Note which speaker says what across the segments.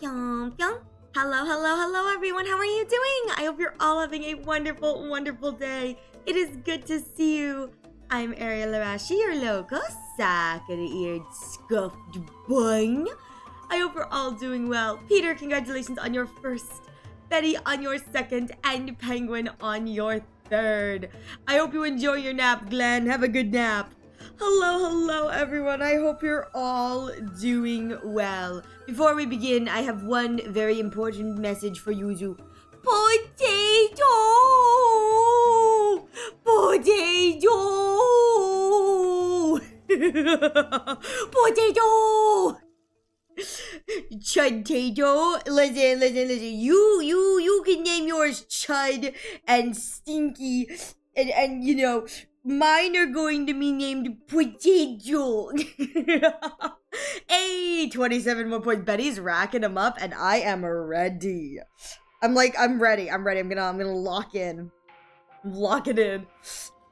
Speaker 1: Pyong, pyong. Hello, everyone. How are you doing? I hope you're all having a wonderful, wonderful day. It is good to see you. I'm Ariel Arashi, your local saccharine-eared scuffed bun. I hope you're all doing well. Peter, congratulations on your first. Betty on your second. And Penguin on your third. I hope you enjoy your nap, Glenn. Have a good nap. Hello, everyone. I hope you're all doing well. Before we begin, I have one very important message for you to Potato! Potato! Chud-tato. Listen. You can name yours Chud and Stinky and you know, mine are going to be named Potato. Hey, 27 more points. Betty's racking them up, and I am ready. I'm ready. I'm gonna lock in. Lock it in.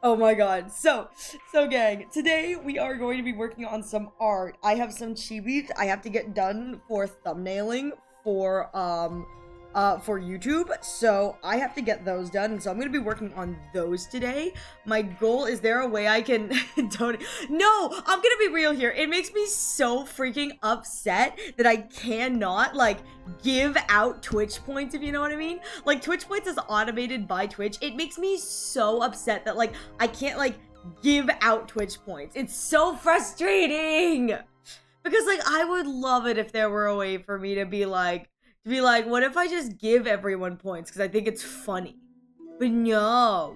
Speaker 1: Oh my god. So gang, today we are going to be working on some art. I have some chibis I have to get done for thumbnailing for YouTube, so I have to get those done, and so I'm gonna be working on those today. My goal is there a way I can donate? No, I'm gonna be real here. It makes me so freaking upset that I cannot like give out Twitch points, if you know what I mean. Like, Twitch points is automated by Twitch. It makes me so upset that like I can't like give out Twitch points. It's so frustrating because like I would love it if there were a way for me to be like, what if I just give everyone points because I think it's funny? But no,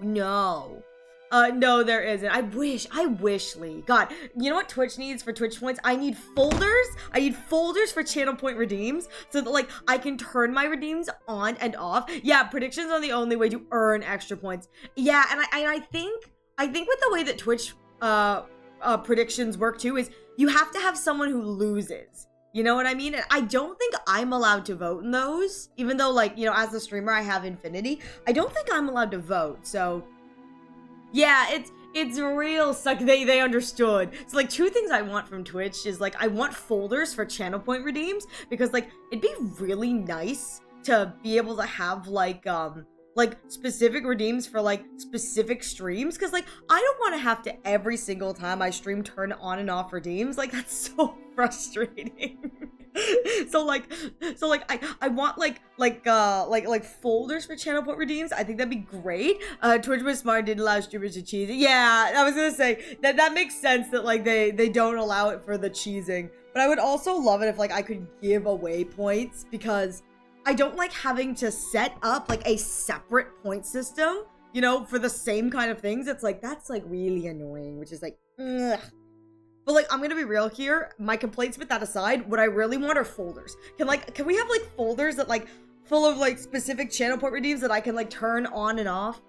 Speaker 1: there isn't. I wish, Lee. God, you know what Twitch needs for Twitch points? I need folders. I need folders for channel point redeems so that like I can turn my redeems on and off. Yeah, predictions are the only way to earn extra points. Yeah, and I think with the way that Twitch predictions work too is you have to have someone who loses. You know what I mean? And I don't think I'm allowed to vote in those, even though, like, you know, as a streamer, I have infinity. I don't think I'm allowed to vote. So, yeah, it's real suck. They understood. So, like, two things I want from Twitch is, like, I want folders for channel point redeems because, like, it'd be really nice to be able to have, like, like specific redeems for like specific streams, because like I don't want to have to every single time I stream turn on and off redeems. Like that's so frustrating. so like I want like folders for channel point redeems. I think that'd be great. Twitch was smart, didn't allow streamers to cheese it. Yeah, I was gonna say that makes sense that like they don't allow it for the cheesing. But I would also love it if like I could give away points, because I don't like having to set up like a separate point system, you know, for the same kind of things. It's like, that's like really annoying, which is like, ugh. But like, I'm gonna be real here. My complaints with that aside, what I really want are folders. Can we have like folders that like full of like specific channel point redeems that I can like turn on and off?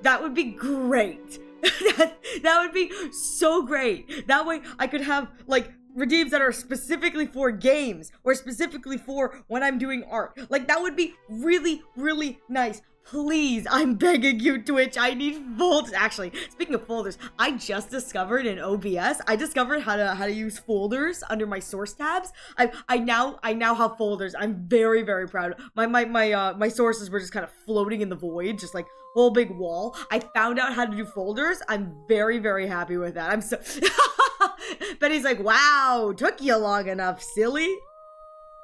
Speaker 1: That would be great. that would be so great. That way I could have like redeems that are specifically for games or specifically for when I'm doing art. Like that would be really, really nice. Please, I'm begging you, Twitch. I need folders. Actually, speaking of folders, I just discovered in OBS, I discovered how to use folders under my source tabs. I now have folders. I'm very, very proud. My sources were just kind of floating in the void, just like whole big wall. I found out how to do folders. I'm very, very happy with that. I'm so Betty's like, wow, took you long enough, silly.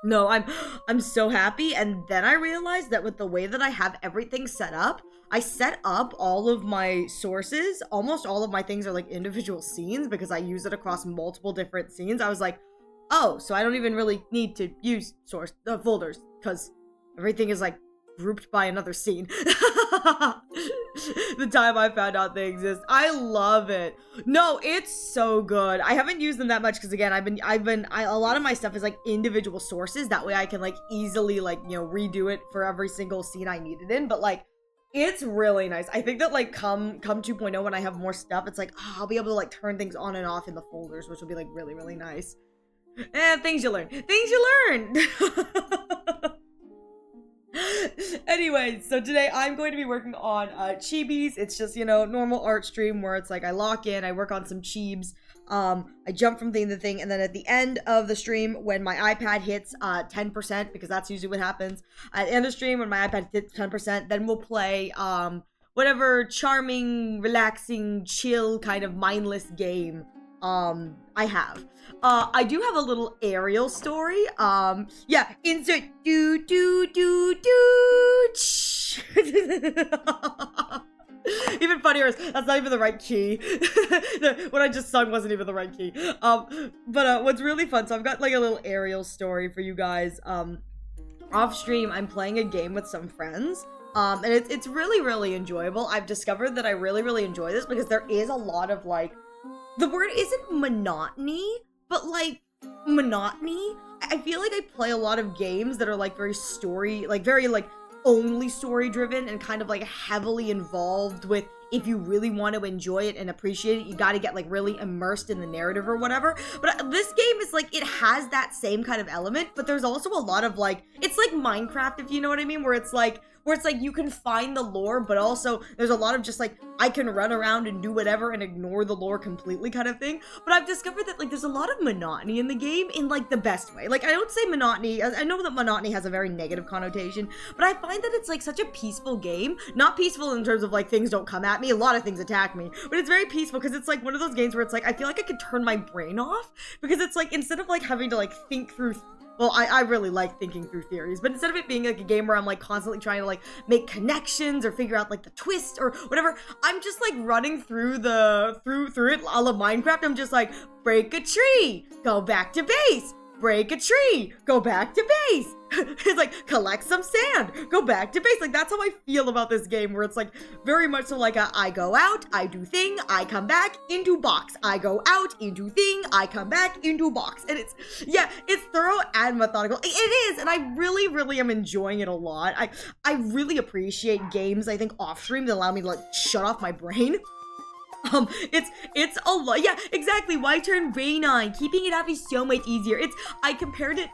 Speaker 1: No, I'm so happy. And then I realized that with the way that I have everything set up, I set up all of my sources. Almost all of my things are like individual scenes because I use it across multiple different scenes. I was like, oh, so I don't even really need to use folders because everything is like grouped by another scene. The time I found out they exist. I love it. No, it's so good. I haven't used them that much because again, a lot of my stuff is like individual sources. That way I can like easily like, you know, redo it for every single scene I need it in. But like, it's really nice. I think that like come 2.0 when I have more stuff, it's like, oh, I'll be able to like turn things on and off in the folders, which will be like really, really nice. Things you learn. Things you learn. Anyway, so today I'm going to be working on Chibis. It's just, you know, normal art stream where it's like I lock in, I work on some Chibs, I jump from thing to thing, and then at the end of the stream, when my iPad hits 10%, because that's usually what happens, at the end of the stream, when my iPad hits 10%, then we'll play whatever charming, relaxing, chill, kind of mindless game I have. I do have a little aerial story. Yeah, insert do. Even funnier is that's not even the right key. What I just sung wasn't even the right key. But what's really fun, so I've got like a little aerial story for you guys. Off stream, I'm playing a game with some friends. And it's really, really enjoyable. I've discovered that I really, really enjoy this because there is a lot of like, the word isn't monotony, but like monotony. I feel like I play a lot of games that are like very story, like very like only story driven and kind of like heavily involved with, if you really want to enjoy it and appreciate it, you got to get like really immersed in the narrative or whatever. But this game is like, it has that same kind of element, but there's also a lot of like, it's like Minecraft, if you know what I mean, where it's like you can find the lore, but also there's a lot of just like, I can run around and do whatever and ignore the lore completely kind of thing. But I've discovered that like there's a lot of monotony in the game in like the best way. Like I don't say monotony, I know that monotony has a very negative connotation, but I find that it's like such a peaceful game. Not peaceful in terms of like things don't come at me, a lot of things attack me, but it's very peaceful because it's like one of those games where it's like, I feel like I could turn my brain off because it's like, instead of like having to like think through, well, I really like thinking through theories, but instead of it being like a game where I'm like constantly trying to like make connections or figure out like the twist or whatever, I'm just like running through it a la Minecraft. I'm just like, break a tree, go back to base, break a tree, go back to base. It's like, collect some sand, go back to base. Like, that's how I feel about this game, where it's like very much so like I go out, I do thing, I come back into box. I go out into thing, I come back into box. And it's, yeah, it's thorough and methodical. It is, and I really, really am enjoying it a lot. I really appreciate games, I think, off stream that allow me to like shut off my brain. It's a lot. Yeah, exactly. Why turn rain on? Keeping it off is so much easier. I compared it,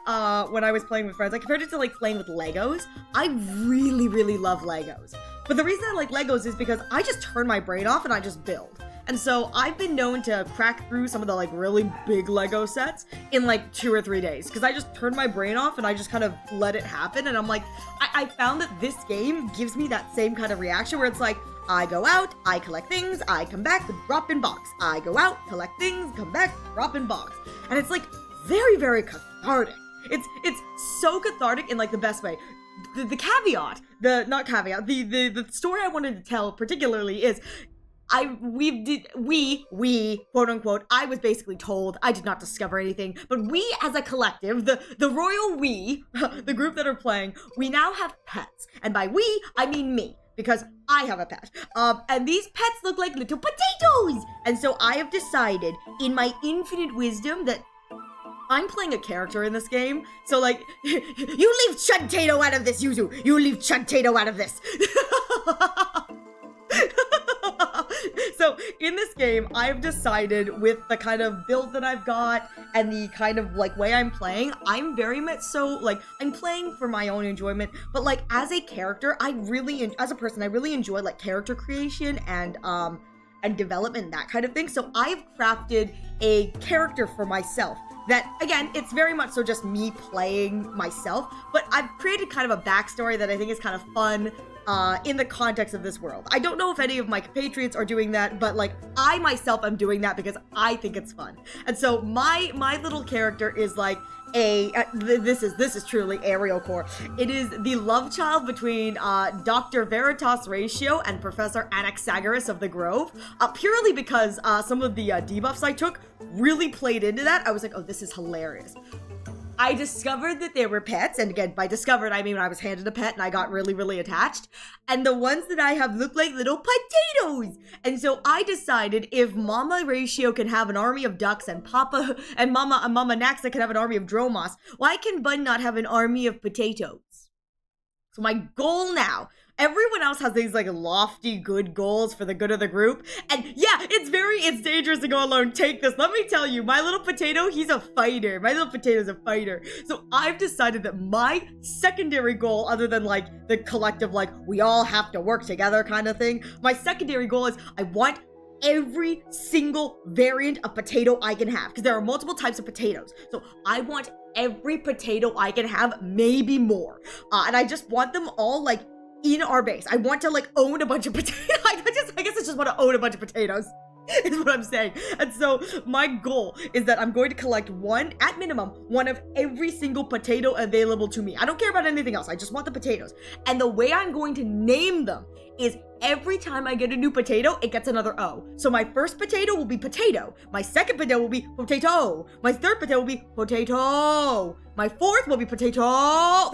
Speaker 1: when I was playing with friends, I compared it to like playing with Legos. I really, really love Legos. But the reason I like Legos is because I just turn my brain off and I just build. And so I've been known to crack through some of the like really big Lego sets in like 2 or 3 days, because I just turned my brain off and I just kind of let it happen. And I'm like, I found that this game gives me that same kind of reaction where it's like, I go out, I collect things, I come back, drop in box. I go out, collect things, come back, drop in box. And it's like very, very cathartic. It's so cathartic in like the best way. The caveat, the story I wanted to tell particularly is we quote unquote, I was basically told, I did not discover anything, but we as a collective, the royal we, the group that are playing, we now have pets. And by we, I mean me, because I have a pet. And these pets look like little potatoes. And so I have decided in my infinite wisdom that I'm playing a character in this game, so like, you leave Chud-tato out of this, Yuzu! You leave Chud-tato out of this! So, in this game, I've decided with the kind of build that I've got and the kind of like way I'm playing, I'm very much so, like, I'm playing for my own enjoyment, but like, as a character, as a person, I really enjoy like character creation and development, that kind of thing. So I've crafted a character for myself that, again, it's very much so just me playing myself, but I've created kind of a backstory that I think is kind of fun in the context of this world. I don't know if any of my compatriots are doing that, but like I myself am doing that because I think it's fun. And so my little character is like this is truly Ariel core. It is the love child between Dr. Veritas Ratio and Professor Anaxagoras of the Grove, purely because some of the debuffs I took really played into that. I was like, oh, this is hilarious. I discovered that they were pets, and again, by discovered, I mean I was handed a pet and I got really, really attached, and the ones that I have look like little potatoes! And so I decided if Mama Ratio can have an army of ducks and Papa and Mama Naxa can have an army of Dromos, why can Bun not have an army of potatoes? So my goal now, everyone else has these like lofty good goals for the good of the group, and yeah, it's dangerous to go alone. Take this. Let me tell you, my little potato, he's a fighter. My little potato's a fighter. So I've decided that my secondary goal, other than like the collective like we all have to work together kind of thing, my secondary goal is I want every single variant of potato I can have, because there are multiple types of potatoes. So I want every potato I can have, maybe more, and I just want them all like in our base. I want to like own a bunch of potatoes. I guess I just want to own a bunch of potatoes is what I'm saying. And so my goal is that I'm going to collect one, at minimum, one of every single potato available to me. I don't care about anything else. I just want the potatoes. And the way I'm going to name them is every time I get a new potato, it gets another O. So my first potato will be potato. My second potato will be potato. My third potato will be potato. My fourth will be potato.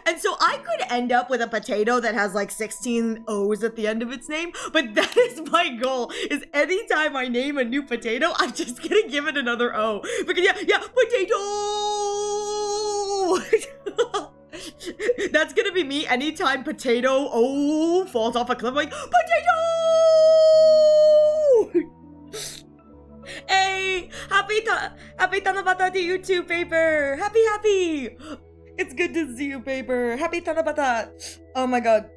Speaker 1: And so I could end up with a potato that has like 16 O's at the end of its name, but that is my goal, is anytime I name a new potato, I'm just gonna give it another O. Because yeah, potato! That's gonna be me anytime potato falls off a cliff, like, potato! Hey, happy Tanabata to you too, Paper! Happy! It's good to see you, Paper. Happy Tanabata. Oh my god,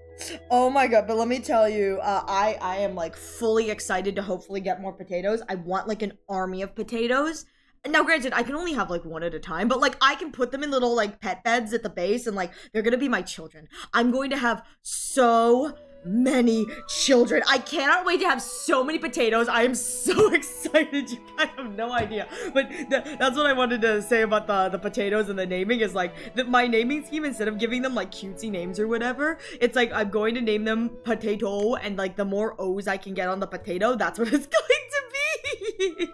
Speaker 1: but let me tell you, I am like fully excited to hopefully get more potatoes. I want like an army of potatoes. Now granted, I can only have like one at a time, but like I can put them in little like pet beds at the base, and like they're gonna be my children. I'm going to have so many children. I cannot wait to have so many potatoes. I am so excited. You guys have no idea. But that's what I wanted to say about the potatoes and the naming, is like that my naming scheme, instead of giving them like cutesy names or whatever, it's like I'm going to name them potato, and like the more O's I can get on the potato, that's what it's going to be.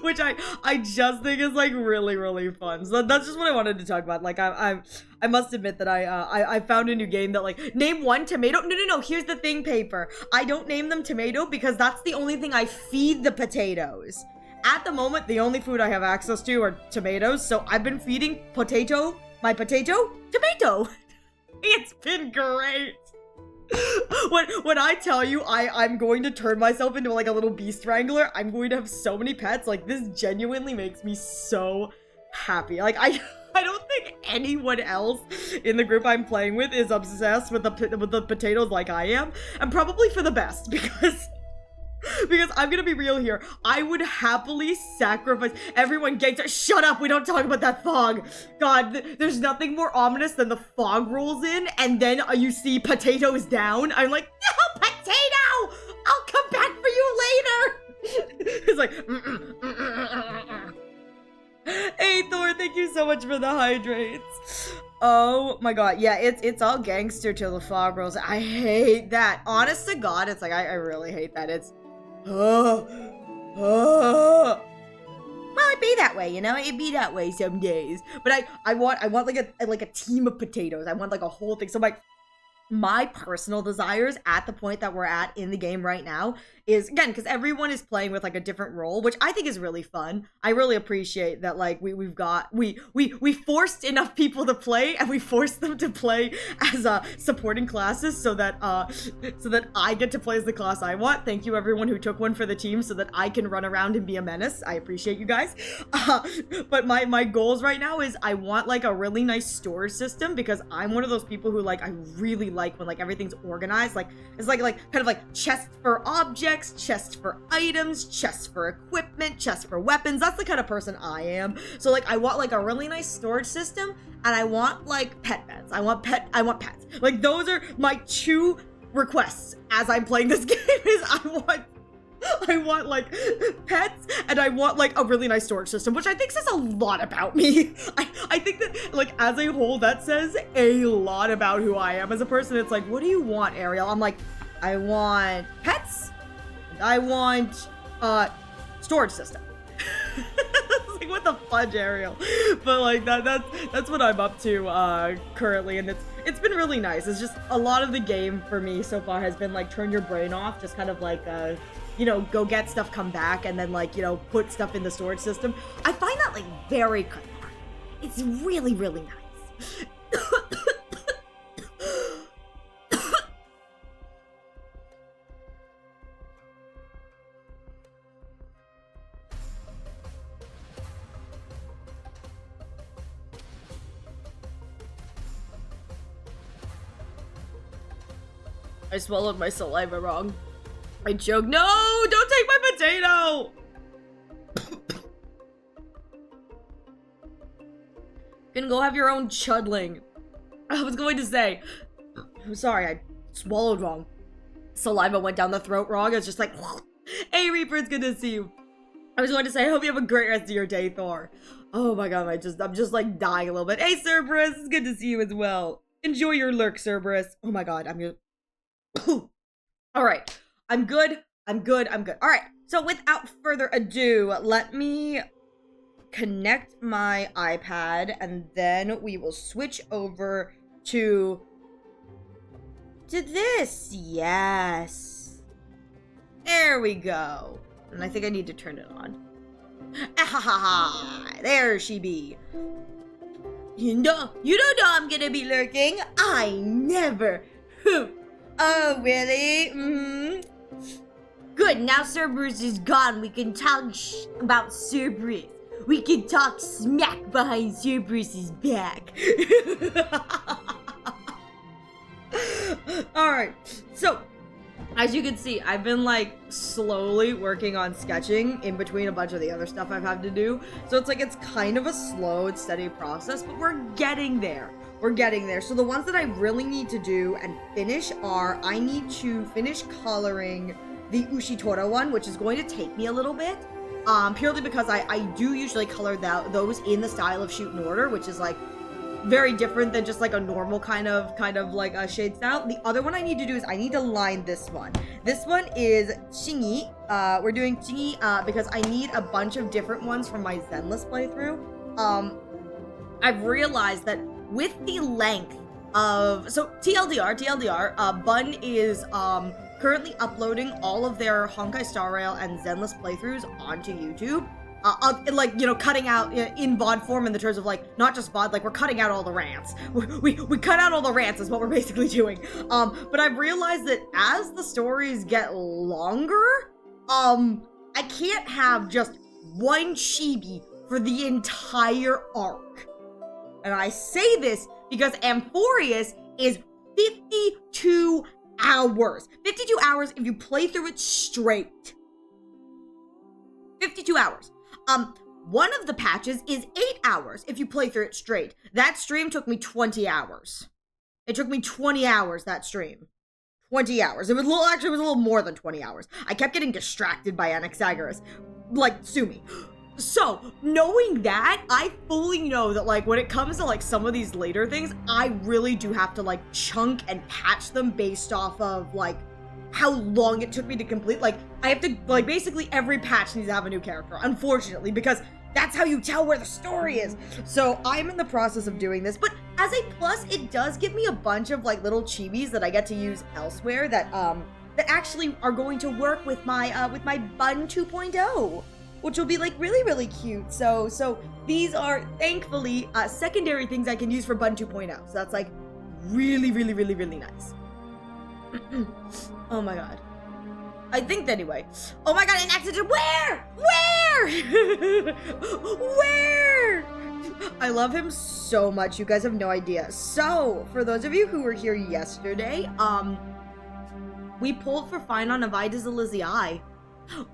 Speaker 1: Which I just think is like really, really fun. So that's just what I wanted to talk about. Like I must admit that I found a new game that like, name one tomato. No, here's the thing, Paper. I don't name them tomato because that's the only thing I feed the potatoes. At the moment, the only food I have access to are tomatoes, so I've been feeding my potato, tomato. It's been great. When I tell you I'm going to turn myself into like a little beast wrangler, I'm going to have so many pets, like this genuinely makes me so happy. Like I don't think anyone else in the group I'm playing with is obsessed with the potatoes like I am, and probably for the best, because I'm gonna be real here. I would happily sacrifice everyone. Shut up, we don't talk about that fog. God, there's nothing more ominous than the fog rolls in and then you see potatoes down. I'm like, no, potato! I'll come back for you later. It's like, Hey Thor, thank you so much for the hydrates. Oh my god, yeah, it's all gangster till the fog rolls. I hate that. Honest to God, it's like I really hate that. It's well, it'd be that way, you know? It'd be that way some days. But I want like a team of potatoes. I want like a whole thing. So my personal desires at the point that we're at in the game right now is, again, because everyone is playing with like a different role, which I think is really fun. I really appreciate that, like, we forced enough people to play, and we forced them to play as supporting classes so that I get to play as the class I want. Thank you everyone who took one for the team so that I can run around and be a menace. I appreciate you guys. But my goals right now is I want like a really nice storage system, because I'm one of those people who, like, I really like when like everything's organized. Like, it's like kind of like chests for objects, chests for items, chests for equipment, chests for weapons. That's the kind of person I am. So like I want like a really nice storage system, and I want like pet beds. I want pets. Like, those are my two requests as I'm playing this game. Is I want like pets, and I want like a really nice storage system, which I think says a lot about me. I think that, like, as a whole, that says a lot about who I am as a person. It's like, what do you want, Ariel? I'm like, I want pets, and I want storage system. It's like, what the fudge, Ariel? But like that's what I'm up to currently, and it's been really nice. It's just a lot of the game for me so far has been like turn your brain off, just kind of like you know, go get stuff, come back, and then, like, you know, put stuff in the storage system. I find that, like, very cathartic. It's really, really nice. I swallowed my saliva wrong. I choked. No, don't take my potato! You can go have your own chudling. I was going to say, I'm sorry, I swallowed wrong. Saliva went down the throat wrong. It's just like, hey Reaper, it's good to see you. I was going to say, I hope you have a great rest of your day, Thor. Oh my god, I'm just like dying a little bit. Hey Cerberus, it's good to see you as well. Enjoy your lurk, Cerberus. Oh my god, I'm gonna... Alright. I'm good. All right. So without further ado, let me connect my iPad, and then we will switch over to this. Yes. There we go. And I think I need to turn it on. Ah, there she be. You don't know I'm gonna be lurking. I never. Oh, really? Mm-hmm. Good, now Cerberus is gone. We can talk about Cerberus. We can talk smack behind Cerberus's back. Alright, so, as you can see, I've been, like, slowly working on sketching in between a bunch of the other stuff I've had to do. So it's like, it's kind of a slow and steady process, but we're getting there. So the ones that I really need to do and finish are, I need to finish coloring the Ushitora one, which is going to take me a little bit, purely because I do usually color those in the style of Shoot in Order, which is like very different than just like a normal kind of like a shade style. The other one I need to do is I need to line this one. This one is Chingi. We're doing Chingi because I need a bunch of different ones from my Zenless playthrough. I've realized that with the length of, so TLDR, Bun is currently uploading all of their Honkai Star Rail and Zenless playthroughs onto YouTube. Like, you know, cutting out in VOD form in the terms of, like, not just VOD, like, we're cutting out all the rants. We cut out all the rants is what we're basically doing. But I've realized that as the stories get longer, I can't have just one chibi for the entire arc. And I say this because Amphorius is 52 hours. 52 hours if you play through it straight. 52 hours. One of the patches is 8 hours if you play through it straight. That stream took me 20 hours. It took me 20 hours, that stream. 20 hours. It was actually, it was a little more than 20 hours. I kept getting distracted by Anaxagoras. Like, sue me. So, knowing that, I fully know that, like, when it comes to, like, some of these later things, I really do have to, like, chunk and patch them based off of, like, how long it took me to complete. Like, I have to, like, basically every patch needs to have a new character, unfortunately, because that's how you tell where the story is. So, I'm in the process of doing this, but as a plus, it does give me a bunch of, like, little chibis that I get to use elsewhere that actually are going to work with my Bun 2.0. Which will be, like, really, really cute. So these are, thankfully, secondary things I can use for Bun 2.0. So that's, like, really, really, really, really nice. Oh my god. I think, anyway. Oh my god, an accident. Where? Where? I love him so much. You guys have no idea. So, for those of you who were here yesterday, we pulled for Finon of Ida's Elysiae.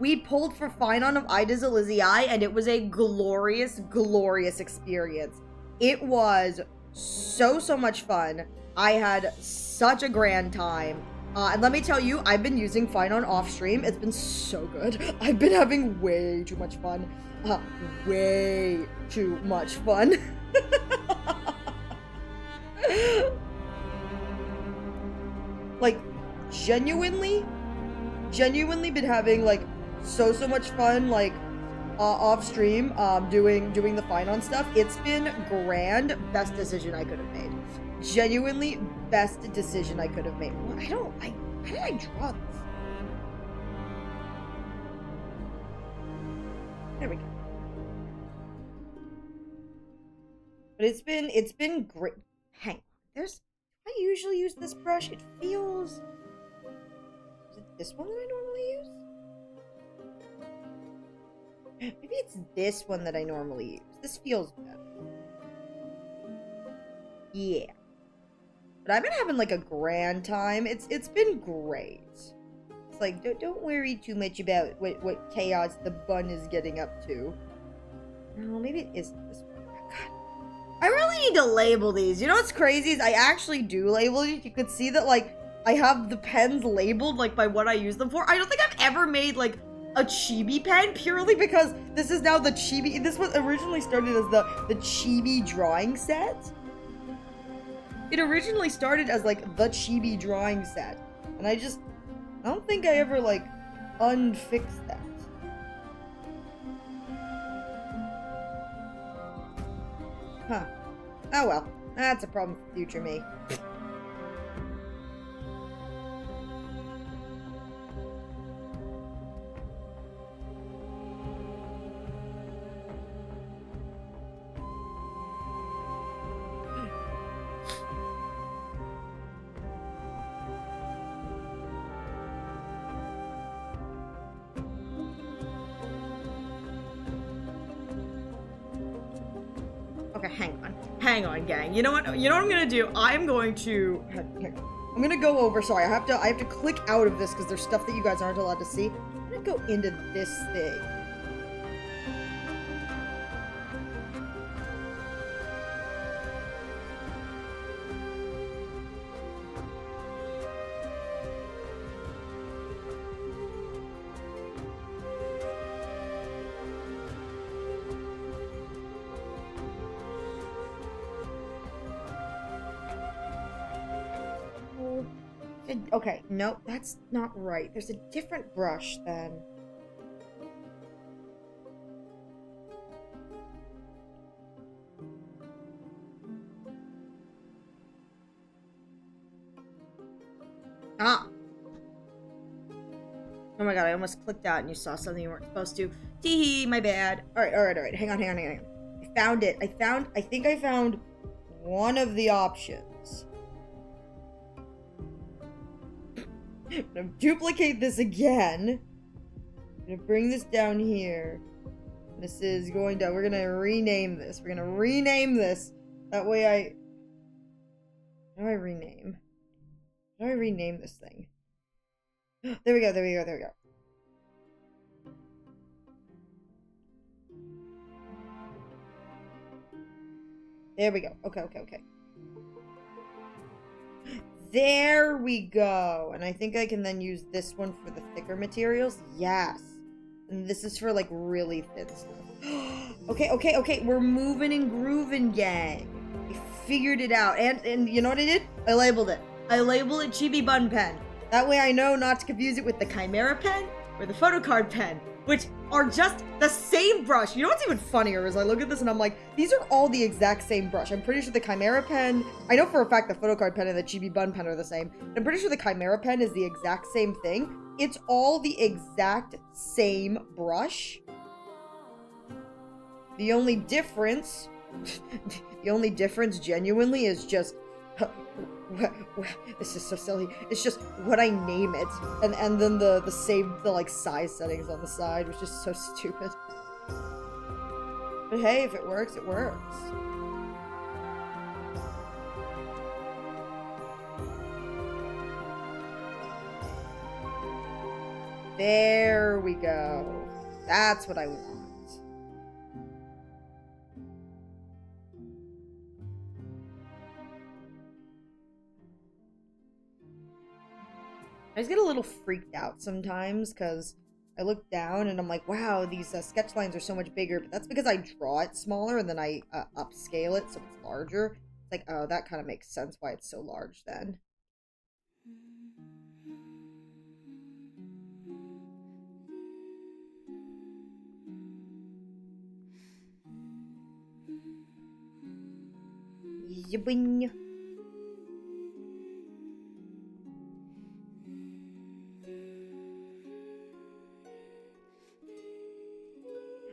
Speaker 1: We pulled for Finon of Ida's Elysiae, and it was a glorious, glorious experience. It was so much fun. I had such a grand time. And let me tell you, I've been using Finon off stream. It's been so good. I've been having way too much fun. Way too much fun. Like, genuinely been having, like, so much fun, like, off stream, doing the Finon stuff. It's been grand. Best decision I could have made. Genuinely best decision I could have made. How did I draw this? There we go. But it's been great. Hang on. I usually use this brush. It feels... Is it this one that I normally use? Maybe it's this one that I normally use. This feels better. Yeah. But I've been having, like, a grand time. It's been great. It's like, don't worry too much about what chaos the bun is getting up to. No, maybe it isn't this one. Oh, God. I really need to label these. You know what's crazy is I actually do label these. You could see that, like, I have the pens labeled, like, by what I use them for. I don't think I've ever made, like, a Chibi pen, purely because this is now the Chibi. This was originally started as the Chibi drawing set. It originally started as, like, the Chibi drawing set. And I don't think I ever, like, unfixed that. Huh. Oh well. That's a problem for future me. Okay, hang on, gang. You know what I'm gonna do? I'm gonna go over. Sorry, I have to click out of this because there's stuff that you guys aren't allowed to see. I'm gonna go into this thing. Okay, no, that's not right. There's a different brush then. Ah! Oh my god, I almost clicked out and you saw something you weren't supposed to. Teehee, my bad. Alright. Hang on. I found it. I think I found one of the options. I'm gonna duplicate this again. I'm gonna bring this down here. This is going to, we're gonna rename this. That way how do I rename? How do I rename this thing? There we go, there we go, there we go. There we go. Okay, okay, okay. There we go. And I think I can then use this one for the thicker materials. Yes. And this is for, like, really thin stuff. Okay, okay, okay. We're moving and grooving, gang. I figured it out. And you know what I did? I labeled it. I labeled it Chibi Bun Pen. That way I know not to confuse it with the Chimera pen or the photocard pen, which are just the same brush. You know what's even funnier is I look at this and I'm like, these are all the exact same brush. I'm pretty sure the Chimera pen, I know for a fact the photocard pen and the Chibi Bun pen are the same. I'm pretty sure the Chimera pen is the exact same thing. It's all the exact same brush. The only difference, genuinely is just, this is so silly. It's just what I name it, and then the like size settings on the side, which is so stupid. But hey, if it works, it works. There we go. That's what I want. I just get a little freaked out sometimes because I look down and I'm like, wow, these sketch lines are so much bigger, but that's because I draw it smaller and then I upscale it so it's larger. It's like, oh, that kind of makes sense why it's so large then. Yibing.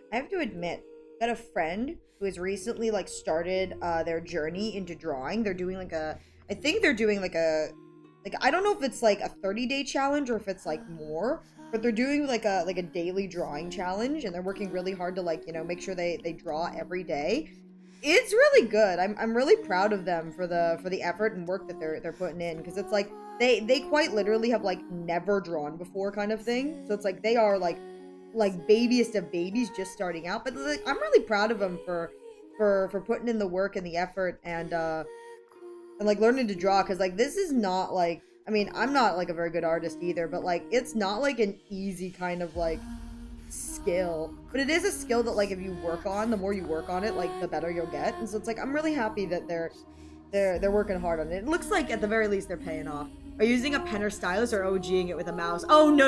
Speaker 1: I have to admit, I got a friend who has recently, like, started their journey into drawing. They're doing, like, I think they're doing, like, I don't know if it's, like, a 30-day challenge or if it's, like, more, but they're doing, like a daily drawing challenge, and they're working really hard to, like, you know, make sure they draw every day. It's really good. I'm really proud of them for the effort and work that they're putting in, because it's, like, they quite literally have, like, never drawn before kind of thing. So it's, like, they are, like babiest of babies just starting out, but like, I'm really proud of them for putting in the work and the effort and like learning to draw, because like this is not like, I mean, I'm not like a very good artist either, but like it's not like an easy kind of like skill, but it is a skill that like if you work on, the more you work on it, like the better you'll get. And so it's like I'm really happy that they're working hard on it. It looks like at the very least they're paying off. Are you using a pen or stylus or OGing it with a mouse? Oh, no.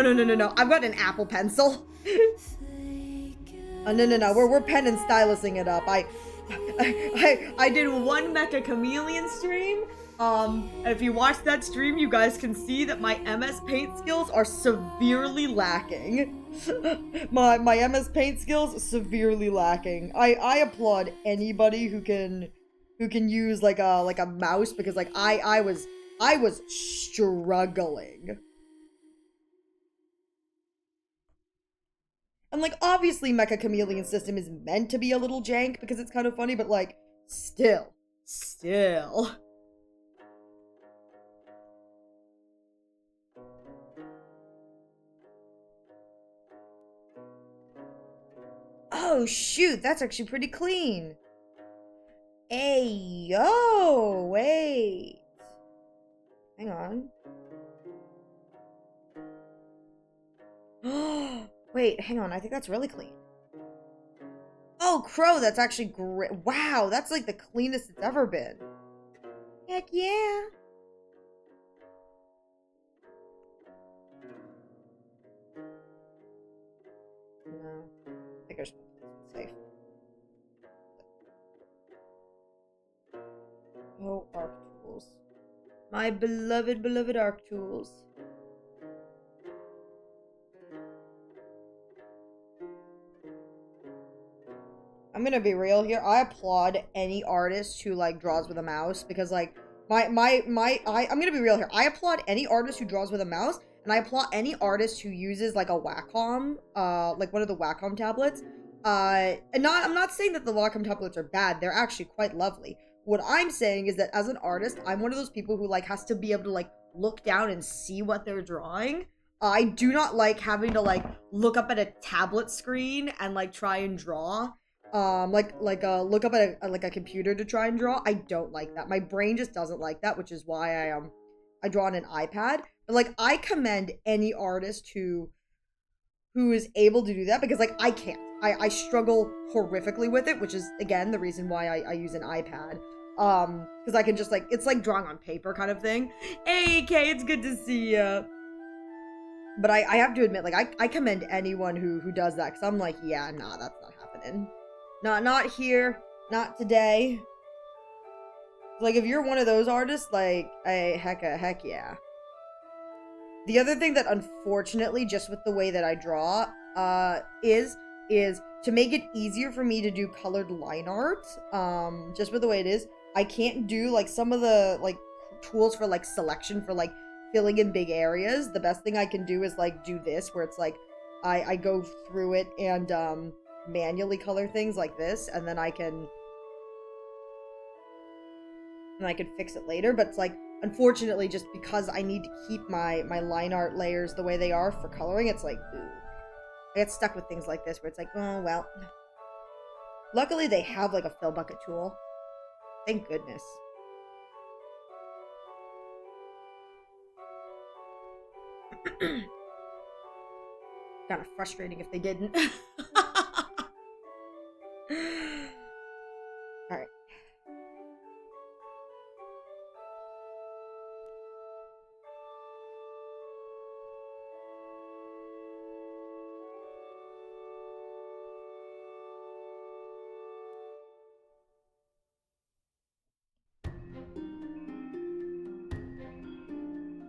Speaker 1: I've got an Apple Pencil. Oh, no. We're pen and stylusing it up. I did one Mecha Chameleon stream. If you watch that stream, you guys can see that my MS Paint skills are severely lacking. my MS Paint skills severely lacking. I applaud anybody who can use like a mouse, because like I was struggling. And like obviously Mecha Chameleon system is meant to be a little jank because it's kind of funny, but like still. Oh shoot, that's actually pretty clean. Hey, yo, wait. Hang on. Wait, hang on. I think that's really clean. Oh, Crow, that's actually great. Wow, that's like the cleanest it's ever been. Heck yeah. No, I think I should be safe. Oh, Arc Tools. My beloved Arc Tools. I'm gonna be real here. I applaud any artist who like draws with a mouse, because like I'm gonna be real here. I applaud any artist who draws with a mouse, and I applaud any artist who uses like a Wacom, like one of the Wacom tablets. And I'm not saying that the Wacom tablets are bad. They're actually quite lovely. What I'm saying is that as an artist, I'm one of those people who like has to be able to like look down and see what they're drawing. I do not like having to like look up at a tablet screen and like try and draw. Look up at like a computer to try and draw. I don't like that. My brain just doesn't like that, which is why I draw on an iPad. But like I commend any artist who is able to do that, because like I can't. I struggle horrifically with it, which is again the reason why I use an iPad. Because I can just like, it's like drawing on paper kind of thing. Hey Kay, it's good to see ya. But I have to admit, like I commend anyone who does that, because I'm like, yeah, nah, that's not happening. Not here, not today. Like if you're one of those artists, like heck yeah. The other thing that unfortunately, just with the way that I draw, is to make it easier for me to do colored line art, just with the way it is, I can't do like some of the like tools for like selection for like filling in big areas. The best thing I can do is like do this, where it's like I go through it and manually color things like this, and then I can fix it later. But it's like, unfortunately, just because I need to keep my line art layers the way they are for coloring, it's like, ooh. I get stuck with things like this where it's like, oh, well. Luckily, they have like a fill bucket tool. Thank goodness. Kind of frustrating if they didn't. Alright.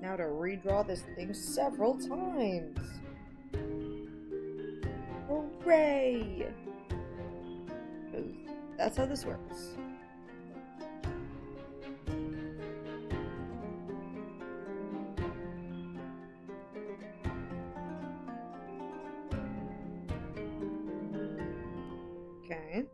Speaker 1: Now to redraw this thing several times. Hooray! That's how this works. Okay.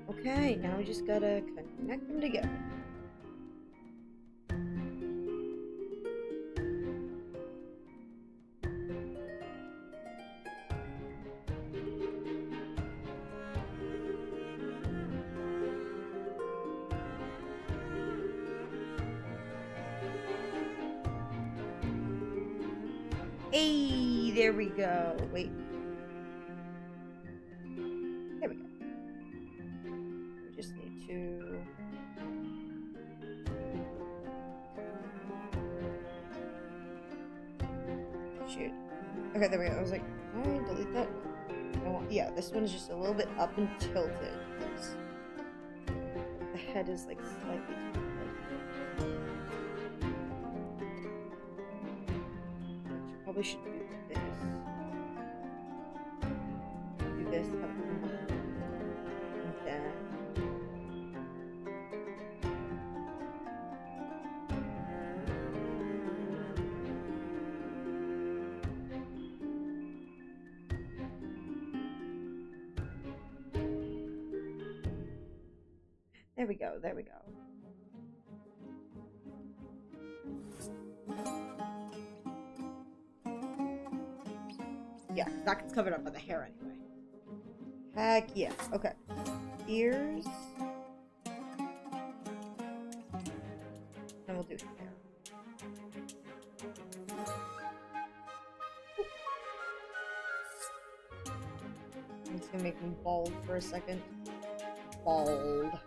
Speaker 1: Okay, now we just gotta connect them together. Hey, there we go. Wait. There we go. We just need to... Shoot. Okay, there we go. I was like, oh, delete that. Yeah, this one's just a little bit up and tilted. The head is like slightly tilted. Probably should do this. Do this up and then. There we go, there we go. Yeah, that gets covered up by the hair anyway. Heck yeah. Okay. Ears. And we'll do hair. I'm just gonna make him bald for a second. Bald.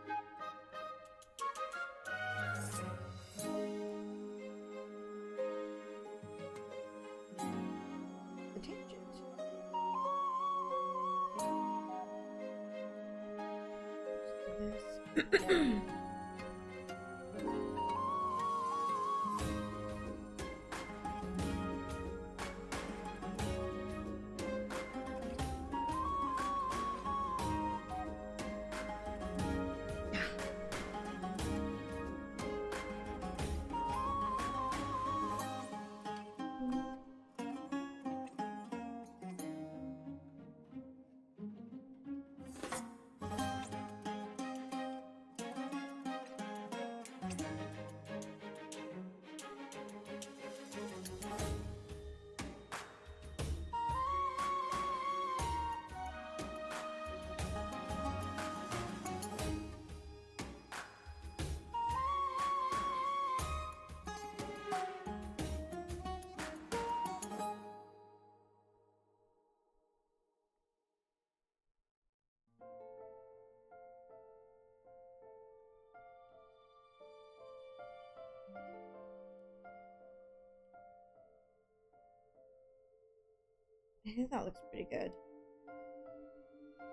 Speaker 1: I think that looks pretty good.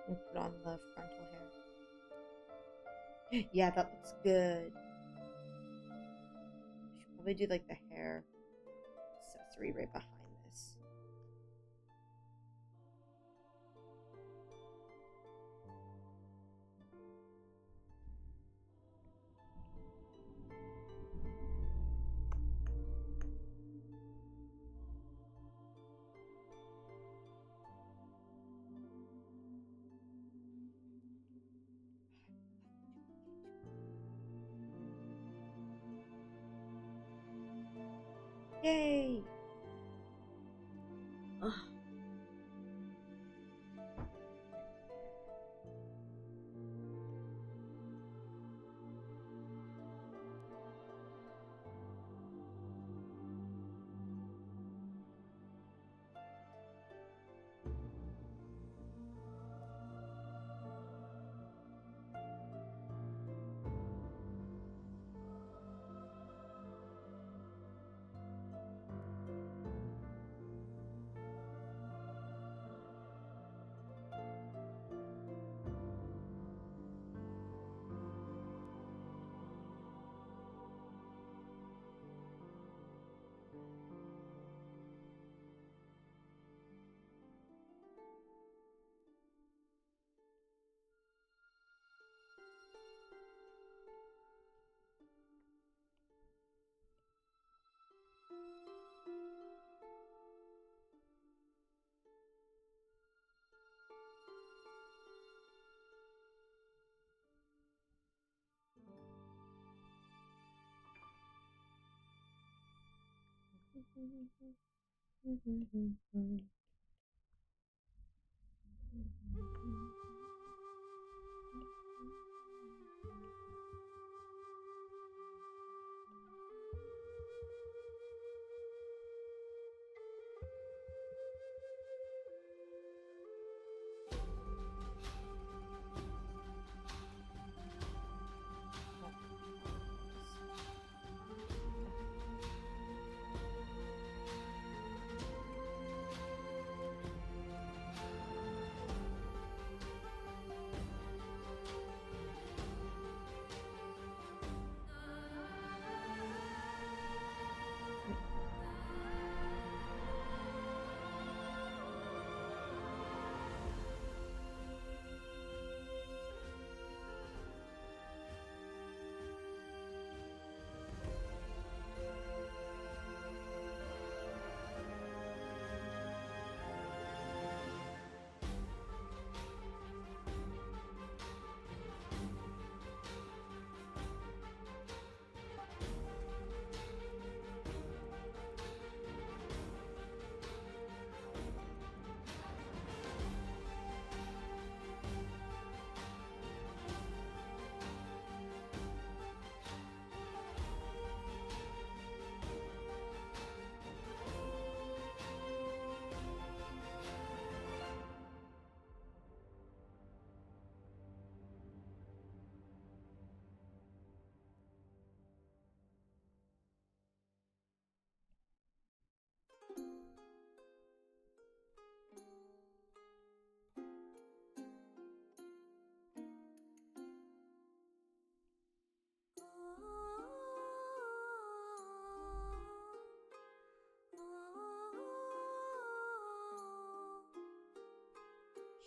Speaker 1: And put on the frontal hair. Yeah, that looks good. I should probably do like the hair accessory right behind this. Yay! Ugh.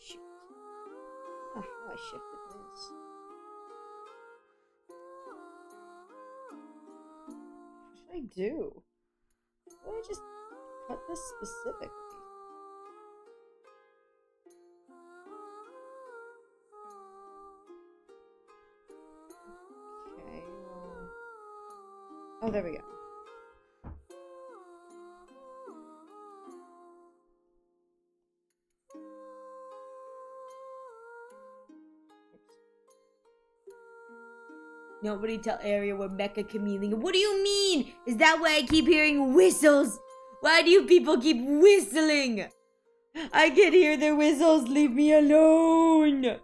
Speaker 1: Shoot. Oh, how I shifted this. What should I do? Why don't I just cut this specifically? Okay, well... Oh, there we go. Nobody tell Area we're Mecha Chameleon. What do you mean? Is that why I keep hearing whistles? Why do you people keep whistling? I can hear the whistles. Leave me alone.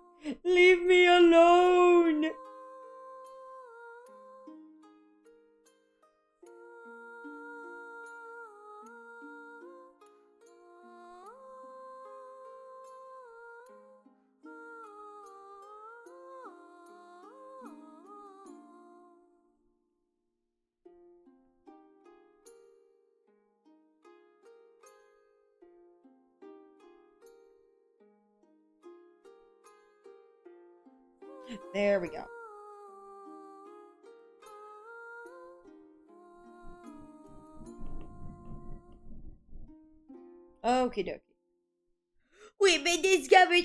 Speaker 1: Leave me alone. There we go. Okie dokie. We've been discovered.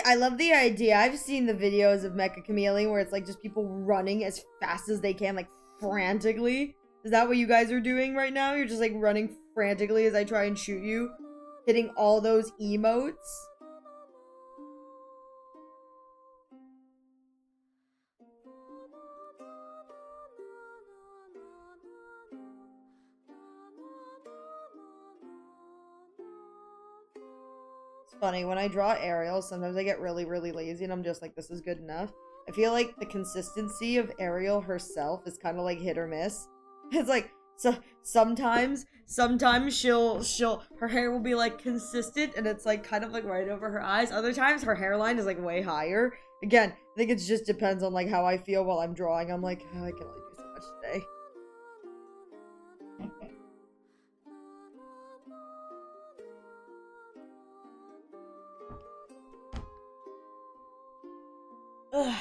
Speaker 1: I love the idea. I've seen the videos of Mecha Chameleon where it's like just people running as fast as they can, like frantically. Is that what you guys are doing right now? You're just like running frantically as I try and shoot you, hitting all those emotes. Funny, when I draw Ariel, sometimes I get really lazy and I'm just like, this is good enough. I feel like the consistency of Ariel herself is kind of like hit or miss. It's like, so sometimes her hair will be like consistent and it's like kind of like right over her eyes. Other times her hairline is like way higher. Again, I think it just depends on like how I feel while I'm drawing. I'm like, oh, I can only do so much today. Ugh.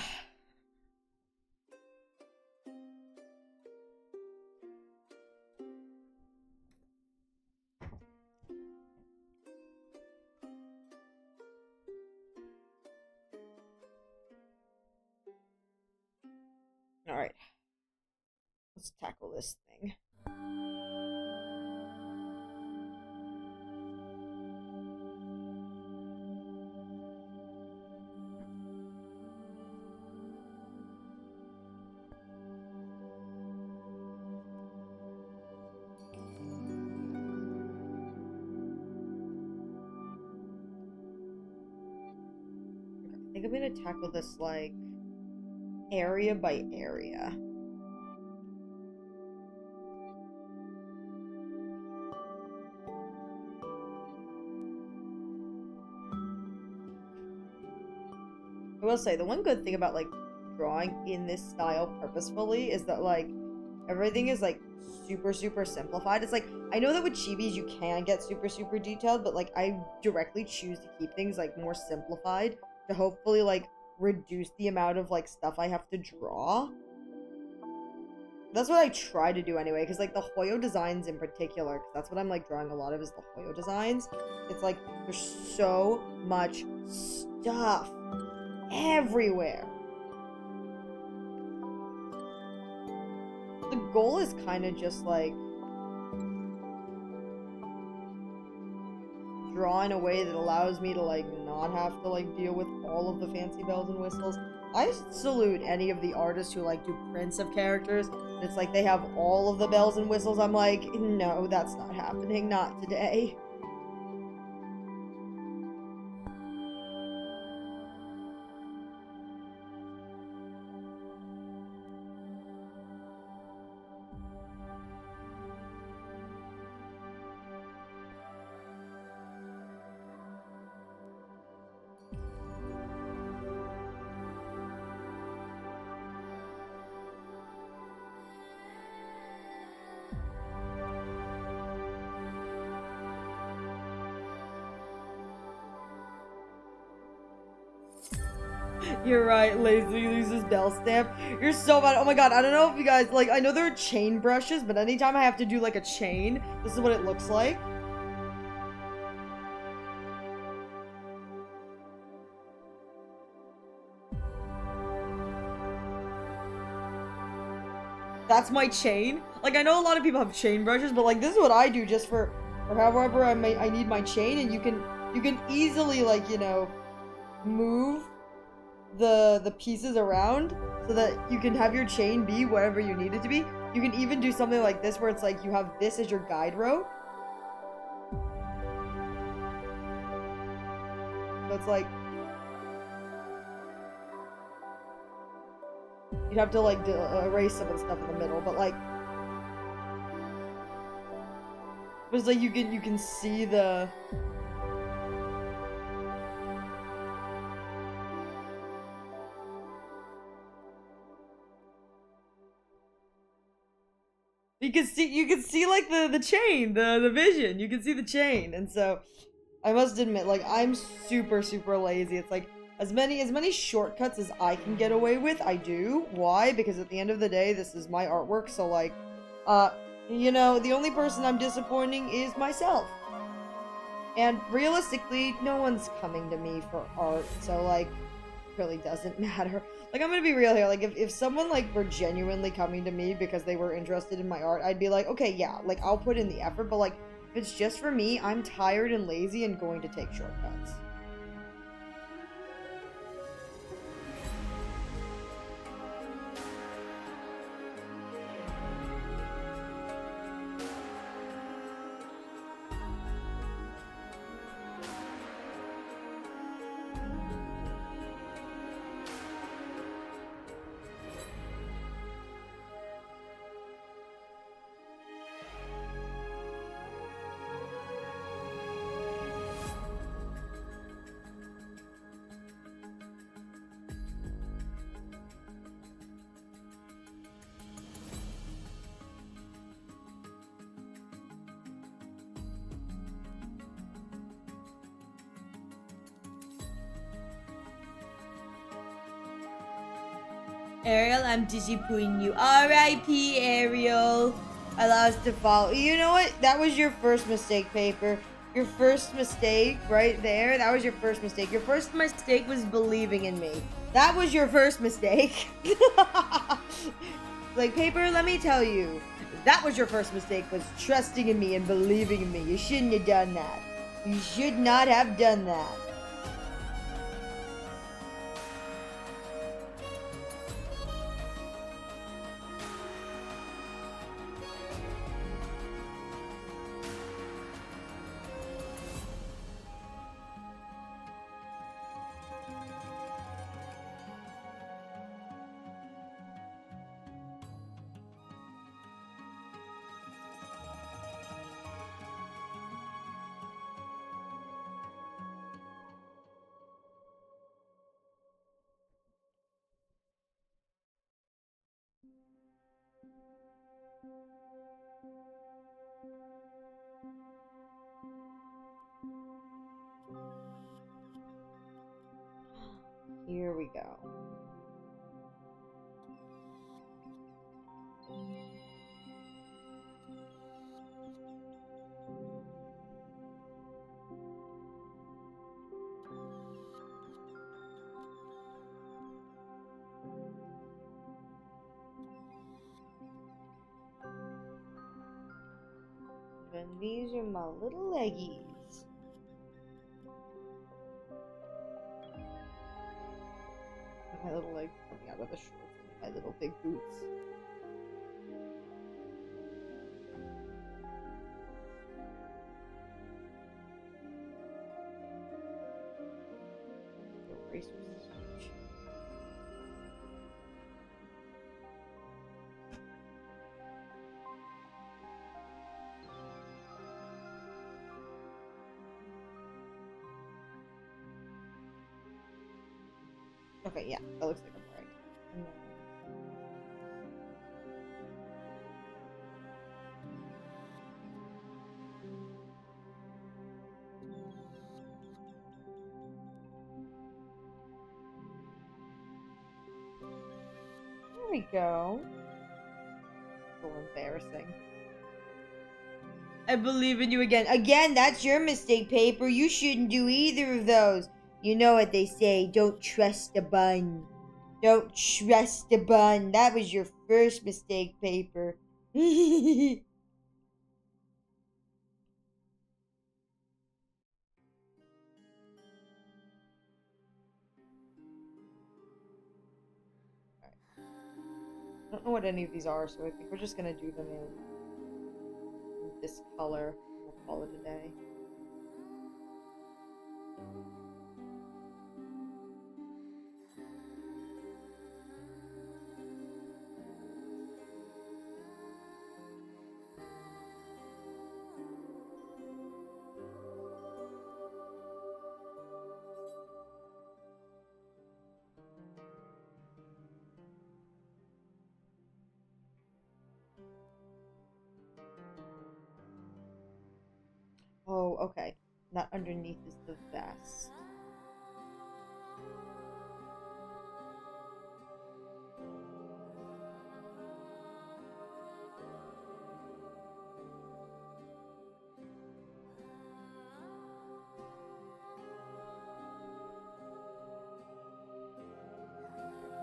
Speaker 1: All right, let's tackle this thing. I think I'm gonna tackle this like area by area. I will say the one good thing about like drawing in this style purposefully is that like everything is like super simplified. It's like I know that with Chibis you can get super detailed, but like I directly choose to keep things like more simplified to hopefully like reduce the amount of like stuff I have to draw. That's what I try to do anyway, because like the Hoyo designs in particular, because that's what I'm like drawing a lot of is the Hoyo designs. It's like there's so much stuff everywhere. The goal is kind of just like draw in a way that allows me to like not have to like deal with all of the fancy bells and whistles. I salute any of the artists who like do prints of characters. It's like they have all of the bells and whistles. I'm like, no, that's not happening, not today. You're right, Lazy loses bell stamp. You're so bad. Oh my god, I don't know if you guys, like, I know there are chain brushes, but anytime I have to do, like, a chain, this is what it looks like. That's my chain. Like, I know a lot of people have chain brushes, but, like, this is what I do just for however I need my chain, and you can easily, like, you know, move the pieces around so that you can have your chain be wherever you need it to be. You can even do something like this where it's like you have this as your guide rope. So it's like you'd have to like erase some of the stuff in the middle, but like it's like you can see the you can see like the chain, the vision. You can see the chain. And so I must admit, like, I'm super lazy. It's like As many shortcuts as I can get away with, I do. Why? Because at the end of the day, this is my artwork, so like, you know, the only person I'm disappointing is myself. And realistically, no one's coming to me for art, so like, really doesn't matter. Like, I'm gonna be real here, like, if someone, like, were genuinely coming to me because they were interested in my art, I'd be like, okay, yeah, like, I'll put in the effort, but like, if it's just for me, I'm tired and lazy and going to take shortcuts. Ariel, I'm disappointing you. R.I.P. Ariel. Allow us to follow. You know what? That was your first mistake, Paper. Your first mistake right there. That was your first mistake. Your first mistake was believing in me. That was your first mistake. Like, Paper, let me tell you. That was your first mistake, was trusting in me and believing in me. You shouldn't have done that. You should not have done that. Here we go. And these are my little leggies. My little legs coming out of the shorts and my little big boots. The racers is huge. Okay, yeah, that looks like I'm wearing it. There we go. A little embarrassing. I believe in you again. Again, that's your mistake, Paper. You shouldn't do either of those. You know what they say, don't trust a bun. Don't trust a bun. That was your first mistake, Paper. Okay. I don't know what any of these are, so I think we're just gonna do them in this color. We'll call it a day. Oh, okay. That underneath is the vest.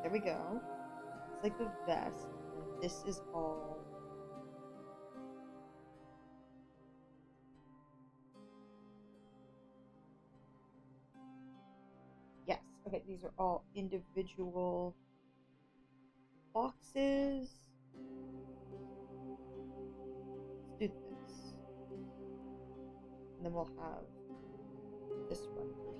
Speaker 1: there we go. It's like the vest. And this is all... Yes. Okay, these are all individual boxes. Let's do this. And then we'll have this run through here.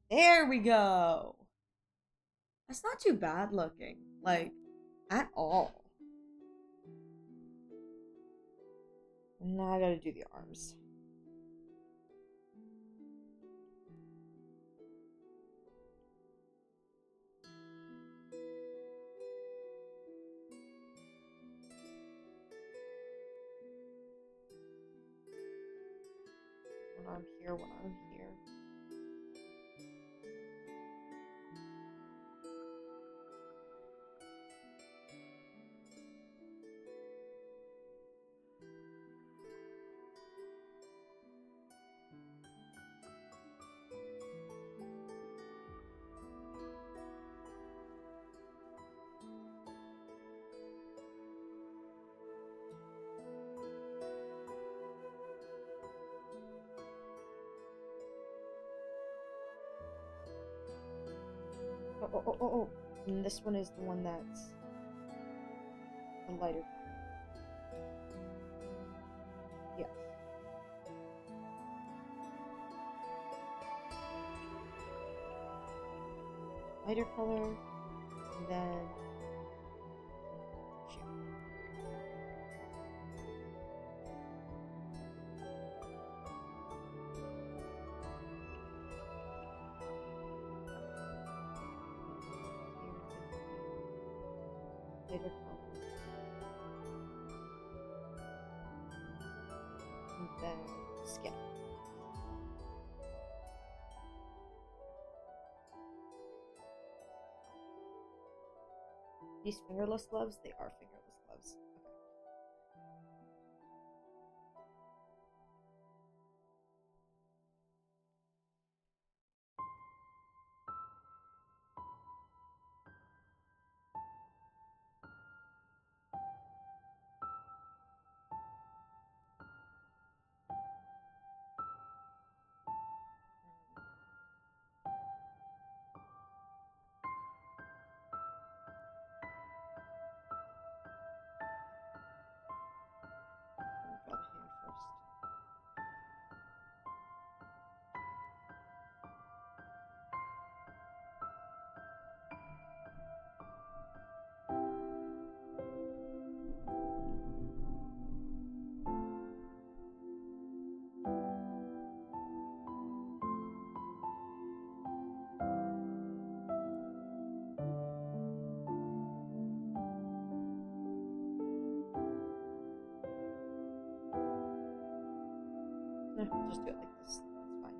Speaker 1: There we go. That's not too bad looking, like, at all. Now I gotta do the arms. One arm here, one arm here. Oh. And this one is the one that's a lighter color. Yes. Lighter color, and then lighter color, and then skin. These fingerless gloves, they are fingerless gloves. Draw the hand first. Just do it like this. That's fine.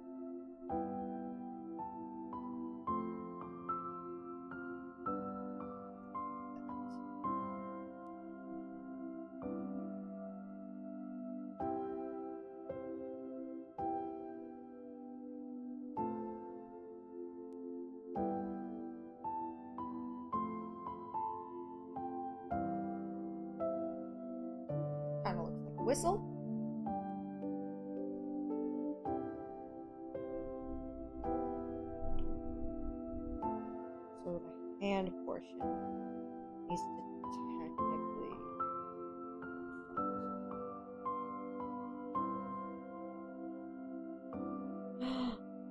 Speaker 1: Kind of looks like a whistle. So the hand portion needs to technically...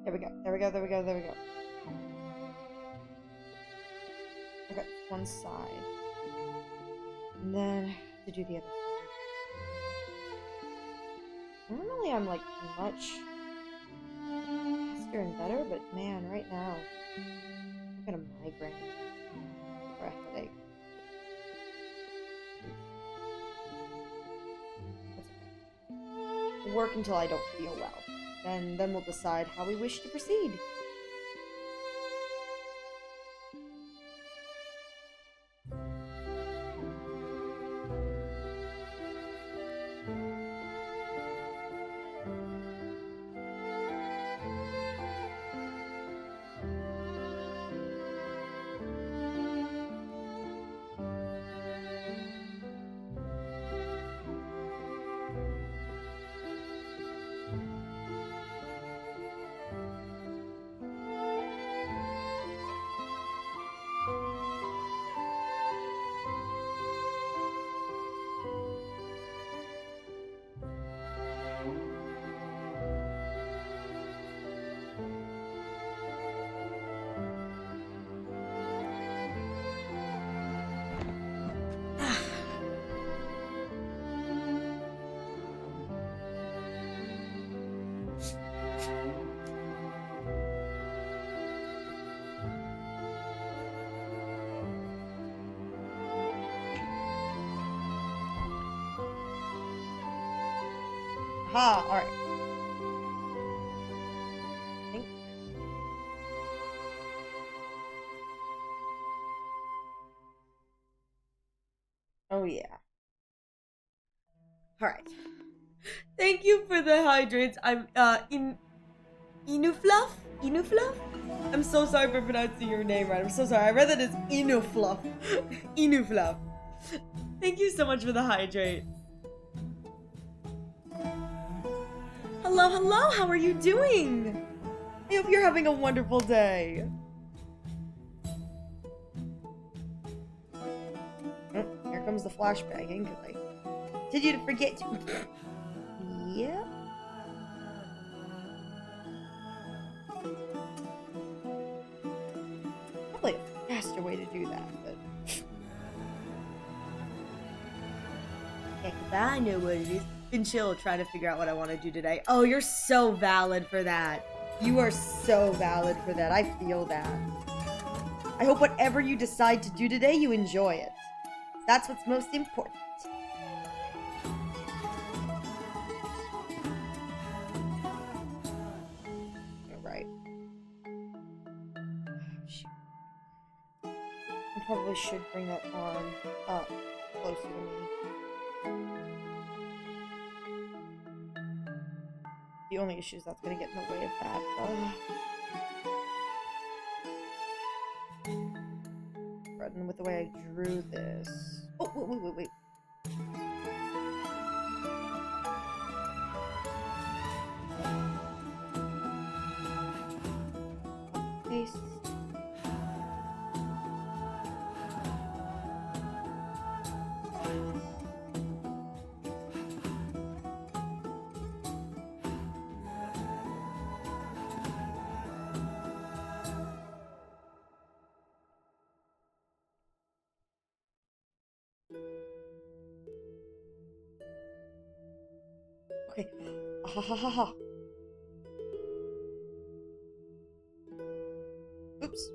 Speaker 1: There we go, there we go, there we go, there we go. I got one side. And then to do the other side. Normally I'm like much faster and better, but man, right now I've got a migraine or a headache. That's okay. Work until I don't feel well. Then we'll decide how we wish to proceed. Ha! Alright. Oh, yeah. Alright. Thank you for the hydrates. I'm, Fluff? Fluff? I'm so sorry for pronouncing your name right. I'm so sorry. I read that as Fluff. Fluff. Thank you so much for the hydrate. Hello, hello, how are you doing? I hope you're having a wonderful day. Oh, here comes the flashbanging, because I continue to forget to... Yeah. Probably a faster way to do that, but... Yeah, because I know what it is. Been chill trying to figure out what I want to do today. Oh, you're so valid for that. You are so valid for that. I feel that. I hope whatever you decide to do today, you enjoy it. That's what's most important. Alright. I probably should bring that arm up closer to me. The only issue is that's gonna get in the way of that. Rather than with the way I drew this. Oh, wait. Paste. Okay. Ha. Oops.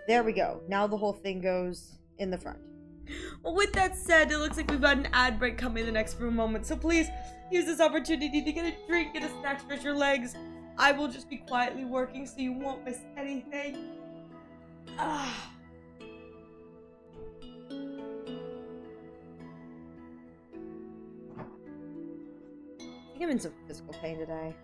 Speaker 1: There we go. Now the whole thing goes in the front. Well, with that said, it looks like we've got an ad break coming in the next few moments. So please use this opportunity to get a drink, get a snack, stretch your legs. I will just be quietly working so you won't miss anything. Ah. I think I'm in some physical pain today.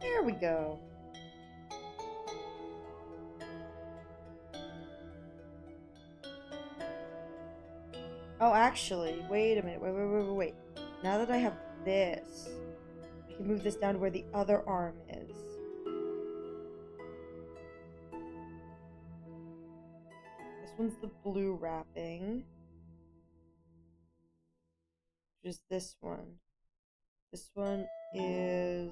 Speaker 1: There we go. Oh, actually, wait a minute. Wait. Now that I have this, I can move this down to where the other arm is. This one's the blue wrapping. Just this one. This one is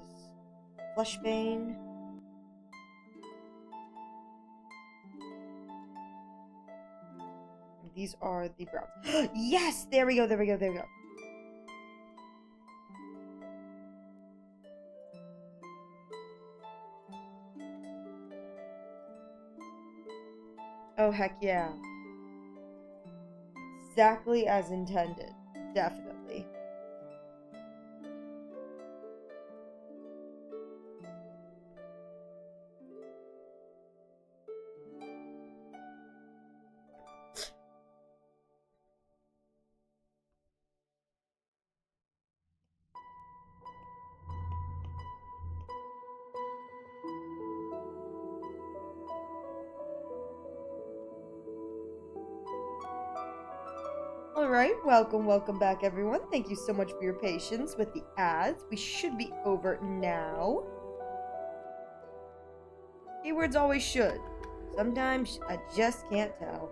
Speaker 1: Fleshbane. These are the browns. Yes! There we go. Oh, heck yeah. Exactly as intended. Definitely. Alright, welcome back everyone. Thank you so much for your patience with the ads. We should be over now. Keywords always should. Sometimes I just can't tell.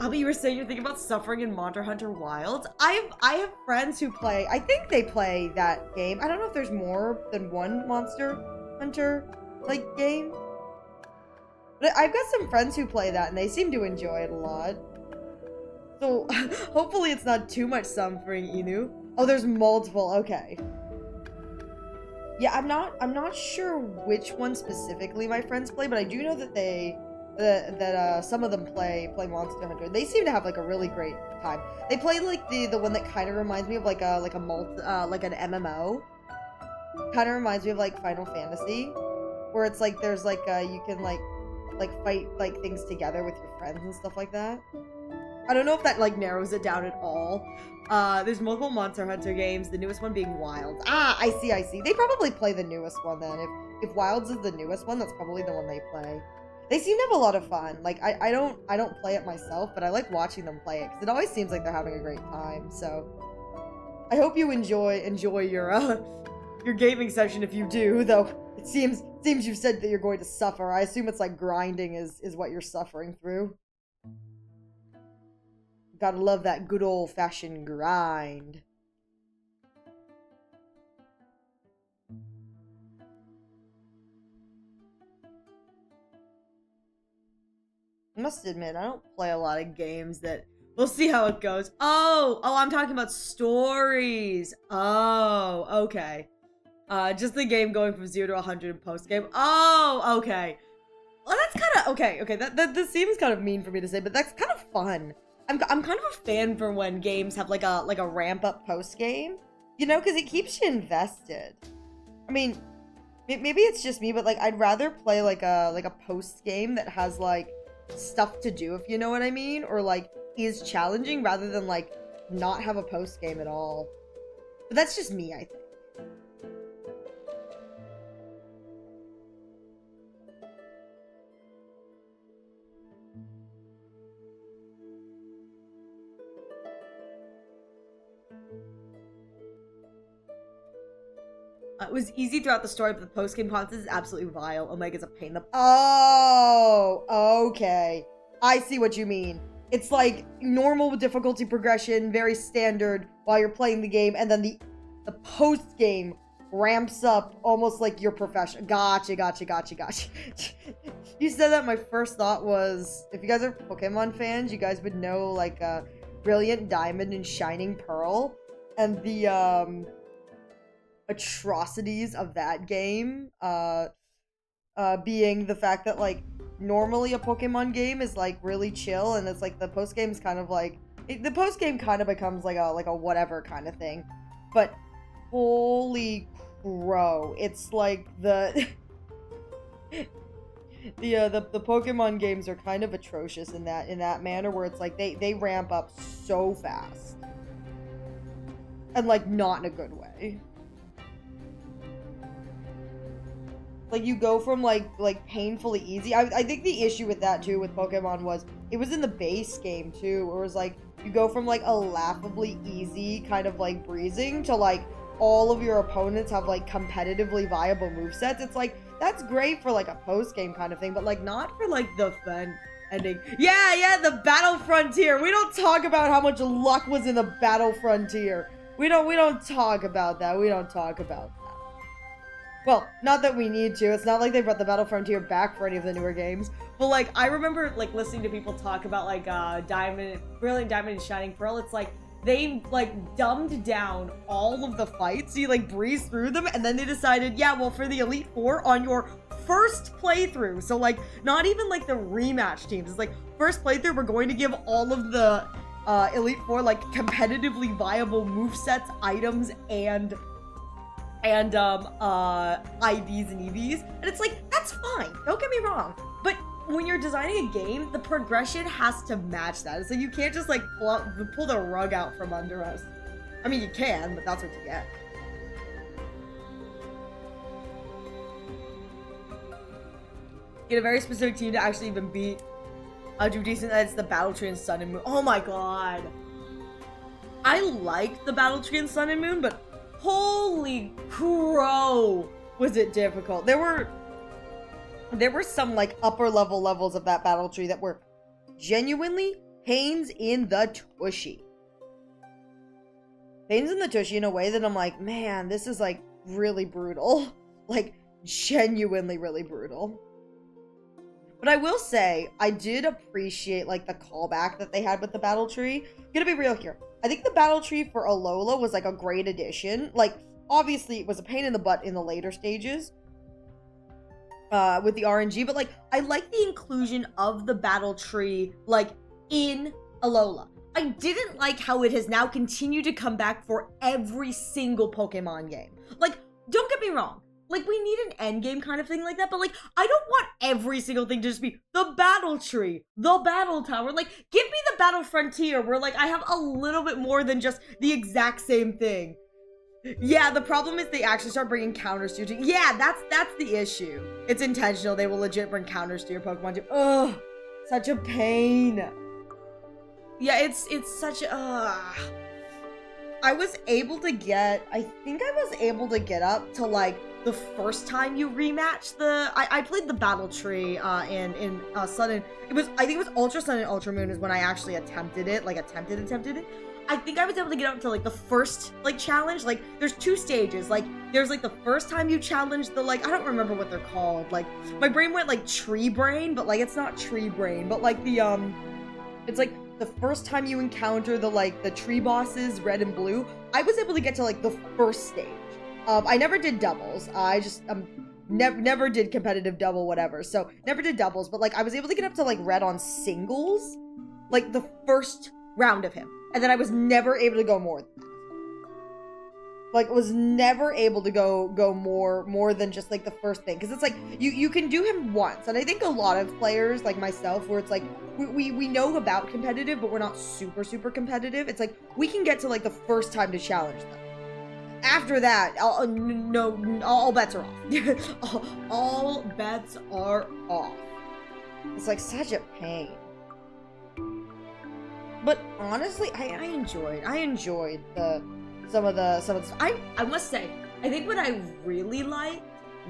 Speaker 1: Abby, you were saying you're thinking about suffering in Monster Hunter Wilds. I have friends who play. I think they play that game. I don't know if there's more than one Monster Hunter like game, but I've got some friends who play that and they seem to enjoy it a lot. So hopefully it's not too much suffering, Inu. Oh, there's multiple. Okay. Yeah, I'm not sure which one specifically my friends play, but I do know that some of them play Monster Hunter. They seem to have like a really great time. They play like the one that kind of reminds me of like an MMO. Kind of reminds me of like Final Fantasy, where it's like there's like you can like fight like things together with your friends and stuff like that. I don't know if that like narrows it down at all. There's multiple Monster Hunter games, the newest one being Wilds. Ah, I see. They probably play the newest one then. If Wilds is the newest one, that's probably the one they play. They seem to have a lot of fun. Like I don't play it myself, but I like watching them play it because it always seems like they're having a great time. So I hope you enjoy your gaming session if you do, though it seems you've said that you're going to suffer. I assume it's like grinding is what you're suffering through. Gotta love that good old-fashioned grind. I must admit, I don't play a lot of games that... We'll see how it goes. Oh, I'm talking about stories. Oh, okay. Just the game going from 0 to 100 in post-game. Oh, okay. Well, that's kind of... Okay, that seems kind of mean for me to say, but that's kind of fun. I'm kind of a fan for when games have like a ramp up post game, you know, because it keeps you invested. I mean, maybe it's just me, but like I'd rather play like a post game that has like stuff to do, if you know what I mean, or like is challenging rather than like not have a post game at all. But that's just me, I think. It was easy throughout the story, but the post-game content is absolutely vile. Omega's a pain in the... Oh, okay. I see what you mean. It's like normal difficulty progression, very standard while you're playing the game, and then the post-game ramps up almost like you're professional. Gotcha. You said that, my first thought was, if you guys are Pokemon fans, you guys would know like Brilliant Diamond and Shining Pearl, and the atrocities of that game being the fact that like normally a Pokemon game is like really chill, and it's like the post game is kind of like the post game kind of becomes like a whatever kind of thing. But holy crow, it's like the the Pokemon games are kind of atrocious in that manner, where it's like they ramp up so fast and like not in a good way. Like, you go from, like painfully easy. I think the issue with that, too, with Pokemon was, it was in the base game, too, where it was, like, you go from, like, a laughably easy kind of, like, breezing to, like, all of your opponents have, like, competitively viable movesets. It's, like, that's great for, like, a post-game kind of thing, but, like, not for, like, the fun ending. Yeah, the Battle Frontier. We don't talk about how much luck was in the Battle Frontier. We don't talk about that. We don't talk about that. Well, not that we need to. It's not like they brought the Battle Frontier back for any of the newer games. But, like, I remember, like, listening to people talk about, like, Brilliant Diamond and Shining Pearl. It's like, they, like, dumbed down all of the fights. You, like, breeze through them. And then they decided, yeah, well, for the Elite Four, on your first playthrough. So, like, not even, like, the rematch teams. It's like, first playthrough, we're going to give all of the Elite Four, like, competitively viable movesets, items, and IVs and EVs, and it's like, that's fine, don't get me wrong, but when you're designing a game, the progression has to match that. So you can't just, like, pull the rug out from under us. I mean, you can, but that's what you get. Get a very specific team to actually even beat do decent. It's the Battle Tree and Sun and Moon. Oh my god, I liked the Battle Tree and Sun and Moon, but holy crow, was it difficult. There were some, like, upper levels of that Battle Tree that were genuinely pains in the tushy. Pains in the tushy in a way that I'm like, man, this is, like, really brutal. Like, genuinely really brutal. But I will say, I did appreciate, like, the callback that they had with the Battle Tree. Gonna be real here. I think the Battle Tree for Alola was, like, a great addition. Like, obviously, it was a pain in the butt in the later stages with the RNG, but, like, I like the inclusion of the Battle Tree, like, in Alola. I didn't like how it has now continued to come back for every single Pokemon game. Like, don't get me wrong. Like, we need an endgame kind of thing like that, but, like, I don't want every single thing to just be the Battle Tree, the Battle Tower. Like, give me the Battle Frontier where, like, I have a little bit more than just the exact same thing. Yeah, the problem is they actually start bringing counters to you. Yeah, that's the issue. It's intentional. They will legit bring counters to your Pokemon too. Ugh, such a pain. Yeah, it's such a... I was able to get... I think I was able to get up to, like, the first time you rematch the... I played the Battle Tree in Sun and... I think it was Ultra Sun and Ultra Moon is when I actually attempted it. Like, attempted it. I think I was able to get up to, like, the first, like, challenge. Like, there's 2 stages. Like, there's, like, the first time you challenge the, like, I don't remember what they're called. Like, my brain went, like, Tree Brain, but, like, it's not Tree Brain. But, like, the, it's, like, the first time you encounter the, like, the tree bosses, red and blue. I was able to get to, like, the first stage. I never did doubles. I just, never did competitive double, whatever. So, never did doubles. But, like, I was able to get up to, like, red on singles. Like, the first round of him. And then I was never able to go more than that. Like, was never able to go more than just, like, the first thing. Because it's like, you can do him once. And I think a lot of players, like myself, where it's like, we know about competitive, but we're not super competitive. It's like, we can get to, like, the first time to challenge them. After that, all bets are off. all bets are off. It's, like, such a pain. But honestly, I enjoyed some of the stuff. I must say, I think what I really liked,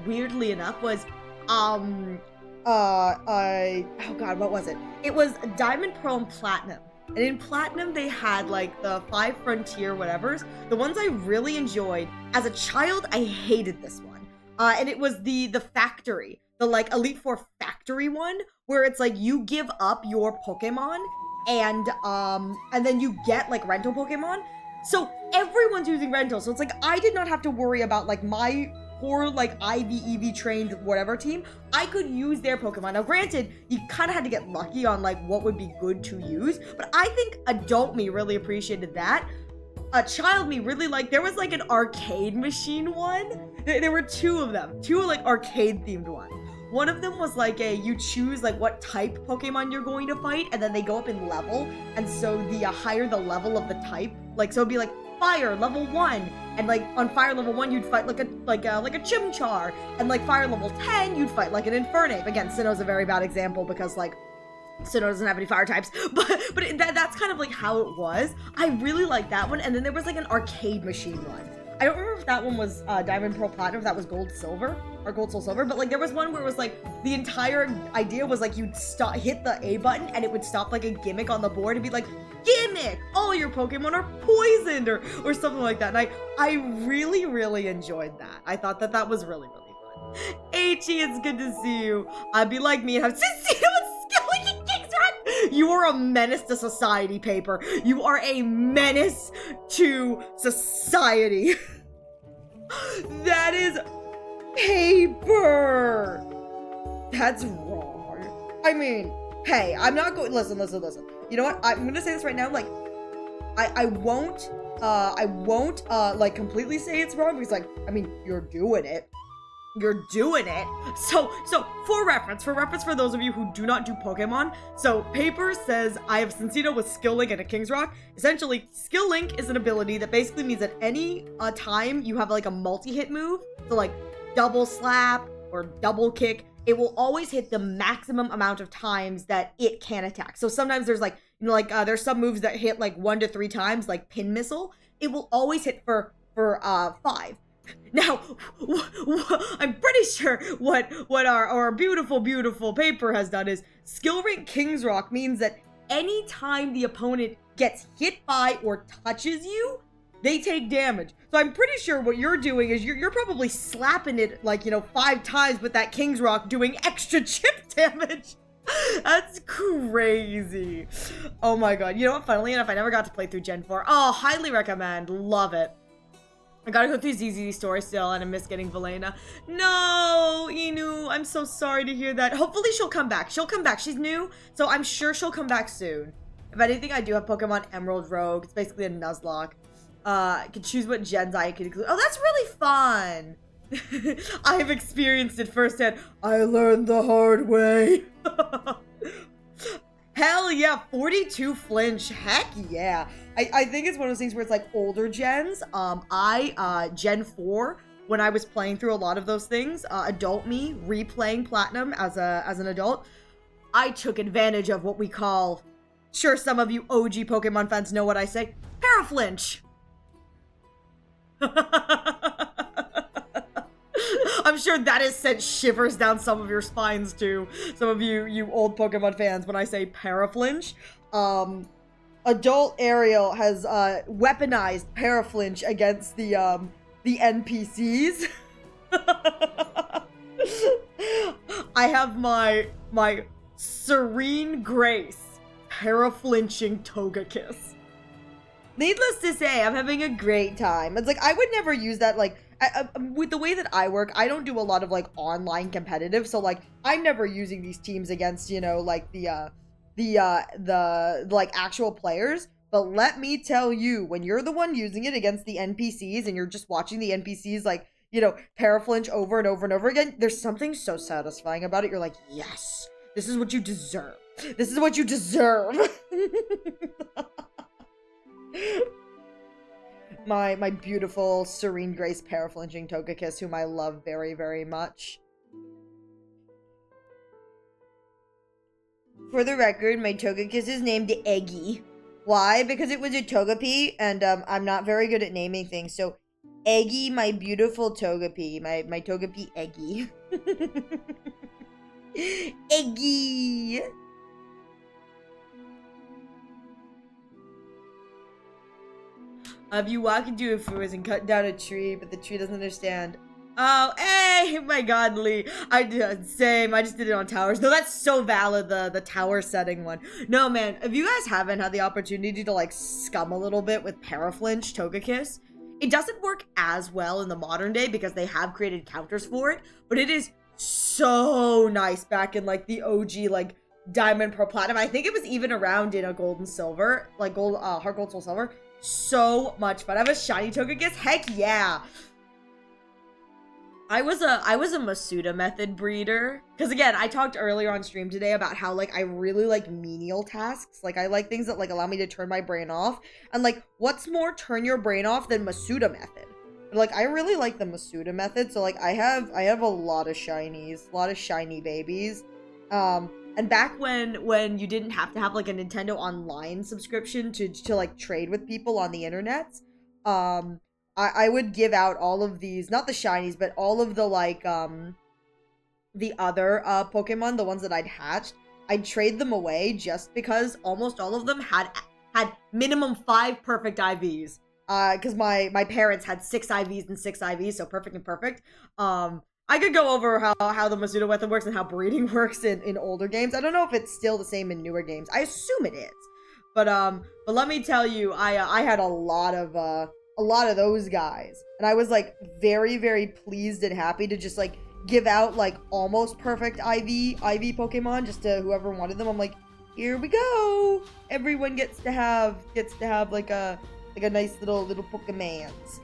Speaker 1: weirdly enough, was oh god, what was it? It was Diamond, Pearl, and Platinum. And in Platinum, they had, like, the 5 Frontier whatevers. The ones I really enjoyed. As a child, I hated this one. And it was the Factory. The, like, Elite Four Factory one, where it's like, you give up your Pokemon, and then you get, like, rental Pokemon. So everyone's using rental. So it's like, I did not have to worry about, like, my poor, like, EV trained whatever team. I could use their Pokemon. Now, granted, you kind of had to get lucky on, like, what would be good to use. But I think adult me really appreciated that. Child me really liked, there was, like, an arcade machine one. There were 2 of them. 2, like, arcade themed ones. One of them was like you choose like what type Pokemon you're going to fight, and then they go up in level. And so the higher the level of the type, like, so it'd be like fire, level 1, And like on fire level 1, you'd fight like a Chimchar. And like fire level 10, you'd fight like an Infernape. Again, Sinnoh's a very bad example because like Sinnoh doesn't have any fire types, but that's kind of like how it was. I really like that one. And then there was like an arcade machine one. I don't remember if that one was Diamond, Pearl, Platinum, if that was Gold, Silver, or Gold, Soul, Silver, but like there was one where it was like the entire idea was like you'd hit the A button and it would stop like a gimmick on the board and be like, gimmick, all your Pokemon are poisoned, or something like that. And I really, really enjoyed that. I thought that was really, really fun. H.E., it's good to see you. I'd be like me and have you are a menace to society, Paper. You are a menace to society. That is Paper. That's wrong. I mean, hey, I'm not going, listen. You know what? I'm gonna say this right now, like, I won't like completely say it's wrong because like, I mean, you're doing it. So for reference for those of you who do not do Pokemon, so Paper says I have Sincino with Skill Link and a King's Rock. Essentially, Skill Link is an ability that basically means at any time you have like a multi-hit move, so like double slap or double kick, it will always hit the maximum amount of times that it can attack. So sometimes there's like, you know, like there's some moves that hit like 1 to 3 times, like Pin Missile. It will always hit for 5. Now, I'm pretty sure what our beautiful Paper has done is Skill Rank King's Rock means that anytime the opponent gets hit by or touches you, they take damage. So I'm pretty sure what you're doing is you're probably slapping it like, you know, 5 times with that King's Rock doing extra chip damage. That's crazy. Oh my god. You know what? Funnily enough, I never got to play through Gen 4. Oh, highly recommend. Love it. I gotta go through ZZ's story still, and I miss getting Valena. No, Inu, I'm so sorry to hear that. Hopefully she'll come back. She's new, so I'm sure she'll come back soon. If anything, I do have Pokemon Emerald Rogue. It's basically a Nuzlocke. I can choose what gens I can include. Oh, that's really fun. I have experienced it firsthand. I learned the hard way. Hell yeah, 42 flinch. Heck yeah. I think it's one of those things where it's like older gens. Gen 4, when I was playing through a lot of those things, adult me, replaying Platinum as an adult, I took advantage of what we call, sure, some of you OG Pokemon fans know what I say, Paraflinch. I'm sure that has sent shivers down some of your spines too. Some of you old Pokemon fans when I say Paraflinch. Adult Ariel has weaponized Paraflinch against the NPCs. I have my Serene Grace Paraflinching Togekiss. Needless to say, I'm having a great time. It's like, I would never use that, like, with the way that I work, I don't do a lot of, like, online competitive, so, like, I'm never using these teams against, you know, like, the like, actual players, but let me tell you, when you're the one using it against the NPCs, and you're just watching the NPCs, like, you know, Paraflinch over and over and over again, there's something so satisfying about it. You're like, yes, this is what you deserve. This is what you deserve. My beautiful Serene Grace Paraflinching Togekiss, whom I love very, very much. For the record, my Togekiss is named Eggy. Why? Because it was a Togepi, and I'm not very good at naming things, so Eggy, my beautiful Togepi. My Togepi Eggy. Eggy! You walk into a forest and cut down a tree, but the tree doesn't understand. Oh, hey, my god, Lee. I did same. I just did it on towers. No, that's so valid, the tower setting one. No, man, if you guys haven't had the opportunity to, like, scum a little bit with Paraflinch Togekiss, it doesn't work as well in the modern day because they have created counters for it, but it is so nice back in, like, the OG, like, Diamond, Pearl, Platinum. I think it was even around in a Gold and Silver, like, Heart Gold, Soul Silver. So much fun. I have a shiny Togekiss. Heck yeah. I was a Masuda method breeder. Because again, I talked earlier on stream today about how, like, I really like menial tasks. Like, I like things that, like, allow me to turn my brain off. And, like, what's more turn your brain off than Masuda method? But like, I really like the Masuda method. So like, I have a lot of shinies, a lot of shiny babies. And back when you didn't have to have like a Nintendo Online subscription to like trade with people on the internet, I would give out all of these, not the shinies, but all of the like the other Pokemon, the ones that I'd hatched. I'd trade them away just because almost all of them had minimum 5 perfect IVs. Because my parents had 6 IVs and 6 IVs, so perfect and perfect. I could go over how the Masuda method works and how breeding works in older games. I don't know if it's still the same in newer games. I assume it is. But let me tell you, I had a lot of those guys. And I was like very, very pleased and happy to just like give out like almost perfect IV Pokemon just to whoever wanted them. I'm like, here we go. Everyone gets to have like a nice little Pokemans.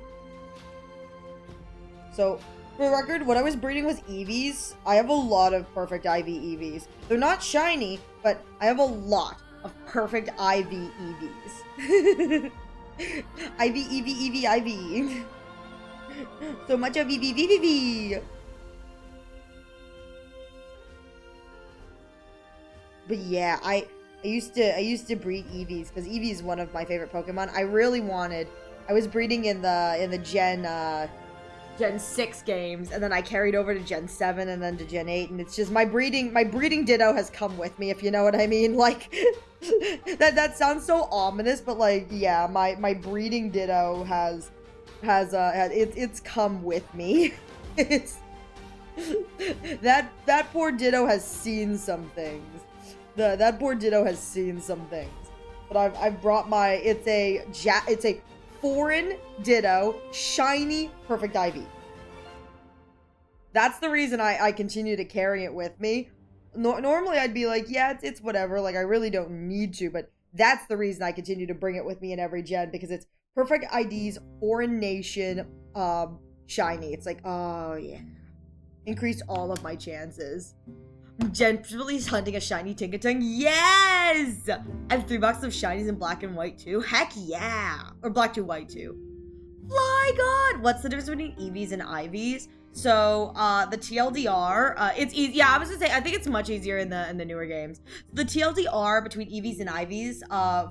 Speaker 1: So for the record, when I was breeding with Eevees, I have a lot of perfect IV Eevees. They're not shiny, but I have a lot of perfect IV Eevees. IV, Eevee, IV. So much of EV. But yeah, I used to breed Eevees because Eevee is one of my favorite Pokemon. I was breeding in the Gen 6 games, and then I carried over to Gen 7 and then to Gen 8, and it's just my breeding ditto has come with me, if you know what I mean. Like that sounds so ominous, but like yeah, my breeding ditto has it's come with me. It's that poor ditto has seen some things. That poor ditto has seen some things. But I've brought my it's a foreign ditto, shiny, perfect IV. That's the reason I continue to carry it with me. Normally I'd be like, yeah, it's whatever, like I really don't need to, but that's the reason I continue to bring it with me in every gen, because it's perfect IDs, foreign nation, shiny. It's like, oh yeah. Increase all of my chances. Gently hunting a shiny Tinkaton. Yes! I have 3 boxes of shinies in black and white too. Heck yeah! Or black to white too. Fly God! What's the difference between EVs and IVs? So, the TLDR, it's easy. Yeah, I was gonna say, I think it's much easier in the newer games. The TLDR between EVs and IVs,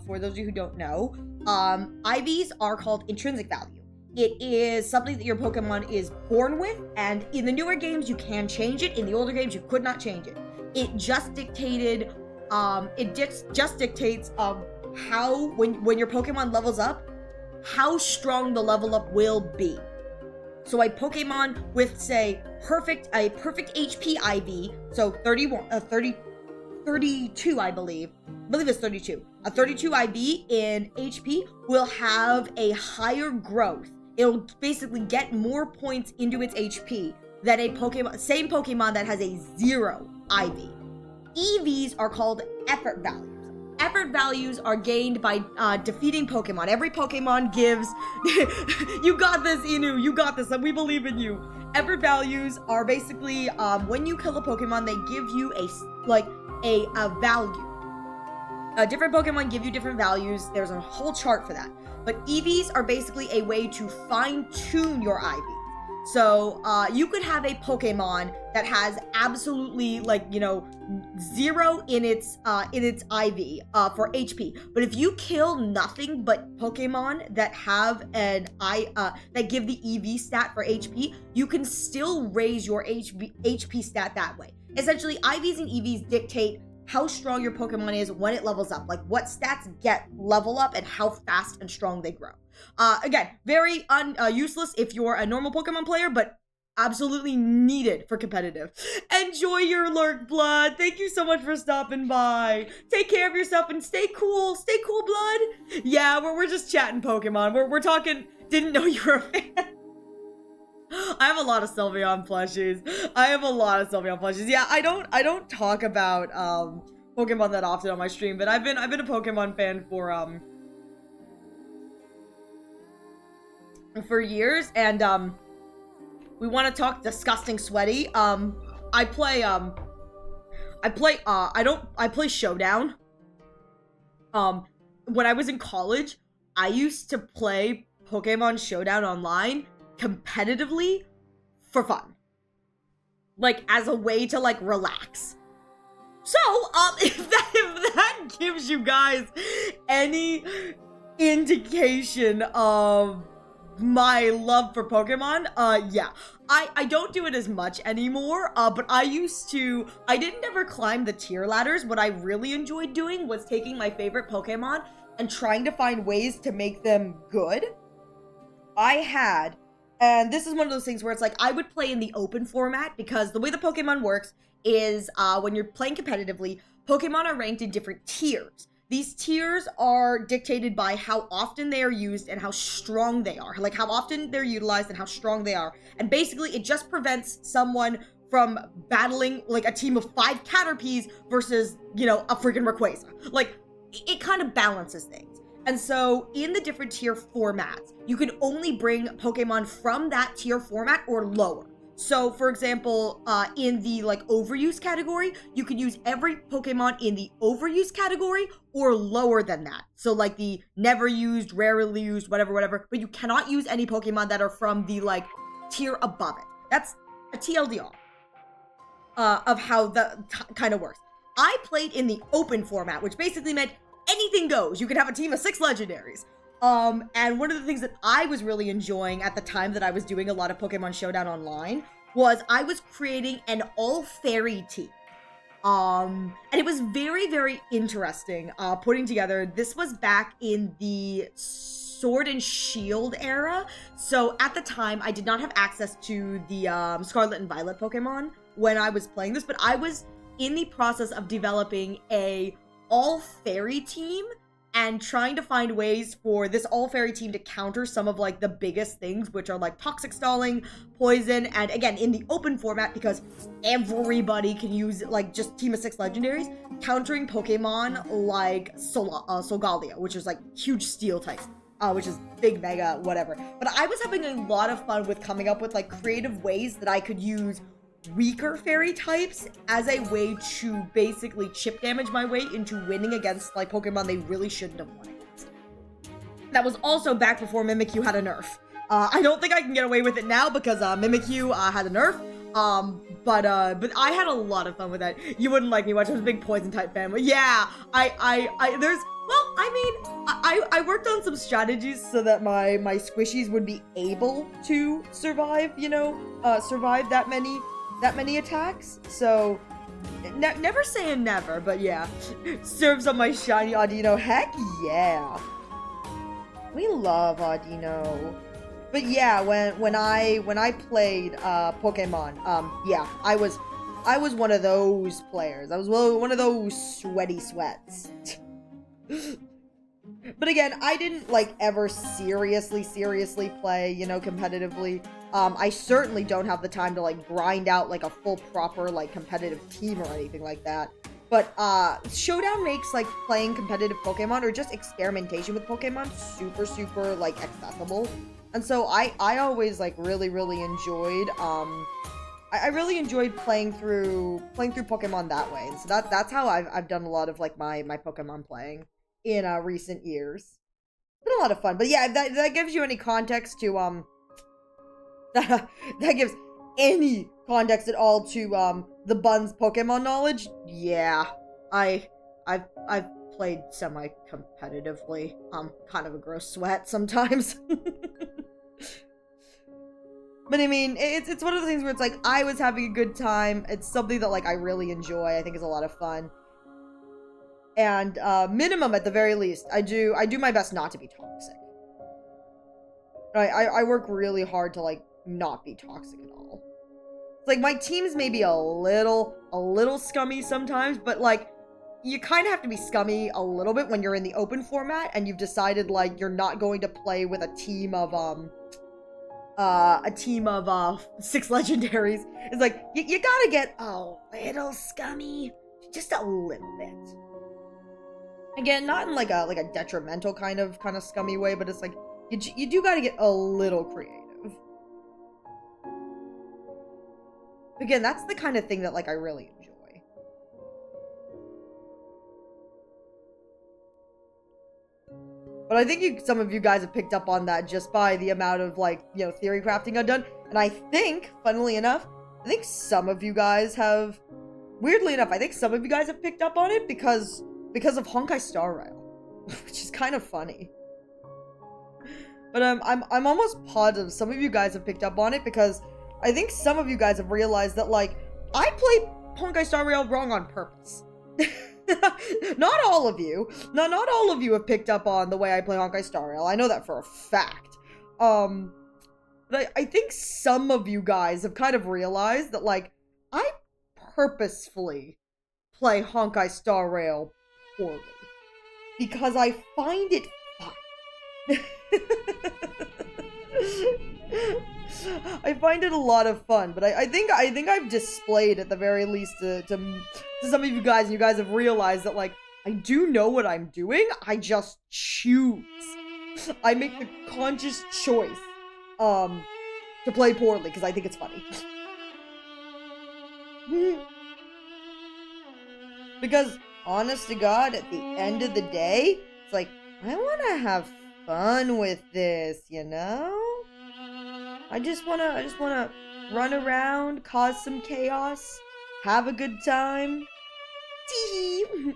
Speaker 1: for those of you who don't know, IVs are called intrinsic value. It is something that your Pokemon is born with, and in the newer games, you can change it. In the older games, you could not change it. It just dictated, just dictates, how, when your Pokemon levels up, how strong the level up will be. So a Pokemon with, say, a perfect HP IV, so 32, I believe it's 32. A 32 IV in HP will have a higher growth. It'll basically get more points into its HP than a same Pokemon that has a 0 IV. EVs are called effort values. Effort values are gained by defeating Pokemon. Every Pokemon gives... You got this, Inu. You got this. We believe in you. Effort values are basically, when you kill a Pokemon, they give you a value. Different Pokemon give you different values. There's a whole chart for that. But EVs are basically a way to fine-tune your IV. So, you could have a Pokemon that has absolutely, 0 in its IV, for HP. But if you kill nothing but Pokemon that have that give the EV stat for HP, you can still raise your HP stat that way. Essentially, IVs and EVs dictate how strong your Pokemon is when it levels up, like what stats level up and how fast and strong they grow. Again, very useless if you're a normal Pokemon player, but absolutely needed for competitive. Enjoy your lurk, Blood. Thank you so much for stopping by. Take care of yourself and stay cool. Stay cool, Blood. Yeah, we're just chatting Pokemon. We're talking. Didn't know you were a fan. I have a lot of Sylveon plushies. Yeah, I don't talk about Pokemon that often on my stream, but I've been a Pokemon fan for years, and we want to talk disgusting sweaty. I play Showdown. When I was in college, I used to play Pokemon Showdown online competitively for fun. Like, as a way to, like, relax. So, if that gives you guys any indication of my love for Pokemon, yeah. I don't do it as much anymore, but I didn't ever climb the tier ladders. What I really enjoyed doing was taking my favorite Pokemon and trying to find ways to make them good. And this is one of those things where it's like, I would play in the open format because the way the Pokemon works is when you're playing competitively, Pokemon are ranked in different tiers. These tiers are dictated by how often they are used and how strong they are. Like, how often they're utilized and how strong they are. And basically, it just prevents someone from battling, like, a team of 5 Caterpies versus, you know, a freaking Rayquaza. Like, it kind of balances things. And so, in the different tier formats, you can only bring Pokemon from that tier format or lower. So, for example, in the, like, overuse category, you can use every Pokemon in the overuse category or lower than that. So, like, the never used, rarely used, whatever, but you cannot use any Pokemon that are from the, like, tier above it. That's a TLDR of how the kind of works. I played in the open format, which basically meant anything goes. You could have a team of 6 legendaries. And one of the things that I was really enjoying at the time that I was doing a lot of Pokemon Showdown online was I was creating an all-fairy team. And it was very, very interesting putting together. This was back in the Sword and Shield era. So at the time, I did not have access to the Scarlet and Violet Pokemon when I was playing this, but I was in the process of developing a all-fairy team and trying to find ways for this all-fairy team to counter some of, like, the biggest things, which are, like, toxic stalling, poison, and, again, in the open format, because everybody can use, like, just team of 6 legendaries, countering Pokemon like Solgaleo, which is, like, huge steel type, which is big, mega, whatever. But I was having a lot of fun with coming up with, like, creative ways that I could use weaker fairy types as a way to basically chip damage my way into winning against, like, Pokemon they really shouldn't have won against. That was also back before Mimikyu had a nerf. I don't think I can get away with it now because Mimikyu had a nerf. But I had a lot of fun with that. You wouldn't like me much. I was a big poison type fan, but yeah, I worked on some strategies so that my squishies would be able to survive, you know, survive that many attacks. So never saying never, but yeah. Serves on my shiny Audino. Heck yeah. We love Audino. But yeah, when I played Pokemon, yeah, I was one of those players. I was one of those sweaty sweats. But again, I didn't, like, ever seriously play, you know, competitively. I certainly don't have the time to, like, grind out, like, a full proper, like, competitive team or anything like that. But, Showdown makes, like, playing competitive Pokemon or just experimentation with Pokemon super, like, accessible. And so I always, like, really enjoyed, I really enjoyed playing through Pokemon that way. And so that's how I've done a lot of, like, my Pokemon playing in recent years. It's been a lot of fun. But yeah, that gives you any context to that gives any context at all to the Bun's Pokemon knowledge. Yeah, I've played semi-competitively. Kind of a gross sweat sometimes. But I mean, it's one of the things where it's like, I was having a good time. It's something that, like, I really enjoy. I think is a lot of fun. And minimum, at the very least, I do my best not to be toxic. I work really hard to, like, not be toxic at all. It's like, my teams may be a little scummy sometimes, but, like, you kind of have to be scummy a little bit when you're in the open format and you've decided, like, you're not going to play with a team of 6 legendaries. It's like, you gotta get a little scummy, just a little bit. Again, not in like a detrimental kind of scummy way, but it's like, you do gotta get a little creative. Again, that's the kind of thing that, like, I really enjoy. But I think some of you guys have picked up on that just by the amount of, like, you know, theory crafting I've done. And I think, funnily enough, I think some of you guys have, weirdly enough, I think some of you guys have picked up on it because of Honkai Star Rail, which is kind of funny. But I'm almost positive some of you guys have picked up on it because I think some of you guys have realized that, like, I played Honkai Star Rail wrong on purpose. Not all of you. Not all of you have picked up on the way I play Honkai Star Rail. I know that for a fact. But I think some of you guys have kind of realized that, like, I purposefully play Honkai Star Rail poorly. Because I find it fun. I find it a lot of fun, but I think I've displayed at the very least to some of you guys, and you guys have realized that, like, I do know what I'm doing, I just choose. I make the conscious choice to play poorly because I think it's funny. Because, honest to God, at the end of the day, it's like, I want to have fun with this, you know? I just wanna run around, cause some chaos, have a good time. Tee-hee.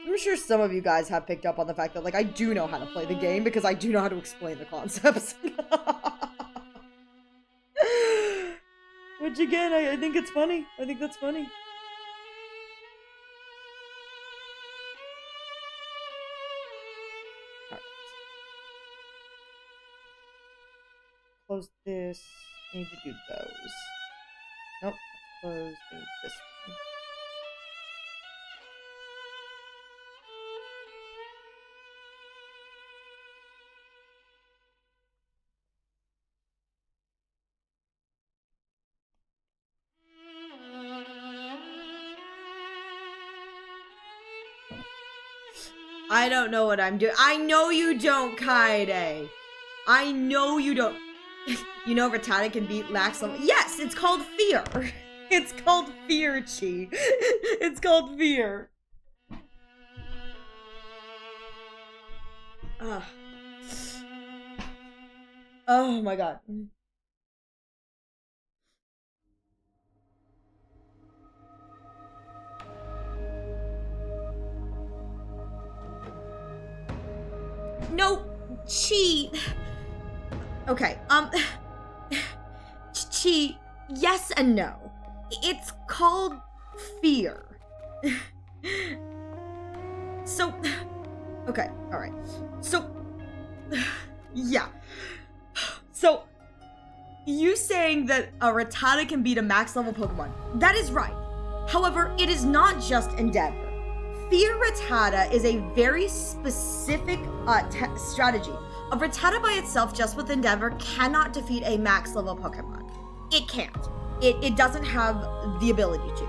Speaker 1: I'm sure some of you guys have picked up on the fact that, like, I do know how to play the game because I do know how to explain the concepts. Which, again, I think it's funny. I think that's funny. Close this. I need to do those. Nope. Close. I need this one. I don't know what I'm doing. I know you don't, Kaede. I know you don't. You know Rattata can beat max level. Yes, it's called fear. It's called fear, Chi. It's called fear. Oh my god. No, Chi. Okay, Chi, yes and no. It's called fear. So, okay, alright. So, yeah. So, you saying that a Rattata can beat a max level Pokemon, that is right. However, it is not just Endeavor. Fear Rattata is a very specific strategy. A Rattata by itself, just with Endeavor, cannot defeat a max level Pokemon. It can't. It doesn't have the ability to.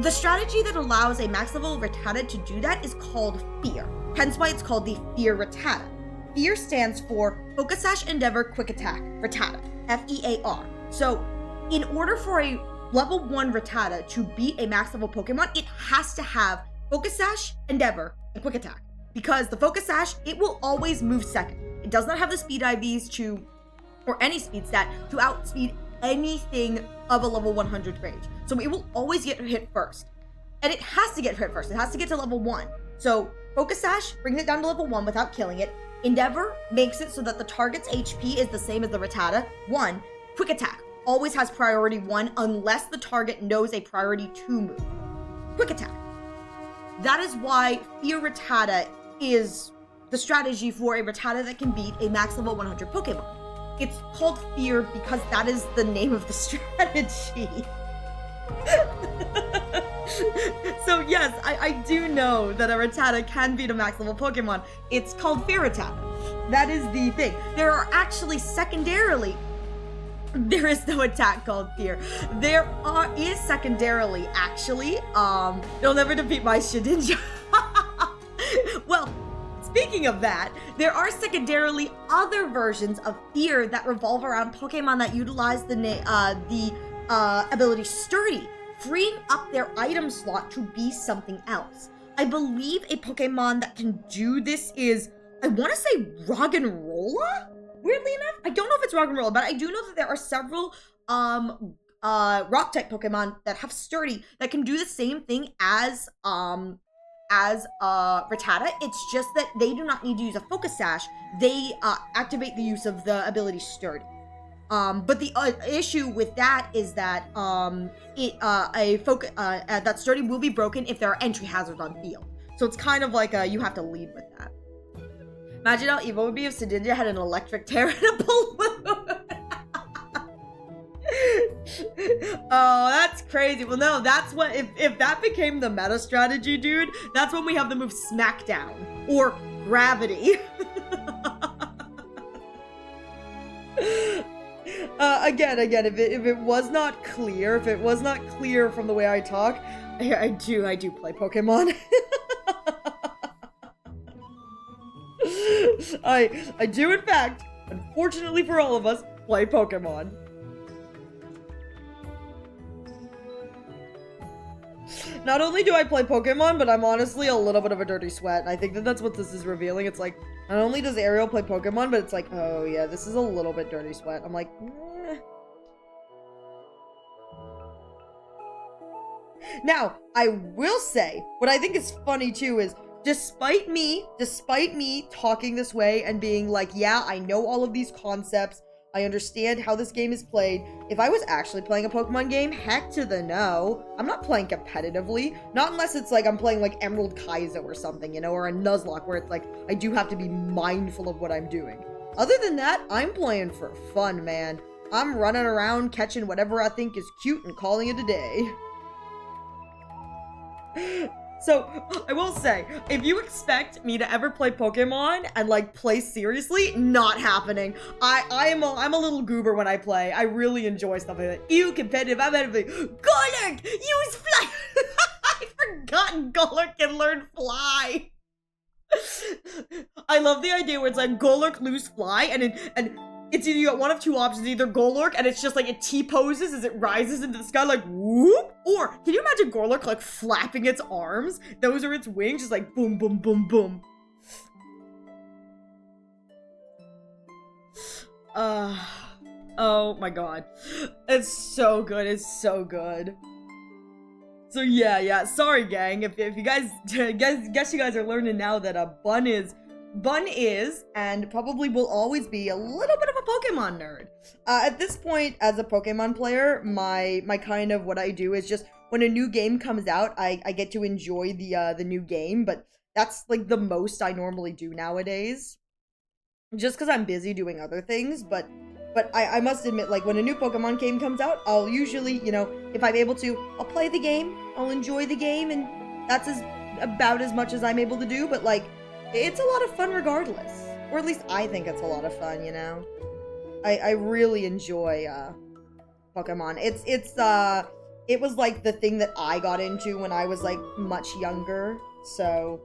Speaker 1: The strategy that allows a max level Rattata to do that is called Fear. Hence why it's called the Fear Rattata. Fear stands for Focus Sash, Endeavor, Quick Attack, Rattata. F-E-A-R. So, in order for a level 1 Rattata to beat a max level Pokemon, it has to have Focus Sash, Endeavor, and Quick Attack. Because the Focus Sash, it will always move second. It does not have the speed IVs or any speed stat to outspeed anything of a level 100 range. So it will always get hit first. And it has to get hit first. It has to get to level 1. So Focus Sash brings it down to level 1 without killing it. Endeavor makes it so that the target's HP is the same as the Rattata. 1. Quick Attack always has priority 1 unless the target knows a priority 2 move. Quick Attack. That is why Fear Rattata is the strategy for a Rattata that can beat a max level 100 Pokemon. It's called Fear because that is the name of the strategy. So yes, I do know that a Rattata can beat a max level Pokemon. It's called Fear Rattata. That is the thing. There are actually secondarily, there is no attack called Fear. There is secondarily, actually, you'll never defeat my Shedinja. Well, speaking of that, there are secondarily other versions of Fear that revolve around Pokemon that utilize the ability Sturdy. freeing up their item slot to be something else. I believe a Pokemon that can do this is, I want to say Roggenrola? Weirdly enough, I don't know if it's Roggenrola, but I do know that there are several rock type Pokemon that have Sturdy that can do the same thing as Rattata. It's just that they do not need to use a Focus Sash. They activate the use of the ability Sturdy. But the issue with that is that that Sturdy will be broken if there are entry hazards on field. So it's kind of like you have to lead with that. Imagine how evil it would be if Sedinja had an electric tear in a balloon. Oh, that's crazy. Well, no, that's what, if that became the meta strategy, dude, that's when we have the move Smackdown or Gravity. Again, if it was not clear, from the way I talk, I do play Pokemon. I do, in fact, unfortunately for all of us, play Pokemon. Not only do I play Pokemon, but I'm honestly a little bit of a dirty sweat. And I think that that's what this is revealing. It's like, not only does Ariel play Pokemon, but it's like, oh yeah, this is a little bit dirty sweat. I'm like, eh. Now, I will say, what I think is funny too is, despite me talking this way and being like, yeah, I know all of these concepts, I understand how this game is played. If I was actually playing a Pokemon game, heck to the no. I'm not playing competitively. Not unless it's like I'm playing like Emerald Kaizo or something, you know, or a Nuzlocke where it's like, I do have to be mindful of what I'm doing. Other than that, I'm playing for fun, man. I'm running around catching whatever I think is cute and calling it a day. So, I will say, if you expect me to ever play Pokemon and, like, play seriously, not happening. I'm a little goober when I play. I really enjoy stuff like that. Ew, competitive, I'm out of it. Golurk! Use fly! I'd forgotten Golurk can learn fly. I love the idea where it's like, Golurk lose fly, and it's either you got one of two options, either Golurk, and it's just like it T-poses as it rises into the sky like whoop, or can you imagine Golurk like flapping its arms? Those are its wings, just like boom, boom, boom, boom. Oh my god. It's so good, it's so good. So yeah, sorry gang, if you guys, guess you guys are learning now that Bun is, and probably will always be, a little bit of a Pokemon nerd. At this point, as a Pokemon player, my kind of what I do is just, when a new game comes out, I get to enjoy the new game, but that's like the most I normally do nowadays. Just because I'm busy doing other things, but I must admit, like, when a new Pokemon game comes out, I'll usually, you know, if I'm able to, I'll play the game, I'll enjoy the game, and that's about as much as I'm able to do, but like, it's a lot of fun regardless. Or at least I think it's a lot of fun, you know? I really enjoy, Pokemon. It was like the thing that I got into when I was like much younger, so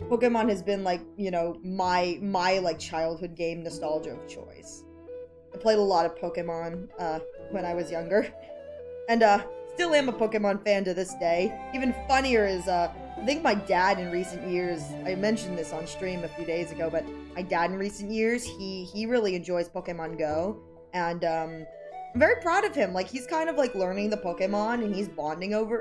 Speaker 1: Pokemon has been like, you know, my like childhood game nostalgia of choice. I played a lot of Pokemon, when I was younger. And, still am a Pokemon fan to this day. Even funnier is, I think my dad in recent years, I mentioned this on stream a few days ago, but my dad in recent years, he really enjoys Pokemon Go, and I'm very proud of him. Like, he's kind of like learning the Pokemon, and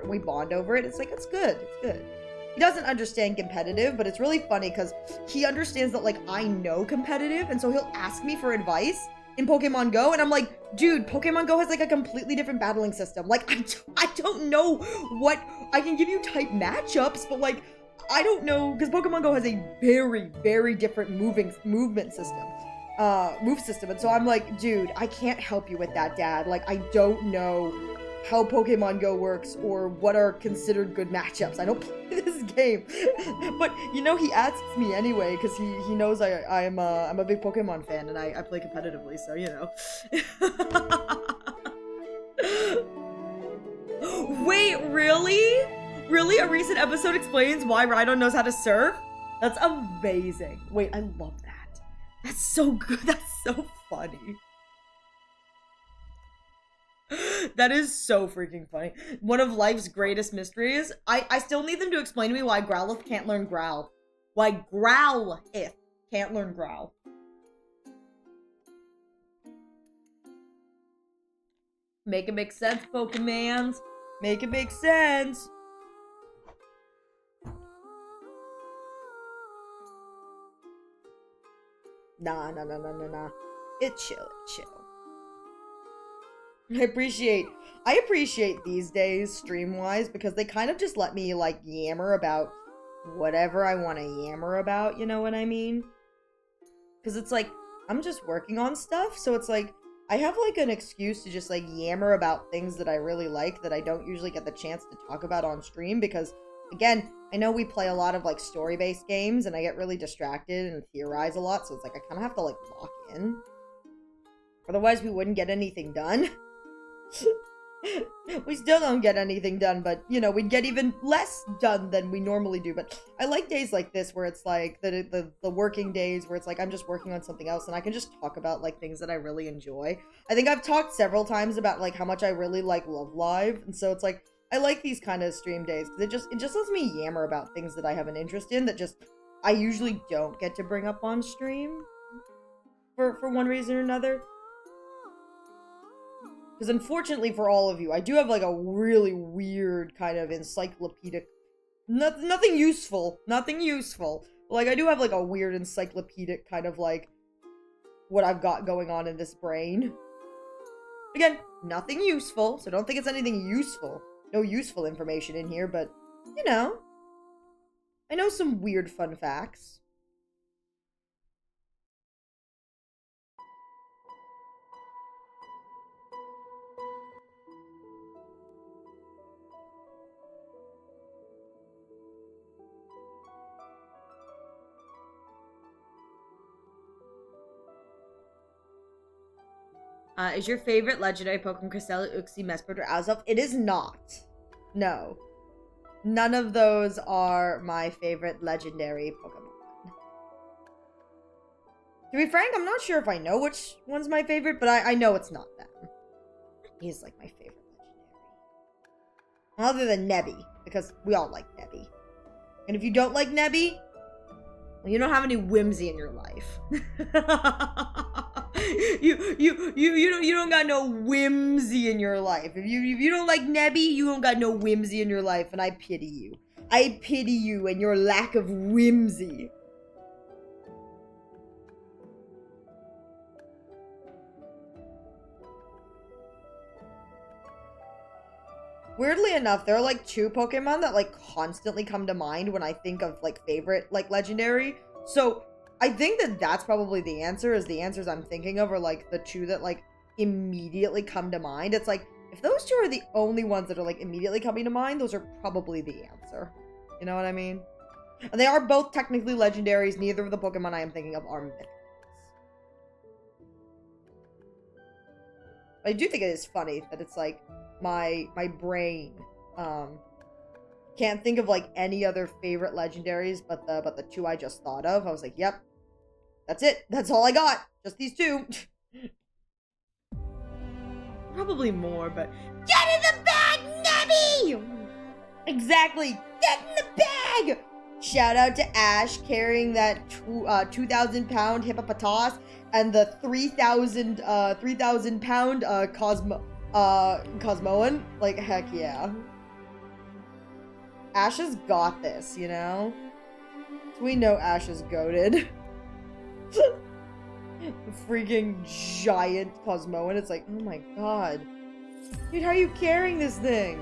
Speaker 1: we bond over it. It's like, it's good, it's good. He doesn't understand competitive, but it's really funny because he understands that, like, I know competitive, and so he'll ask me for advice in Pokemon Go, and I'm like, dude, Pokemon Go has like a completely different battling system. Like, I don't know what, I can give you type matchups, but like, I don't know, because Pokemon Go has a very, very different movement system, move system, and so I'm like, dude, I can't help you with that, Dad. Like, I don't know how Pokemon Go works or what are considered good matchups. I don't play this game. But, you know, he asks me anyway because he knows I'm a big Pokemon fan and I play competitively, so, you know. Wait, really? Really? A recent episode explains why Rhydon knows how to surf? That's amazing. Wait, I love that. That's so good. That's so funny. That is so freaking funny. One of life's greatest mysteries. I still need them to explain to me why Growlithe can't learn Growl. Why Growlithe can't learn Growl. Make it make sense, Pokemans. Make it make sense. Nah. It's chill, it's chill. I appreciate these days, stream-wise, because they kind of just let me, like, yammer about whatever I want to yammer about, you know what I mean? Because it's like, I'm just working on stuff, so it's like, I have, like, an excuse to just, like, yammer about things that I really like that I don't usually get the chance to talk about on stream, because, again, I know we play a lot of, like, story-based games, and I get really distracted and theorize a lot, so it's like, I kind of have to, like, lock in. Otherwise, we wouldn't get anything done. We still don't get anything done, but, you know, we'd get even less done than we normally do. But I like days like this where it's like the working days where it's like I'm just working on something else and I can just talk about like things that I really enjoy. I think I've talked several times about like how much I really like Love Live, and so it's like I like these kind of stream days because it just lets me yammer about things that I have an interest in that just I usually don't get to bring up on stream for one reason or another. Because unfortunately for all of you, I do have like a really weird kind of encyclopedic, nothing useful. Like I do have like a weird encyclopedic kind of like what I've got going on in this brain. Again, nothing useful, so don't think it's anything useful. No useful information in here, but you know, I know some weird fun facts. Is your favorite legendary Pokemon Cresselia, Uxie, Mesprit, or Azelf? It is not. No. None of those are my favorite legendary Pokemon. To be frank, I'm not sure if I know which one's my favorite, but I know it's not them. He's like my favorite legendary. Other than Nebby, because we all like Nebby. And if you don't like Nebby, well, you don't have any whimsy in your life. You don't got no whimsy in your life. If you don't like Nebby, you don't got no whimsy in your life, and I pity you. I pity you and your lack of whimsy. Weirdly enough, there are like two Pokemon that like constantly come to mind when I think of like favorite like legendary. So I think that that's probably the answer, is the answers I'm thinking of are like the two that like immediately come to mind. It's like if those two are the only ones that are like immediately coming to mind, those are probably the answer. You know what I mean? And they are both technically legendaries. Neither of the Pokemon I am thinking of are mythicals. I do think it is funny that it's like my brain can't think of like any other favorite legendaries but the two I just thought of. I was like, yep, that's it. That's all I got. Just these two. Probably more, but get in the bag, Nebby! Exactly. Get in the bag! Shout out to Ash carrying that 2,000 pound hippopotas and the 3,000 pound Cosmoan. Like, heck yeah. Ash has got this, you know? We know Ash is goated. Freaking giant Cosmoan. It's like, oh my god. Dude, how are you carrying this thing?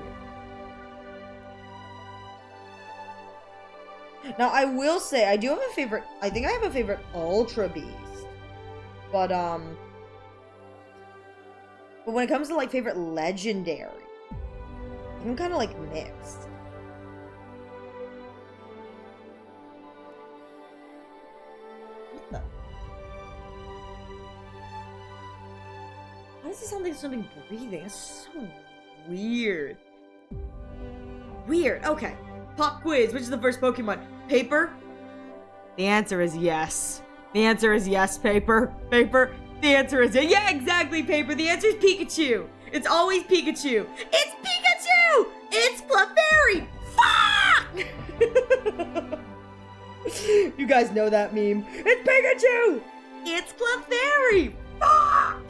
Speaker 1: Now, I will say, I do have a favorite, I think I have a favorite Ultra Beast. But when it comes to, like, favorite legendary, I'm kind of, like, mixed. What the? Why does it sound like something breathing? It's so weird. Weird. Okay. Pop quiz. Which is the first Pokemon? Paper? The answer is yes. The answer is yes, Paper. Paper. The answer is yes. Yeah, exactly, Paper. The answer is Pikachu. It's always Pikachu. It's Pikachu! It's Clefairy! Fuck! You guys know that meme. It's Pikachu! It's Clefairy! Fuck!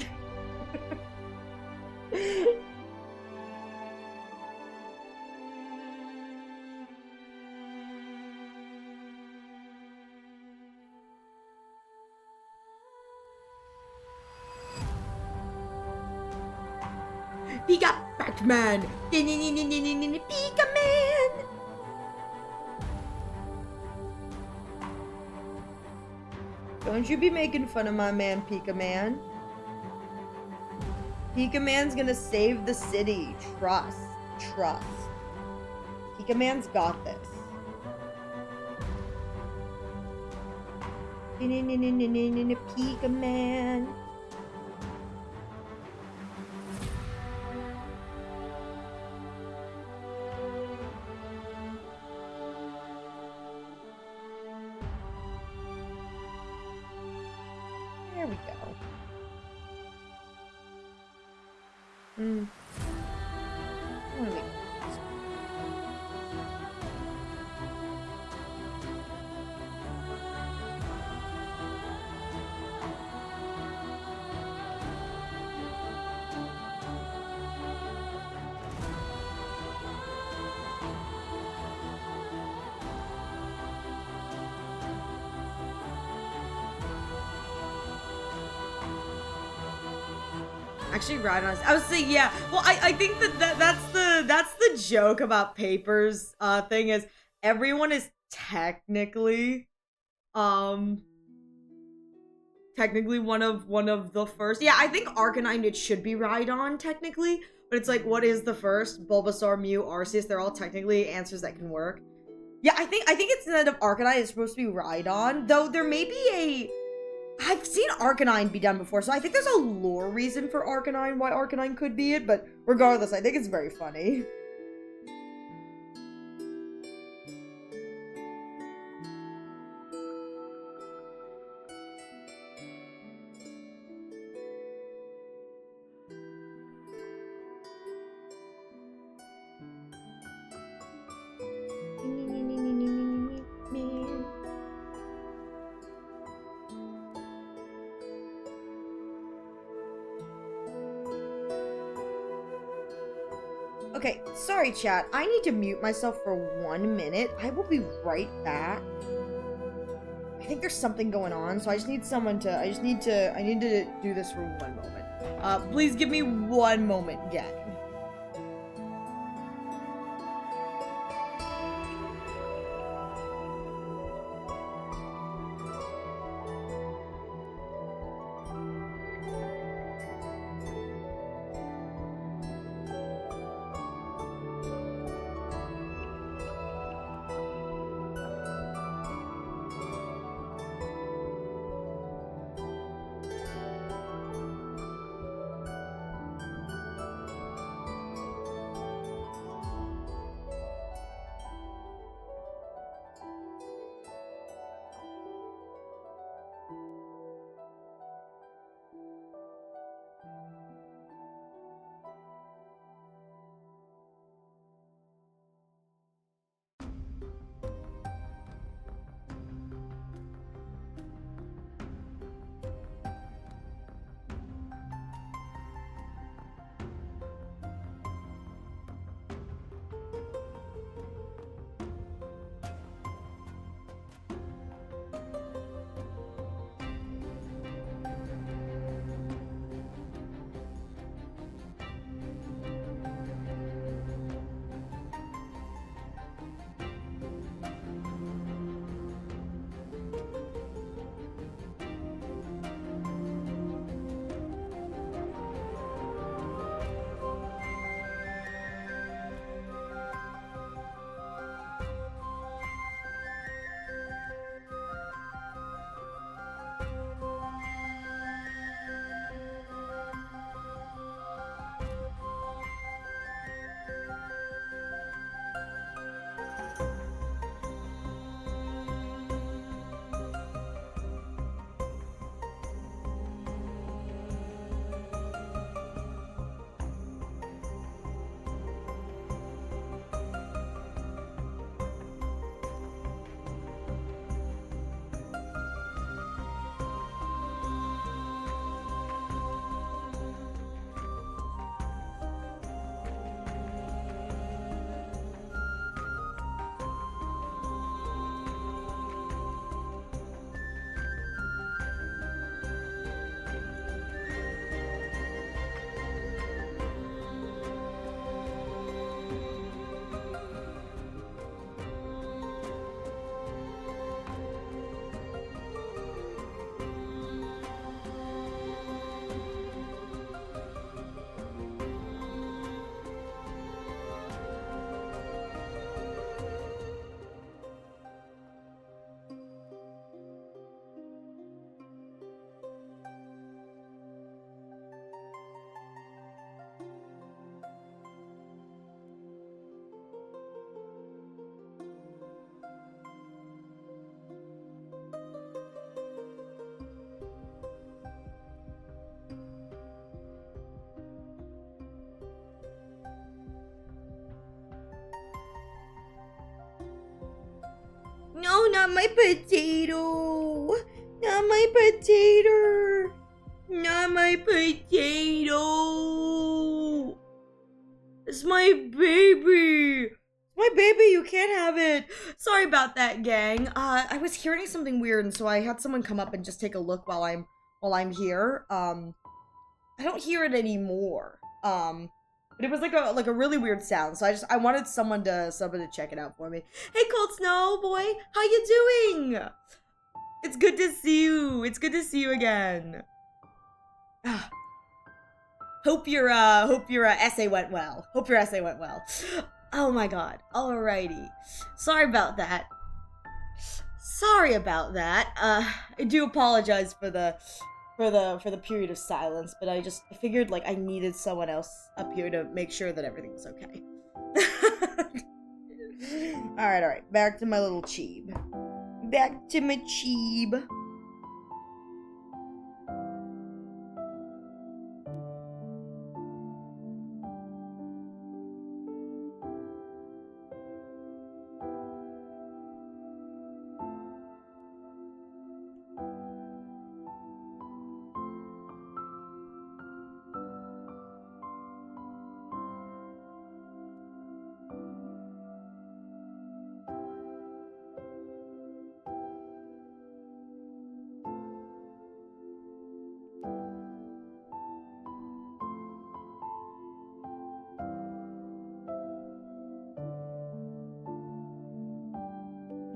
Speaker 1: Pika Pac-Man! Pika-Man! Don't you be making fun of my man, Pika-Man. Pika-Man's gonna save the city. Trust. Trust. Pika-Man's got this. Pika-Man. There we go. I wanna make this. Actually, right on. I was saying, yeah. Well, I think that's the joke about Paper's thing is everyone is technically one of the first. Yeah, I think Arcanine it should be Rhydon technically, but it's like what is the first? Bulbasaur, Mew, Arceus. They're all technically answers that can work. Yeah, I think it's instead of Arcanine, it's supposed to be Rhydon. Though there may be a. I've seen Arcanine be done before, so I think there's a lore reason for Arcanine, why Arcanine could be it, but regardless, I think it's very funny. Okay, sorry chat, I need to mute myself for 1 minute. I will be right back. I think there's something going on, so I just need someone to, I need to do this for 1 moment. Please give me 1 moment, gang. Not my potato. Not my potato. Not my potato. It's my baby. My baby, you can't have it. Sorry about that, gang. I was hearing something weird, and so I had someone come up and just take a look while I'm here. I don't hear it anymore. But it was like a really weird sound, so I wanted someone to check it out for me. Hey, Cold Snow boy, how you doing? It's good to see you. It's good to see you again. Hope your essay went well. Hope your essay went well. Oh my god. Alrighty. Sorry about that. Sorry about that. I do apologize for the period of silence, but I figured like I needed someone else up here to make sure that everything was okay. Alright. Back to my little cheeb. Back to my cheeb.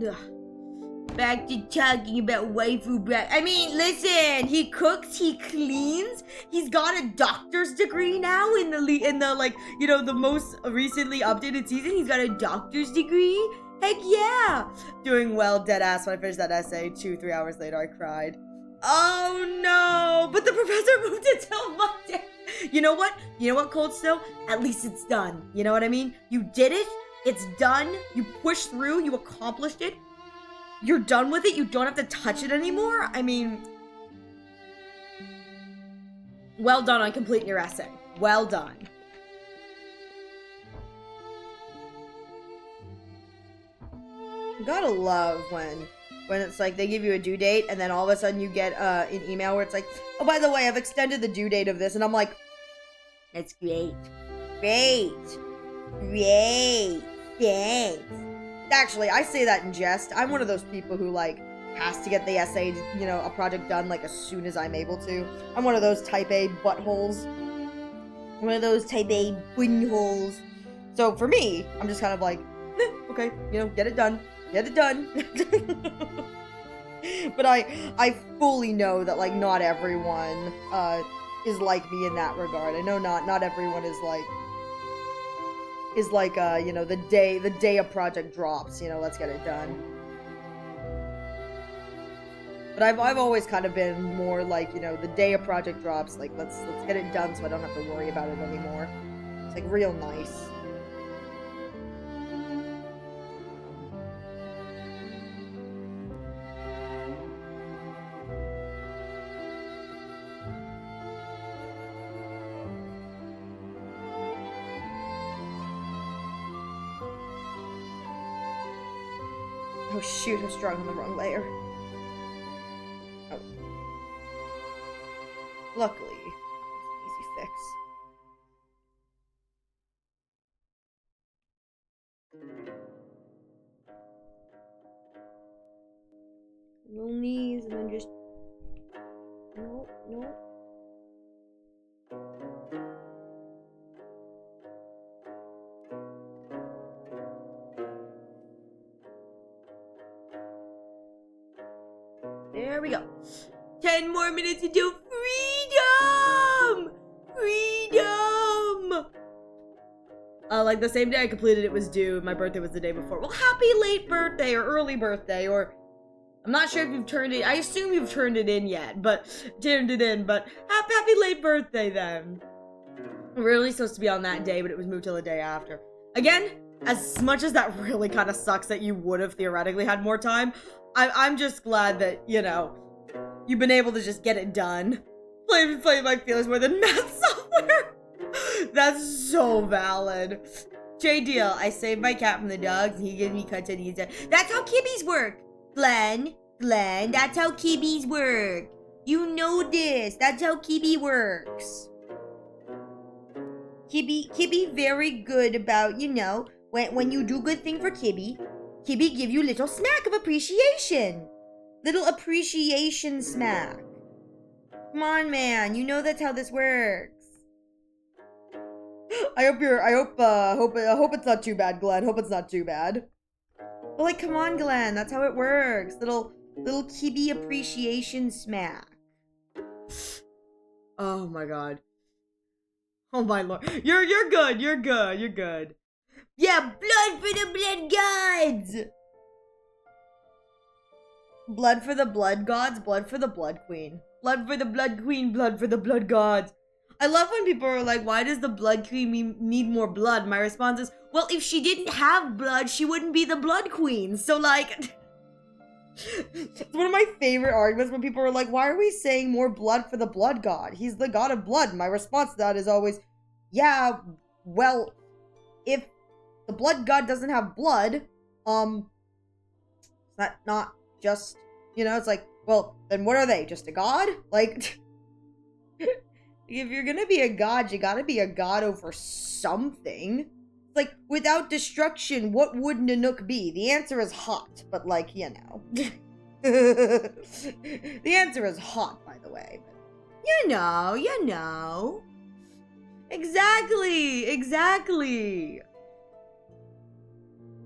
Speaker 1: Ugh. Back to talking about waifu brat. I mean, listen, he cooks, he cleans, he's got a doctor's degree now in the like, you know, the most recently updated season. He's got a doctor's degree. Heck yeah! Doing well, deadass. When I finished that essay, 2-3 hours later, I cried. Oh no! But the professor moved it till Monday. You know what? You know what, Cold Snow? At least it's done. You know what I mean? You did it. It's done. You pushed through. You accomplished it. You're done with it. You don't have to touch it anymore. I mean, well done on completing your essay. Well done. Gotta love when it's like they give you a due date and then all of a sudden you get an email where it's like, oh, by the way, I've extended the due date of this, and I'm like, that's great. Great. Thanks. Actually, I say that in jest. I'm one of those people who, like, has to get the essay, you know, a project done, like, as soon as I'm able to. I'm one of those type A buttholes. One of those type A buttholes. So, for me, I'm just kind of like, okay, you know, get it done. Get it done. But I fully know that, like, not everyone, is like me in that regard. I know not everyone is like, you know, the day a project drops, you know, let's get it done. But I've always kind of been more like, you know, the day a project drops, like, let's get it done so I don't have to worry about it anymore. It's like real nice. Oh shoot, I'm strung on the wrong layer. Oh. Luckily, it's an easy fix. Little knees, and then just... No. There we go. 10 more minutes to do freedom! Freedom! Like the same day I completed it was due. My birthday was the day before. Well, happy late birthday or early birthday, or I'm not sure if you've turned it. I assume you've turned it in, but happy late birthday then. We were really supposed to be on that day, but it was moved till the day after. Again, as much as that really kind of sucks that you would have theoretically had more time, I'm just glad that, you know, you've been able to just get it done. Play my feelings more than math software. That's so valid. J Deal, I saved my cat from the dogs and he gave me content. That's how kibbies work. Glenn, that's how Kibis work. You know this. That's how Kibi works. Kibi very good about, you know, when you do good thing for Kibi give you little snack of appreciation. Little appreciation smack. Come on, man. You know that's how this works. I hope it's not too bad, Glenn. Hope it's not too bad. But like, come on, Glenn. That's how it works. Little Kibi appreciation smack. Oh my god. Oh my lord. You're good. You're good. Yeah, blood for the blood gods. Blood for the blood gods, blood for the blood queen. Blood for the blood queen, blood for the blood gods. I love when people are like, why does the blood queen need more blood? My response is, well, if she didn't have blood, she wouldn't be the blood queen. So like, it's one of my favorite arguments when people are like, why are we saying more blood for the blood god? He's the god of blood. My response to that is always, yeah, well, if the blood god doesn't have blood, that not just, you know, it's like, well, then what are they? Just a god? Like, if you're gonna be a god, you gotta be a god over something. Like, without destruction, what would Nanook be? The answer is hot, but like, you know. The answer is hot, by the way. But you know. Exactly.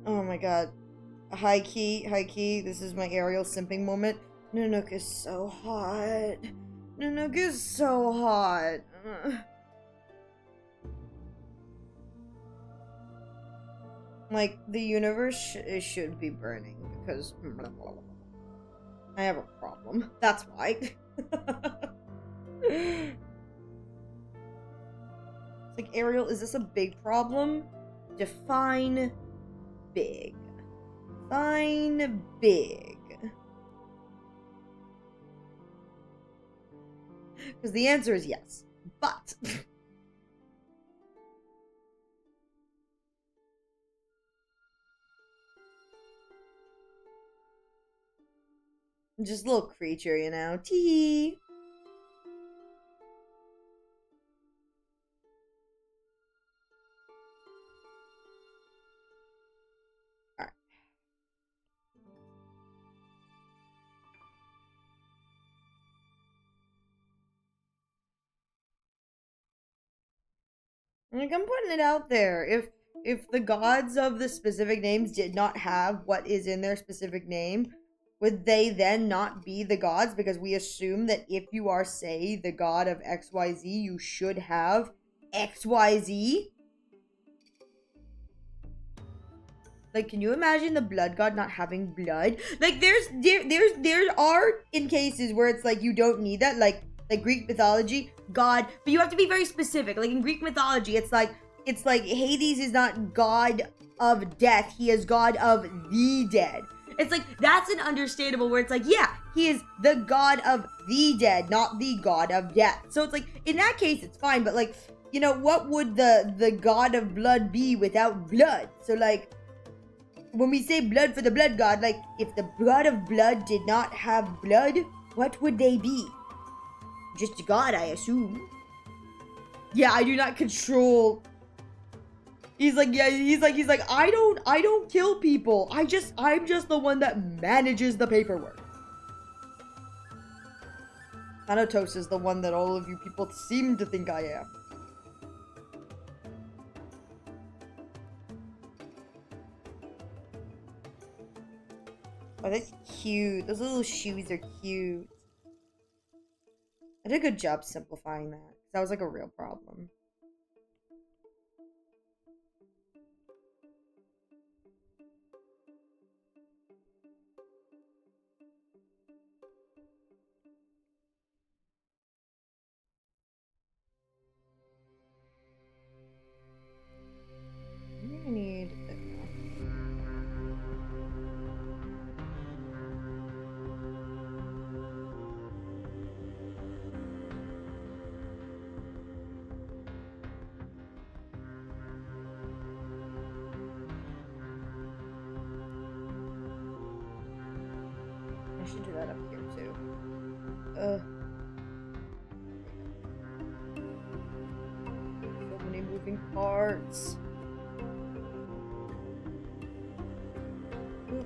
Speaker 1: Oh my god. High key, this is my Ariel simping moment. Nanook is so hot. Nanook is so hot. Like, the universe should be burning because I have a problem. That's why. It's like, Ariel, is this a big problem? Define big. Define big. Because the answer is yes. But just a little creature, you know. Tee. Alright. Like, I'm putting it out there. If the gods of the specific names did not have what is in their specific name, would they then not be the gods? Because we assume that if you are, say, the god of XYZ, you should have XYZ. Like, can you imagine the blood god not having blood? Like, there are in cases where it's like you don't need that, like Greek mythology, god, but you have to be very specific. Like in Greek mythology, it's like Hades is not god of death, he is god of the dead. It's like, that's an understandable where it's like, yeah, he is the god of the dead, not the god of death. So it's like, in that case, it's fine, but like, you know, what would the god of blood be without blood? So like, when we say blood for the blood god, like, if the god of blood did not have blood, what would they be? Just a god, I assume. Yeah, I do not control. He's like, yeah, he's like, I don't kill people. I'm just the one that manages the paperwork. Thanatos is the one that all of you people seem to think I am. Oh, that's cute. Those little shoes are cute. I did a good job simplifying that. That was like a real problem. I need... should do that up here too. So many moving parts. Ooh.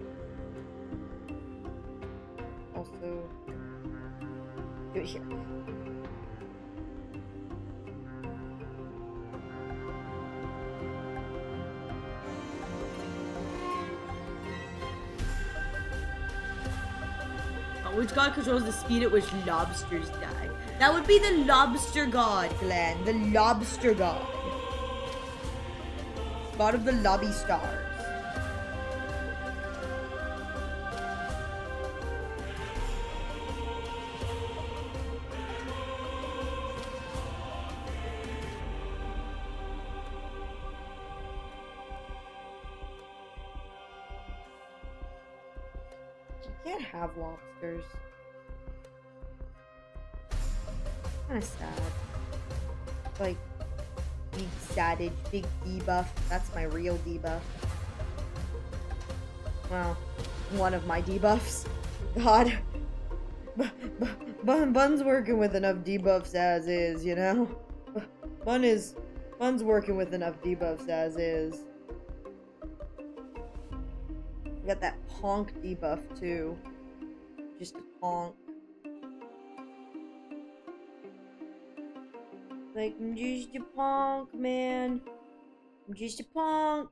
Speaker 1: Also, do it here. Which god controls the speed at which lobsters die? That would be the lobster god, Glenn. The lobster god. God of the lobby stars. Can't have lobsters. Kind of sad. Like, big saddage, big debuff. That's my real debuff. Well, one of my debuffs. God. Bun's working with enough debuffs as is, you know? Bun's working with enough debuffs as is. Got that honk debuff too. Just a honk. Like, I'm just a punk, man. I'm just a punk.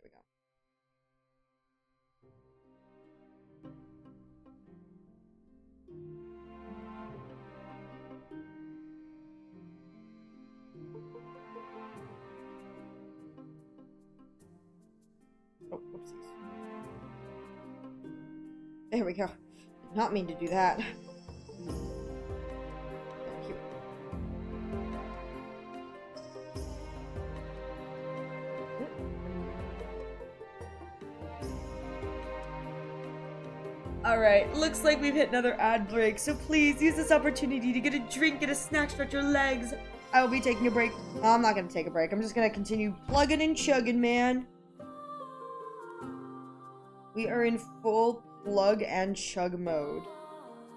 Speaker 1: Here we go. Oh, whoopsies. There we go. Did not mean to do that. Alright, looks like we've hit another ad break, so please use this opportunity to get a drink, get a snack, stretch your legs. I will be taking a break. Oh, I'm not gonna take a break. I'm just gonna continue plugging and chugging, man. We are in full plug and chug mode.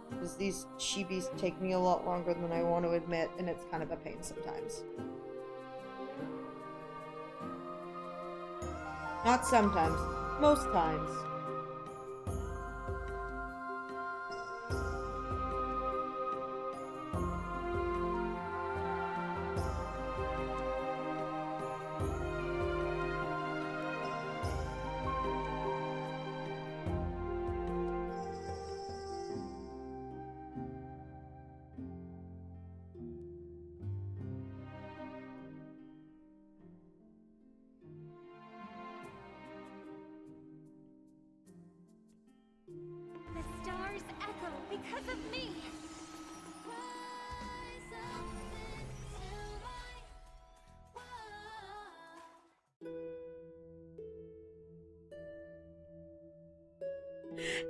Speaker 1: Because these chibis take me a lot longer than I want to admit, and it's kind of a pain sometimes. Not sometimes. Most times.
Speaker 2: Because of me.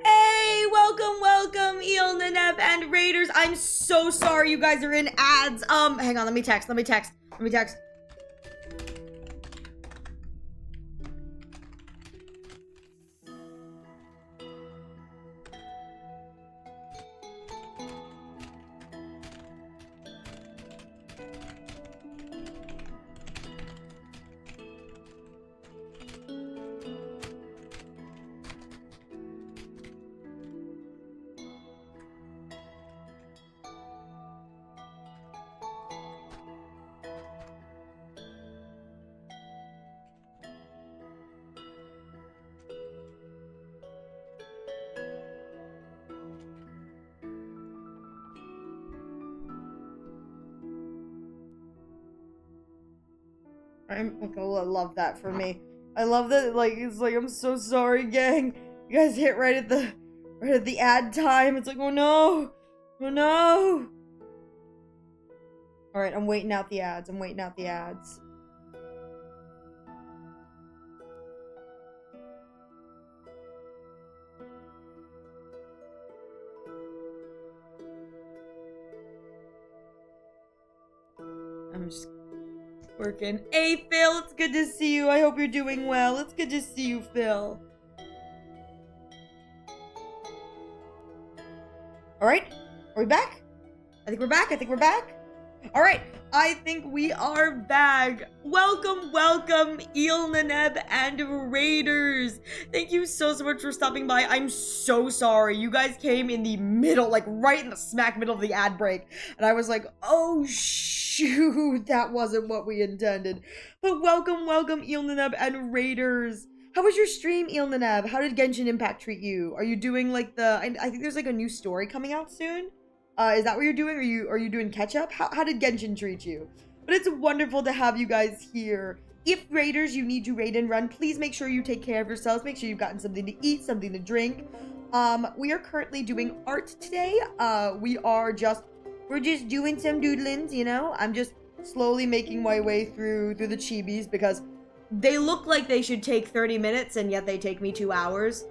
Speaker 1: Hey, welcome, Eel, Naneb, and Raiders. I'm so sorry you guys are in ads. Hang on, let me text. I love that for me. I love that, like, it's like, I'm so sorry, gang. You guys hit right at the ad time. It's like, oh no. Oh no. Alright, I'm waiting out the ads. I'm just Working. Hey, Phil, it's good to see you. I hope you're doing well. It's good to see you, Phil. All right, are we back? I think we're back. I think we're back. All right, I think we are back. Welcome, welcome, Eelnaneb and Raiders. Thank you so much for stopping by. I'm so sorry. You guys came in the middle, like right in the smack middle of the ad break. And I was like, oh, shoot, that wasn't what we intended. But welcome, welcome, Eelnaneb and Raiders. How was your stream, Eelnaneb? How did Genshin Impact treat you? Are you doing like I think there's like a new story coming out soon? Is that what you're doing? Are you doing catch up? How did Genshin treat you? But it's wonderful to have you guys here. If Raiders, you need to raid and run, please make sure you take care of yourselves. Make sure you've gotten something to eat, something to drink. We are currently doing art today. We're just doing some doodlings, you know? I'm just slowly making my way through the chibis because they look like they should take 30 minutes and yet they take me 2 hours.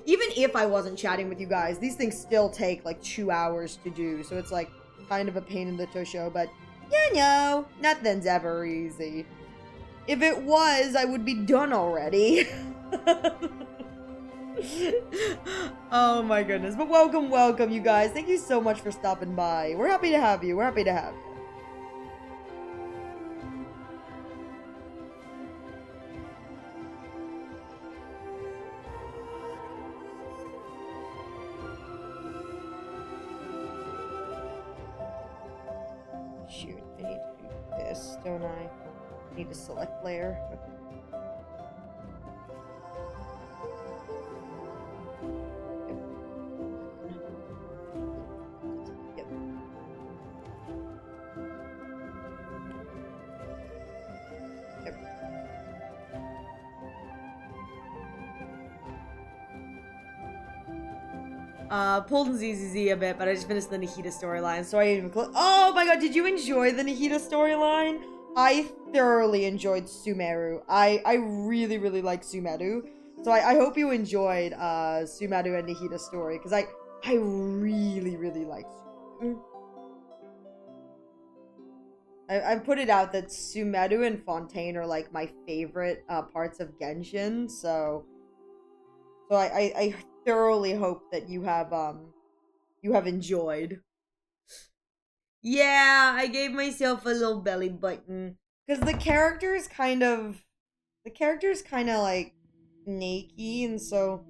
Speaker 1: Even if I wasn't chatting with you guys, these things still take like 2 hours to do. So it's like kind of a pain in the tusho, but you know, nothing's ever easy. If it was, I would be done already. Oh my goodness. But welcome, welcome you guys. Thank you so much for stopping by. We're happy to have you. We're happy to have you. Shoot, I need to do this, don't I? I need to select layer. Yep. Yep. Pulled ZZZ a bit, but I just finished the Nahida storyline, so I didn't even oh my god, did you enjoy the Nahida storyline? I thoroughly enjoyed Sumeru. I really, really like Sumeru. So I hope you enjoyed Sumeru and Nahida's story, because I really, really like Sumeru. I've put it out that Sumeru and Fontaine are like my favorite parts of Genshin, so I thoroughly hope that you have enjoyed. Yeah, I gave myself a little belly button because the character is kind of like naked, and so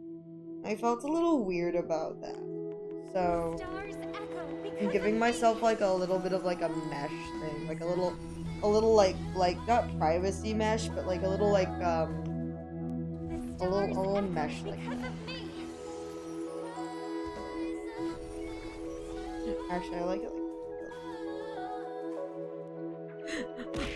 Speaker 1: I felt a little weird about that. So I'm giving myself like a little bit of like a mesh thing, like a little like not privacy mesh, but like a little like a little mesh like that. Actually, I like it like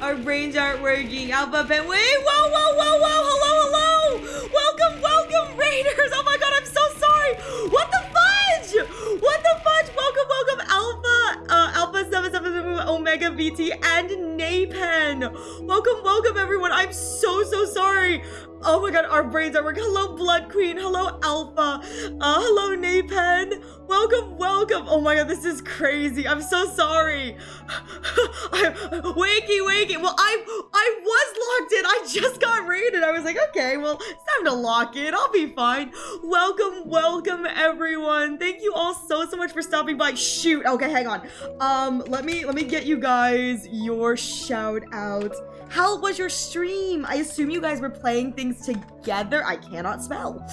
Speaker 1: our brains aren't working. Alpha Pen. Wait, whoa, whoa, whoa, whoa, hello, hello. Welcome, welcome, Raiders. Oh my god, I'm so sorry. What the fudge? What the fudge? Welcome, welcome, Alpha 777 Omega VT and Napen. Welcome, welcome, everyone. I'm so sorry. Oh my god, our brains are working. Hello, Blood Queen. Hello, Alpha. Hello, Napen. Welcome, welcome. Oh my god, this is crazy. I'm so sorry. Wakey. Well, I was locked in. I just got raided. I was like, okay, well, it's time to lock in. I'll be fine. Welcome, everyone. Thank you all so much for stopping by. Shoot. Okay, hang on. Let me get you guys your shout out. How was your stream? I assume you guys were playing things together. I cannot spell.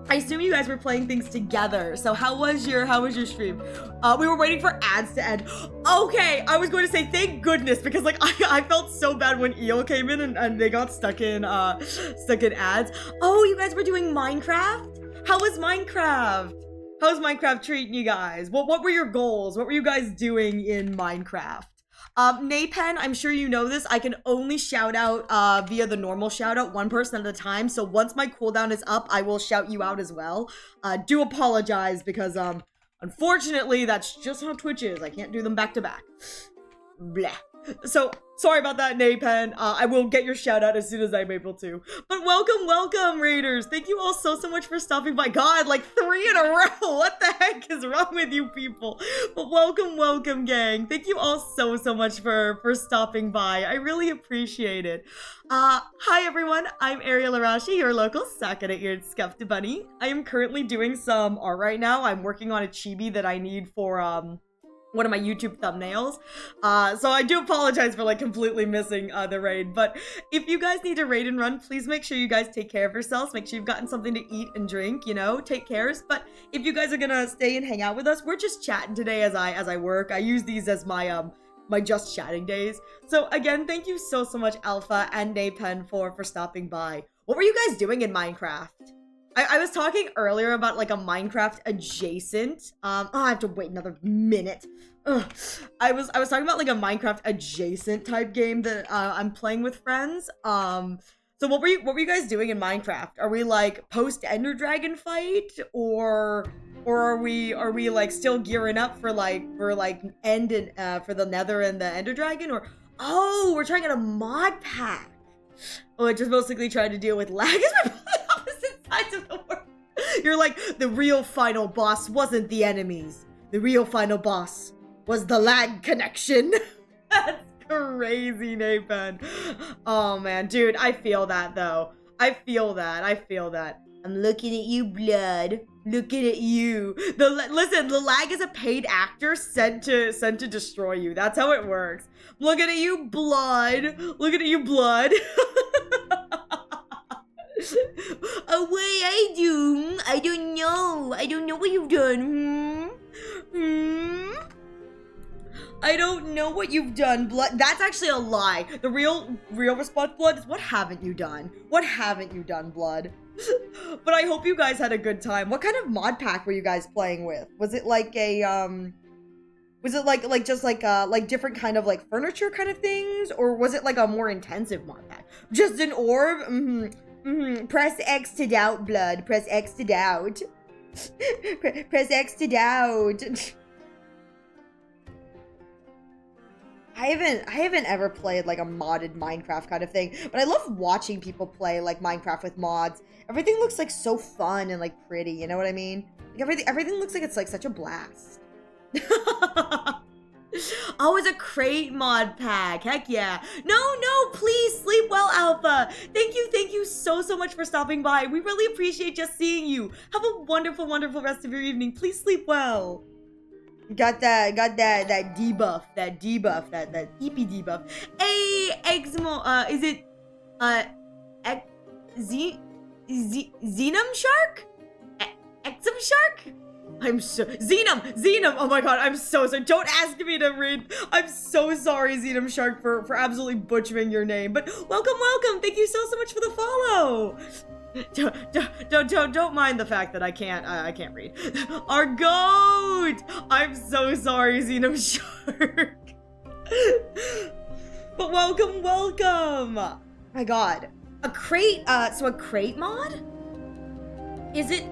Speaker 1: I assume you guys were playing things together. So how was your stream? We were waiting for ads to end. Okay, I was going to say thank goodness, because like I felt so bad when Eel came in and they got stuck in ads. Oh, you guys were doing Minecraft? How was Minecraft? How's Minecraft treating you guys? What were your goals? What were you guys doing in Minecraft? Napen, I'm sure you know this. I can only shout out via the normal shout out, one person at a time. So once my cooldown is up, I will shout you out as well. Do apologize because unfortunately that's just how Twitch is. I can't do them back to back. Bleh. So, sorry about that, Napen. I will get your shout out as soon as I'm able to. But welcome, Raiders. Thank you all so much for stopping by. God, like 3 in a row. What the heck is wrong with you people? But welcome, gang. Thank you all so much for stopping by. I really appreciate it. Hi everyone. I'm Ariel Arashi, your local Sakura-eared Scuffed Bunny. I am currently doing some art right now. I'm working on a chibi that I need for, one of my YouTube thumbnails. So I do apologize for like completely missing the raid, but if you guys need to raid and run, please make sure you guys take care of yourselves. Make sure you've gotten something to eat and drink, you know, take cares. But if you guys are gonna stay and hang out with us, we're just chatting today as I work. I use these as my my just chatting days. So again, thank you so much Alpha and Napen for stopping by. What were you guys doing in Minecraft? I was talking earlier about like a Minecraft adjacent, oh, I have to wait another minute. Ugh. I was talking about like a Minecraft adjacent type game that I'm playing with friends. So what were you guys doing in Minecraft? Are we like post Ender Dragon fight or are we like still gearing up for end and for the Nether and the Ender Dragon? Or oh, we're trying out a mod pack. Oh, it just basically tried to deal with lag. Sides of the world. You're like, the real final boss wasn't the enemies. The real final boss was the lag connection. That's crazy, Nathan. Oh man, dude, I feel that though. I feel that. I'm looking at you, Blood. Looking at you. Listen, the lag is a paid actor sent to destroy you. That's how it works. Looking at you, Blood. Looking at you, Blood. Oh wait, I don't know what you've done. I don't know what you've done, Blood. That's actually a lie. The real response, Blood, is what haven't you done? What haven't you done, Blood? But I hope you guys had a good time. What kind of mod pack were you guys playing with? Was it like a was it like just like different kind of like furniture kind of things, or was it like a more intensive mod pack? Just an orb? Press X to doubt, Blood. Press X to doubt. Press X to doubt. I haven't ever played like a modded Minecraft kind of thing, but I love watching people play like Minecraft with mods. Everything looks like so fun and like pretty, you know what I mean? Like everything looks like it's like such a blast. Oh, it's a crate mod pack. Heck yeah. No, please sleep well, Alpha. Thank you so much for stopping by. We really appreciate just seeing you. Have a wonderful rest of your evening. Please sleep well. Got that debuff, that EP debuff. Hey, Exmo, is it, Xenom Shark? Exum Shark? I'm so Xenom. Oh my god, I'm so sorry. Don't ask me to read. I'm so sorry, Xenom Shark, for absolutely butchering your name. But welcome. Thank you so much for the follow. Don't mind the fact that I can't read. Our goat. I'm so sorry, Xenom Shark. But welcome. My god, a crate. So a crate mod. Is it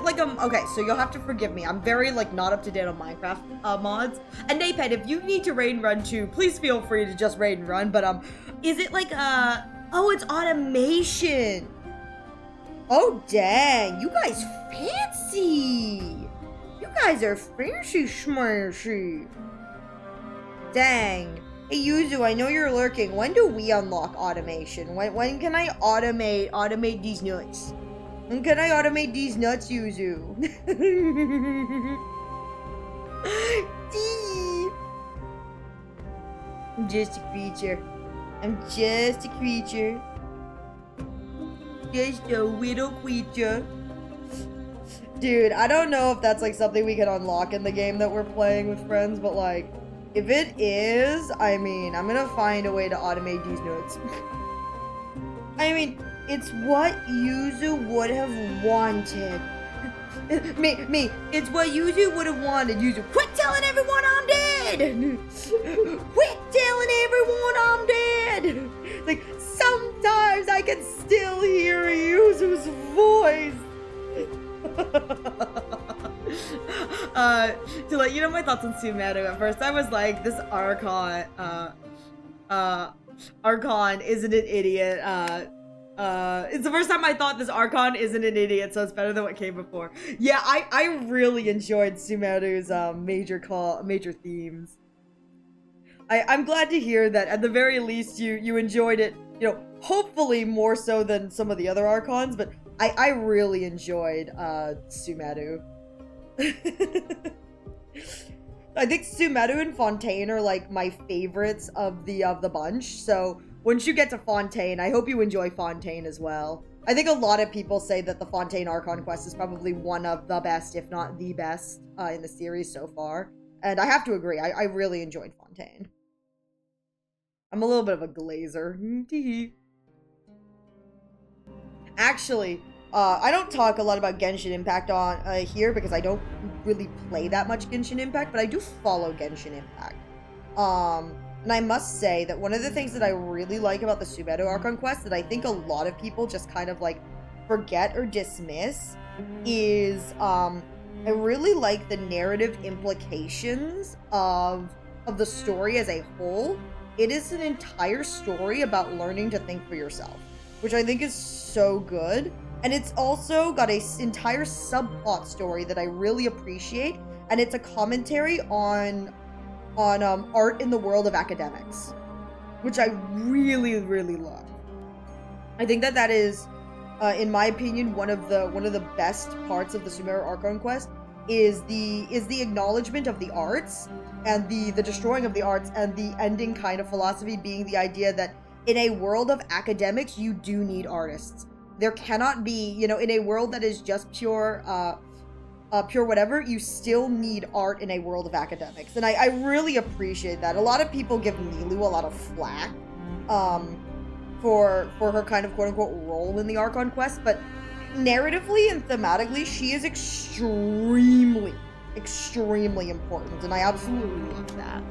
Speaker 1: like okay, so you'll have to forgive me. I'm very like not up to date on Minecraft mods. And Naped, if you need to raid and run too, please feel free to just raid and run. But is it like oh, it's automation. Oh dang, you guys fancy. You guys are fancy schmancy. Dang. Hey Yuzu, I know you're lurking. When do we unlock automation? When can I automate these nuts? When can I automate these nuts, Yuzu? I'm just a creature. Just a little creature. Dude, I don't know if that's like something we can unlock in the game that we're playing with friends, but like, if it is, I mean, I'm gonna find a way to automate these nuts. I mean, it's what Yuzu would have wanted. Me, it's what Yuzu would have wanted. Yuzu, quit telling everyone I'm dead! Quit telling everyone I'm dead! Like, sometimes I can still hear Yuzu's voice. To my thoughts on Sumeru. At first I was like, this Archon, Archon isn't an idiot. It's the first time I thought this Archon isn't an idiot, so it's better than what came before. Yeah, I really enjoyed Sumeru's major themes. I'm glad to hear that at the very least you enjoyed it, you know, hopefully more so than some of the other Archons, but I really enjoyed Sumeru. I think Sumeru and Fontaine are like my favorites of the bunch, so once you get to Fontaine, I hope you enjoy Fontaine as well. I think a lot of people say that the Fontaine Archon quest is probably one of the best, if not the best, in the series so far. And I have to agree, I really enjoyed Fontaine. I'm a little bit of a glazer. Actually, I don't talk a lot about Genshin Impact on here because I don't really play that much Genshin Impact, but I do follow Genshin Impact. And I must say that one of the things that I really like about the Sumeru Archon quest that I think a lot of people just kind of like forget or dismiss is I really like the narrative implications of the story as a whole. It is an entire story about learning to think for yourself, which I think is so good. And it's also got an entire subplot story that I really appreciate, and it's a commentary on art in the world of academics, which I really, really love. I think that is, in my opinion, one of the best parts of the Sumeru Archon quest is the acknowledgement of the arts and the destroying of the arts, and the ending kind of philosophy being the idea that in a world of academics, you do need artists. There cannot be, you know, in a world that is just pure whatever, you still need art in a world of academics. And I really appreciate that. A lot of people give Nilou a lot of flack for her kind of quote-unquote role in the Archon quest, but narratively and thematically, she is extremely important, and I absolutely love that.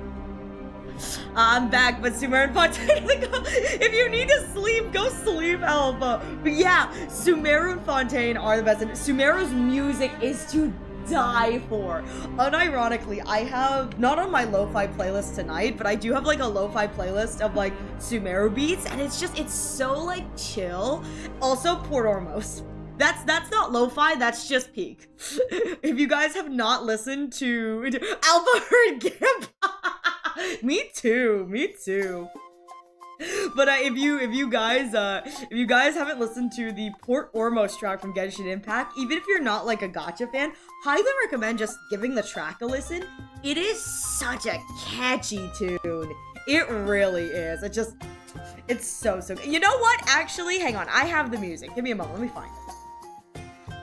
Speaker 1: I'm back, but Sumeru and Fontaine, if you need to sleep, go sleep, Alpha. But yeah, Sumeru and Fontaine are the best, and Sumeru's music is to die for. Unironically, I have, not on my lo-fi playlist tonight, but I do have like a lo-fi playlist of like Sumeru beats, and it's so like chill. Also, Port Ormos. That's not lo-fi, that's just peak. If you guys have not listened to Alpha Herd Gimp, me too. But if you guys haven't listened to the Port Ormos track from Genshin Impact, even if you're not like a gacha fan, highly recommend just giving the track a listen. It is such a catchy tune. It really is. It's so good. You know what? Actually, hang on. I have the music. Give me a moment.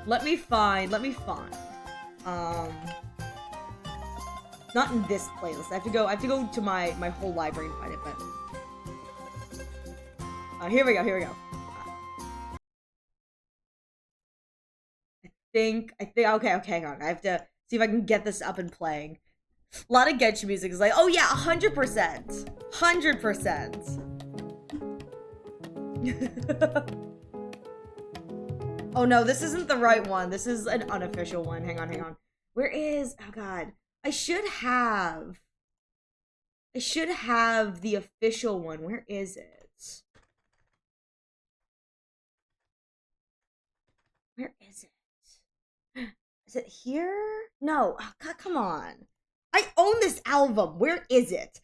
Speaker 1: Let me find it. Let me find. Not in this playlist. I have to go to my whole library and find it, but here we go. I think okay, hang on. I have to see if I can get this up and playing. A lot of Genshin music is like, oh yeah, 100%. 100%. Oh no, this isn't the right one. This is an unofficial one. Hang on. Where is, oh god. I should have the official one. Where is it? Where is it? Is it here? No, oh, god, come on. I own this album. Where is it?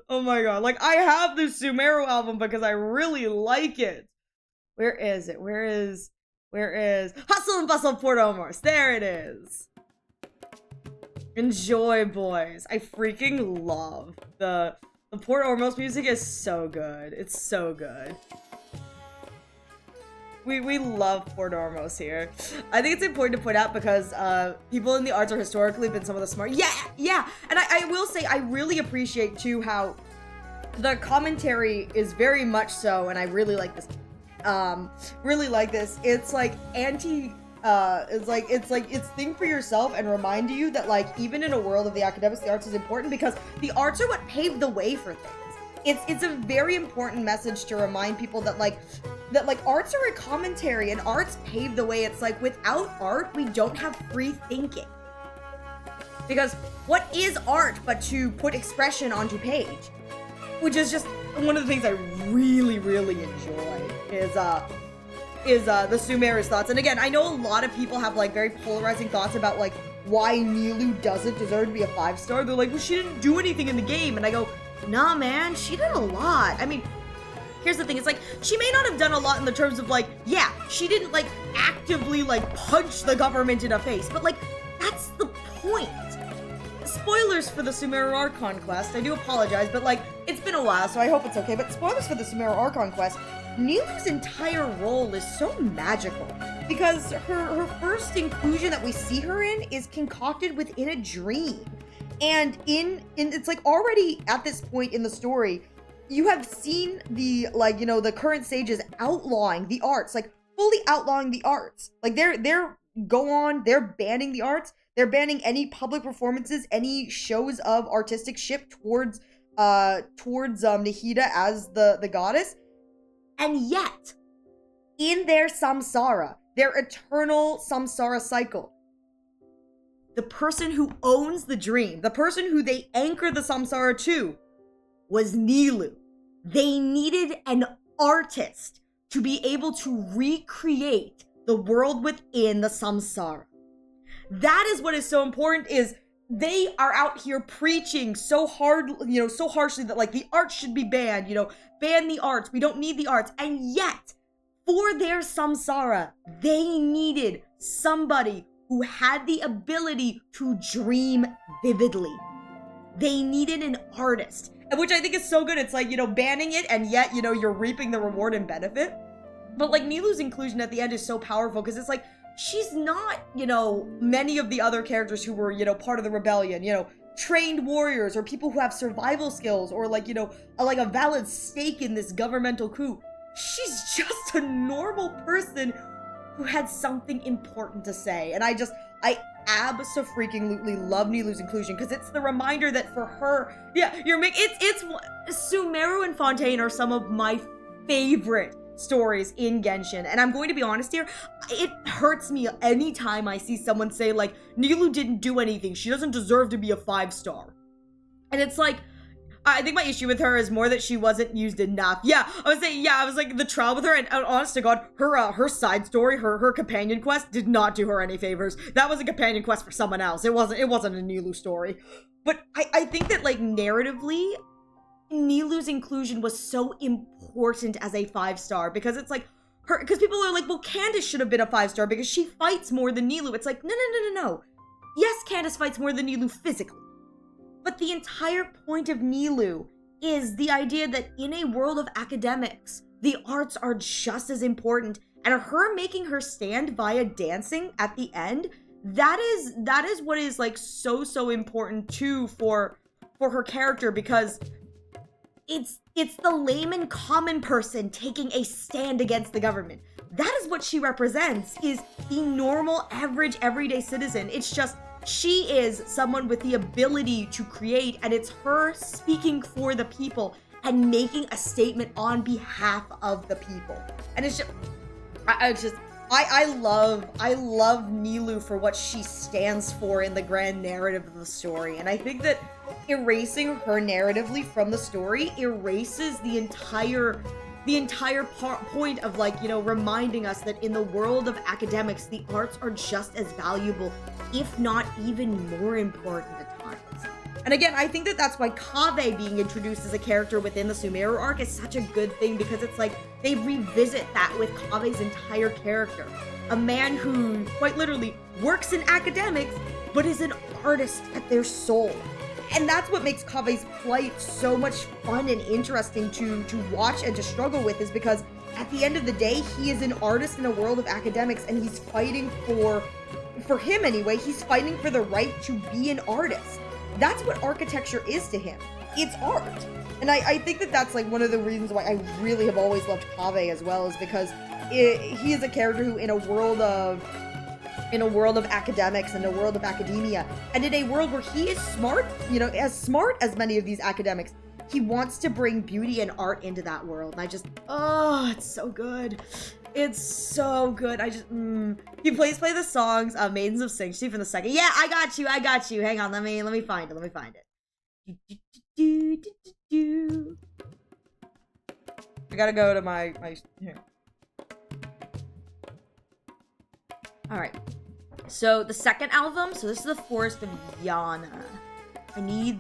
Speaker 1: Oh my god, like I have this Sumeru album because I really like it. Where is it? Where is Hustle and Bustle Port Ormos? There it is. Enjoy, boys. I freaking love the Port Ormos music is so good. It's so good. We love Port Ormos here. I think it's important to point out because people in the arts are historically been some of the smart. Yeah. And I will say I really appreciate too how the commentary is very much so, and I really like this. It's like it's think for yourself and remind you that like even in a world of the academics, the arts is important because the arts are what paved the way for things. It's a very important message to remind people that like like arts are a commentary and arts pave the way. It's like without art, we don't have free thinking. Because what is art but to put expression onto page? Which is just one of the things I really, really enjoy is the Sumeru's thoughts. And again, I know a lot of people have like very polarizing thoughts about like why Nilou doesn't deserve to be a 5-star. They're like, well, she didn't do anything in the game. And I go, nah, man, she did a lot. I mean, here's the thing, it's like, she may not have done a lot in the terms of like, yeah, she didn't like actively like punch the government in the face, but like, that's the point. Spoilers for the Sumeru Archon quest, I do apologize, but like, it's been a while, so I hope it's okay, but spoilers for the Sumeru Archon quest, Nilou's entire role is so magical, because her first inclusion that we see her in is concocted within a dream. And it's like already at this point in the story, you have seen the, like, you know, the current sages outlawing the arts, like fully outlawing the arts. Like they're banning the arts. They're banning any public performances, any shows of artistic ship towards Nahida as the goddess. And yet, in their samsara, their eternal samsara cycle, the person who owns the dream, the person who they anchor the samsara to, was Nilou. They needed an artist to be able to recreate the world within the samsara. That is what is so important, is they are out here preaching so hard, you know, so harshly that like the arts should be banned, you know, ban the arts, we don't need the arts. And yet, for their samsara, they needed somebody who had the ability to dream vividly. They needed an artist, which I think is so good. It's like, you know, banning it and yet, you know, you're reaping the reward and benefit. But like Nilou's inclusion at the end is so powerful because it's like, she's not, you know, many of the other characters who were, you know, part of the rebellion, you know, trained warriors or people who have survival skills or like, you know, like a valid stake in this governmental coup. She's just a normal person who had something important to say. And I abso-freaking-lutely love Nilou's inclusion because it's the reminder that for her, yeah, it's Sumeru and Fontaine are some of my favorite stories in Genshin. And I'm going to be honest here, it hurts me anytime I see someone say like, Nilou didn't do anything, she doesn't deserve to be a 5-star. And it's like, I think my issue with her is more that she wasn't used enough. Yeah, I was like the trial with her, and honest to God, her side story, her companion quest did not do her any favors. That was a companion quest for someone else. It wasn't a Nilou story. But I think that like narratively, Nilou's inclusion was so important as a 5-star because it's like because people are like, well, Candace should have been a 5-star because she fights more than Nilou. It's like, no. Yes, Candace fights more than Nilou physically. But the entire point of Nilou is the idea that in a world of academics, the arts are just as important. And her making her stand via dancing at the end, that is what is like so important too for her character, because it's the layman common person taking a stand against the government. That is what she represents, is the normal, average, everyday citizen. It's just, she is someone with the ability to create, and it's her speaking for the people and making a statement on behalf of the people. And it's just, I love Nilou for what she stands for in the grand narrative of the story. And I think that erasing her narratively from the story erases the entire point of, like, you know, reminding us that in the world of academics, the arts are just as valuable, if not even more important at times. And again, I think that that's why Kaveh being introduced as a character within the Sumeru arc is such a good thing, because it's like they revisit that with Kaveh's entire character. A man who quite literally works in academics, but is an artist at their soul. And that's what makes Kaveh's plight so much fun and interesting to watch and to struggle with, is because at the end of the day, he is an artist in a world of academics, and he's fighting for him anyway, he's fighting for the right to be an artist. That's what architecture is to him. It's art. And I think that that's like one of the reasons why I really have always loved Kaveh as well, is because he is a character who in a world of academics and a world of academia, and in a world where he is smart, you know, as smart as many of these academics, he wants to bring beauty and art into that world. And I just, oh, it's so good. It's so good. I just, Can you please play the songs, Maidens of Sing Chief in the second? Yeah, I got you. Hang on, let me find it. I gotta go to my here. Alright. So the second album, so this is the Forest of Yana. I need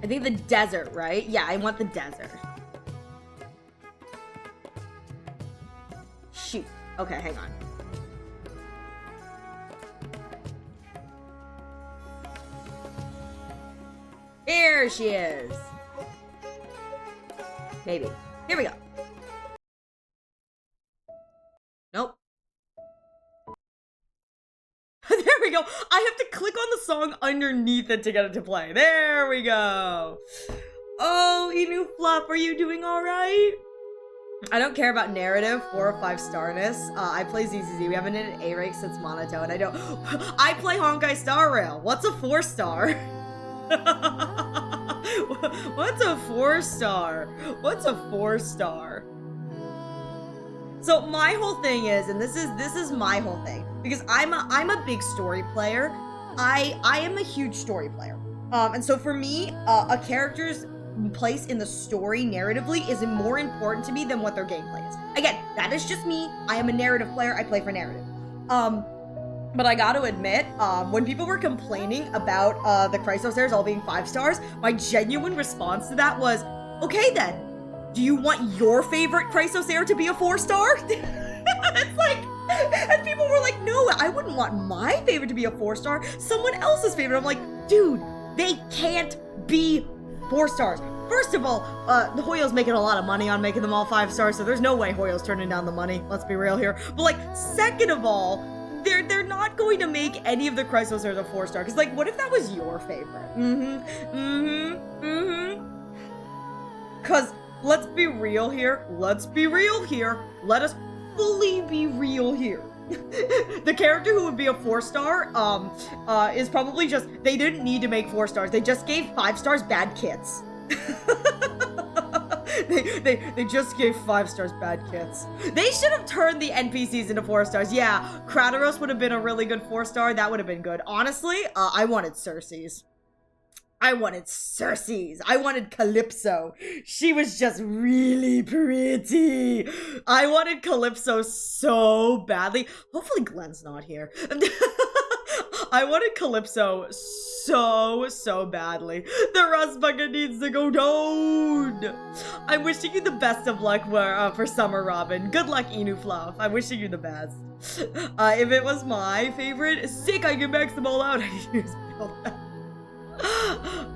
Speaker 1: I think the desert, right? Yeah, I want the desert. Shoot. Okay, hang on. Here she is. Maybe. Here we go. Nope. There we go. I have to click on the song underneath it to get it to play. There we go. Oh, Inu Fluff, are you doing all right? I don't care about narrative 4 or 5-starness. I play ZZZ. We haven't hit an A rank since Monoto, and I don't. I play Honkai Star Rail. What's a 4-star? What's a 4-star? What's a 4-star? So my whole thing is, and this is my whole thing, because I'm a big story player. I am a huge story player. And so for me, a character's place in the story narratively is more important to me than what their gameplay is. Again, that is just me. I am a narrative player. I play for narrative. But I gotta admit, when people were complaining about the Chrysosairs all being 5 stars, my genuine response to that was, okay then, do you want your favorite Chrysosaur to be a 4-star? It's like, and people were like, no, I wouldn't want my favorite to be a 4-star, someone else's favorite. I'm like, dude, they can't be 4 stars. First of all, the Hoyo's making a lot of money on making them all 5 stars, so there's no way Hoyo's turning down the money. Let's be real here. But like, second of all, they're not going to make any of the Chrysosairs a 4-star. Because like, what if that was your favorite? Because let's be real here. Let us fully be real here. The character who would be a 4-star is probably just, they didn't need to make 4 stars. They just gave 5 stars bad kits. they just gave 5 stars bad kits. They should have turned the NPCs into 4 stars. Yeah, Kratoros would have been a really good 4-star. That would have been good. Honestly, I wanted Cersei's. I wanted Calypso. She was just really pretty. I wanted Calypso so badly. Hopefully Glenn's not here. I wanted Calypso so badly. The rust bucket needs to go down. I'm wishing you the best of luck for Summer Robin. Good luck, Inu Fluff. I'm wishing you the best. If it was my favorite, sick, I can max them all out.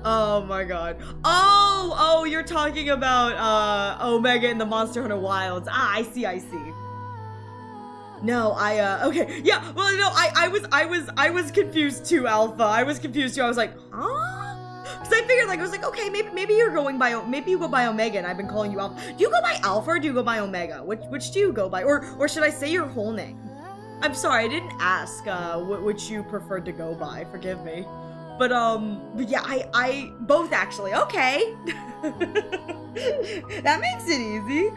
Speaker 1: Oh my god. Oh, you're talking about Omega in the Monster Hunter Wilds. Ah, I see. No, okay. Yeah, well, no, I was confused too, Alpha. I was confused too. I was like, huh? Because I figured, like, I was like, okay, maybe you're going by, maybe you go by Omega and I've been calling you Alpha. Do you go by Alpha or do you go by Omega? Which do you go by? Or should I say your whole name? I'm sorry, I didn't ask, which you preferred to go by. Forgive me. But yeah, I both actually. Okay. That makes it easy.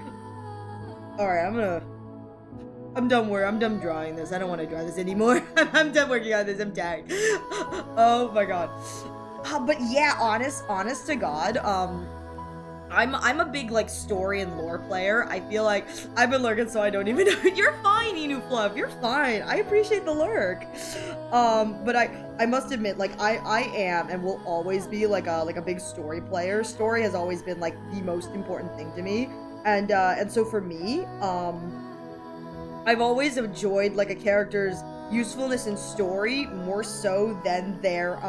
Speaker 1: Alright, I'm done drawing this. I don't want to draw this anymore. I'm done working on this. I'm tagged. Oh my god. But yeah, honest to God, I'm a big, like, story and lore player. I feel like I've been lurking, so I don't even know. You're fine, Inu Fluff. You're fine. I appreciate the lurk. But I must admit, like, I am and will always be like a big story player. Story has always been like the most important thing to me. And so for me, I've always enjoyed like a character's usefulness in story more so than their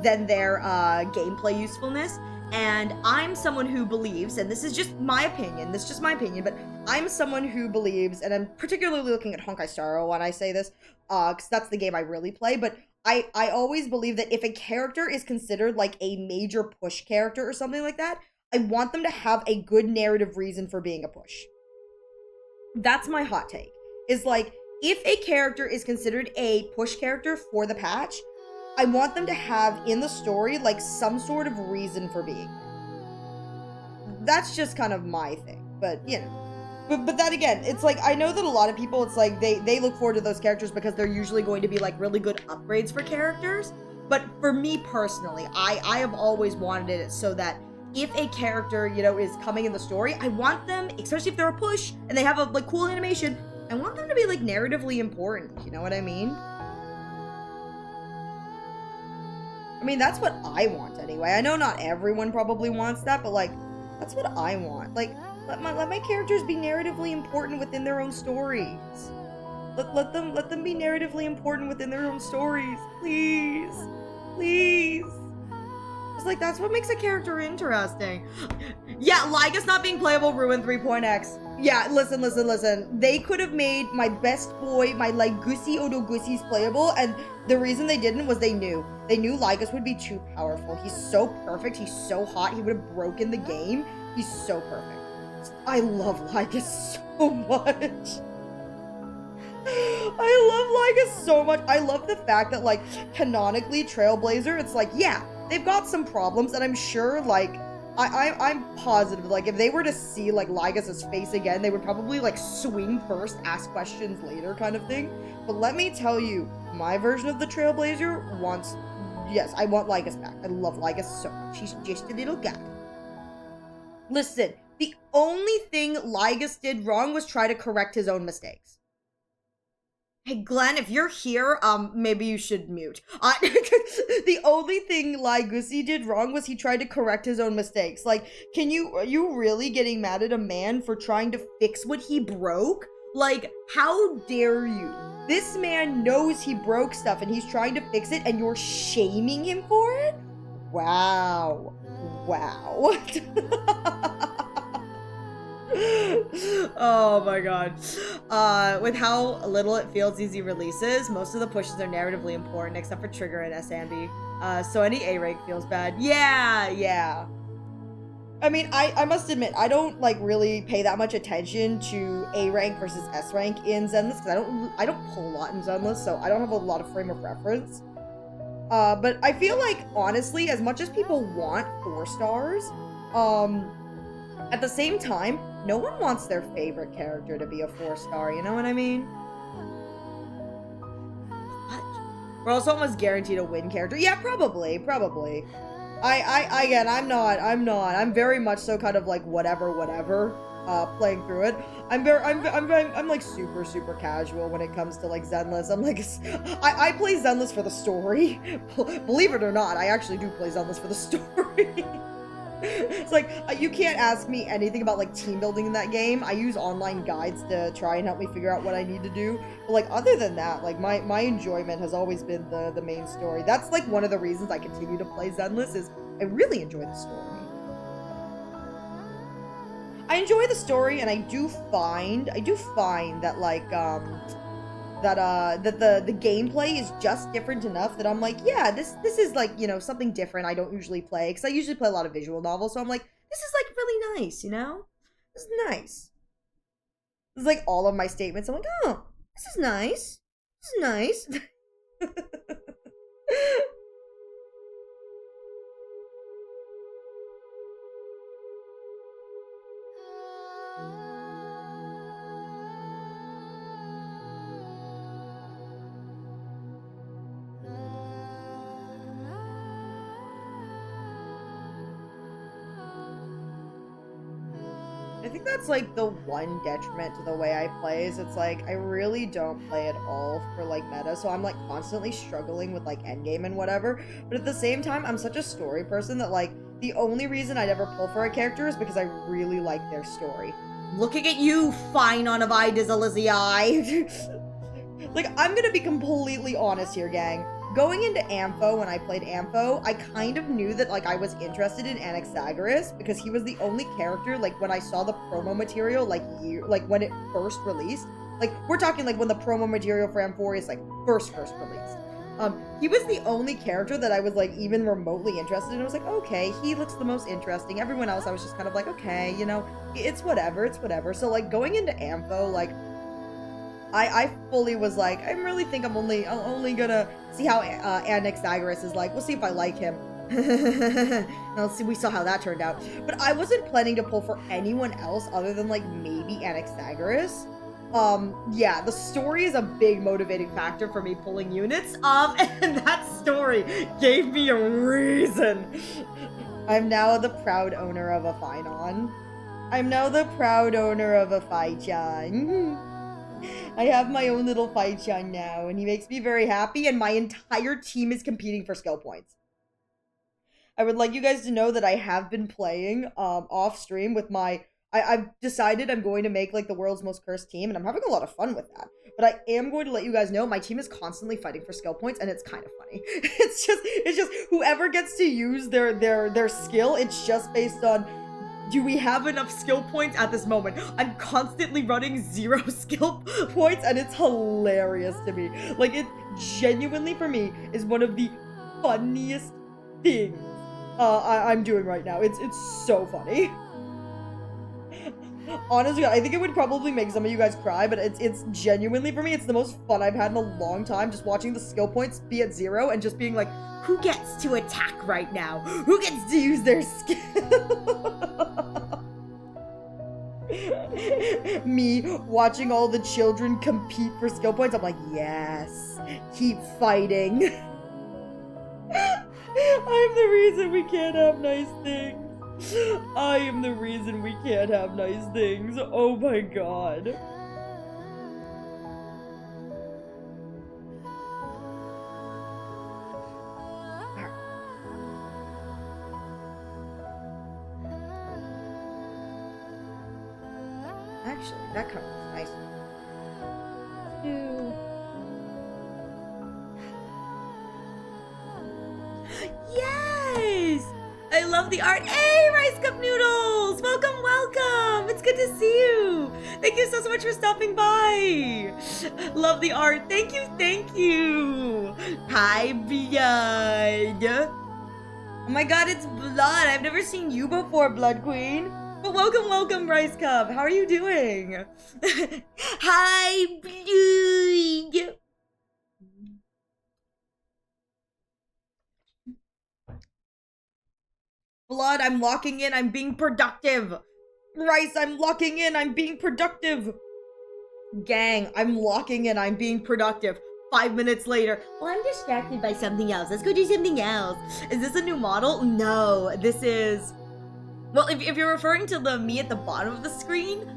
Speaker 1: gameplay usefulness. And I'm someone who believes, and this is just my opinion, but I'm someone who believes, and I'm particularly looking at Honkai Star Rail when I say this, because that's the game I really play, but I always believe that if a character is considered like a major push character or something like that, I want them to have a good narrative reason for being a push. That's my hot take. Is like, if a character is considered a push character for the patch, I want them to have in the story like some sort of reason for being there. That's just kind of my thing, but you know. But that again, it's like, I know that a lot of people, it's like, they look forward to those characters because they're usually going to be like really good upgrades for characters. But for me personally, I have always wanted it so that if a character, you know, is coming in the story, I want them, especially if they're a push and they have a like cool animation, I want them to be like narratively important, you know what I mean? I mean, that's what I want anyway. I know not everyone probably wants that, but like, that's what I want. Like, let my characters be narratively important within their own stories. Let them be narratively important within their own stories, please, please. It's like, that's what makes a character interesting. Yeah, Ligas not being playable ruined 3.x. Yeah, listen. They could have made my best boy, my like Gusi Odogusis playable, and the reason they didn't was they knew Ligas would be too powerful. He's so perfect. He's so hot. He would have broken the game. He's so perfect. I love Ligas so much. I love Ligas so much. I love the fact that, like, canonically, Trailblazer, it's like, yeah, they've got some problems, and I'm sure, like, I'm positive, like, if they were to see, like, Ligas' face again, they would probably, like, swing first, ask questions later kind of thing. But let me tell you, my version of the Trailblazer wants, yes, I want Ligas back. I love Ligas so much. She's just a little guy. Listen, the only thing Ligas did wrong was try to correct his own mistakes. Hey, Glenn, if you're here, maybe you should mute. The only thing Gusi did wrong was he tried to correct his own mistakes. Like, are you really getting mad at a man for trying to fix what he broke? Like, how dare you? This man knows he broke stuff and he's trying to fix it and you're shaming him for it? Wow. Wow. Oh my god. With how little it feels easy releases, most of the pushes are narratively important except for Trigger and SMB. So any A rank feels bad. Yeah. I mean, I must admit, I don't like really pay that much attention to A rank versus S rank in Zenless because I don't pull a lot in Zenless, so I don't have a lot of frame of reference. But I feel like, honestly, as much as people want 4 stars, at the same time, no one wants their favorite character to be a 4-star, you know what I mean? What? We're also almost guaranteed a win character. Yeah, probably. Again, I'm very much so kind of like whatever, playing through it. I'm like super casual when it comes to like Zenless. I'm like, I play Zenless for the story. Believe it or not, I actually do play Zenless for the story. It's like, you can't ask me anything about like team building in that game. I use online guides to try and help me figure out what I need to do. But like, other than that, like my enjoyment has always been the main story. That's like one of the reasons I continue to play Zenless is I really enjoy the story. I enjoy the story, and I do find that like that the gameplay is just different enough that I'm like, yeah, this is like, you know, something different I don't usually play, because I usually play a lot of visual novels, so I'm like, this is like really nice, you know? This is nice. This is like all of my statements. I'm like, oh, this is nice. This is nice. I think that's like the one detriment to the way I play is it's like I really don't play at all for like meta, so I'm like constantly struggling with like endgame and whatever, but at the same time I'm such a story person that like the only reason I'd ever pull for a character is because I really like their story. Looking at you, fine on of eye Lizzie. Like, I'm gonna be completely honest here, gang. Going into Ampho, when I played Ampho, I kind of knew that, like, I was interested in Anaxagoras because he was the only character, like, when I saw the promo material, like, when it first released. Like, we're talking, like, when the promo material for Amphorius, like, first released. He was the only character that I was, like, even remotely interested in. I was like, okay, he looks the most interesting. Everyone else, I was just kind of like, okay, you know, it's whatever. So, like, going into Ampho, like, I fully was like, I really think I'm only gonna see how Anaxagoras is like. We'll see if I like him. Let's see, we saw how that turned out. But I wasn't planning to pull for anyone else other than like maybe Anaxagoras. Yeah, the story is a big motivating factor for me pulling units. And that story gave me a reason. I'm now the proud owner of a Phynon. I'm now the proud owner of a Phychan. I have my own little Phychan now, and he makes me very happy, and my entire team is competing for skill points. I would like you guys to know that I have been playing off stream with my... I've decided I'm going to make like the world's most cursed team, and I'm having a lot of fun with that. But I am going to let you guys know my team is constantly fighting for skill points, and it's kind of funny. It's just whoever gets to use their skill, it's just based on, do we have enough skill points at this moment? I'm constantly running 0 skill points, and it's hilarious to me. Like, it genuinely, for me, is one of the funniest things I'm doing right now. It's so funny. Honestly, I think it would probably make some of you guys cry, but it's genuinely, for me, it's the most fun I've had in a long time, just watching the skill points be at 0 and just being like, who gets to attack right now? Who gets to use their skill? Me watching all the children compete for skill points, I'm like, yes, keep fighting. I'm the reason we can't have nice things. I am the reason we can't have nice things. Oh my god. Actually, that comes nice. Yes! I love the art. Hey, Rice Cup Noodles! Welcome, welcome! It's good to see you! Thank you so much for stopping by! Love the art. Thank you, thank you! Hi, Blood! Oh my god, it's Blood! I've never seen you before, Blood Queen! But welcome, welcome, Rice Cup! How are you doing? Hi, Blood! Blood, I'm locking in, I'm being productive. Rice, I'm locking in, I'm being productive. Gang, I'm locking in, I'm being productive. 5 minutes later, well, I'm distracted by something else. Let's go do something else. Is this a new model? No, this is... Well, if you're referring to the me at the bottom of the screen,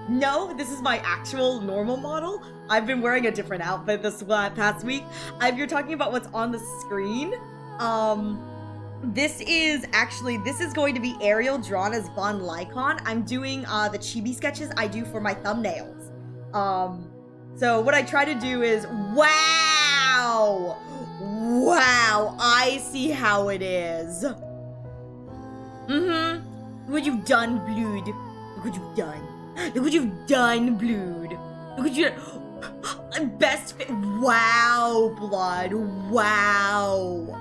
Speaker 1: no, this is my actual normal model. I've been wearing a different outfit this past week. If you're talking about what's on the screen, this is going to be Ariel drawn as Von Lycon. I'm doing the Chibi sketches I do for my thumbnails. So what I try to do is, wow, I see how it is. Look what you've done, Blood. Look what you've done. Look what you've done, Blood. Look what you best fit. Wow, Blood. Wow.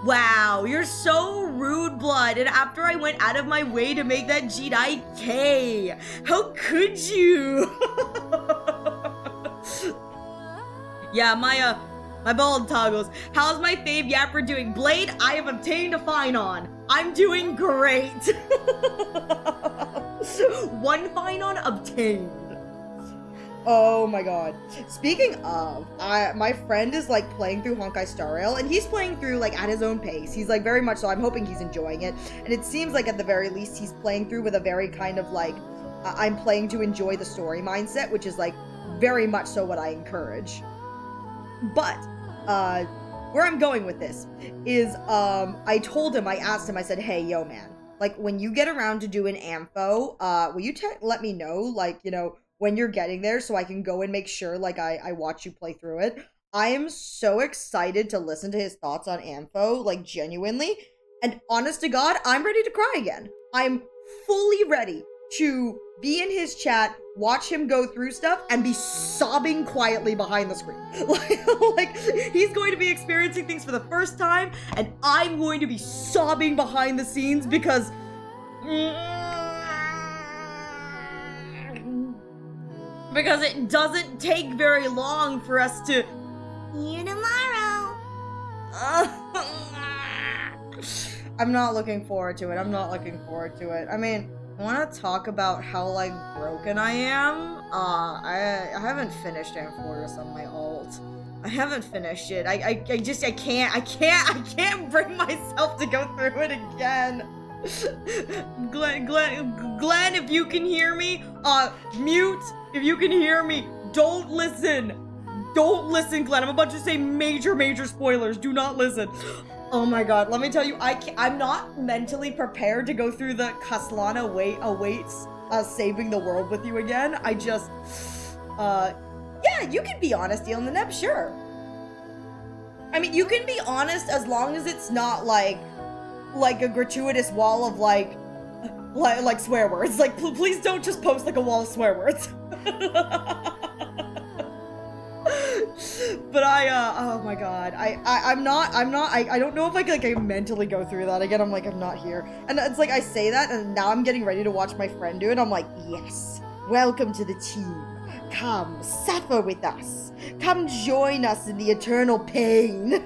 Speaker 1: Wow, you're so rude, Blood, and after I went out of my way to make that G-I-K, how could you? Yeah, my bald toggles. How's my fave yapper doing? Blade, I have obtained a Phynon. I'm doing great. 1 Phynon obtained. Oh my god. Speaking of, my friend is like playing through Honkai Star Rail, and he's playing through like at his own pace. He's like very much so, I'm hoping he's enjoying it. And it seems like at the very least he's playing through with a very kind of like, I'm playing to enjoy the story mindset, which is like very much so what I encourage. But, where I'm going with this is, I asked him, I said, hey, yo man, like when you get around to doing Ampho, will you let me know, like, you know, when you're getting there so I can go and make sure like I watch you play through it. I am so excited to listen to his thoughts on Ampho, like genuinely. And honest to God, I'm ready to cry again. I'm fully ready to be in his chat, watch him go through stuff, and be sobbing quietly behind the screen. Like, he's going to be experiencing things for the first time, and I'm going to be sobbing behind the scenes because... because it doesn't take very long for us to...
Speaker 2: See you tomorrow.
Speaker 1: I'm not looking forward to it. I'm not looking forward to it. I mean, I want to talk about how, like, broken I am. I haven't finished Amphoris on my ult. I haven't finished it. I can't bring myself to go through it again. Glenn, if you can hear me, mute. If you can hear me, don't listen. Don't listen, Glenn. I'm about to say major spoilers. Do not listen. Oh my god, let me tell you, I'm not mentally prepared to go through the Kaslana awaits saving the world with you again. I just, yeah, you can be honest, Eel in the Neb, sure. I mean, you can be honest as long as it's not like a gratuitous wall of like swear words. Like, please don't just post like a wall of swear words. But oh my god, I don't know if I can mentally go through that again. I'm like, I'm not here. And it's like, I say that, and now I'm getting ready to watch my friend do it. I'm like, yes, welcome to the team. Come, suffer with us. Come join us in the eternal pain.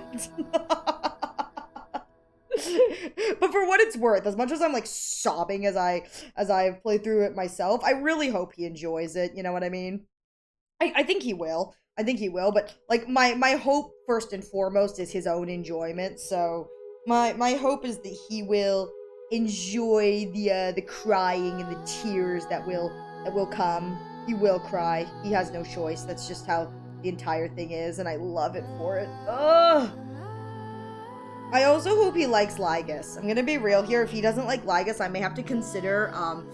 Speaker 1: But for what it's worth, as much as I'm like sobbing as I play through it myself, I really hope he enjoys it. You know what I mean? I think he will. I think he will, but like my hope first and foremost is his own enjoyment. So my hope is that he will enjoy the crying and the tears that will come. He will cry. He has no choice. That's just how the entire thing is, and I love it for it. Ugh. I also hope he likes Lygus. I'm gonna be real here. If he doesn't like Lygus, I may have to consider him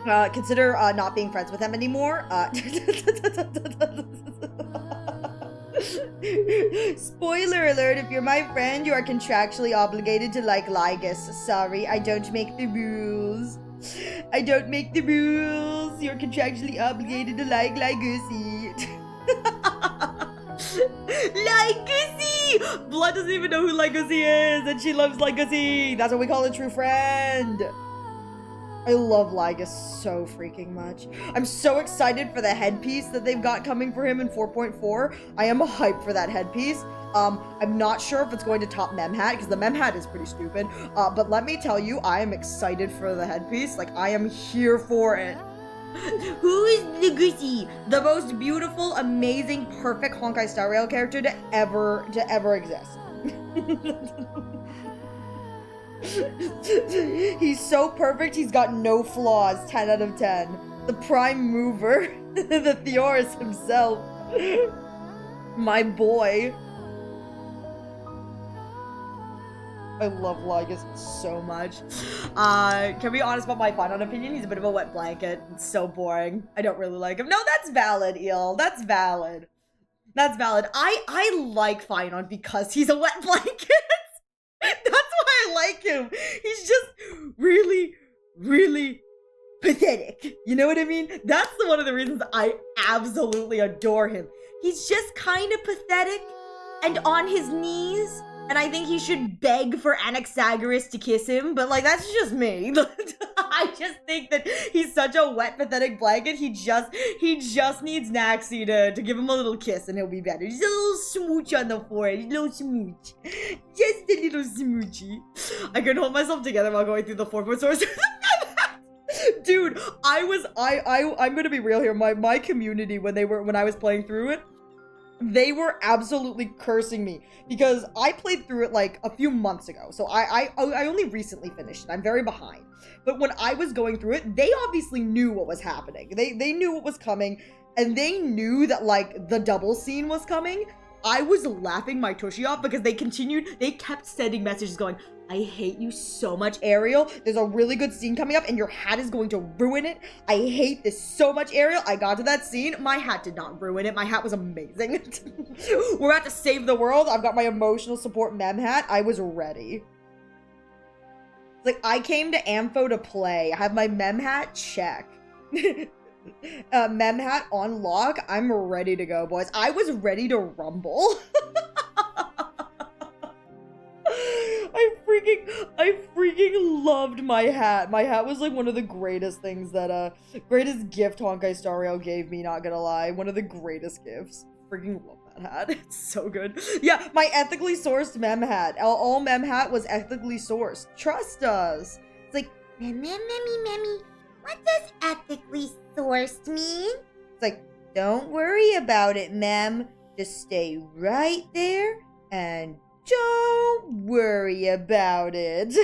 Speaker 1: not being friends with him anymore. Spoiler alert, if you're my friend, you are contractually obligated to like Lygus. Sorry, I don't make the rules. I don't make the rules. You're contractually obligated to like Lygusi. Lygusi! Blood doesn't even know who Lygusi is, and she loves Lygusi. That's what we call a true friend. I love Lygus so freaking much. I'm so excited for the headpiece that they've got coming for him in 4.4. I am hyped for that headpiece. I'm not sure if it's going to top Memhat, because the Memhat is pretty stupid. But let me tell you, I am excited for the headpiece. Like, I am here for it. Who is Lygusi? The most beautiful, amazing, perfect Honkai Star Rail character to ever exist. He's so perfect, he's got no flaws. 10 out of 10. The prime mover. The Theorus himself. My boy. I love Lygus so much. Can be honest about my final opinion? He's a bit of a wet blanket. It's so boring. I don't really like him. No, that's valid, Eel. That's valid. That's valid. I like Finon because he's a wet blanket. That's why I like him. He's just really pathetic. You know what I mean? That's one of the reasons I absolutely adore him. He's just kind of pathetic and on his knees. And I think he should beg for Anaxagoras to kiss him, but like, that's just me. I just think that he's such a wet, pathetic blanket. He just needs Naxi to give him a little kiss and he'll be better. Just a little smooch on the forehead, a little smooch. Just a little smoochy. I couldn't hold myself together while going through the 4-foot source. Dude, I'm gonna be real here. My community, when I was playing through it, they were absolutely cursing me because I played through it like a few months ago. So I only recently finished it. I'm very behind. But when I was going through it, they obviously knew what was happening. They knew what was coming, and they knew that like the double scene was coming. I was laughing my tushy off because they kept sending messages going, I hate you so much, Ariel. There's a really good scene coming up and your hat is going to ruin it. I hate this so much, Ariel. I got to that scene. My hat did not ruin it. My hat was amazing. We're about to save the world. I've got my emotional support mem hat. I was ready. Like, I came to Ampho to play. I have my mem hat, check. Mem hat on lock. I'm ready to go, boys. I was ready to rumble. I freaking loved my hat. My hat was like one of the greatest things that, greatest gift Honkai Star Rail gave me, not gonna lie. One of the greatest gifts. Freaking love that hat. It's so good. Yeah, my ethically sourced mem hat. All mem hat was ethically sourced. Trust us. It's like,
Speaker 2: Memmy. What does ethically sourced mean?
Speaker 1: it's like, don't worry about it, mem. Just stay right there and don't worry about it.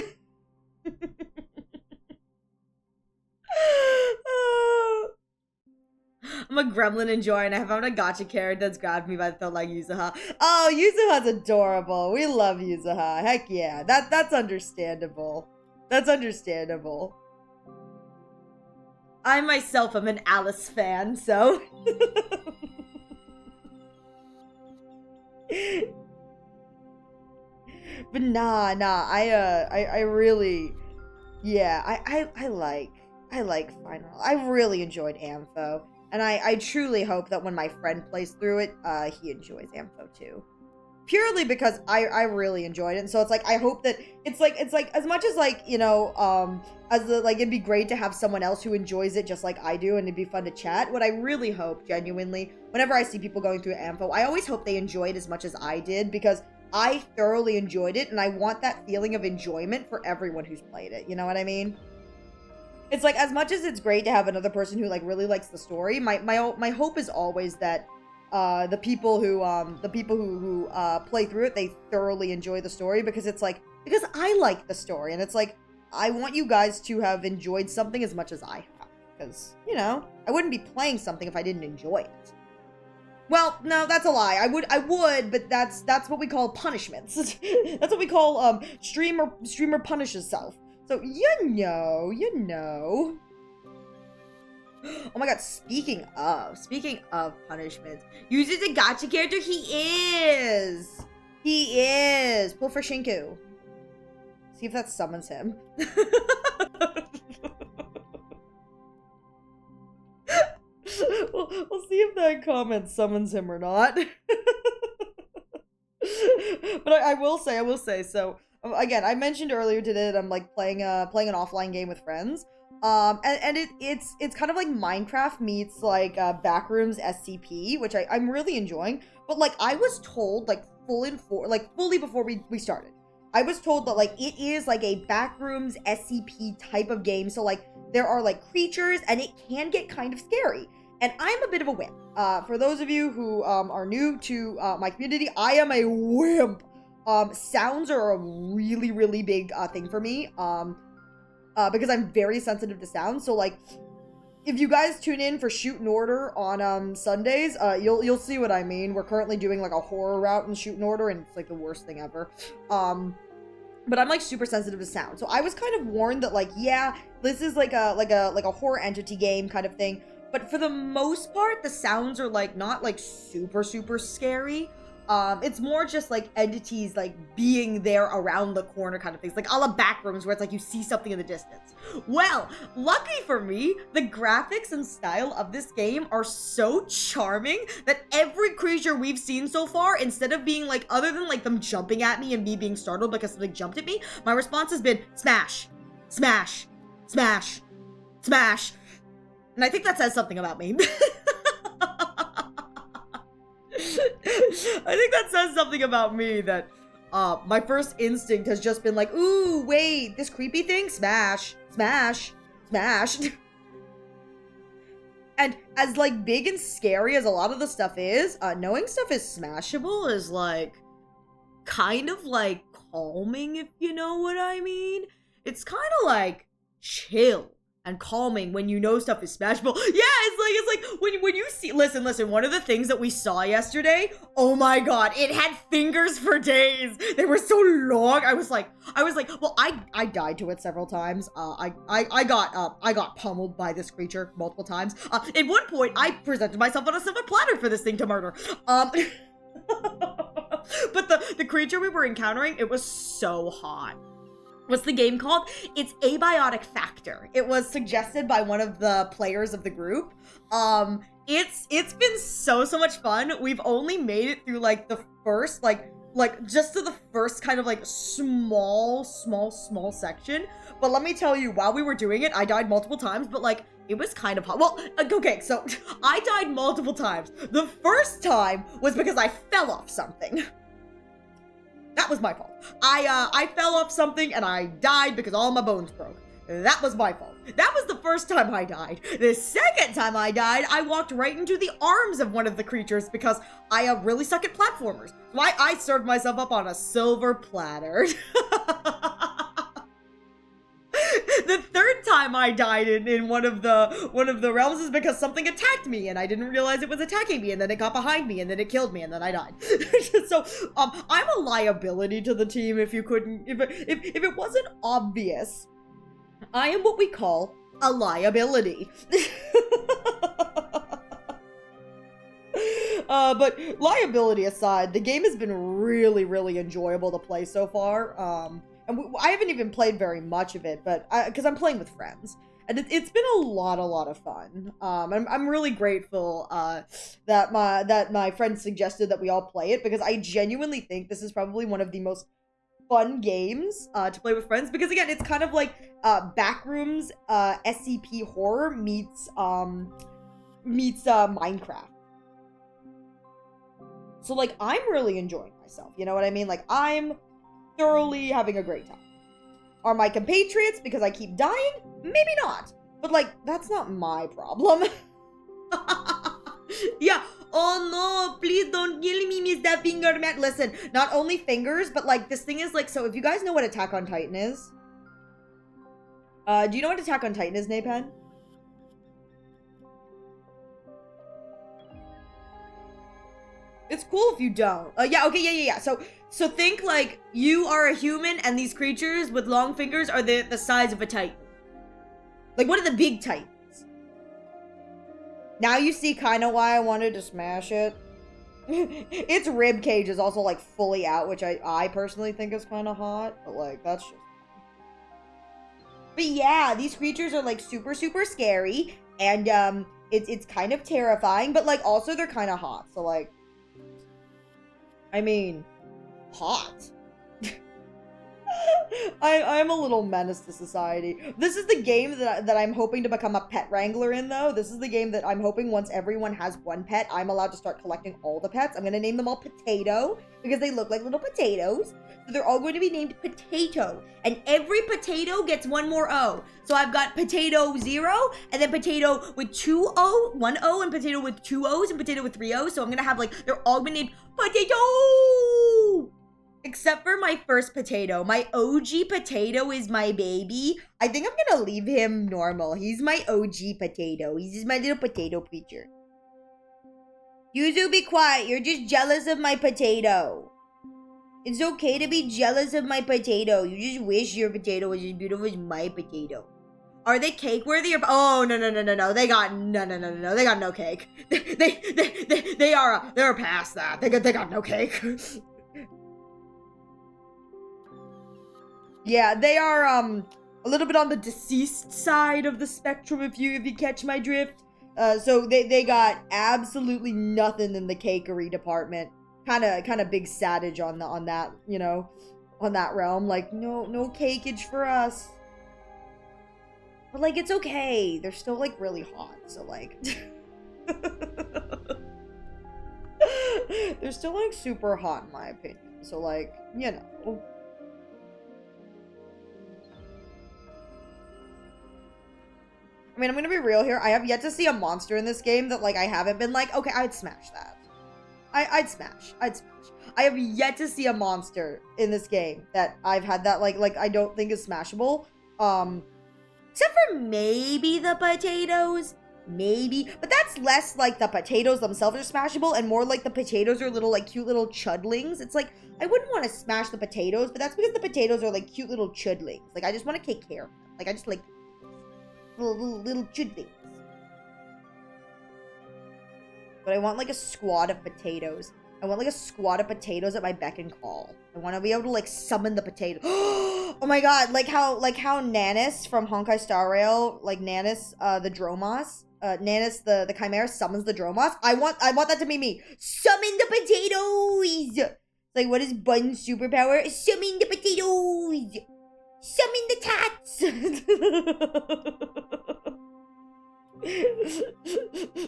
Speaker 1: I'm a gremlin enjoyer and I found a gacha character that's grabbed me by the throat like Yuzuha. Oh, Yuzuha's adorable. We love Yuzuha. Heck yeah. That's understandable. That's understandable. I myself am an Alice fan, so... But nah, I really, yeah, I like Final. I really enjoyed Ampho, and I truly hope that when my friend plays through it, he enjoys Ampho too. Purely because I really enjoyed it, and so it's like, I hope that it's like as much as like, you know, it'd be great to have someone else who enjoys it just like I do, and it'd be fun to chat. What I really hope, genuinely, whenever I see people going through Ampho, I always hope they enjoy it as much as I did, because I thoroughly enjoyed it, and I want that feeling of enjoyment for everyone who's played it, you know what I mean? It's like, as much as it's great to have another person who like really likes the story, my hope is always that the people who play through it, they thoroughly enjoy the story, because it's like, because I like the story, and it's like, I want you guys to have enjoyed something as much as I have, because, you know, I wouldn't be playing something if I didn't enjoy it. Well, no, that's a lie. I would, but that's what we call punishments. That's what we call streamer punishes self. So you know. Oh my god, speaking of punishments, uses a gacha character. He is. Pull for Shinku. See if that summons him. We'll see if that comment summons him or not. But I will say, so again, I mentioned earlier today that I'm like playing an offline game with friends. And it's kind of like Minecraft meets like Backrooms SCP, which I'm really enjoying. But like, I was told like fully before we started, I was told that like it is like a Backrooms SCP type of game. So like there are like creatures and it can get kind of scary. And I'm a bit of a wimp. For those of you who are new to my community, I am a wimp. Sounds are a really, really big thing for me. Because I'm very sensitive to sound. So like, if you guys tune in for Shoot and Order on Sundays, you'll see what I mean. We're currently doing like a horror route in Shoot and Order, and it's like the worst thing ever. But I'm like super sensitive to sound. So I was kind of warned that like, yeah, this is like a horror entity game kind of thing. But for the most part, the sounds are like not like super, super scary. It's more just like entities like being there around the corner kind of things, like a la Backrooms, where it's like you see something in the distance. Well, lucky for me, the graphics and style of this game are so charming that every creature we've seen so far, instead of being like, other than like them jumping at me and me being startled because something jumped at me, my response has been smash, smash, smash, smash. And I think that says something about me. I think that says something about me, that my first instinct has just been like, ooh, wait, this creepy thing? Smash, smash, smash. And as like big and scary as a lot of the stuff is, knowing stuff is smashable is like kind of like calming, if you know what I mean. It's kind of like chill and calming when you know stuff is smashable. Yeah, it's like when you see, listen, one of the things that we saw yesterday, oh my god, it had fingers for days. They were so long. I was like, well, I died to it several times. I got pummeled by this creature multiple times. At one point, I presented myself on a silver platter for this thing to murder. But the creature we were encountering, it was so hot. What's the game called? It's Abiotic Factor. It was suggested by one of the players of the group. It's been so much fun. We've only made it through like the first like like, just to the first kind of, like, small section. But let me tell you, while we were doing it, I died multiple times, but, like, it was kind of hot. Well, okay, so I died multiple times. The first time was because I fell off something. That was my fault. I fell off something and I died because all my bones broke. That was my fault. That was the first time I died. The second time I died, I walked right into the arms of one of the creatures because I really suck at platformers. So I served myself up on a silver platter. The third time I died in one of the realms is because something attacked me and I didn't realize it was attacking me, and then it got behind me and then it killed me and then I died. So I'm a liability to the team if you couldn't, if it wasn't obvious. I am what we call a liability. But liability aside, the game has been really, really enjoyable to play so far. And I haven't even played very much of it, but because I'm playing with friends, and it's been a lot of fun. I'm really grateful that my friend suggested that we all play it, because I genuinely think this is probably one of the most fun games to play with friends, because again, it's kind of like Backrooms SCP horror meets Minecraft. So like, I'm really enjoying myself, you know what I mean? Like, I'm thoroughly having a great time. Are my compatriots because I keep dying? Maybe not. But like, that's not my problem. Yeah. Oh no, please don't kill me, Mr. Finger Man. Listen, not only fingers, but like, this thing is like, so if you guys know what Attack on Titan is, do you know what Attack on Titan is, Napen? It's cool if you don't. Yeah, okay, yeah. So think like you are a human and these creatures with long fingers are the size of a titan. Like, one of the big titans. Now you see kind of why I wanted to smash it. Its rib cage is also like fully out, which I personally think is kind of hot, but like, that's just... But yeah, these creatures are like super scary, and it's kind of terrifying, but like also they're kind of hot, so like, I mean, hot. I'm a little menace to society. This is the game that I'm hoping to become a pet wrangler in, though. This is the game that I'm hoping once everyone has one pet, I'm allowed to start collecting all the pets. I'm gonna name them all Potato, because they look like little potatoes. So they're all going to be named Potato, and every potato gets one more O. So I've got Potato 0, and then Potato with 2 O, 1 O, and Potato with 2 O's, and Potato with 3 O's. So I'm gonna have like, they're all gonna be named Potato! Except for my first potato. My OG potato is my baby. I think I'm gonna leave him normal. He's my OG potato. He's just my little potato creature. Yuzu, be quiet. You're just jealous of my potato. It's okay to be jealous of my potato. You just wish your potato was as beautiful as my potato. Are they cake worthy or... Oh, no. They got... No. They got no cake. They're past that. They got no cake. Yeah, they are, a little bit on the deceased side of the spectrum, if you catch my drift. So they got absolutely nothing in the cakery department. Kind of big sadage on that, you know, on that realm. Like, no cakeage for us. But, like, it's okay. They're still, like, really hot, so, like... They're still, like, super hot, in my opinion. So, like, you know... I mean, I'm gonna be real here. I have yet to see a monster in this game that, like, I haven't been like, okay, I'd smash that. I'd smash. I have yet to see a monster in this game that I've had that, like, I don't think is smashable. Except for maybe the potatoes. Maybe. But that's less like the potatoes themselves are smashable and more like the potatoes are little, like, cute little chudlings. It's like, I wouldn't want to smash the potatoes, but that's because the potatoes are, like, cute little chudlings. Like, I just want to take care of them. Like, I just, like... Little chudlings. But I want like a squad of potatoes. I want like a squad of potatoes at my beck and call. I want to be able to like summon the potatoes. Oh my god, like how Nanis from Honkai Star Rail, like Nanis, the Dromos, Nanis the Chimera summons the Dromos. I want that to be me. Summon the potatoes. Like, what is Bun's superpower? Summon the potatoes! Summon the tats!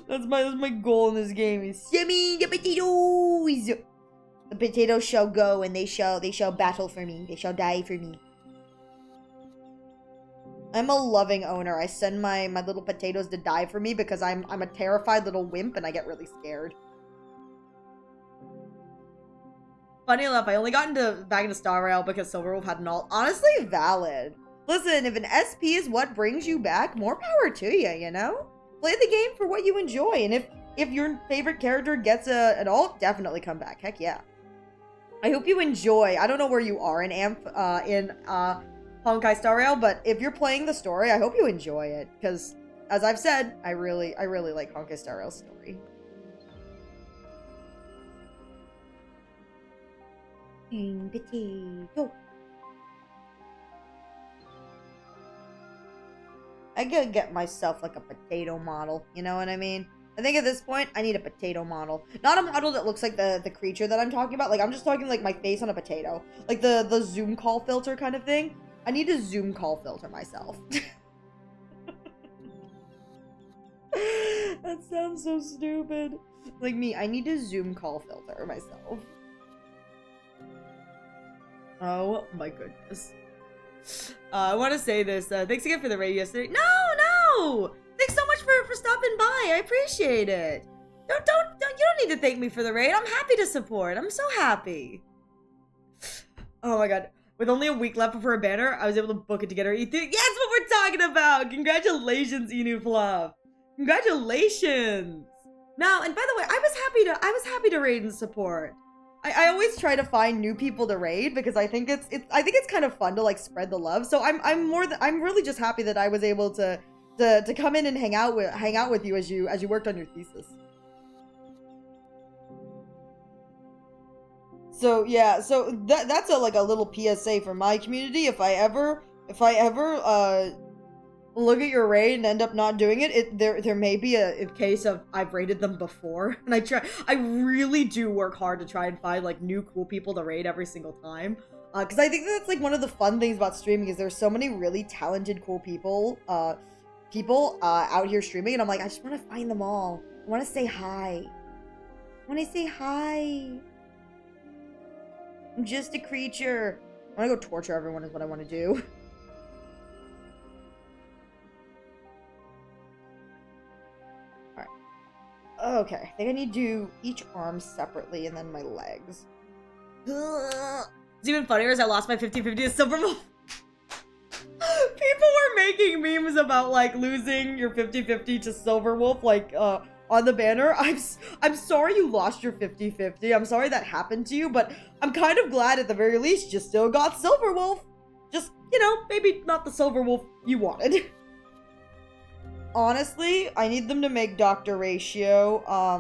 Speaker 1: that's my goal in this game is summon the potatoes! The potatoes shall go and they shall battle for me. They shall die for me. I'm a loving owner. I send my little potatoes to die for me because I'm a terrified little wimp and I get really scared. Funny enough, I only got back into Star Rail because Silverwolf had an alt. Honestly, valid. Listen, if an SP is what brings you back, more power to you, you know? Play the game for what you enjoy, and if your favorite character gets an alt, definitely come back. Heck yeah. I hope you enjoy. I don't know where you are in Honkai Star Rail, but if you're playing the story, I hope you enjoy it, because as I've said, I really like Honkai Star Rail's story. Potato. I gotta get myself like a potato model, you know what I mean? I think at this point, I need a potato model. Not a model that looks like the creature that I'm talking about. Like, I'm just talking like my face on a potato. Like the zoom call filter kind of thing. I need to zoom call filter myself. That sounds so stupid. Like me, I need to zoom call filter myself. Oh my goodness. I want to say this. Thanks again for the raid yesterday. No! Thanks so much for stopping by. I appreciate it. You don't need to thank me for the raid. I'm happy to support. I'm so happy. Oh my god. With only a week left before a banner, I was able to book it together. Yeah, that's what we're talking about. Congratulations, Inu Fluff. Congratulations. Now, and by the way, I was happy to raid and support. I always try to find new people to raid because I think it's kind of fun to like spread the love. So I'm really just happy that I was able to come in and hang out with you as you worked on your thesis. So yeah, so that's a little PSA for my community. If I ever look at your raid and end up not doing it, there may be a case of I've raided them before, and I really do work hard to try and find like new cool people to raid every single time, because I think that's like one of the fun things about streaming is there's so many really talented cool people out here streaming, and I'm like, I just want to find them all. I want to say hi. I'm just a creature. I want to go torture everyone is what I want to do. Okay, I think I need to do each arm separately and then my legs. It's even funnier as I lost my 50-50 to Silverwolf. People were making memes about like losing your 50-50 to Silverwolf like on the banner. I'm sorry you lost your 50-50. I'm sorry that happened to you, but I'm kind of glad at the very least you still got Silverwolf. Just, you know, maybe not the Silverwolf you wanted. Honestly, I need them to make Dr. Ratio, I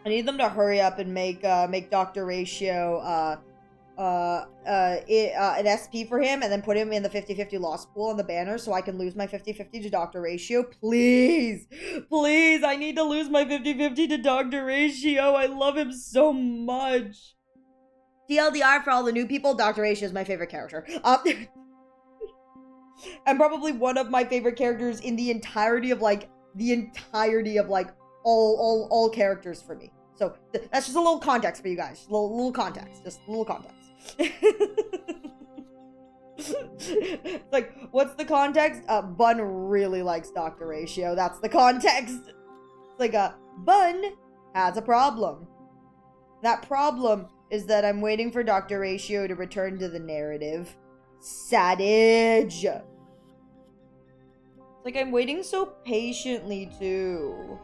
Speaker 1: need them to hurry up and make Dr. Ratio, an SP for him, and then put him in the 50-50 loss pool on the banner so I can lose my 50-50 to Dr. Ratio. Please, I need to lose my 50-50 to Dr. Ratio. I love him so much. TLDR for all the new people, Dr. Ratio is my favorite character. And probably one of my favorite characters in the entirety of all characters for me. So that's just a little context for you guys. Little context. Just a little context. Like, what's the context? Bun really likes Dr. Ratio. That's the context. It's like, Bun has a problem. That problem is that I'm waiting for Dr. Ratio to return to the narrative. Savage. Like, I'm waiting so patiently, too.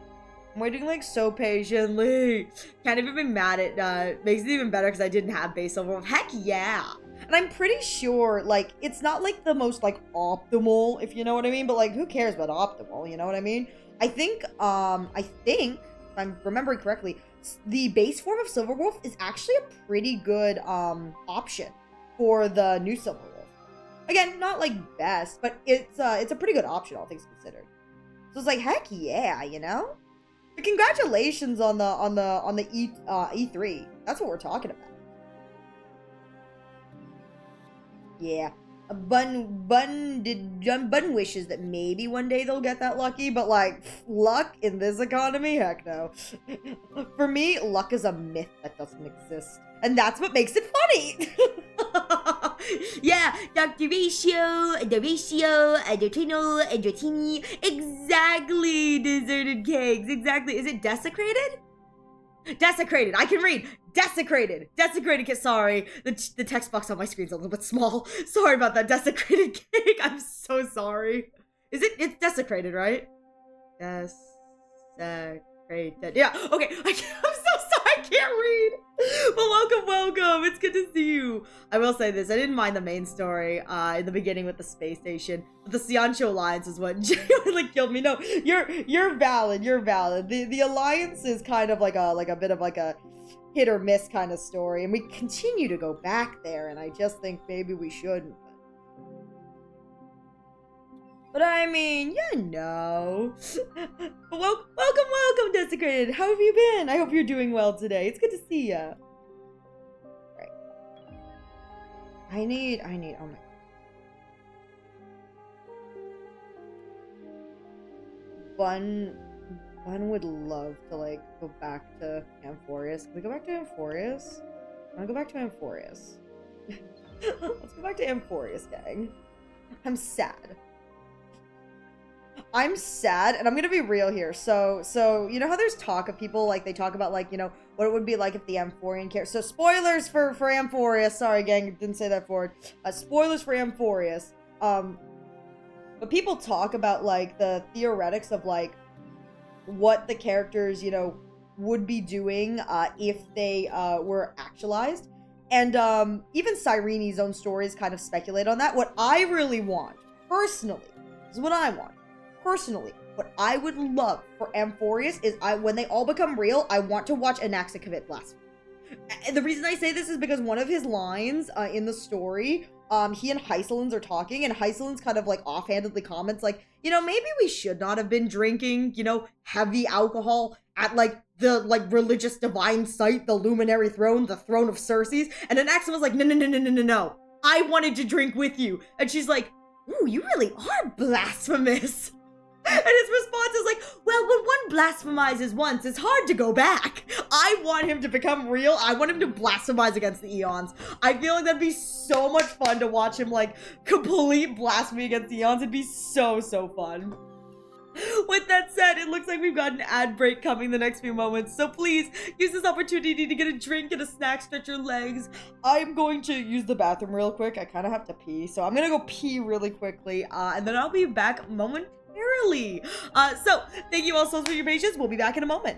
Speaker 1: I'm waiting, like, so patiently. Can't even be mad at, makes it even better because I didn't have base Silverwolf. Heck yeah! And I'm pretty sure, like, it's not, like, the most, like, optimal, if you know what I mean, but, like, who cares about optimal, you know what I mean? I think, if I'm remembering correctly, the base form of Silverwolf is actually a pretty good, option for the new Silverwolf. Again, not like best, but it's a pretty good option, all things considered. So it's like, heck yeah, you know? But congratulations on the E3. That's what we're talking about. Yeah. Bun wishes that maybe one day they'll get that lucky, but like, luck in this economy? Heck no. For me, luck is a myth that doesn't exist. And that's what makes it funny! Yeah, Dr. Ratio, the Ratio, the Teeny. Exactly, deserted cakes. Exactly. Is it desecrated? Desecrated. I can read. Desecrated. Desecrated. Sorry. The text box on my screen's a little bit small. Sorry about that. Desecrated cake. I'm so sorry. It's desecrated, right? Desecrated. Yeah. Okay. I'm so sorry. I can't read. But welcome. It's good to see you. I will say this. I didn't mind the main story in the beginning with the space station. But the Ciancio Alliance is what genuinely killed me. No, you're valid. You're valid. The Alliance is kind of like a bit of like a hit or miss kind of story, and we continue to go back there, and I just think maybe we shouldn't. But I mean, you know. Welcome, Desecrated. How have you been? I hope you're doing well today. It's good to see ya. Right. I need, oh my. Bun would love to, like, go back to Amphorius. Can we go back to Amphorius? I wanna go back to Amphorius. Let's go back to Amphorius, gang. I'm sad. I'm sad, and I'm gonna be real here. So, you know how there's talk of people, like, they talk about, like, you know, what it would be like if the Amphorian character. So, spoilers for Amphorius. Sorry, gang, didn't say that forward. Spoilers for Amphorius. But people talk about, like, the theoretics of, like, what the characters, you know, would be doing if they were actualized. And even Cyrene's own stories kind of speculate on that. What I really want, personally, this is what I want. Personally, what I would love for Amphorius is when they all become real, I want to watch Anaxa commit blasphemy. And the reason I say this is because one of his lines in the story, he and Hyselins are talking, and Hyselins kind of like offhandedly comments like, you know, maybe we should not have been drinking, you know, heavy alcohol at like the religious divine site, the luminary throne, the throne of Circes. And Anaxa was like, no. I wanted to drink with you. And she's like, ooh, you really are blasphemous. And his response is like, well, when one blasphemizes once, it's hard to go back. I want him to become real. I want him to blasphemize against the Eons. I feel like that'd be so much fun to watch him, like, complete blasphemy against the Eons. It'd be so fun. With that said, it looks like we've got an ad break coming the next few moments, so please use this opportunity to get a drink and a snack, stretch your legs. I'm going to use the bathroom real quick. I kind of have to pee, so I'm gonna go pee really quickly, and then I'll be back momentarily. So thank you all so much for your patience. We'll be back in a moment.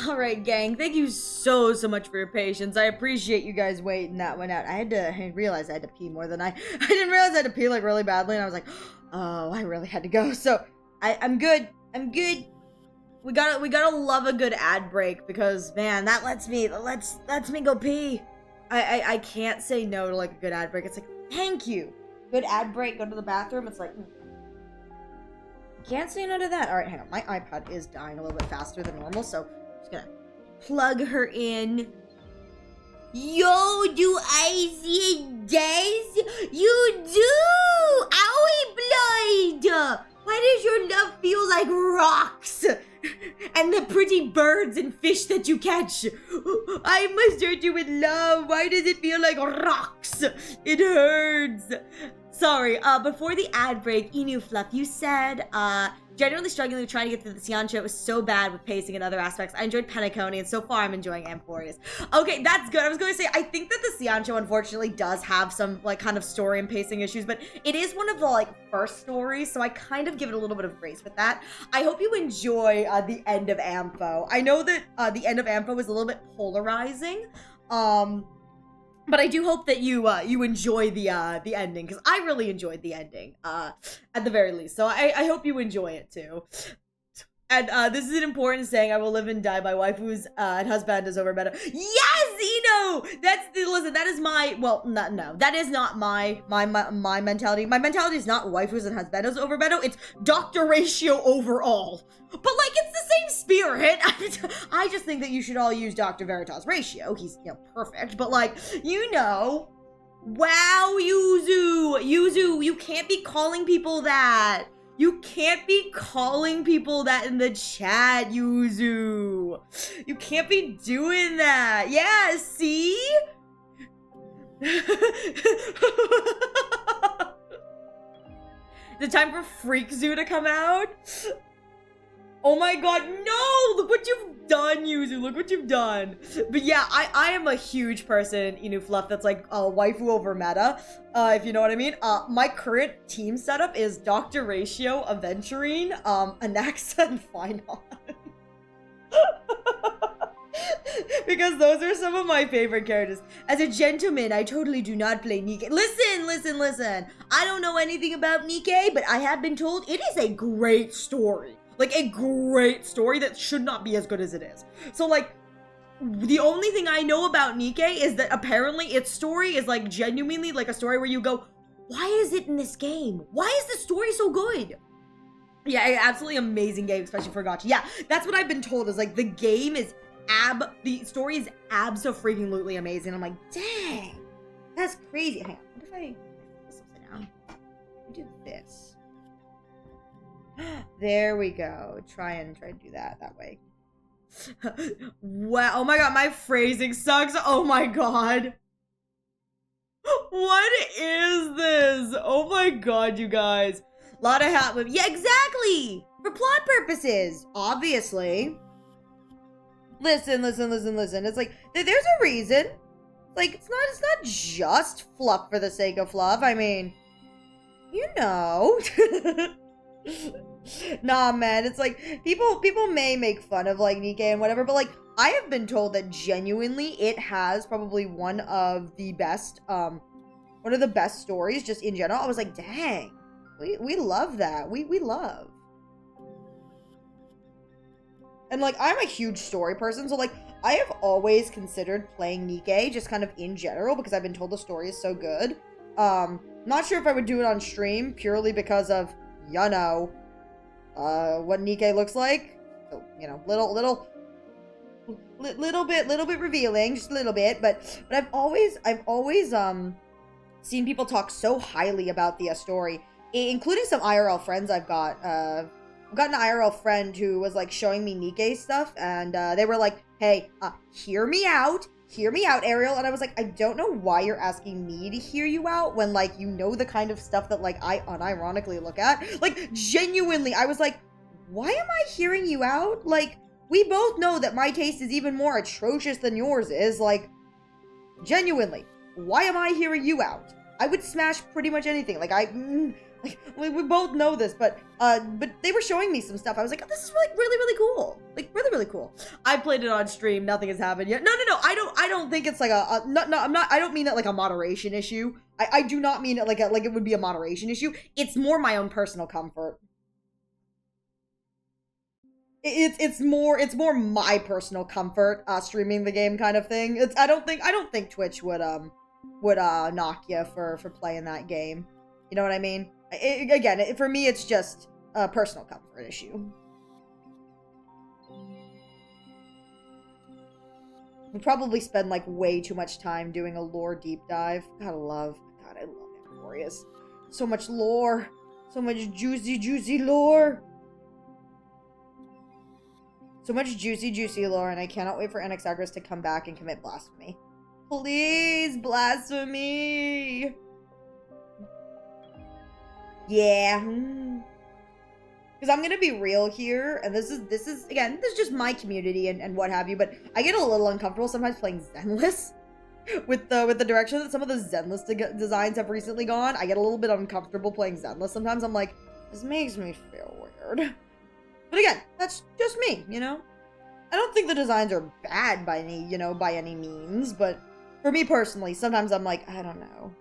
Speaker 1: All right, gang. Thank you so much for your patience. I appreciate you guys waiting that one out. I realized I had to pee more than I didn't realize I had to pee like really badly, and I was like, oh, I really had to go. So I'm good. I'm good. We gotta love a good ad break because man, that lets me go pee. I can't say no to like a good ad break. It's like, thank you. Good ad break, go to the bathroom. It's like, can't say no to that. All right, hang on. My iPad is dying a little bit faster than normal, so I'm just gonna plug her in. Yo, do I see it does? You do! Owie blood! Why does your love feel like rocks? And the pretty birds and fish that you catch. I must hurt you with love. Why does it feel like rocks? It hurts. Sorry, before the ad break, Fluff, you said, genuinely struggling with trying to get through the Ciancio. It was so bad with pacing and other aspects. I enjoyed Penacony, and so far I'm enjoying Emporius. Okay, that's good. I was going to say, I think that the Ciancio, unfortunately, does have some, like, kind of story and pacing issues, but it is one of the, like, first stories, so I kind of give it a little bit of grace with that. I hope you enjoy, the end of Ampho. I know that, the end of Ampho is a little bit polarizing, but I do hope that you enjoy the ending, because I really enjoyed the ending, at the very least. So I hope you enjoy it too. And this is an important saying. I will live and die. My waifu's and husband is over better. Yes, Eno! Listen, that is my, well, no, that is not my mentality. My mentality is not waifus and husbandos over better. It's Dr. Ratio overall. But like, it's the same spirit. I just think that you should all use Dr. Veritas Ratio. He's, perfect. But like, wow, Yuzu, you can't be calling people that. You can't be calling people that in the chat, Yuzu. You can't be doing that. Yeah, see? The time for Freak Zoo to come out? Oh my god, no! Look what you've done, Yuzu. Look what you've done. But yeah, I am a huge person, Fluff, that's like waifu over meta, if you know what I mean. My current team setup is Dr. Ratio, Aventurine, Anaxa, and Finon. Because those are some of my favorite characters. As a gentleman, I totally do not play Nikke. Listen. I don't know anything about Nikke, but I have been told it is a great story. Like, a great story that should not be as good as it is. So, like, the only thing I know about Nikke is that apparently its story is, like, genuinely, like, a story where you go, why is it in this game? Why is the story so good? Yeah, absolutely amazing game, especially for gacha. Yeah, that's what I've been told, is, like, the game is the story is abso-freaking-lutely amazing. I'm like, dang, that's crazy. Hang on, what if I put this upside down? I do this. There we go. Try and do that way. Wow. Oh my god, my phrasing sucks. Oh my god. What is this? Oh my god, you guys. Lot of hat whip. Yeah, exactly. For plot purposes, obviously. Listen. It's like, there's a reason. Like, it's not just fluff for the sake of fluff. I mean, Nah, man, it's like, people may make fun of, like, Nikke and whatever, but, like, I have been told that genuinely it has probably one of the best stories just in general. I was like, dang, we love that. We love. And, like, I'm a huge story person, so, like, I have always considered playing Nikke just kind of in general because I've been told the story is so good. Not sure if I would do it on stream purely because of, what Nikke looks like. So, little bit revealing, just a little bit, but I've always seen people talk so highly about the story, including some IRL friends I've got. I've got an IRL friend who was like showing me Nikke stuff, and they were like, hey, hear me out, Ariel. And I was like, I don't know why you're asking me to hear you out when, like, the kind of stuff that, like, I unironically look at. Like, genuinely, I was like, why am I hearing you out? Like, we both know that my taste is even more atrocious than yours is. Like, genuinely, why am I hearing you out? I would smash pretty much anything. Like, Like, we both know this, but they were showing me some stuff. I was like, oh, this is like really cool. Like, really cool. I played it on stream. Nothing has happened yet. No. I don't think it's like I don't mean it like a moderation issue. I do not mean it like it would be a moderation issue. It's more my own personal comfort. It's more my personal comfort, streaming the game kind of thing. I don't think Twitch would knock you for playing that game. You know what I mean? Again, for me, it's just a personal comfort issue. We probably spend like way too much time doing a lore deep dive. God, I love Amphorius. So much lore, so much juicy lore. So much juicy lore, and I cannot wait for Anaxagras to come back and commit blasphemy. Please, blasphemy! Yeah. Because I'm gonna be real here, and this is again, this is just my community and what have you, but I get a little uncomfortable sometimes playing Zenless. With the direction that some of the Zenless designs have recently gone, I get a little bit uncomfortable playing Zenless. Sometimes I'm like, this makes me feel weird. But again, that's just me, you know? I don't think the designs are bad by any means, but for me personally, sometimes I'm like, I don't know.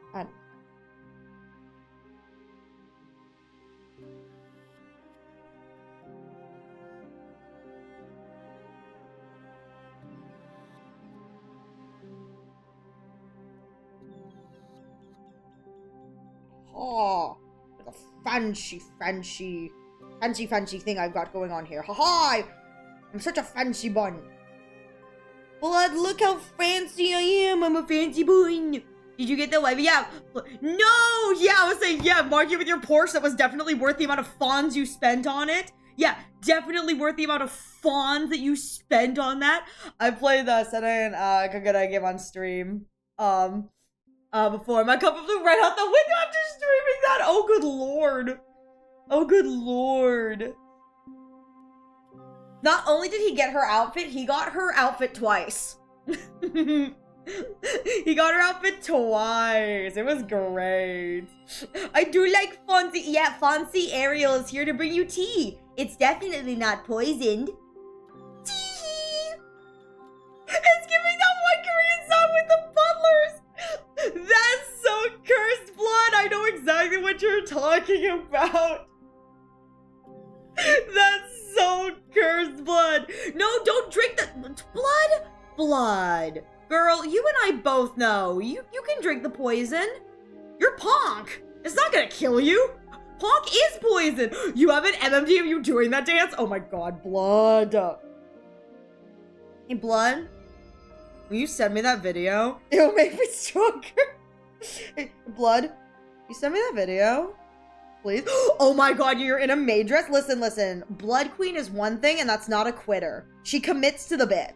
Speaker 1: Oh, like a fancy thing I've got going on here. Ha! I'm such a fancy bun. Blood, look how fancy I am. I'm a fancy bun. Did you get the wife? Yeah. No! Yeah, I was saying, yeah, mark it with your Porsche. That was definitely worth the amount of fawns you spent on it. Yeah, definitely worth the amount of fawns that you spent on that. I played the Senna and Kagura game on stream. Before my cup flew right out the window after streaming that. Oh, good lord. Oh, good lord. Not only did he get her outfit, he got her outfit twice. He got her outfit twice. It was great. I do like Fonzie. Yeah, Fonzie Ariel is here to bring you tea. It's definitely not poisoned. Tea! It's giving that one Korean song with the butlers. That's so cursed blood. I know exactly what you're talking about. That's so cursed blood. No, don't drink the blood. Girl, you and I both know. You can drink the poison. You're Ponk. It's not gonna kill you. Ponk is poison. You have an MMD of you doing that dance? Oh my god, blood. Hey, blood. Will you send me that video? It'll make me stronger. Hey, blood. You send me that video? Please. Oh my god, you're in a maid dress? Listen. Blood Queen is one thing, and that's not a quitter. She commits to the bit.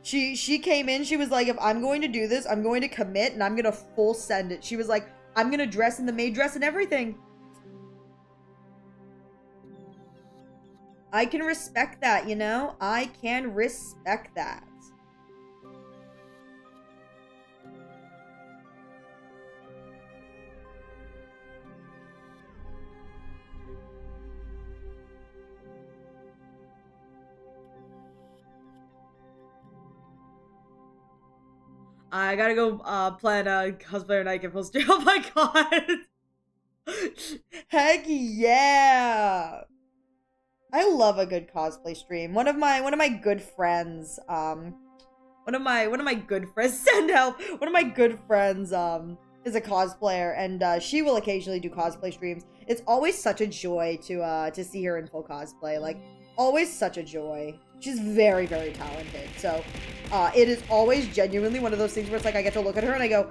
Speaker 1: She came in, she was like, if I'm going to do this, I'm going to commit, and I'm gonna full send it. She was like, I'm gonna dress in the maid dress and everything. I can respect that, you know? I can respect that. I gotta go plan a cosplayer night and full stream. Oh my god! Heck yeah! I love a good cosplay stream. One of my good friends, one of my good friends send help. One of my good friends is a cosplayer, and she will occasionally do cosplay streams. It's always such a joy to see her in full cosplay. Like, always such a joy. She's very, very talented. So, it is always genuinely one of those things where it's like I get to look at her and I go,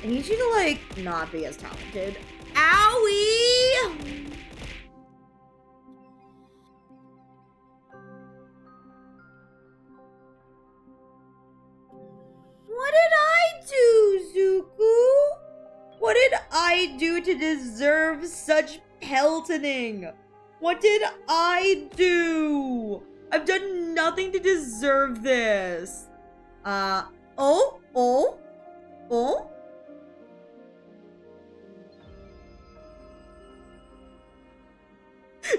Speaker 1: I need you to, like, not be as talented. Owie! What did I do, Zuko? What did I do to deserve such peltoning? What did I do? I've done nothing to deserve this. Oh.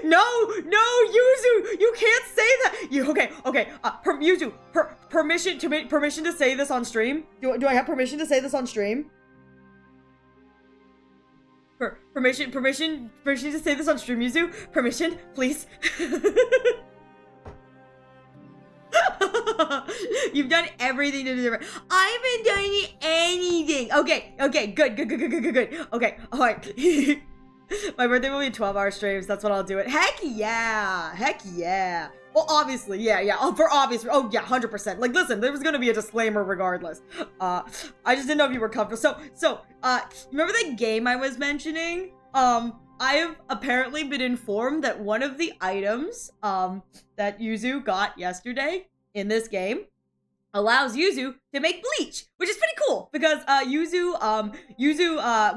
Speaker 1: No, Yuzu, you can't say that. Okay. Yuzu, permission to say this on stream. Do I have permission to say this on stream? Permission to say this on stream, Yuzu. Permission, please. You've done everything to deserve it. I haven't done anything. Okay, good. Okay, all right. My birthday will be 12-hour streams. That's what I'll do it. Heck yeah. Well, obviously, yeah. Oh, for obvious. Oh, yeah, 100%. Like, listen, there was gonna be a disclaimer regardless. I just didn't know if you were comfortable. So, remember that game I was mentioning? I have apparently been informed that one of the items, that Yuzu got yesterday in this game allows Yuzu to make bleach, which is pretty cool because Yuzu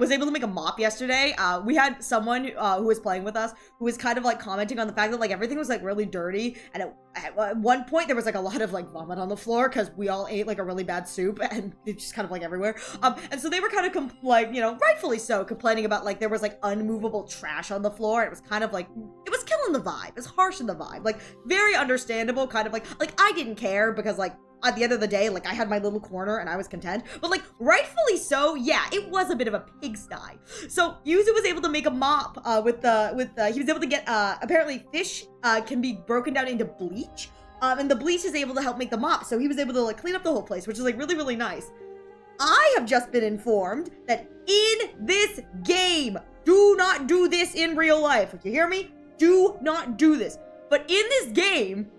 Speaker 1: was able to make a mop yesterday. We had someone who was playing with us who was kind of like commenting on the fact that like everything was like really dirty, and at one point there was like a lot of like vomit on the floor because we all ate like a really bad soup and it's just kind of like everywhere. And so they were kind of like, you know, rightfully so, complaining about like there was like unmovable trash on the floor. It was kind of like, it was killing the vibe. It's harsh in the vibe. Like very understandable, kind of like I didn't care because like at the end of the day, like I had my little corner and I was content, but like rightfully so, yeah, it was a bit of a pigsty. So Yuzu was able to make a mop he was able to get apparently fish can be broken down into bleach, and the bleach is able to help make the mop. So he was able to like clean up the whole place, which is like really, really nice. I have just been informed that in this game, do not do this in real life. You hear me? Do not do this. But in this game,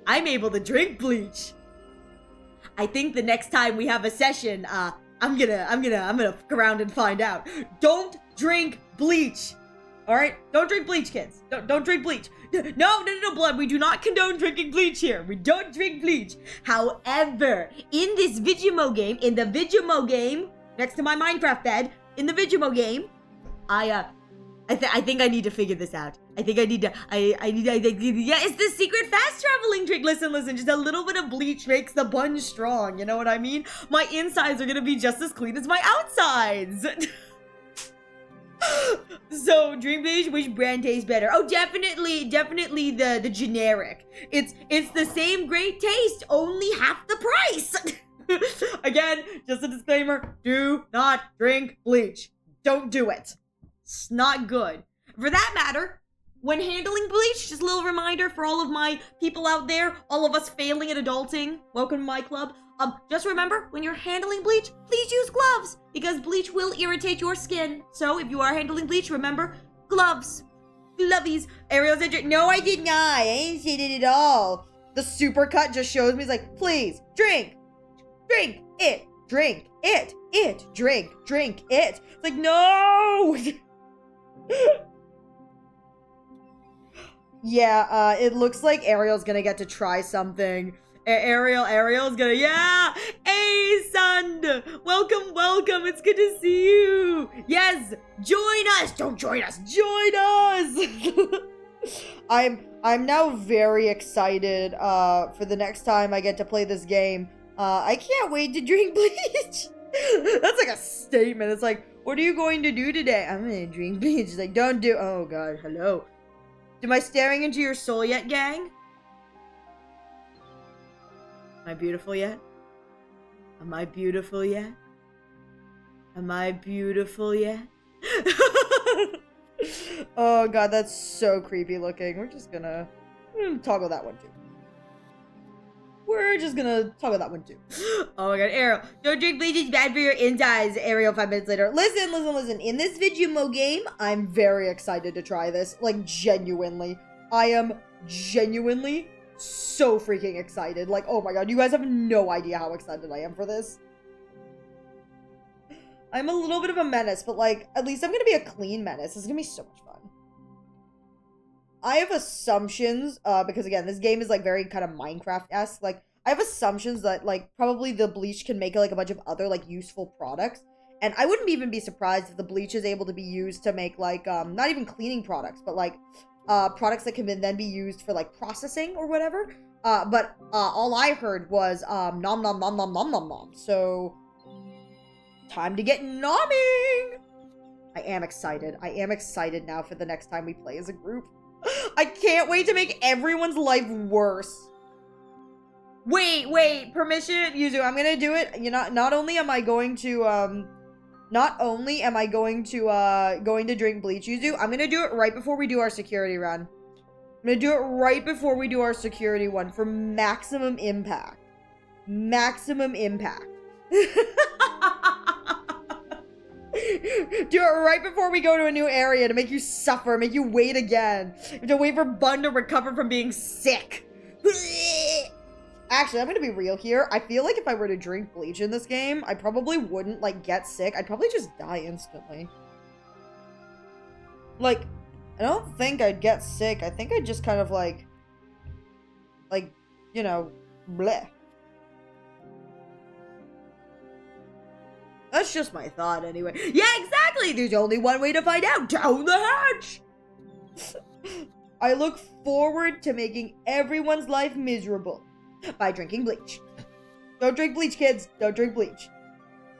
Speaker 1: I'm able to drink bleach. I think the next time we have a session, I'm gonna fuck around and find out. Don't drink bleach. All right? Don't drink bleach, kids. Don't drink bleach. No, blood. We do not condone drinking bleach here. We don't drink bleach. However, in this Vigimo game, next to my Minecraft bed, in the Vigimo game, I think I need to figure this out. I think yeah, it's the secret fast traveling trick. Listen, just a little bit of bleach makes the bun strong. You know what I mean? My insides are gonna be just as clean as my outsides. So, dream bleach, which brand tastes better? Oh, definitely the generic. It's the same great taste, only half the price. Again, just a disclaimer, do not drink bleach. Don't do it. It's not good. For that matter, when handling bleach, just a little reminder for all of my people out there, all of us failing at adulting, welcome to my club. Just remember, when you're handling bleach, please use gloves, because bleach will irritate your skin. So if you are handling bleach, remember, gloves. Glovies. Ariel's injured. No, I did not. I didn't say that at all. The supercut just shows me, it's like, please, drink it, drink it, drink it. It's like, no! Yeah, it looks like Ariel's gonna get to try something. Ariel's gonna, yeah! Hey, son! Welcome, it's good to see you! Yes! Join us! Don't join us! Join us! I'm now very excited, for the next time I get to play this game. I can't wait to drink bleach! That's like a statement. It's like, what are you going to do today? I'm gonna drink bleach. It's like, don't do, oh god, hello. Am I staring into your soul yet, gang? Am I beautiful yet? Am I beautiful yet? Am I beautiful yet? Oh god, that's so creepy looking. We're just gonna toggle that one too. We're just gonna toggle that one too. Oh my god, Ariel, don't drink bleach, it's bad for your insides. Ariel 5 minutes later. Listen. In this Vigimo game, I'm very excited to try this. Like, genuinely. I am genuinely so freaking excited. Like, oh my god, you guys have no idea how excited I am for this. I'm a little bit of a menace, but like, at least I'm gonna be a clean menace. It's gonna be so much fun. I have assumptions, because again, this game is like very kind of Minecraft-esque. Like, I have assumptions that like probably the bleach can make like a bunch of other like useful products. And I wouldn't even be surprised if the bleach is able to be used to make like, not even cleaning products, but like, products that can then be used for like processing or whatever. But all I heard was, nom nom nom nom nom nom nom. So, time to get nomming! I am excited now for the next time we play as a group. I can't wait to make everyone's life worse. Wait, permission, Yuzu, I'm gonna do it. You know, not only am I going to drink bleach, Yuzu, I'm gonna do it right before we do our security run. I'm gonna do it right before we do our security one for maximum impact. Maximum impact. Do it right before we go to a new area to make you suffer, make you wait again. You have to wait for Bun to recover from being sick. Actually, I'm gonna be real here. I feel like if I were to drink bleach in this game, I probably wouldn't, like, get sick. I'd probably just die instantly. Like, I don't think I'd get sick. I think I'd just kind of, like, you know, bleh. That's just my thought anyway. Yeah, exactly! There's only one way to find out. Down the hatch! I look forward to making everyone's life miserable by drinking bleach. Don't drink bleach, kids. Don't drink bleach.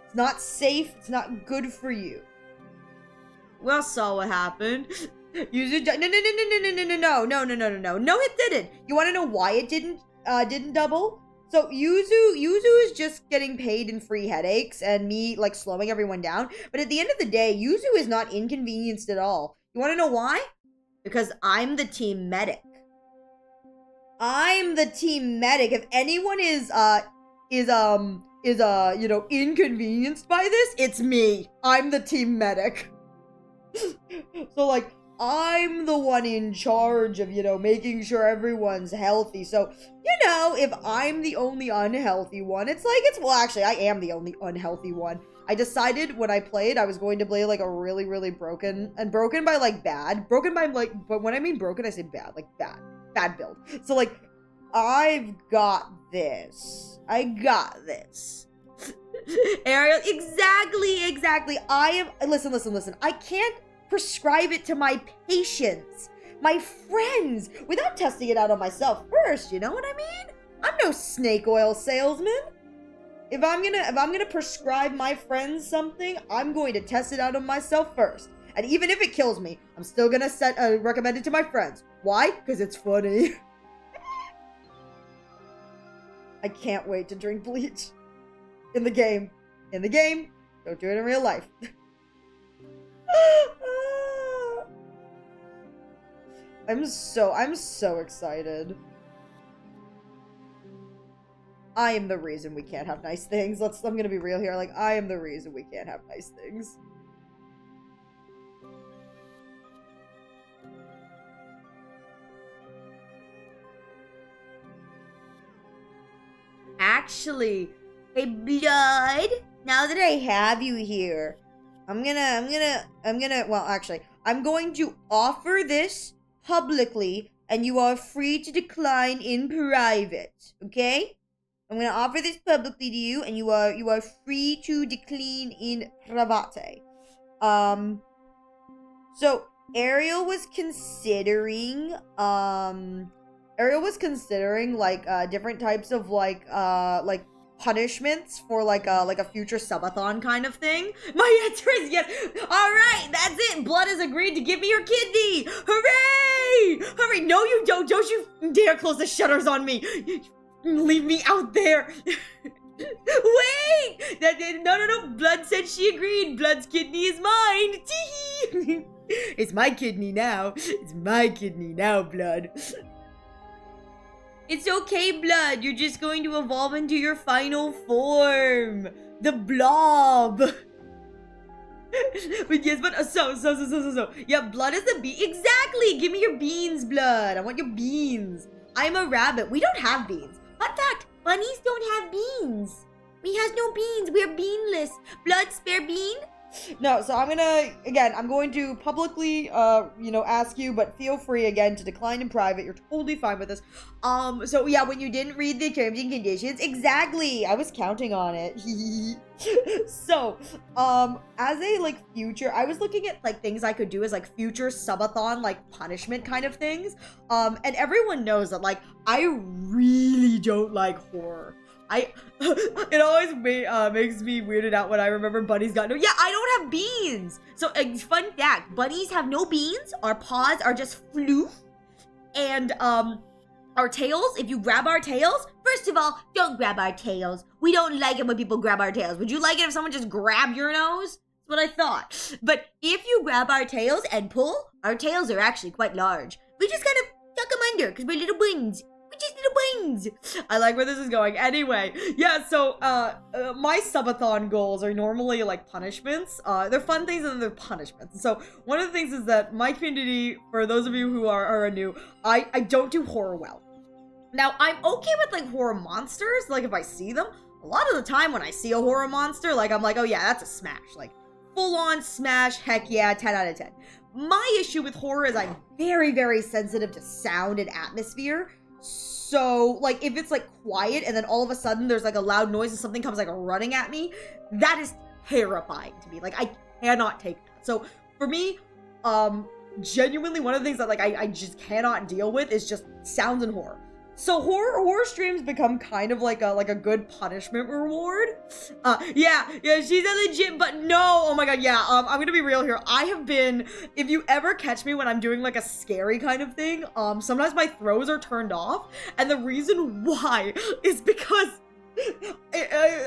Speaker 1: It's not safe. It's not good for you. Well, saw what happened. No, it didn't. You want to know why it didn't double? So Yuzu is just getting paid in free headaches and me, like, slowing everyone down. But at the end of the day, Yuzu is not inconvenienced at all. You want to know why? Because I'm the team medic. I'm the team medic. If anyone is you know, inconvenienced by this, it's me. I'm the team medic. So, like, I'm the one in charge of, you know, making sure everyone's healthy. So, you know, if I'm the only unhealthy one, well, actually, I am the only unhealthy one. I decided when I played, I was going to play, like, a really, really broken by, like, bad. Broken by, like, but when I mean broken, I say bad. Like, bad build. So, like, I've got this. I got this. Ariel, exactly. Listen. I can't prescribe it to my patients, my friends, without testing it out on myself first, you know what I mean? I'm no snake oil salesman. If I'm gonna prescribe my friends something, I'm going to test it out on myself first. And even if it kills me, I'm still gonna recommend it to my friends. Why? Because it's funny. I can't wait to drink bleach. In the game. Don't do it in real life. I'm so excited. I am the reason we can't have nice things. I'm gonna be real here. Like, I am the reason we can't have nice things. Actually, hey, Blood, now that I have you here, I'm going to offer this publicly, and you are free to decline in private, okay? I'm going to offer this publicly to you, and you are free to decline in private. So Ariel was considering, like, different types of, like punishments for, like a future subathon kind of thing. My answer is yes. All right, that's it. Blood has agreed to give me your kidney. Hooray! Hooray! No, you don't. Don't you dare close the shutters on me. Leave me out there. Wait! No. Blood said she agreed. Blood's kidney is mine. Tee-hee. It's my kidney now. It's my kidney now, Blood. It's okay, Blood. You're just going to evolve into your final form. The blob. But yes, but so. Yeah, Blood is the bee. Exactly. Give me your beans, Blood. I want your beans. I'm a rabbit. We don't have beans. Fun fact, bunnies don't have beans. We has no beans. We're beanless. Blood, spare bean? No, so I'm going to publicly, you know, ask you, but feel free, again, to decline in private. You're totally fine with this. So yeah, when you didn't read the terms and conditions, exactly, I was counting on it. So, as a, like, future, I was looking at, like, things I could do as, like, future subathon, like, punishment kind of things. And everyone knows that, like, I really don't like horror. It always makes me weirded out when I remember bunnies got no. Yeah, I don't have beans. So, fun fact: bunnies have no beans. Our paws are just Fluff and our tails, if you grab our tails, first of all, don't grab our tails. We don't like it when people grab our tails. Would you like it if someone just grabbed your nose? That's what I thought. But if you grab our tails and pull, our tails are actually quite large. We just kind of tuck them under because we're little wings. We're just little wings. I like where this is going. Anyway, yeah, so my subathon goals are normally like punishments. They're fun things and then they're punishments. So one of the things is that my community, for those of you who are new, I don't do horror well. Now, I'm okay with, like, horror monsters, like, if I see them. A lot of the time when I see a horror monster, like, I'm like, oh yeah, that's a smash. Like, full-on smash, heck yeah, 10 out of 10. My issue with horror is I'm very, very sensitive to sound and atmosphere. So, like, if it's, like, quiet and then all of a sudden there's, like, a loud noise and something comes, like, running at me, that is terrifying to me. Like, I cannot take that. So, for me, genuinely, one of the things that, like, I just cannot deal with is just sounds and horror. So horror streams become kind of like a good punishment reward. Yeah, she's a legit, but no, oh my god, yeah, I'm gonna be real here. I have been, if you ever catch me when I'm doing like a scary kind of thing, sometimes my throws are turned off, and the reason why is because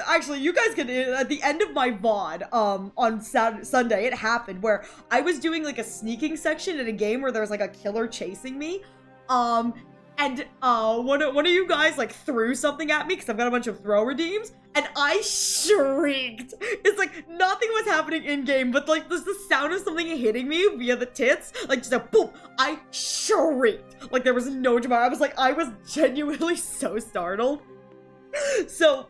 Speaker 1: actually, you guys can, at the end of my VOD, on Sunday, it happened where I was doing like a sneaking section in a game where there was like a killer chasing me, and one of you guys like threw something at me because I've got a bunch of throw redeems, and I shrieked. It's like nothing was happening in game, but like there's the sound of something hitting me via the tits, like just a boom. I shrieked like there was no tomorrow. I was genuinely so startled. So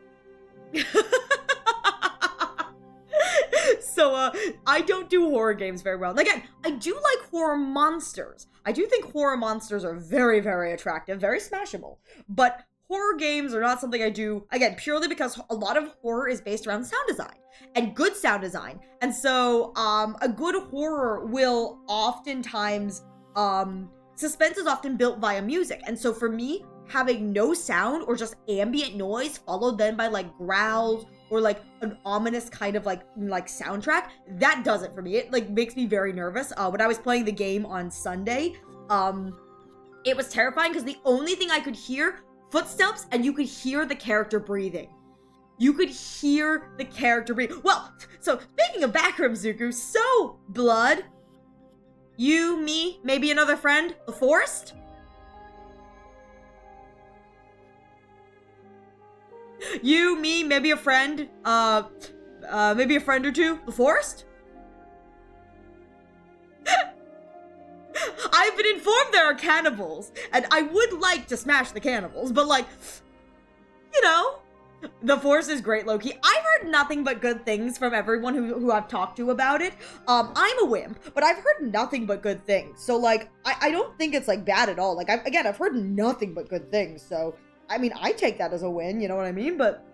Speaker 1: I don't do horror games very well. Again, I do like horror monsters. I do think horror monsters are very, very attractive, very smashable. But horror games are not something I do, again, purely because a lot of horror is based around sound design and good sound design. And so a good horror will oftentimes, suspense is often built via music. And so for me, having no sound or just ambient noise followed then by like growls or like an ominous kind of like soundtrack, that does it for me. It like makes me very nervous. When I was playing the game on Sunday, it was terrifying because the only thing I could hear, footsteps, and you could hear the character breathing. You could hear the character breathe. Well, so speaking of backroom, Zuku, so blood, you, me, maybe another friend, the forest? You, me, maybe a friend, maybe a friend or two, the forest? I've been informed there are cannibals, and I would like to smash the cannibals, but like, you know, the forest is great, low-key. I've heard nothing but good things from everyone who I've talked to about it. I'm a wimp, but I've heard nothing but good things, so like, I don't think it's like bad at all. Like, I've heard nothing but good things, so I mean, I take that as a win, you know what I mean? But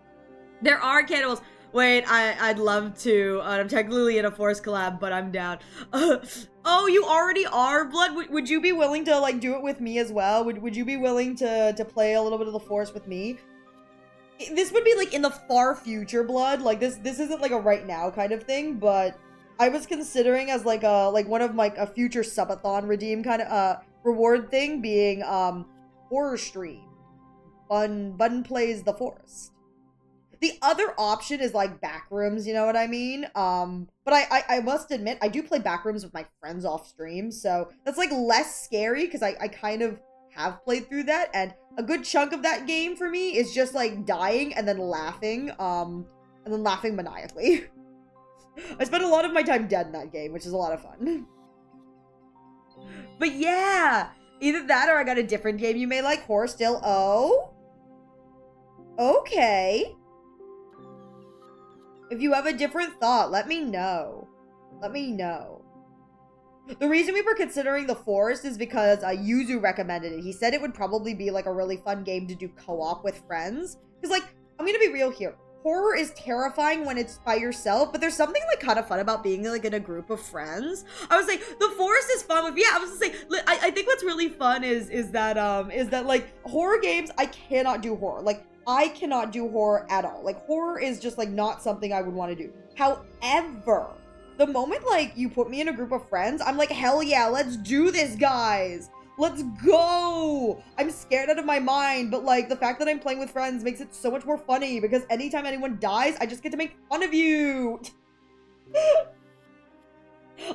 Speaker 1: there are cannibals. Wait, I'd love to. I'm technically in a forest collab, but I'm down. Oh, you already are, Blood? Would you be willing to, like, do it with me as well? Would you be willing to play a little bit of the forest with me? This would be, like, in the far future, Blood. Like, this isn't, like, a right now kind of thing, but I was considering as, like, one of, like, a future subathon redeem kind of, reward thing being, horror stream. Bun plays the forest. The other option is like backrooms, you know what I mean? But I must admit, I do play backrooms with my friends off stream, so that's like less scary because I kind of have played through that, and a good chunk of that game for me is just like dying and then laughing maniacally. I spent a lot of my time dead in that game, which is a lot of fun. But yeah, either that or I got a different game you may like, horror still. Oh? Okay. If you have a different thought, let me know. Let me know. The reason we were considering the forest is because Yuzu recommended it. He said it would probably be like a really fun game to do co-op with friends. Because like, I'm gonna be real here. Horror is terrifying when it's by yourself, but there's something like kind of fun about being like in a group of friends. I was like, the forest is fun with, yeah, I was gonna say, I think what's really fun is that like horror games, I cannot do horror. Like, I cannot do horror at all. Like, horror is just, like, not something I would want to do. However, the moment, like, you put me in a group of friends, I'm like, hell yeah, let's do this, guys. Let's go! I'm scared out of my mind, but like the fact that I'm playing with friends makes it so much more funny because anytime anyone dies, I just get to make fun of you.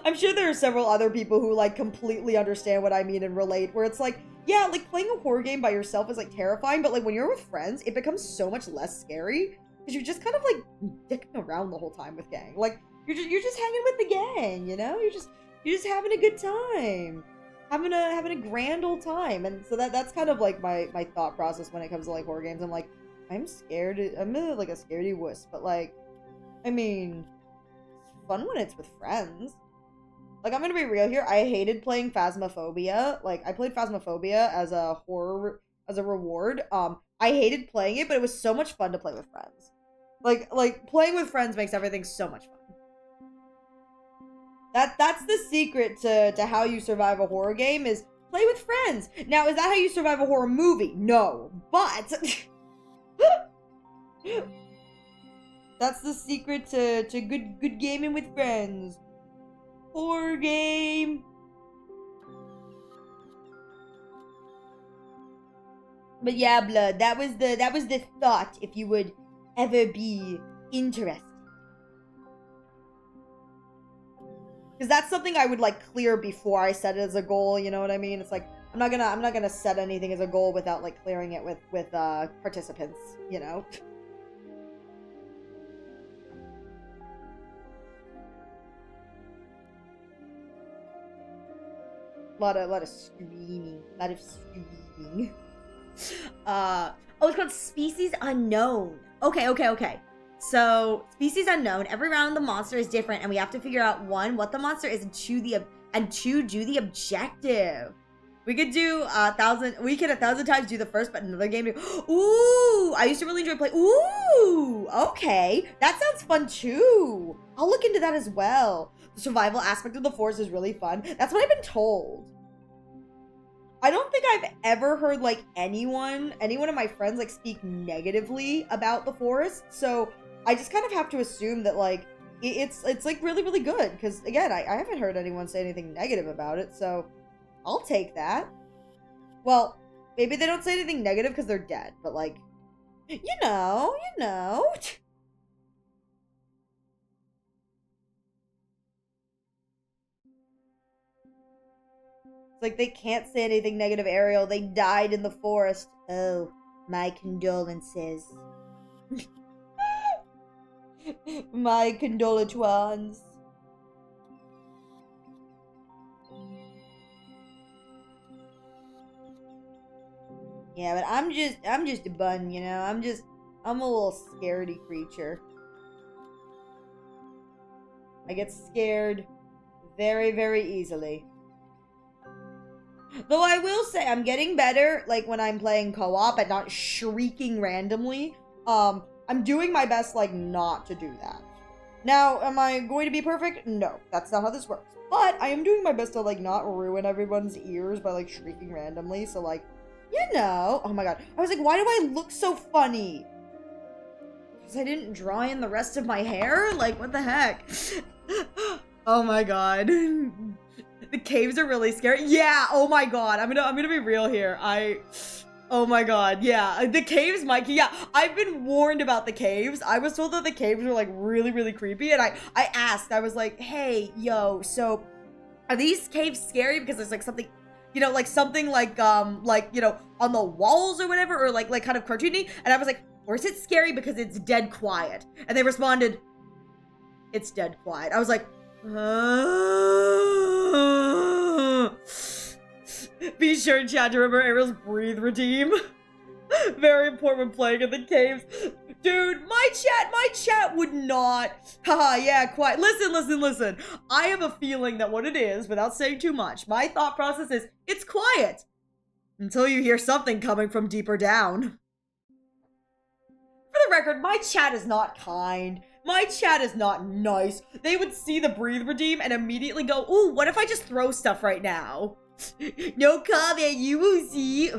Speaker 1: I'm sure there are several other people who like completely understand what I mean and relate, where it's like, yeah, like playing a horror game by yourself is like terrifying, but like when you're with friends, it becomes so much less scary because you're just kind of like dicking around the whole time with gang. Like you're just hanging with the gang, you know? You're just having a good time. Having a grand old time. And so that's kind of like my thought process when it comes to like horror games. I'm like, I'm scared. I'm like a scaredy wuss, but like, I mean, it's fun when it's with friends. Like, I'm gonna be real here. I hated playing Phasmophobia. Like, I played Phasmophobia as a as a reward. I hated playing it, but it was so much fun to play with friends. Like playing with friends makes everything so much fun. That's the secret to how you survive a horror game is play with friends. Now, is that how you survive a horror movie? No, but that's the secret to good gaming with friends. Horror game. But yeah, Blood, that was the thought, if you would ever be interested. Because that's something I would like clear before I set it as a goal, you know what I mean? It's like I'm not gonna set anything as a goal without like clearing it with participants, you know? lot of screaming. Oh, it's called Species Unknown. Okay. So, Species Unknown, every round the monster is different, and we have to figure out, one, what the monster is, and two, do the objective. We could do 1,000 times do the first, but another game. Ooh, I used to really enjoy playing. Ooh, okay. That sounds fun too. I'll look into that as well. The survival aspect of the forest is really fun. That's what I've been told. I don't think I've ever heard like anyone of my friends like speak negatively about the forest. So I just kind of have to assume that like it's like really, really good. Because again, I haven't heard anyone say anything negative about it. So I'll take that. Well, maybe they don't say anything negative because they're dead. But like, you know. Like, they can't say anything negative, Ariel. They died in the forest. Oh, my condolences. My condolituans. Yeah, but I'm just a bun, you know? I'm a little scaredy creature. I get scared very, very easily. Though I will say I'm getting better, like, when I'm playing co-op and not shrieking randomly. I'm doing my best, like, not to do that. Now, am I going to be perfect? No, that's not how this works. But I am doing my best to, like, not ruin everyone's ears by, like, shrieking randomly. So, like, you know. Oh my god. I was like, why do I look so funny? Because I didn't draw in the rest of my hair? Like, what the heck? Oh my god. The caves are really scary. Yeah, oh my god. I'm gonna be real here. Oh my god, yeah. The caves, Mikey, yeah. I've been warned about the caves. I was told that the caves were like really, really creepy. And I asked, I was like, hey, yo, so are these caves scary? Because there's like something, you know, like something like, you know, on the walls or whatever, or like kind of cartoony. And I was like, or is it scary because it's dead quiet? And they responded, it's dead quiet. I was like, be sure, chat, to remember Ariel's breathe redeem. Very important when playing in the caves. Dude, my chat would not. Haha, yeah, quiet. Listen. I have a feeling that what it is, without saying too much, my thought process is, it's quiet. Until you hear something coming from deeper down. For the record, my chat is not kind. My chat is not nice. They would see the breathe redeem and immediately go, ooh, what if I just throw stuff right now? No comment, you will see.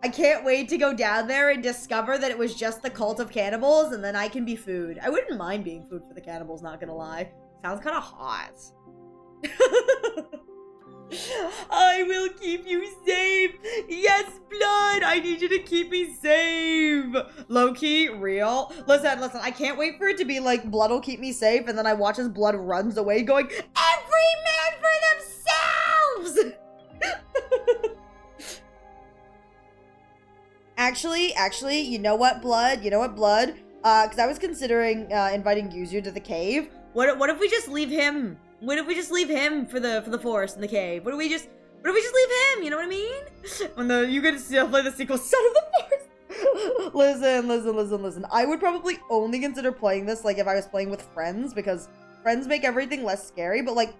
Speaker 1: I can't wait to go down there and discover that it was just the cult of cannibals, and then I can be food. I wouldn't mind being food for the cannibals, not gonna lie. Sounds kind of hot. I will keep you safe. Yes, Blood, I need you to keep me safe. Low-key, real. Listen, I can't wait for it to be like, Blood will keep me safe, and then I watch as Blood runs away going, every man for themselves! Actually, you know what, Blood? Because I was considering inviting Yuzu to the cave. What if we just leave him? What if we just leave him for the forest in the cave? What if we just leave him? You know what I mean? When you get to play the sequel, Son of the Forest. Listen. I would probably only consider playing this like if I was playing with friends, because friends make everything less scary. But like,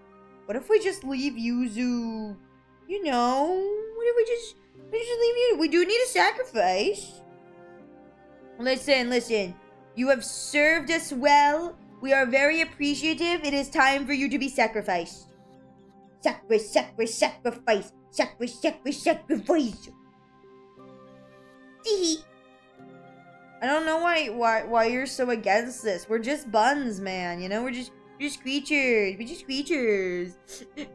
Speaker 1: what if we just leave Yuzu? You know, what if we just leave you? We do need a sacrifice. Listen. You have served us well. We are very appreciative. It is time for you to be sacrificed. Sacrifice. Tee. I don't know why you're so against this. We're just buns, man. You know, we're just creatures. We're just creatures.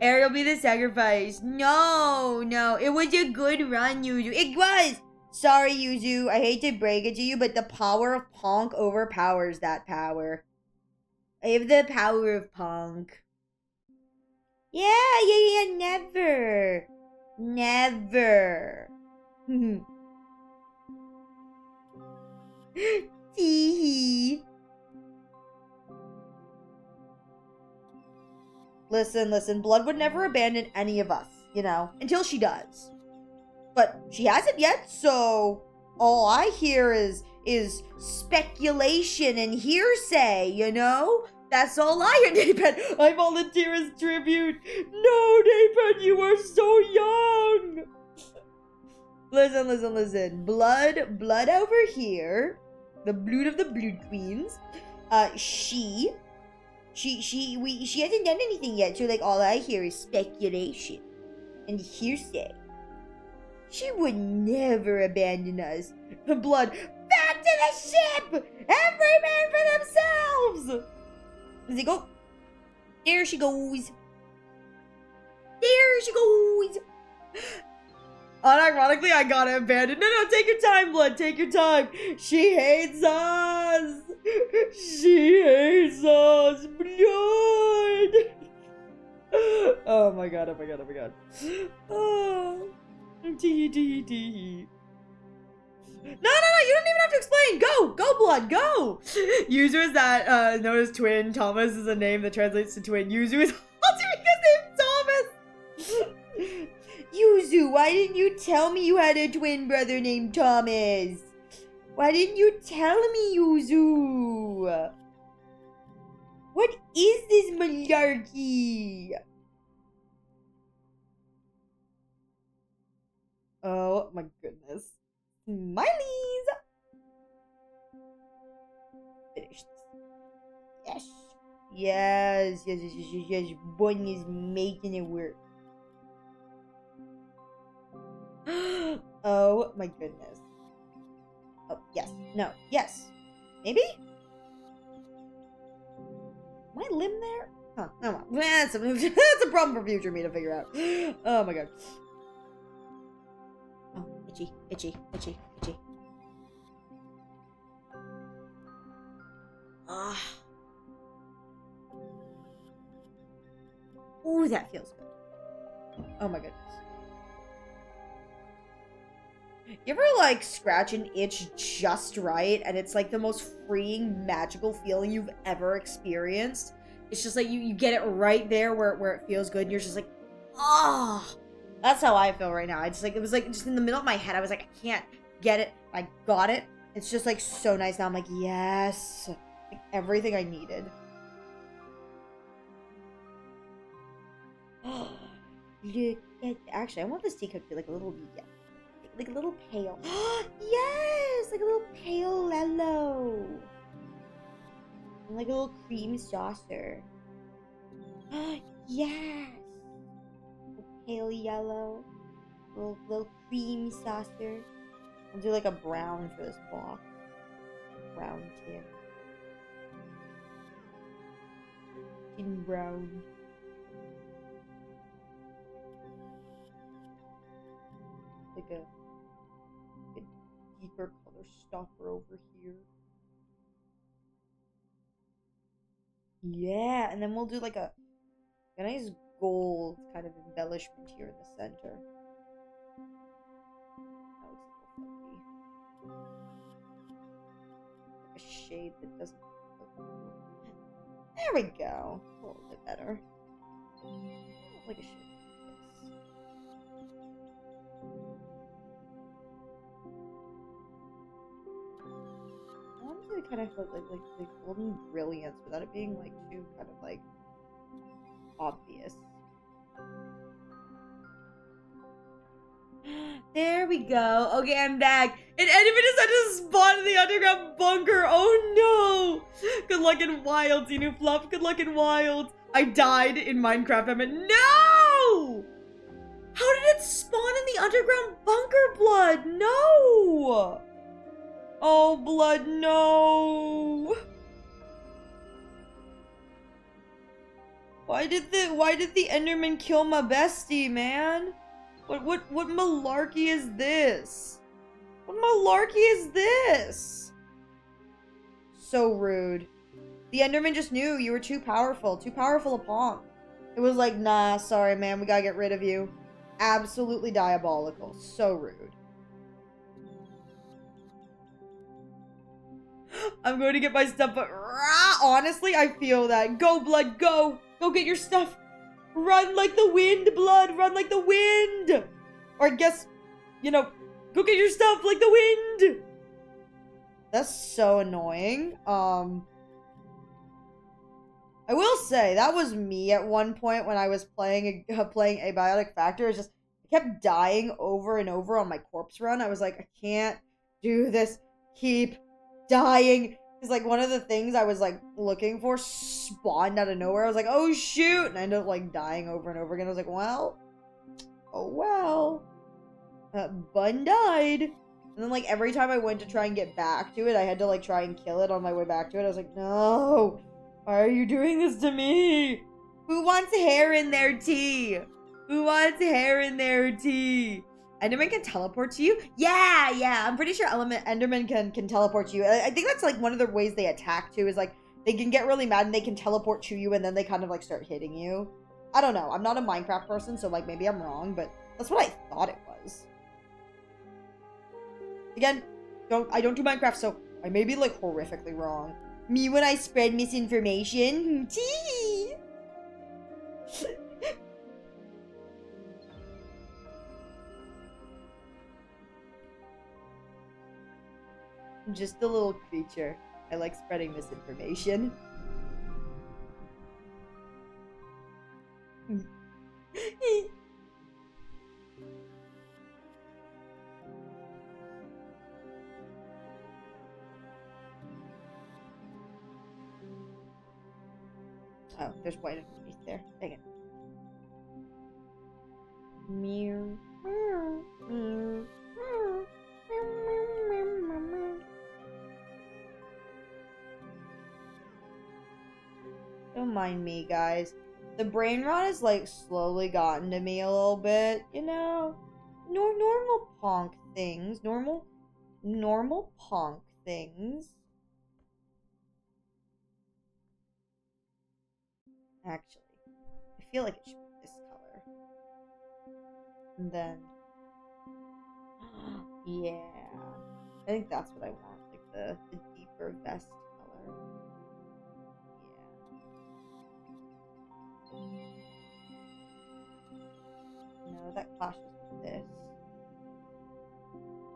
Speaker 1: Ariel be the sacrifice. No. It was a good run, Yuzu. It was. Sorry, Yuzu. I hate to break it to you, but the power of Ponk overpowers that power. I have the power of Punk. Yeah, never. Teehee. Listen, Blood would never abandon any of us, you know, until she does. But she hasn't yet, so all I hear is speculation and hearsay, you know? That's all I hear, Napen. I volunteer as tribute. No, Napen, you are so young. Listen. Blood over here. The blood of the Blood Queens. She hasn't done anything yet, so like all I hear is speculation and hearsay. She would never abandon us. Blood, back to the ship! Every man for themselves! Does he go? There she goes. Unironically, I gotta abandon. No, take your time, Blood. Take your time. She hates us. Blood. Oh my god. Oh. Tee. No, you don't even have to explain. Go, Blood, go. Yuzu is that known as twin. Thomas is a name that translates to twin. Yuzu is Alterica's name, Thomas. Yuzu, why didn't you tell me you had a twin brother named Thomas? Why didn't you tell me, Yuzu? What is this malarkey? Oh my goodness. Smileys! Finished. Yes. Bunny is making it work. Oh my goodness. Oh, yes. No. Yes. Maybe? My limb there? Huh. Oh, that's a problem for future me to figure out. Oh my god. Oh, itchy. Ah. Ooh, that feels good. Oh my goodness. You ever like scratch an itch just right and it's like the most freeing, magical feeling you've ever experienced? It's just like you get it right there where it feels good and you're just like, oh. That's how I feel right now. It was like just in the middle of my head. I was like, I can't get it. I got it. It's just like so nice now. I'm like, yes. Like everything I needed. Look at, actually, I want this teacup to be like a little, yeah, like a little pale. Yes, like a little pale yellow. And like a little cream saucer. Yes. Pale yellow, little cream saucer. I'll do like a brown for this box. Brown tin. Tin brown. like a deeper color stopper over here. Yeah, and then we'll do like a nice gold kind of embellishment here in the center. That looks a little funky. Like a shade that doesn't look... There we go. A little bit better. Like a shade like this. I want to kind of like golden brilliance without it being like too kind of like obvious. There we go. Okay, I'm back. And Enderman decided to spawn in the underground bunker. Oh no! Good luck in wilds, you new Fluff. Good luck in wilds. I died in Minecraft. I meant no! How did it spawn in the underground bunker, Blood? No! Oh, Blood, no! Why did the Enderman kill my bestie, man? What malarkey is this? What malarkey is this? So rude. The Enderman just knew you were too powerful a pawn. It was like, nah, sorry, man, we gotta get rid of you. Absolutely diabolical. So rude. I'm going to get my stuff, but honestly, I feel that. Go, Blood, go! Go get your stuff! Run like the wind, Blood! Run like the wind! Or I guess, you know, go get your stuff like the wind! That's so annoying. I will say, that was me at one point when I was playing Abiotic Factor. It's just, I kept dying over and over on my corpse run. I was like, I can't do this. Keep dying. Because, like, one of the things I was, like, looking for spawned out of nowhere. I was like, oh, shoot! And I ended up, like, dying over and over again. I was like, well. Oh, well. Bun died. And then, like, every time I went to try and get back to it, I had to, like, try and kill it on my way back to it. I was like, no! Why are you doing this to me? Who wants hair in their tea? Who wants hair in their tea? Enderman can teleport to you? Yeah, I'm pretty sure Enderman can teleport to you. I think that's like one of the ways they attack too, is like they can get really mad and they can teleport to you and then they kind of like start hitting you. I don't know. I'm not a Minecraft person, so like maybe I'm wrong, but that's what I thought it was. Again, I don't do Minecraft, so I may be like horrifically wrong. Me when I spread misinformation. Tea. I'm just a little creature. I like spreading misinformation. Oh, there's white underneath there. Dang it. Meow. Meow. Meow. Meow. Don't mind me, guys. The brain rot has, like, slowly gotten to me a little bit, you know? Normal punk things. Normal punk things. Actually, I feel like it should be this color. And then... yeah. I think that's what I want. Like, the deeper vest color. No, that clashes with this.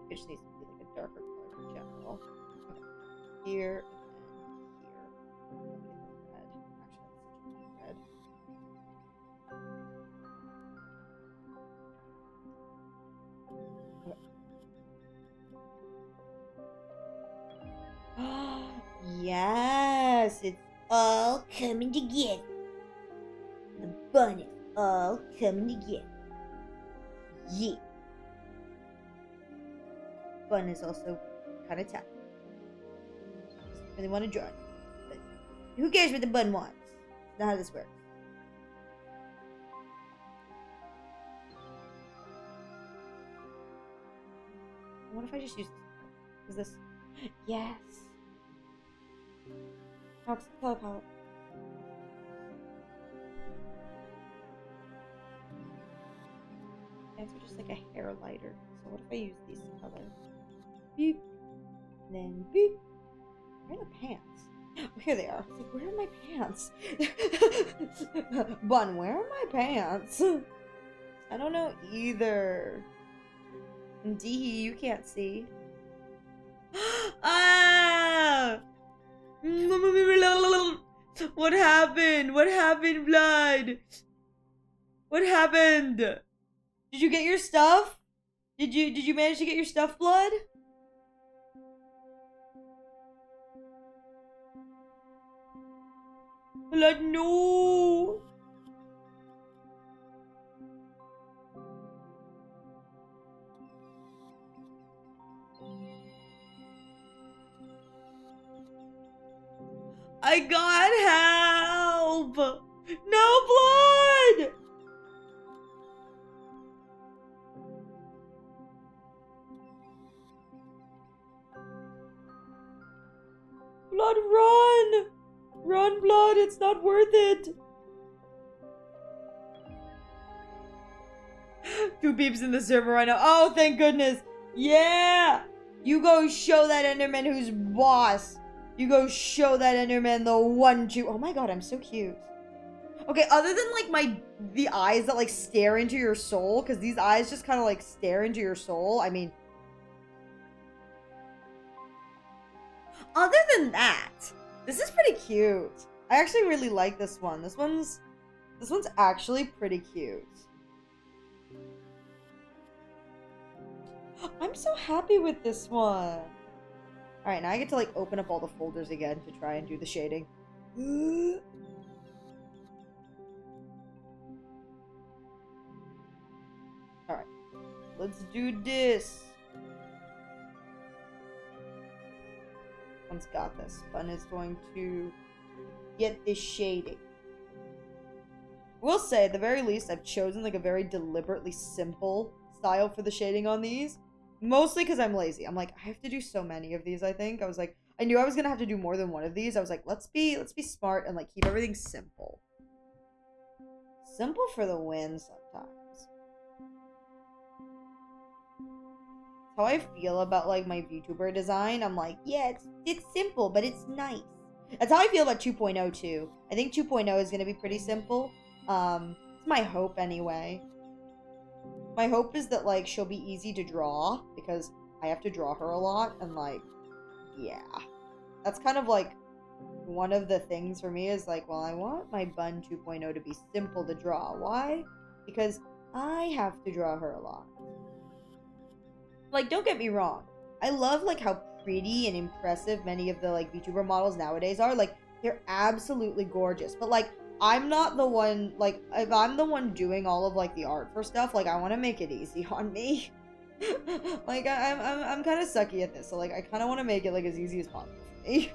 Speaker 1: It just needs to be like a darker color in general. Okay. Here and here. Red. Actually, that's such a deep red. Okay. Yes, it's all coming together. The bun is all coming together. Yeah. Bun is also kind of tough. Just really want to join. But who cares what the bun wants? That's not how this works. What if I just use this? Is this? Yes. Oh, it's the color palette. And so just like a hair lighter. So what if I use these colors? Beep. Then beep. Where are the pants? Oh, here they are. It's like, where are my pants? Bun, where are my pants? I don't know either. Dee, you can't see. Ah! What happened? What happened, Blood? What happened? Did you get your stuff? Did you manage to get your stuff, Blood? Blood, no. I got help! No, Blood! Blood, run! Run, Blood, it's not worth it! 2 beeps in the server right now. Oh, thank goodness! Yeah! You go show that Enderman who's boss! You go show that Enderman the 1-2. Oh my god, I'm so cute. Okay, other than like the eyes that like stare into your soul, because these eyes just kind of like stare into your soul. I mean, other than that, this is pretty cute. I actually really like this one. This one's actually pretty cute. I'm so happy with this one. Alright, now I get to like open up all the folders again to try and do the shading. Alright, let's do this. One's got this. Fun is going to get this shading. We'll say, at the very least, I've chosen like a very deliberately simple style for the shading on these. Mostly because I'm lazy. I'm like, I have to do so many of these, I think. I was like, I knew I was gonna have to do more than one of these. I was like, let's be smart and like keep everything simple. Simple for the win sometimes. That's how I feel about like my VTuber design. I'm like, yeah, it's simple, but it's nice. That's how I feel about 2.0 too. I think 2.0 is gonna be pretty simple. It's my hope anyway. My hope is that, like, she'll be easy to draw, because I have to draw her a lot, and, like, yeah. That's kind of, like, one of the things for me is, like, well, I want my Bun 2.0 to be simple to draw. Why? Because I have to draw her a lot. Like, don't get me wrong. I love, like, how pretty and impressive many of the, like, VTuber models nowadays are. Like, they're absolutely gorgeous. But, like, I'm not the one, like, if I'm the one doing all of, like, the art for stuff, like, I want to make it easy on me. Like, I'm kind of sucky at this, so, like, I kind of want to make it, like, as easy as possible for me.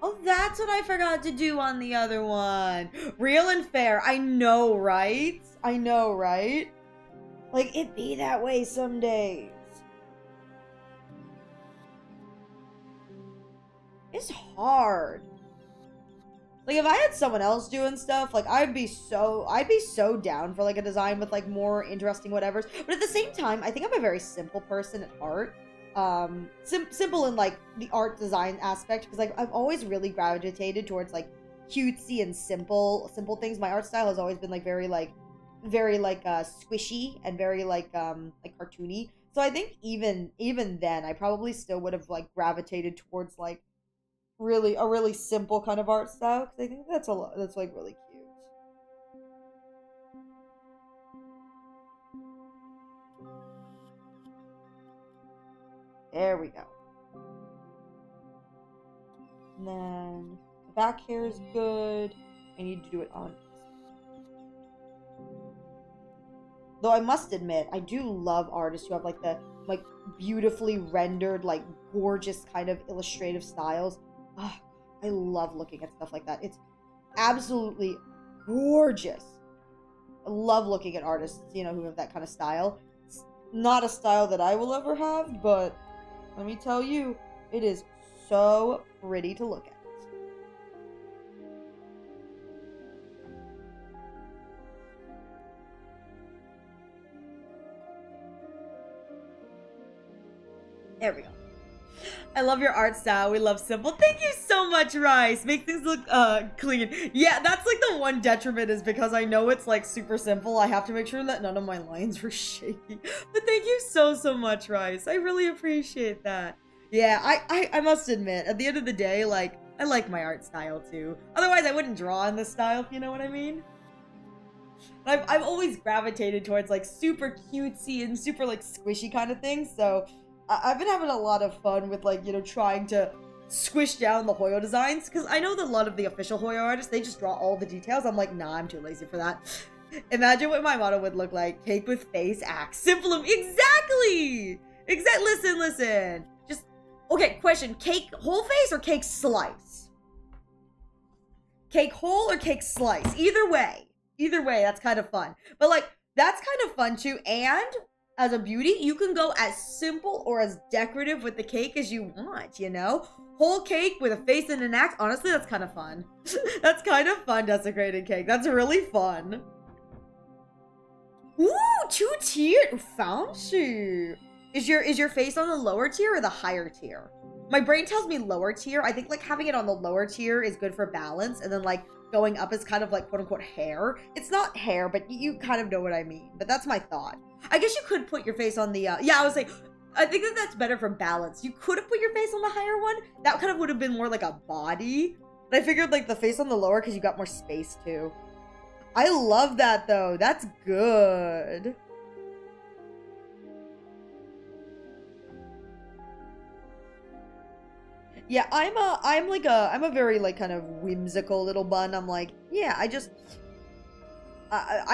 Speaker 1: Oh, that's what I forgot to do on the other one. Real and fair. I know, right? I know, right? Like, it be that way some days. It's hard. Like, if I had someone else doing stuff, like, I'd be so down for, like, a design with, like, more interesting whatevers. But at the same time, I think I'm a very simple person at heart. Simple in, like, the art design aspect. Because, like, I've always really gravitated towards, like, cutesy and simple things. My art style has always been, like, very squishy and very like cartoony. So I think even then I probably still would have like gravitated towards like a really simple kind of art style, because I think that's like really cute. There we go. And then the back hair is good. I need to do it on. Though I must admit, I do love artists who have like the beautifully rendered, like gorgeous kind of illustrative styles. Oh, I love looking at stuff like that. It's absolutely gorgeous. I love looking at artists, you know, who have that kind of style. It's not a style that I will ever have, but let me tell you, it is so pretty to look at. There we go. I love your art style. We love simple. Thank you so much, Rice. Make things look clean. Yeah, that's like the one detriment is because I know it's like super simple. I have to make sure that none of my lines were shaky. But thank you so much, Rice. I really appreciate that. Yeah, I must admit, at the end of the day, like, I like my art style too. Otherwise, I wouldn't draw in this style, if you know what I mean. I've always gravitated towards like super cutesy and super like squishy kind of things, so I've been having a lot of fun with, like, you know, trying to squish down the Hoyo designs, because I know that a lot of the official Hoyo artists, they just draw all the details. I'm like, nah, I'm too lazy for that. Imagine what my model would look like. Cake with face, axe, simple. Exactly! Listen. Just, okay, question. Cake whole face or cake slice? Cake whole or cake slice? Either way, that's kind of fun. But, like, that's kind of fun, too, and as a beauty, you can go as simple or as decorative with the cake as you want, you know? Whole cake with a face and an axe. Honestly, that's kind of fun. That's kind of fun, desecrated cake. That's really fun. Ooh, 2-tier. Fancy. Is your face on the lower tier or the higher tier? My brain tells me lower tier. I think, like, having it on the lower tier is good for balance, and then, like, going up is kind of like quote-unquote hair. It's not hair, but you kind of know what I mean. But that's my thought. I guess you could put your face on the, yeah, I was like, I think that that's better for balance. You could have put your face on the higher one. That kind of would have been more like a body. But I figured, like, the face on the lower because you got more space, too. I love that, though. That's good. Yeah, I'm a very, like, kind of whimsical little bun. I'm like, yeah, I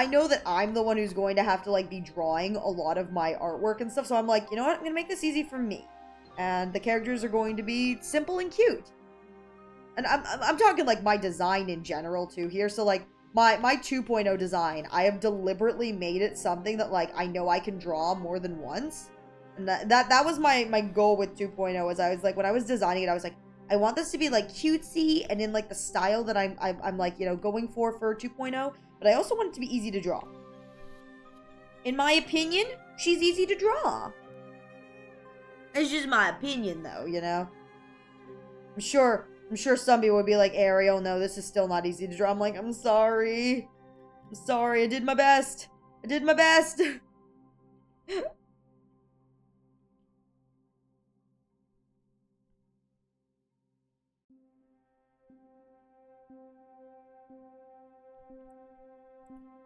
Speaker 1: know that I'm the one who's going to have to, like, be drawing a lot of my artwork and stuff, so I'm like, you know what, I'm gonna make this easy for me. And the characters are going to be simple and cute. And I'm talking, like, my design in general, too, here. So, like, my 2.0 design, I have deliberately made it something that, like, I know I can draw more than once. And that was my goal with 2.0, is I was, like, when I was designing it, I was like, I want this to be, like, cutesy and in, like, the style that I'm like, you know, going for 2.0. But I also want it to be easy to draw. In my opinion, she's easy to draw. It's just my opinion, though, you know? I'm sure some people would be like, Ariel, no, this is still not easy to draw. I'm like, I'm sorry. I did my best.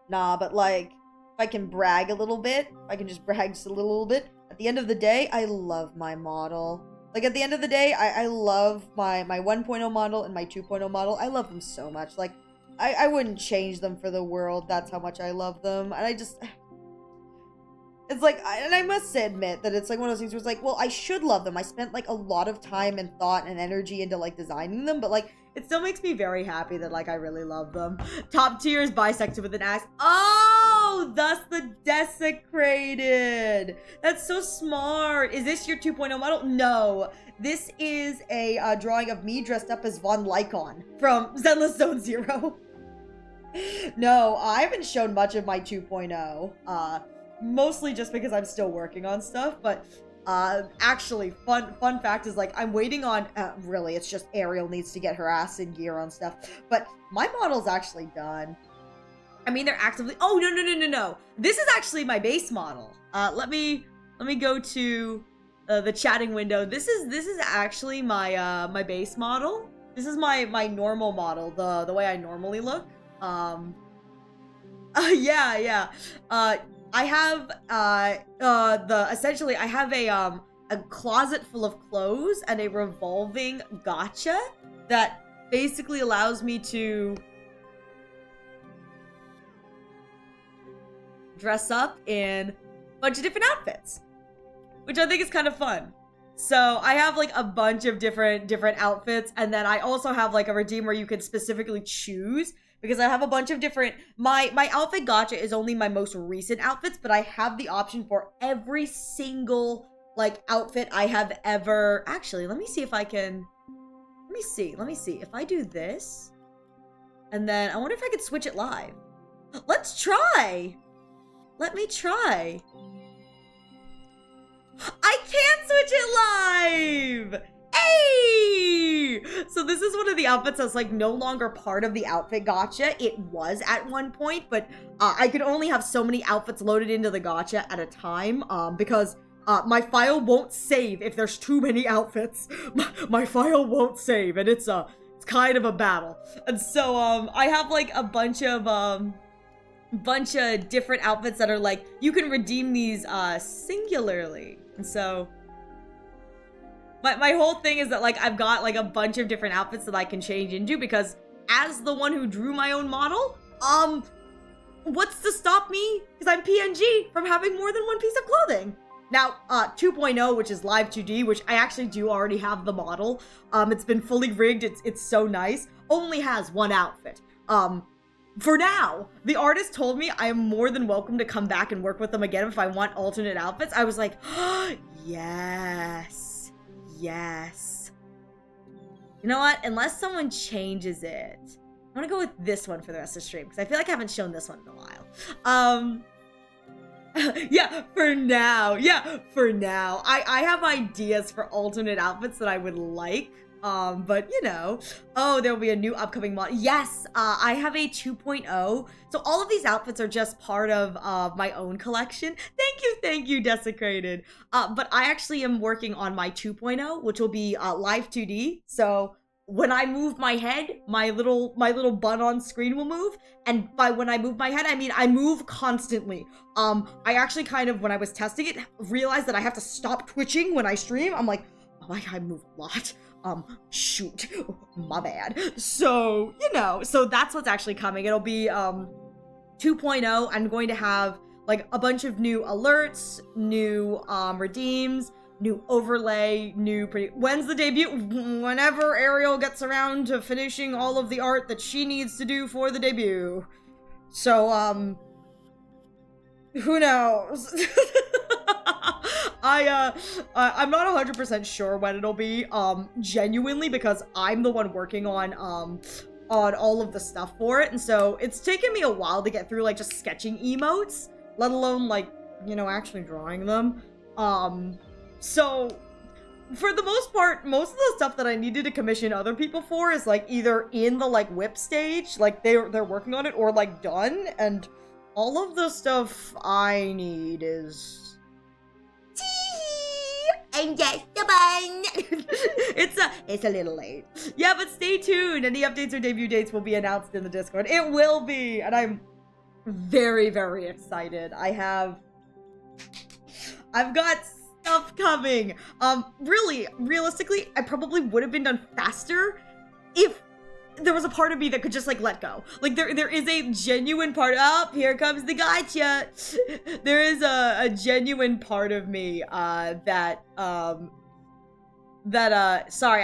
Speaker 1: Nah, but, like, if I can brag a little bit, I can just brag just a little bit. At the end of the day, I love my model. Like, at the end of the day, I love my 1.0 model and my 2.0 model. I love them so much. Like, I wouldn't change them for the world. That's how much I love them. And I just... It's like, and I must admit that it's like one of those things where it's like, well, I should love them. I spent, like, a lot of time and thought and energy into, like, designing them, but, like, it still makes me very happy that, like, I really love them. Top tier is bisected with an axe. Oh, thus the desecrated. That's so smart. Is this your 2.0 model? No. This is a drawing of me dressed up as Von Lycon from Zenless Zone Zero. No, I haven't shown much of my 2.0. Mostly just because I'm still working on stuff, but actually, fun fact is, like, I'm waiting on, really, it's just Ariel needs to get her ass in gear on stuff, but my model's actually done. I mean, they're actively, oh, no. This is actually my base model. Let me go to the chatting window. This is actually my, my base model. This is my normal model, the way I normally look. Yeah. I have, essentially, I have a closet full of clothes and a revolving gacha that basically allows me to dress up in a bunch of different outfits, which I think is kind of fun. So I have like a bunch of different outfits, and then I also have like a redeem where you can specifically choose, because I have a bunch of different, my outfit gacha is only my most recent outfits, but I have the option for every single like outfit I have ever. Actually, let me see if I can, let me see if I do this, and then I wonder if I could switch it live. Let's try. Let me try. I can switch it live! Hey! So this is one of the outfits that's like no longer part of the outfit gacha. It was at one point, but I could only have so many outfits loaded into the gacha at a time because my file won't save if there's too many outfits. My file won't save, and it's kind of a battle. And so I have like a bunch of different outfits that are like, you can redeem these singularly. And so my whole thing is that like I've got like a bunch of different outfits that I can change into, because as the one who drew my own model, what's to stop me, because I'm PNG, from having more than one piece of clothing? Now, 2.0, which is live 2D, which I actually do already have the model. It's been fully rigged. It's so nice. Only has one outfit. For now, the artist told me I am more than welcome to come back and work with them again if I want alternate outfits. I was like, oh, yes, yes. You know what? Unless someone changes it, I'm gonna go with this one for the rest of the stream, because I feel like I haven't shown this one in a while. Yeah, for now. I have ideas for alternate outfits that I would like. But you know, oh, there'll be a new upcoming mod. Yes, I have a 2.0. So all of these outfits are just part of my own collection. Thank you, Desecrated. But I actually am working on my 2.0, which will be live 2D. So when I move my head, my little bun on screen will move. And by when I move my head, I mean I move constantly. I actually kind of, when I was testing it, realized that I have to stop twitching when I stream. I'm like, oh, I move a lot. Shoot, my bad. So, you know, so that's what's actually coming. It'll be 2.0. I'm going to have like a bunch of new alerts, new redeems, new overlay, new when's the debut? Whenever Ariel gets around to finishing all of the art that she needs to do for the debut. So who knows? I'm not 100% sure when it'll be, genuinely, because I'm the one working on all of the stuff for it, and so it's taken me a while to get through, like, just sketching emotes, let alone, like, you know, actually drawing them. So, for the most part, most of the stuff that I needed to commission other people for is, like, either in the, like, whip stage, like, they're working on it, or, like, done, and all of the stuff I need is...
Speaker 2: I'm just a bun.
Speaker 1: It's a little late. Yeah, but stay tuned. Any updates or debut dates will be announced in the Discord. It will be, and I'm very, very excited. I've got stuff coming. Really, realistically, I probably would have been done faster if there was a part of me that could just, like, let go. Like, there is a genuine part. Oh, here comes the gotcha. There is a genuine part of me, sorry,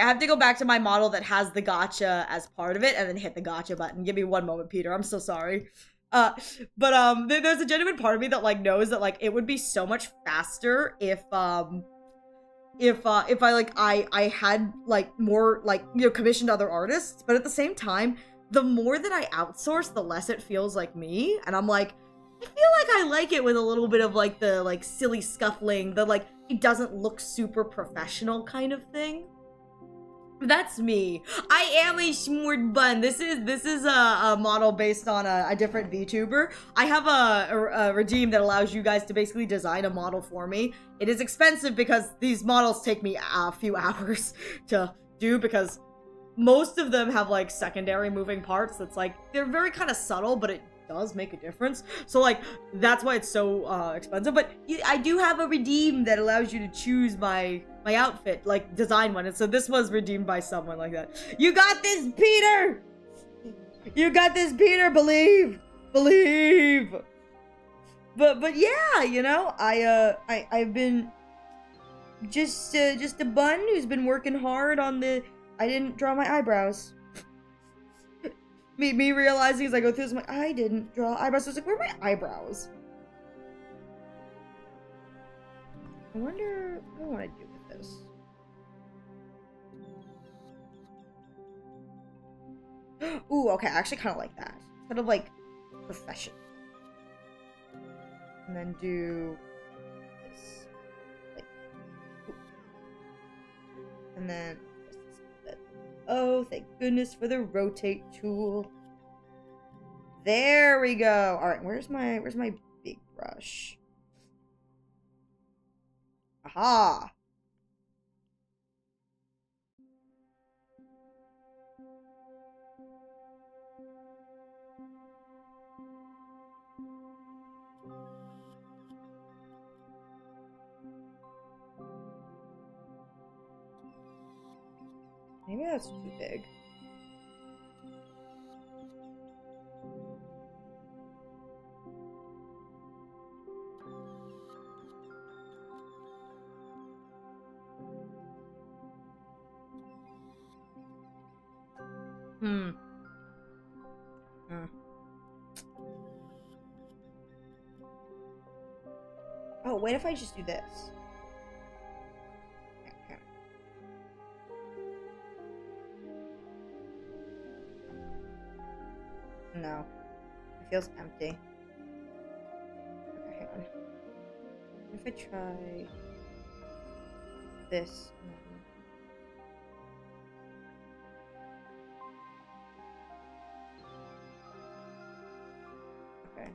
Speaker 1: I have to go back to my model that has the gotcha as part of it and then hit the gotcha button. Give me one moment, Peter. I'm so sorry. There's a genuine part of me that, like, knows that, like, it would be so much faster if I had, like, more, like, you know, commissioned other artists, but at the same time, the more that I outsource, the less it feels like me, and I'm like, I feel like I like it with a little bit of, like, the, like, silly scuffling, the, like, it doesn't look super professional kind of thing. That's me. I am a smooth bun. This is a model based on a different VTuber. I have a redeem that allows you guys to basically design a model for me. It is expensive because these models take me a few hours to do, because most of them have, like, secondary moving parts that's, like, they're very kind of subtle, but it does make a difference. So, like, that's why it's so expensive. But I do have a redeem that allows you to choose my outfit, like, design one, and so this was redeemed by someone like that. You got this, Peter! You got this, Peter! Believe! But yeah, you know, I've been just a bun who's been working hard on the. I didn't draw my eyebrows. me realizing as I go through this, I'm like, I didn't draw eyebrows. So I was like, where are my eyebrows? I wonder what do I want to do with this. Ooh, okay, I actually kind of like that. Kind of like professional. And then do this. Like, and then oh, thank goodness for the rotate tool. There we go. All right, where's my big brush? Aha. Maybe that's too big. Oh, what if I just do this? Okay. No. It feels empty. Okay, hang on. What if I try this? Okay.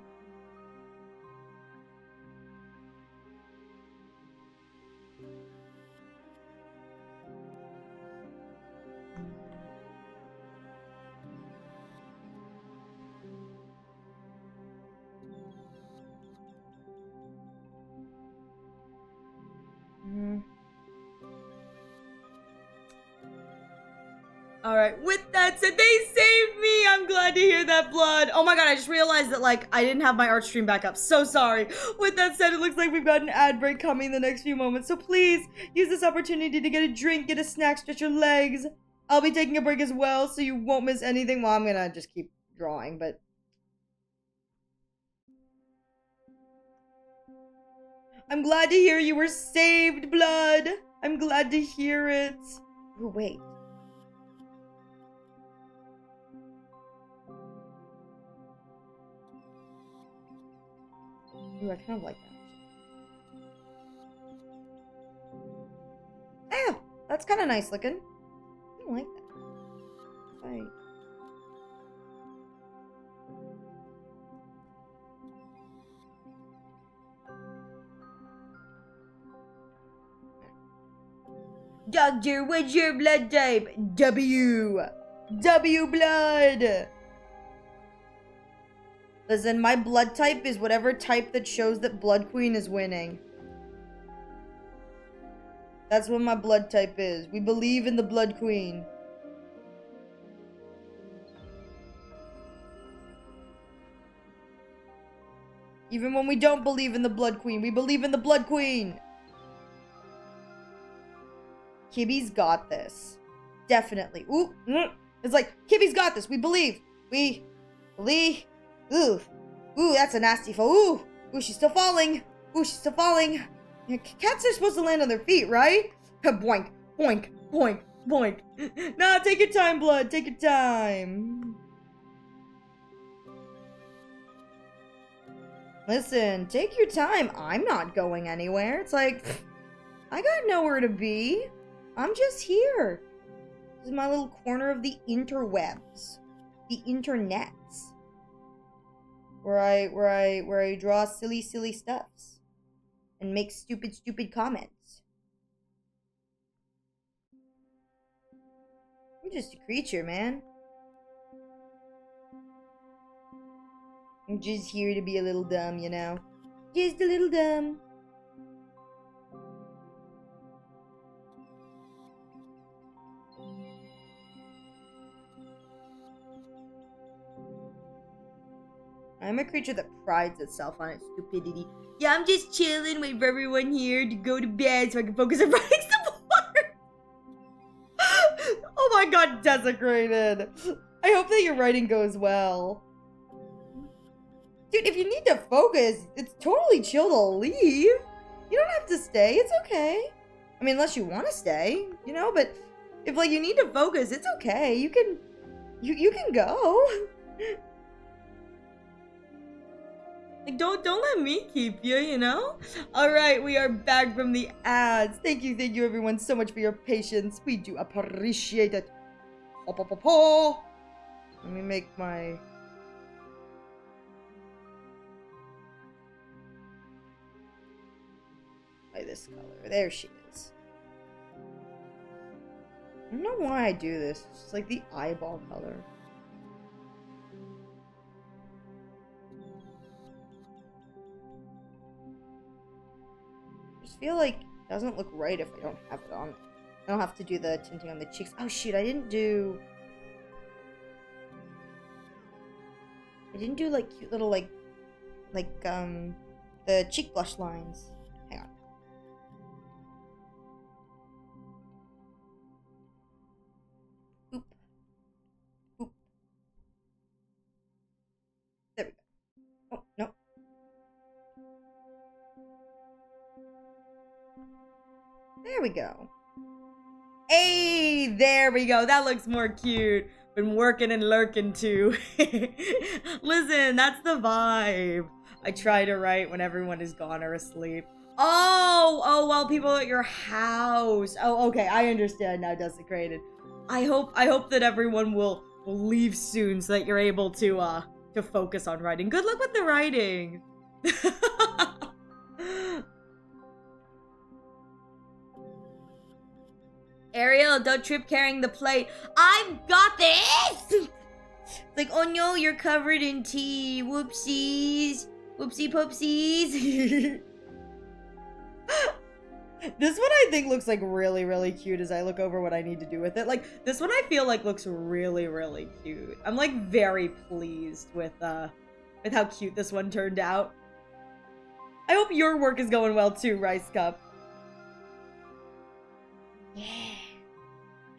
Speaker 1: Alright, with that said, they saved me! I'm glad to hear that, Blood. Oh my god, I just realized that, like, I didn't have my art stream back up. So sorry. With that said, it looks like we've got an ad break coming in the next few moments. So please, use this opportunity to get a drink, get a snack, stretch your legs. I'll be taking a break as well, so you won't miss anything. Well, I'm gonna just keep drawing, but... I'm glad to hear you were saved, Blood. I'm glad to hear it. Oh, wait. Ooh, I kind of like that. Ah, that's kind of nice looking. I don't like that. Right. Doctor, what's your blood type? W. W blood. Listen, my blood type is whatever type that shows that Blood Queen is winning. That's what my blood type is. We believe in the Blood Queen. Even when we don't believe in the Blood Queen, we believe in the Blood Queen. Chibi's got this. Definitely. Ooh, it's like, Chibi's got this. We believe. We believe. Ooh. Ooh, that's a nasty foe. Ooh. Ooh, she's still falling. Ooh, she's still falling. Cats are supposed to land on their feet, right? Boink, boink, boink, boink. Nah, take your time, Blood. Take your time. Listen, take your time. I'm not going anywhere. It's like, I got nowhere to be. I'm just here. This is my little corner of the interwebs. The internets. Where I draw silly stuffs. And make stupid comments. I'm just a creature, man. I'm just here to be a little dumb, you know? Just a little dumb. I'm a creature that prides itself on its stupidity. Yeah, I'm just chilling, waiting for everyone here to go to bed so I can focus on writing some more. Oh my god, desecrated. I hope that your writing goes well. Dude, if you need to focus, it's totally chill to leave. You don't have to stay, it's okay. I mean, unless you want to stay, you know, but if, like, you need to focus, it's okay. You can go. Like, don't let me keep you, you know? Alright, we are back from the ads. Thank you everyone so much for your patience. We do appreciate it. Let me make my... by this color. There she is. I don't know why I do this. It's just like the eyeball color. I just feel like it doesn't look right if I don't have it on. I don't have to do the tinting on the cheeks. Oh shoot, I didn't do like cute little like the cheek blush lines. Hang on. Oop. Oop. There we go. Oh, no. There we go. Hey, there we go. That looks more cute. Been working and lurking too. Listen, that's the vibe. I try to write when everyone is gone or asleep. Oh, well, people at your house. Oh, okay, I understand now, Desecrated. I hope that everyone will leave soon so that you're able to focus on writing. Good luck with the writing. Ariel, don't trip carrying the plate. I've got this! It's like, oh no, you're covered in tea. Whoopsies. Whoopsie poopsies. This one I think looks like really cute as I look over what I need to do with it. Like, this one I feel like looks really cute. I'm like very pleased with how cute this one turned out. I hope your work is going well too, Rice Cup. Yeah.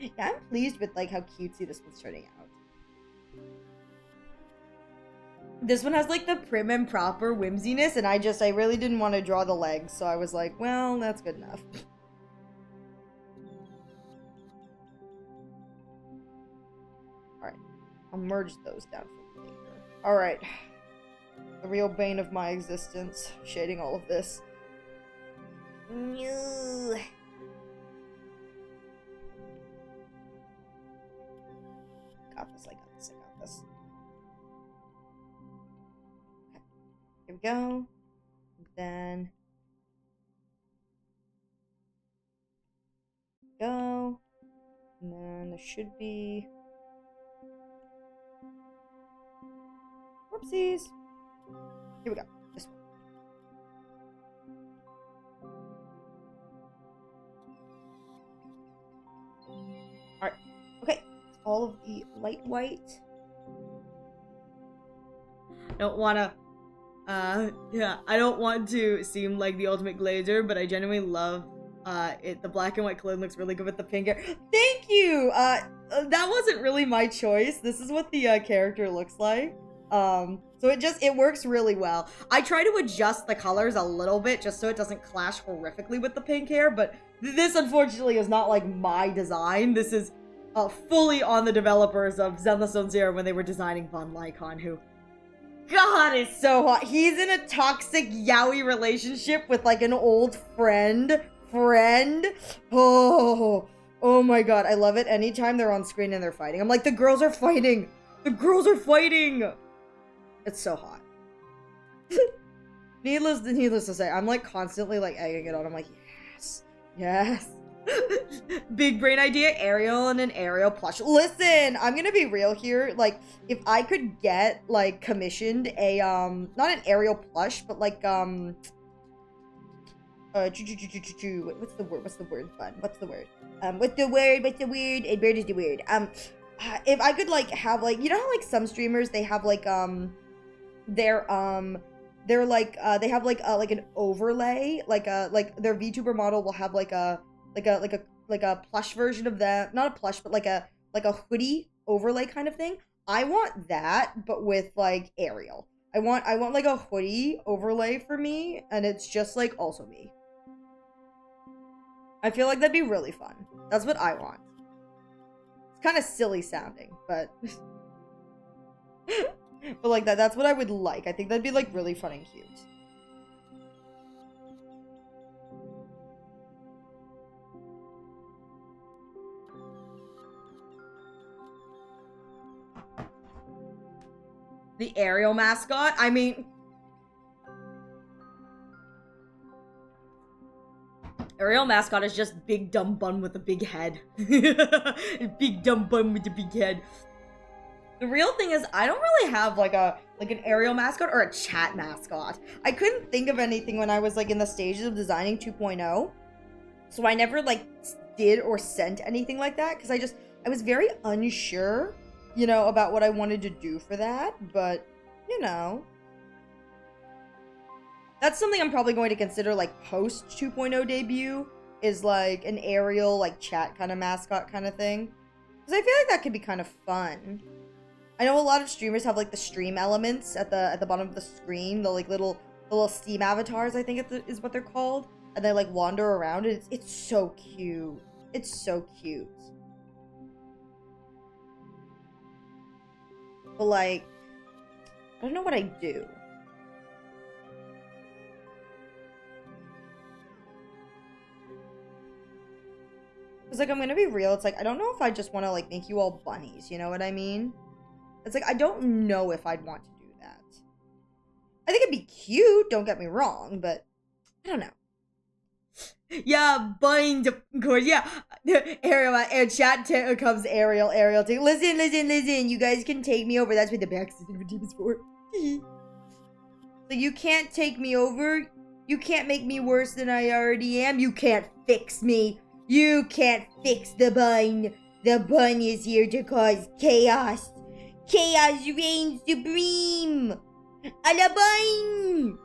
Speaker 1: Yeah, I'm pleased with like how cutesy this one's turning out. This one has like the prim and proper whimsiness, and I really didn't want to draw the legs, so I was like, well, that's good enough. Alright, I'll merge those down for later. Alright, the real bane of my existence, shading all of this.
Speaker 2: No.
Speaker 1: Got this, I got this. Okay. Here we go. And then go. And then there should be whoopsies. Here we go. This one. Alright. Okay. All of the light white. Don't wanna, yeah, I don't want to seem like the ultimate glazer, but I genuinely love, the black and white cologne looks really good with the pink hair. Thank you! That wasn't really my choice. This is what the, character looks like. So it works really well. I try to adjust the colors a little bit just so it doesn't clash horrifically with the pink hair, but this unfortunately is not like my design. This is fully on the developers of Zenless Zone Zero when they were designing Von Lycon, who, God, is so hot. He's in a toxic yaoi relationship with like an old friend. Oh my God, I love it. Anytime they're on screen and they're fighting, I'm like, the girls are fighting. It's so hot. Needless to say, I'm like constantly like egging it on. I'm like, yes. Big brain idea, Ariel and an Ariel plush. Listen, I'm gonna be real here. Like, if I could get like commissioned a not an Ariel plush, but like what's the word? Fun. What's the word? A bird is the word. If I could like have like, you know how like some streamers they have like their they're like they have like an overlay, like their VTuber model will have like a plush version of that, not a plush, but like a hoodie overlay kind of thing. I want that, but with like Ariel. I want like a hoodie overlay for me, and it's just like also me. I feel like that'd be really fun. That's what I want. It's kind of silly sounding, but but like that's what I would like. I think that'd be like really fun and cute. The Ariel mascot? I mean, Ariel mascot is just big dumb bun with a big head. Big dumb bun with a big head. The real thing is, I don't really have like an Ariel mascot or a chat mascot. I couldn't think of anything when I was like in the stages of designing 2.0. So I never like did or sent anything like that because I was very unsure, you know, about what I wanted to do for that, but you know, that's something I'm probably going to consider like post 2.0 debut is like an Ariel like chat kind of mascot kind of thing, because I feel like that could be kind of fun. I know a lot of streamers have like the stream elements at the bottom of the screen, the like little Steam avatars, I think is what they're called, and they like wander around. It's so cute. It's so cute. But like, I don't know what I do. Cause like I'm gonna be real. It's like I don't know if I just want to like make you all bunnies. You know what I mean? It's like, I don't know if I'd want to do that. I think it'd be cute, don't get me wrong, but I don't know. Yeah, bind, of course, yeah. Ariel, and chat comes Ariel too. Listen, you guys can take me over. That's what the backseat team is for. So you can't take me over. You can't make me worse than I already am. You can't fix me. You can't fix the bun. The bun is here to cause chaos. Chaos reigns supreme! Alabang!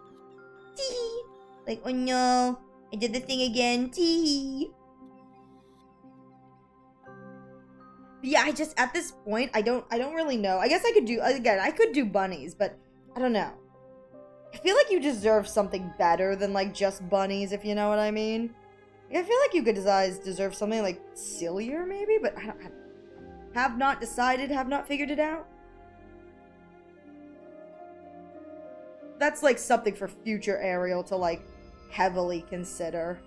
Speaker 1: Tee! Like, oh no, I did the thing again. Tee! Yeah, I just, at this point, I don't really know. I guess I could do, again, I could do bunnies, but I don't know. I feel like you deserve something better than, like, just bunnies, if you know what I mean. Like, I feel like you could deserve something, like, sillier, maybe, but I don't have not decided, have not figured it out. That's like something for future Ariel to like heavily consider.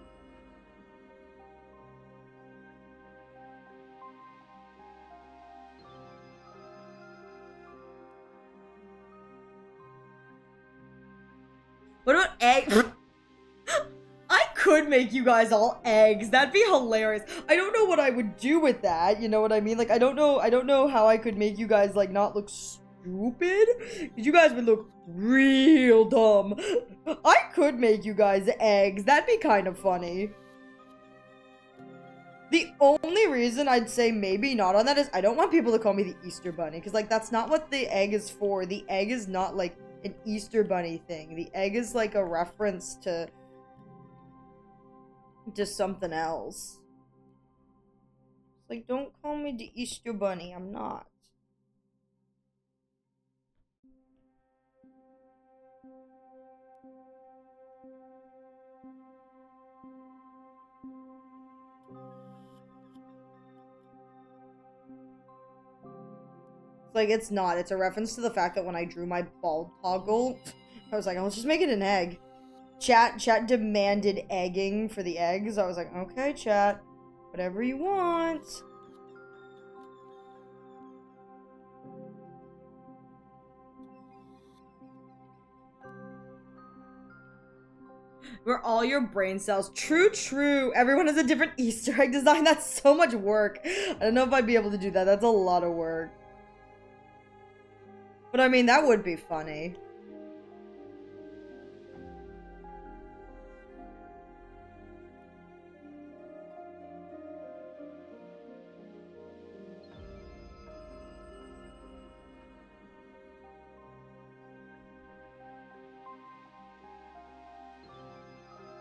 Speaker 1: What about eggs? I could make you guys all eggs. That'd be hilarious. I don't know what I would do with that. You know what I mean? Like, I don't know how I could make you guys like not look stupid. Because you guys would look real dumb. I could make you guys eggs. That'd be kind of funny. The only reason I'd say maybe not on that is I don't want people to call me the Easter Bunny. Because, like, that's not what the egg is for. The egg is not, like, an Easter Bunny thing. The egg is, like, a reference to something else. Like, don't call me the Easter Bunny. I'm not. Like, it's not. It's a reference to the fact that when I drew my bald toggle, I was like, let's just make it an egg. Chat demanded egging for the eggs. I was like, okay, chat. Whatever you want. We're all your brain cells. True. Everyone has a different Easter egg design. That's so much work. I don't know if I'd be able to do that. That's a lot of work. But I mean, that would be funny.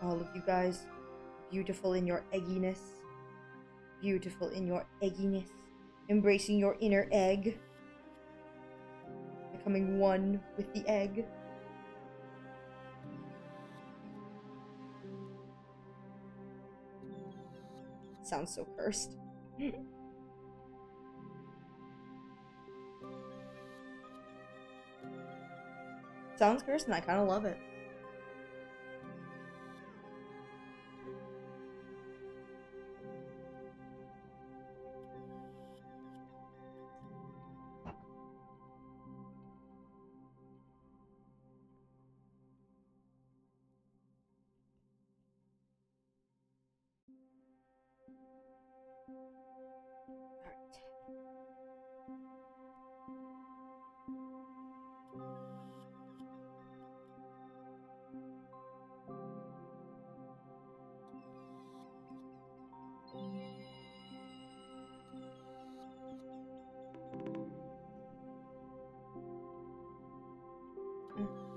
Speaker 1: All of you guys, beautiful in your egginess. Beautiful in your egginess. Embracing your inner egg. Becoming one with the egg. Sounds so cursed. Sounds cursed and I kind of love it.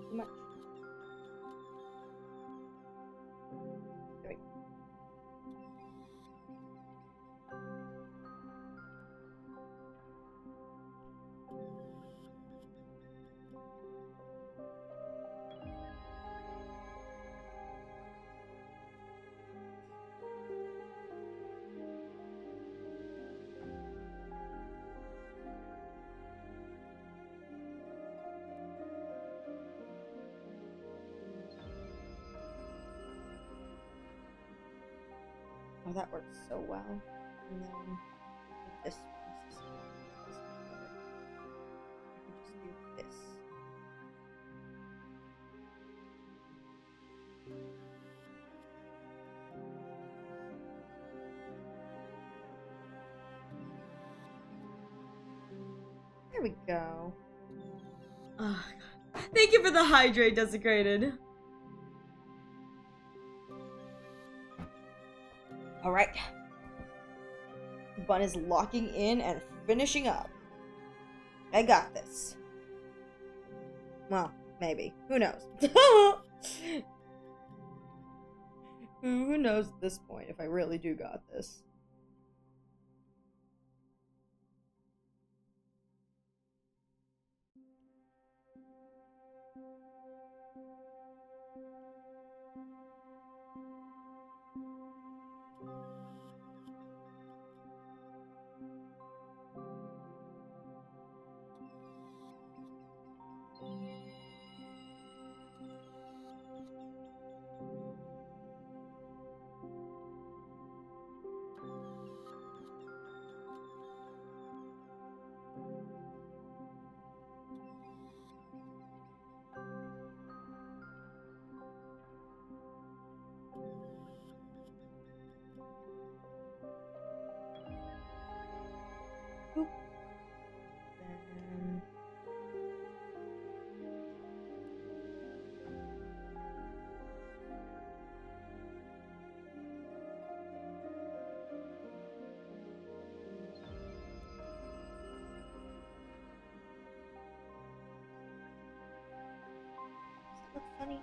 Speaker 1: Too much. There we go. Oh, that works so well. And then this piece is this together. I can just do this. There we go. Oh, God. Thank you for the hydrate, Desecrated. Alright. Bun is locking in and finishing up. I got this. Well, maybe. Who knows? Who knows at this point if I really do got this? Boop. Then... Does that look funny?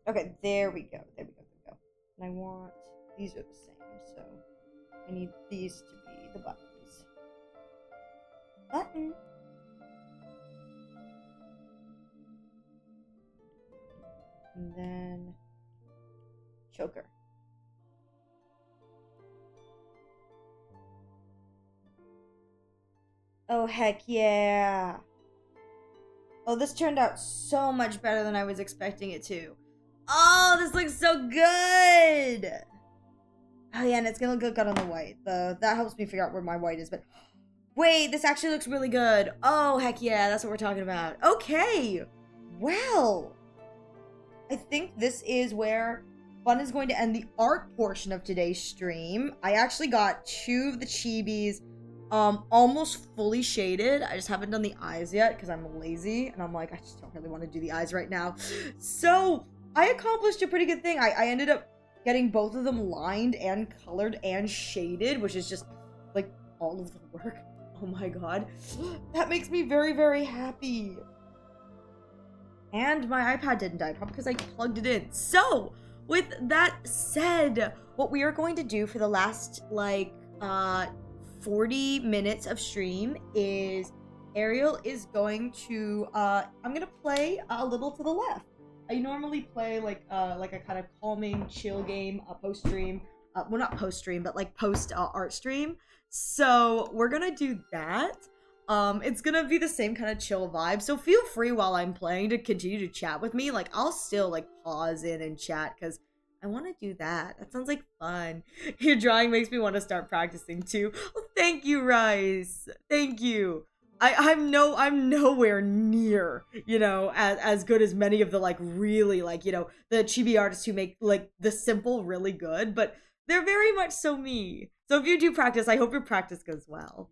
Speaker 1: Okay, there we go. There we go. There we go. And I want these are the same, so I need these to be the buttons. Button. And then choker. Oh, heck yeah. Oh, this turned out so much better than I was expecting it to. Oh, this looks so good. Oh, yeah, and it's gonna look good on the white. That helps me figure out where my white is, but... Wait, this actually looks really good. Oh, heck yeah, that's what we're talking about. Okay. Well, I think this is where Fun is going to end the art portion of today's stream. I actually got 2 of the Chibis almost fully shaded. I just haven't done the eyes yet because I'm lazy and I'm like, I just don't really want to do the eyes right now. So I accomplished a pretty good thing. I ended up getting both of them lined and colored and shaded, which is just like all of the work. Oh my god. That makes me very, very happy. And my iPad didn't die, probably because I plugged it in. So with that said, what we are going to do for the last like 40 minutes of stream is Ariel is going to I'm gonna play a little to the left. I normally play like a kind of calming chill game post stream, well, not post stream, but like post art stream. So we're gonna do that. It's gonna be the same kind of chill vibe, so feel free while I'm playing to continue to chat with me. Like, I'll still like pause in and chat because I want to do that. That sounds like fun. Your drawing makes me want to start practicing too. Oh, thank you, Rice. Thank you. I'm nowhere near, you know, as good as many of the like really like, you know, the chibi artists who make like the simple really good, but they're very much so me. So if you do practice, I hope your practice goes well.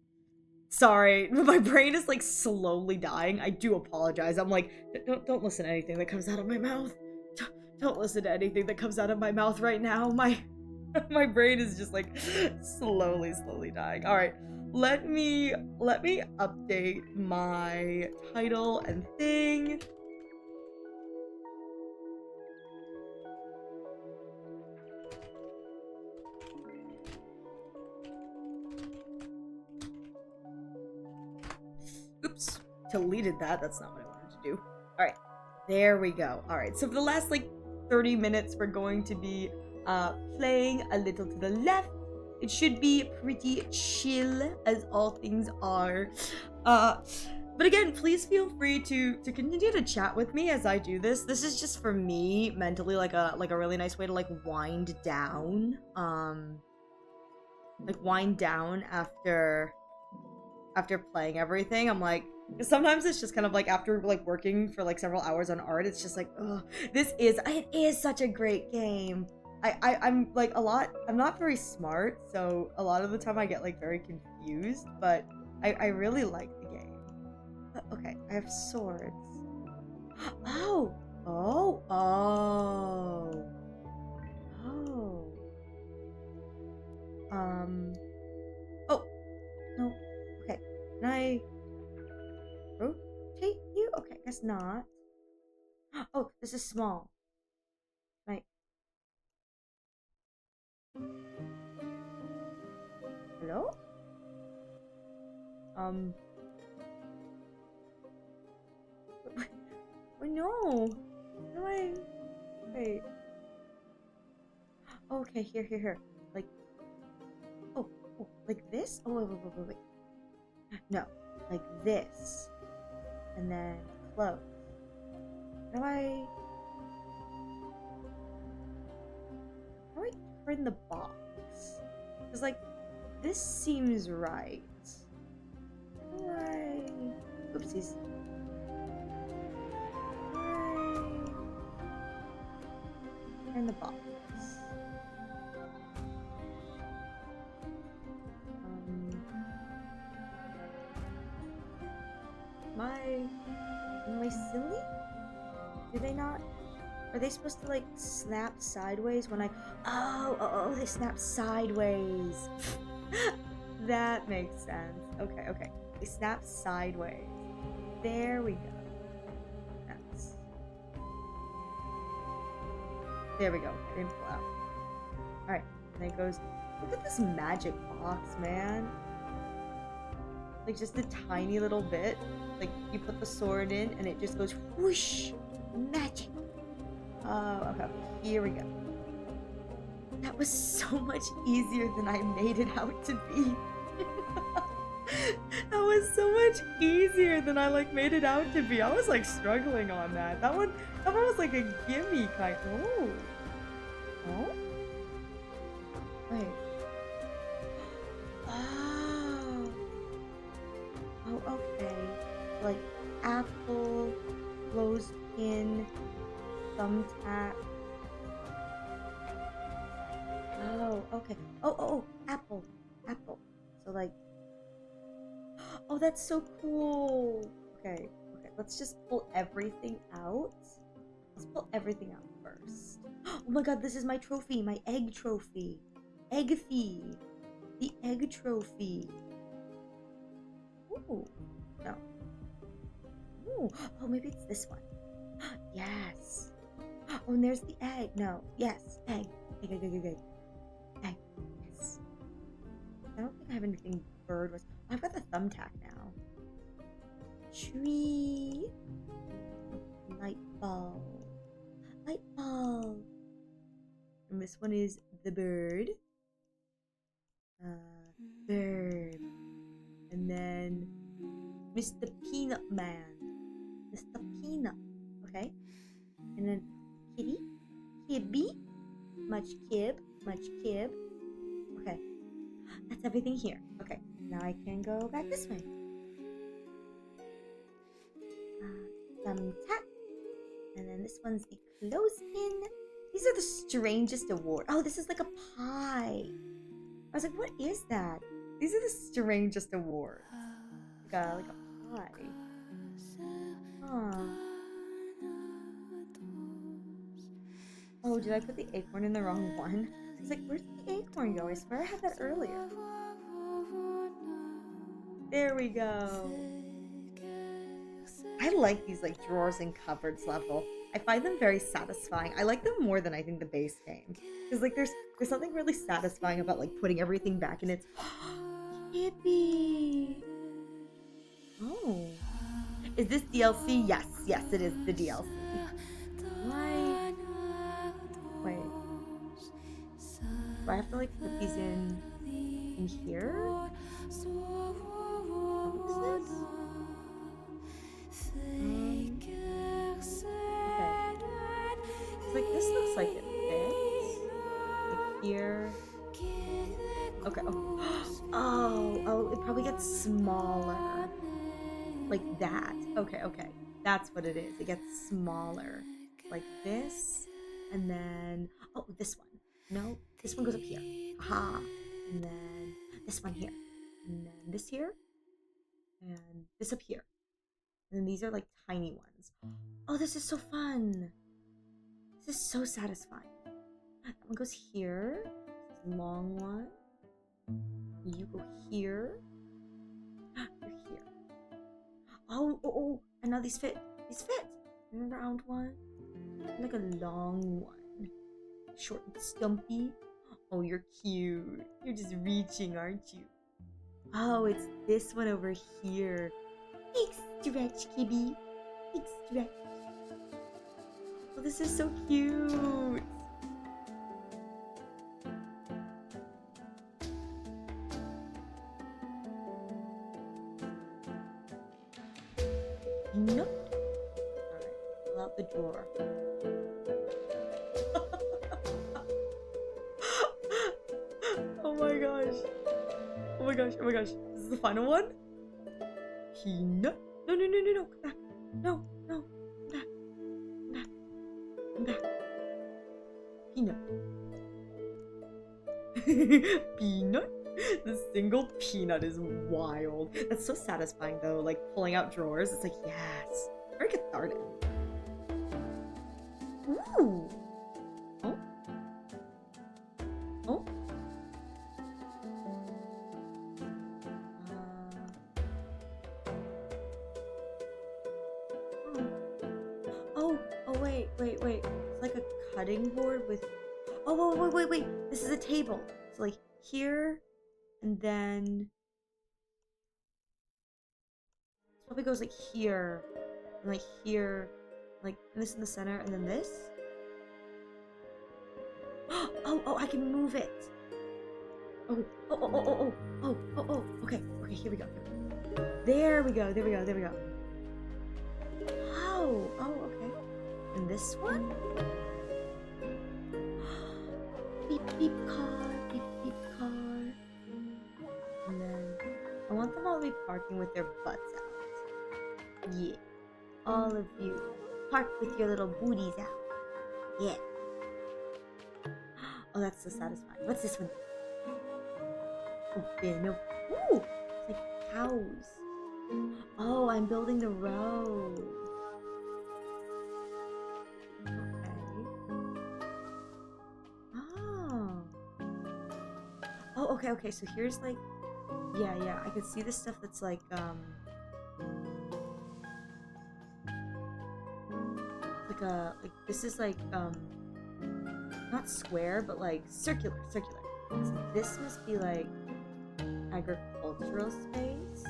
Speaker 1: Sorry, my brain is like slowly dying. I do apologize. I'm like, don't listen to anything that comes out of my mouth. Don't listen to anything that comes out of my mouth right now. My brain is just like slowly dying. All right, let me update my title and thing. Oops, deleted that. That's not what I wanted to do. All right, there we go. All right, so for the last like 30 minutes, we're going to be playing a little to the left. It should be pretty chill, as all things are. But again, please feel free to continue to chat with me as I do this. This is just for me mentally like a really nice way to like wind down. Like wind down after playing everything. I'm like, sometimes it's just kind of like after like working for like several hours on art, it's just like, oh, it is such a great game. I'm like I'm not very smart, so a lot of the time I get like very confused, but I really like the game. But, okay, I have swords. Oh, oh, oh, oh. Oh, no. Okay, can I rotate you? Okay, guess not. Oh, this is small. Right. Hello? Oh no. How do I? Wait. Oh, okay, here. Like. Oh, like this? Oh, wait. No, like this. And then close. How do I turn the box? Because, like, this seems right. How do I... Oopsies. Turn the box. Am I silly? Do they not? Are they supposed to like snap sideways when I? Oh, they snap sideways. That makes sense. Okay. They snap sideways. There we go. That's... There we go. I didn't pull out. Alright, and it goes. Look at this magic box, man. Like just a tiny little bit. Like you put the sword in and it just goes whoosh. Magic. Oh, okay. Here we go. That was so much easier than I made it out to be. That was so much easier than I like made it out to be. I was like struggling on that. That one was like a gimme kind. Oh. Oh? Wait. Oh, okay. Like apple, clothespin, thumbtack. Oh, okay. Oh, apple. So like Oh, that's so cool. Okay, okay, let's just pull everything out. Let's pull everything out first. Oh my god, this is my trophy, my egg trophy. Egg-fee. The egg trophy. Ooh, no. Ooh, oh, maybe it's this one. Yes. Oh, and there's the egg. No, yes, egg. Egg, egg, egg, egg, egg. Egg, yes. I don't think I have anything bird was. Oh, I've got the thumbtack now. Tree. Light bulb. Light bulb. And this one is the bird. Bird. And then Mr. Peanut Man. Mr. Peanut. Okay. And then kitty. Kibby. Much kib. Much kib. Okay. That's everything here. Okay. Now I can go back this way. Thumbtack. And then this one's the clothespin. These are the strangest award. Oh, this is like a pie. I was like, what is that? These are the strangest awards. Like a pie. Huh. Oh, did I put the acorn in the wrong one? I was like, where's the acorn go? I swear I had that earlier. There we go. I like these like drawers and cupboards level. I find them very satisfying. I like them more than I think the base game. Because like there's something really satisfying about like putting everything back in its Chibi. Oh. Is this DLC? Yes, yes, it is the DLC. Why? Wait. Do I have to like put these in here? Is that what this is? Okay. So like this looks like it fits. Like here. Okay. Oh, it probably gets smaller. Like that. Okay, okay. That's what it is. It gets smaller. Like this. And then, oh, this one. No, this one goes up here. Aha. And then this one here. And then this here. And this up here. And then these are like tiny ones. Oh, this is so fun. This is so satisfying. That one goes here. This is a long one. You go here. You're here. Oh, and now these fit. These fit. And a round one. And like a long one. Short and stumpy. Oh, you're cute. You're just reaching, aren't you? Oh, it's this one over here. Big stretch, Chibi. Big stretch. Oh, this is so cute. Nope. Alright, pull out the drawer. Oh my gosh. Oh my gosh, oh my gosh. This is the final one? Peanut? No, come back. No, come back. Come back. Peanut. Peanut? The single peanut is wild. That's so satisfying though, like pulling out drawers. It's like, yes. Very cathartic. Ooh. Oh. Oh. Oh, wait. It's like a cutting board with... Oh, wait. This is a table. So like here, and then... It probably goes like here, and like here, like this in the center, and then this. Oh, I can move it. Oh, okay, here we go. There we go. Oh, okay. And this one? Beep car. And then I want them all to be parking with their butts out. Yeah. All of you. Park with your little booties out. Yeah. Oh, that's so satisfying. What's this one? Open up. Ooh! It's like cows. Oh, I'm building the road. Okay. Oh. Oh, okay, so here's like, yeah, I can see the stuff that's like, like this is like, not square, but like circular. So this must be like agricultural space.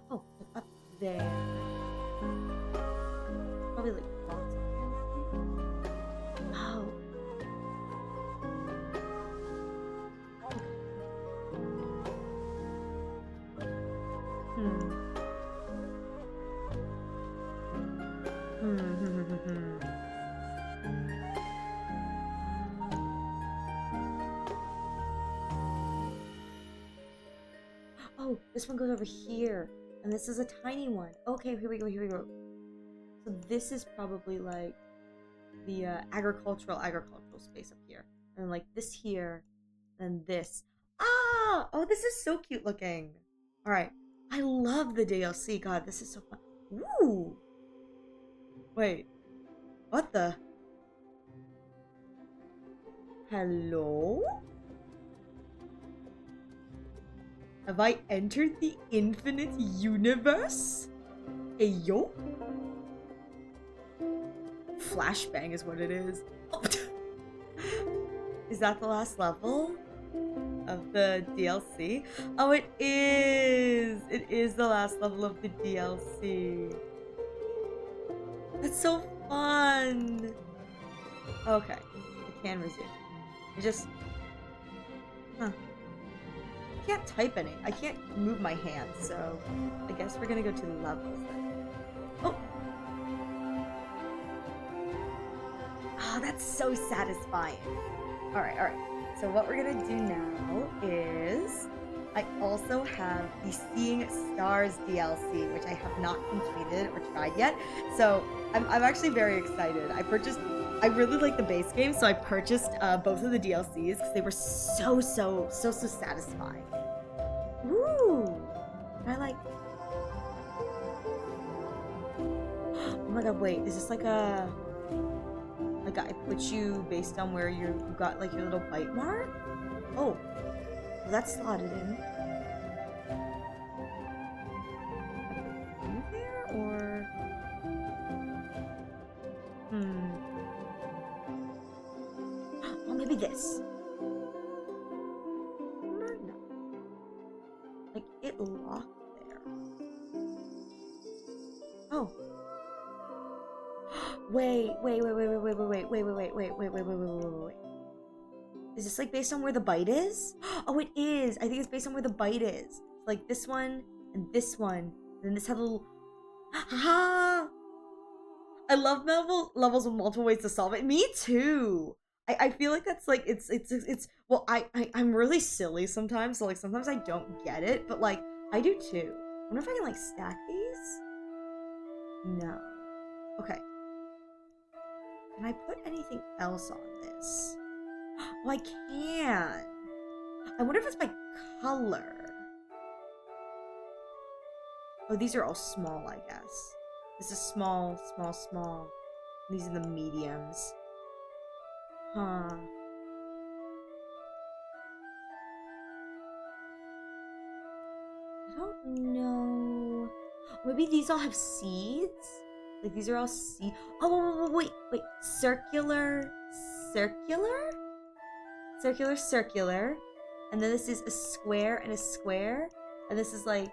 Speaker 1: Oh, like up there. Probably like lots of oh. Oh, this one goes over here, and this is a tiny one. Okay, here we go. So this is probably like the agricultural space up here, and like this here, and this. Ah! Oh, this is so cute looking. All right, I love the DLC. God, this is so fun. Ooh. Wait, what the? Hello? Have I entered the infinite universe? Ayo? Flashbang is what it is. Oh. Is that the last level of the DLC? Oh, it is! It is the last level of the DLC. That's so fun! Okay, I can resume. I just... Huh. I can't type any. I can't move my hands, so I guess we're gonna go to levels then. Oh! Oh, that's so satisfying. Alright. So what we're gonna do now is... I also have the Seeing Stars DLC, which I have not completed or tried yet. So I'm actually very excited. I really like the base game, so I purchased both of the DLCs because they were so satisfying. Ooh! I like... Oh my god, wait, is this like a... Like I put you based on where you got like your little bite mark? Oh, well, that's slotted in. You there or? Oh, maybe this. No. Like it locked there. Oh. Wait. Is this like based on where the bite is? Oh, it is. I think it's based on where the bite is. Like this one and this one. And then this had a little... Ha! I love levels with multiple ways to solve it. Me too. I feel like that's like it's well I'm really silly sometimes, so like sometimes I don't get it, but like I do too. I wonder if I can like stack these? No. Okay. Can I put anything else on this? Oh, I can. I wonder if it's by color. Oh, these are all small, I guess. This is small. These are the mediums. Huh. I don't know. Maybe these all have seeds? Like these are all seeds. Oh, wait. Circular. And then this is a square and a square. And this is like,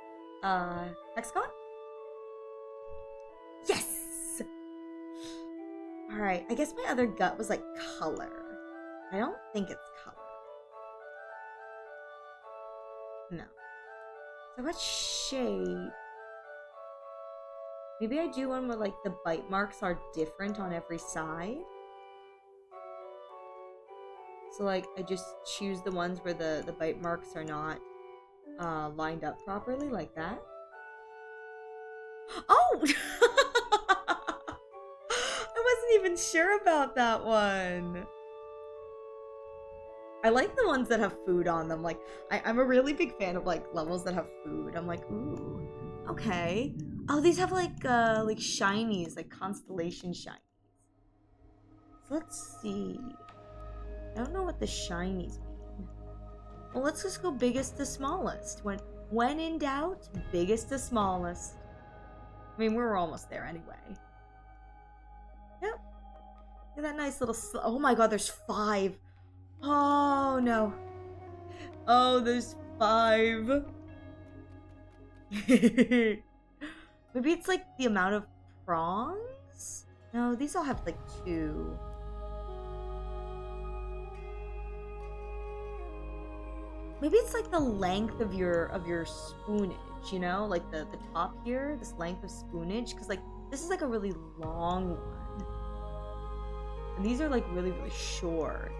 Speaker 1: hexagon? Yes! Alright, I guess my other gut was like color. I don't think it's color. No. So what shape? Maybe I do one where like the bite marks are different on every side. So like I just choose the ones where the bite marks are not lined up properly, like that. Oh! I wasn't even sure about that one. I like the ones that have food on them. Like, I'm a really big fan of like levels that have food. I'm like, ooh, okay. Oh, these have like shinies, like constellation shinies. So let's see. I don't know what the shinies mean. Well, let's just go biggest to smallest. When in doubt, biggest to smallest. I mean, we're almost there anyway. Yep. Look at that nice little. Oh my god, there's 5. Oh no. Oh, there's 5. Maybe it's like the amount of prongs? No, these all have like 2. Maybe it's like the length of your spoonage, you know? Like the top here, this length of spoonage. Because like this is like a really long one. And these are like really, really short.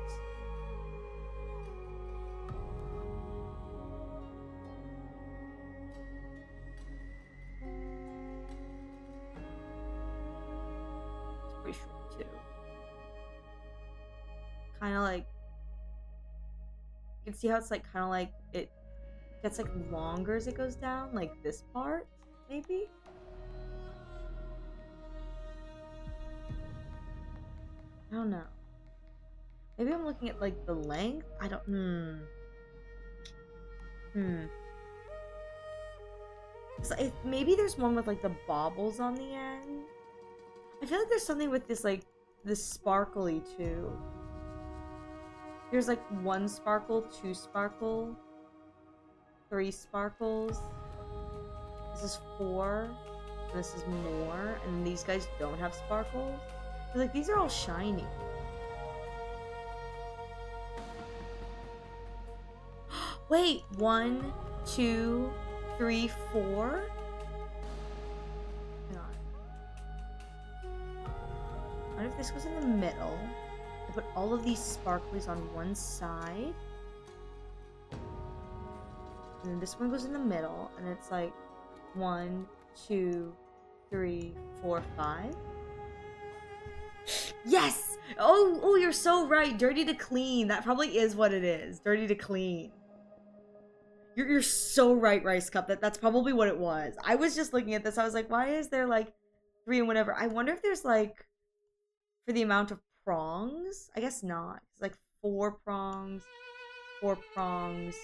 Speaker 1: It's pretty short too. Kind of like, you can see how it's like kind of like it gets like longer as it goes down, like this part, maybe? I don't know. Maybe I'm looking at like the length? I don't, So maybe there's one with like the baubles on the end. I feel like there's something with this like this sparkly too. There's like 1 sparkle, 2 sparkle, 3 sparkles. This is 4. And this is more. And these guys don't have sparkles. But like these are all shiny. Wait, 1, 2, 3, 4. Hang on. What if this goes in the middle? I put all of these sparklies on one side. And then this one goes in the middle, and it's like 1, 2, 3, 4, 5. Yes! Oh, you're so right. Dirty to clean. That probably is what it is. Dirty to clean. You're so right, Rice Cup. That's probably what it was. I was just looking at this. I was like, why is there like 3 and whatever? I wonder if there's like, for the amount of prongs? I guess not. It's like 4 prongs, 4 prongs,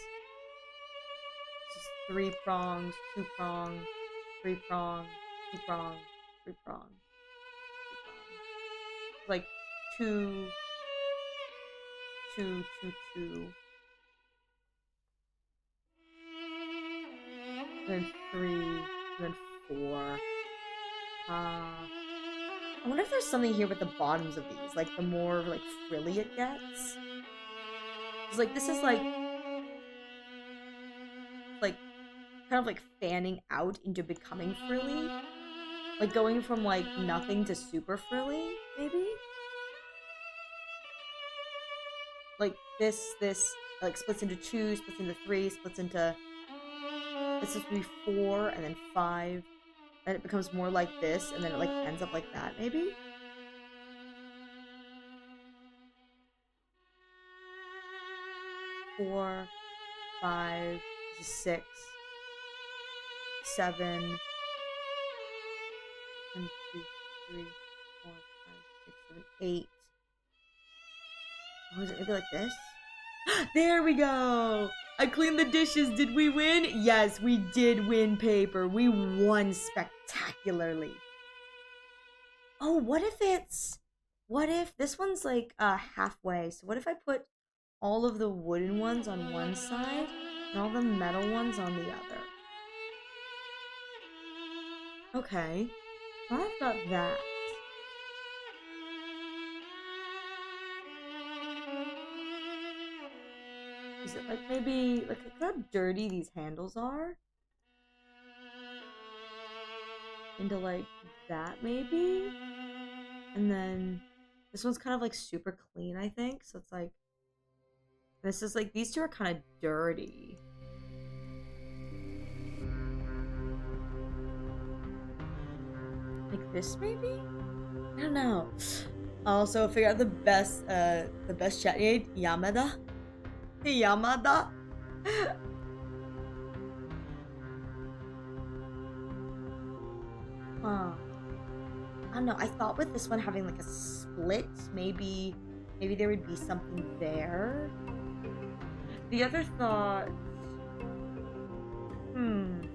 Speaker 1: just 3 prongs, 2 prong, 3 prong, 2 prong, 3 prong, 2 prong. Like 2, 2, 2, 2. Then 3, then 4. I wonder if there's something here with the bottoms of these, like the more like frilly it gets. It's like this is like kind of like fanning out into becoming frilly, like going from like nothing to super frilly, maybe. Like this like splits into 2, splits into 3, splits into. This is be 4 and then 5. Then it becomes more like this, and then it like ends up like that, maybe? Four, 5, 6, 7, 1, 2, 3, 4, 5, 6, 7, 8. Oh, is it maybe like this? There we go! I cleaned the dishes. Did we win? Yes, we did win, Paper. We won spectacularly. Oh, what if this one's like halfway? So what if I put all of the wooden ones on one side and all the metal ones on the other? Okay. Well, I've got that. Is it like maybe, like, look how dirty these handles are? Into like that maybe? And then this one's kind of like super clean, I think. So it's like, this is like, these two are kind of dirty. Like this maybe? I don't know. Also, figure out the best chatmate, Yamada. Yamada? Huh. I don't know. I thought with this one having like a split, maybe there would be something there. The other thought, hmm.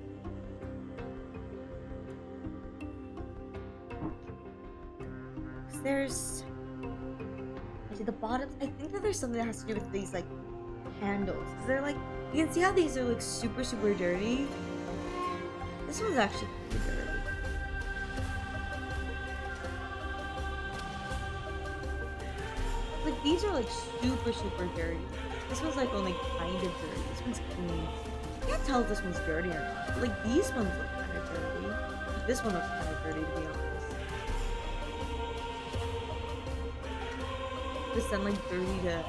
Speaker 1: There's actually the bottoms. I think that there's something that has to do with these like handles. Cause they're like, you can see how these are like super dirty. This one's actually pretty dirty. Like these are like super dirty. This one's like only kind of dirty. This one's clean. I can't tell if this one's dirty or not. But, like these ones look kind of dirty. This one looks kind of dirty to be honest. This one like dirty to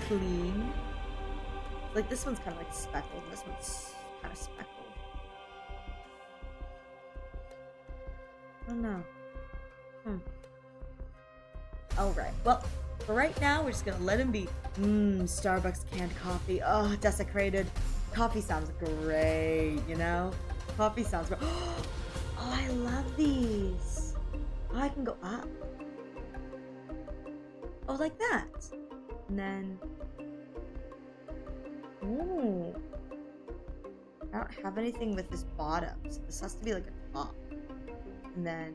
Speaker 1: clean. Like this one's kind of like speckled. This one's kind of speckled. I don't know. Alright, well, for right now, we're just gonna let him be. Starbucks canned coffee. Oh, desecrated. Coffee sounds great, you know? Coffee sounds great. Oh, I love these. Oh, I can go up. Oh, like that. And then... Ooh. I don't have anything with this bottom, so this has to be like a top. And then...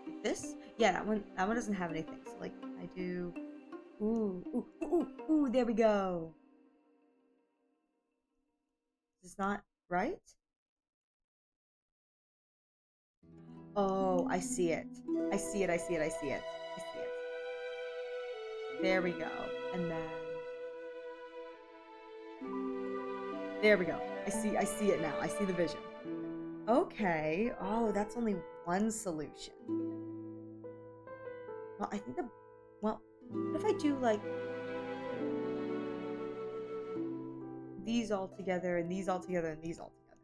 Speaker 1: Like this? Yeah, that one doesn't have anything. So, like, I do... Ooh, there we go. Is this not right? Oh, I see it. I see it. There we go. And then... There we go. I see it now. I see the vision. Okay. Oh, that's only one solution. Well, I think what if I do, like, these all together, and these all together, and these all together?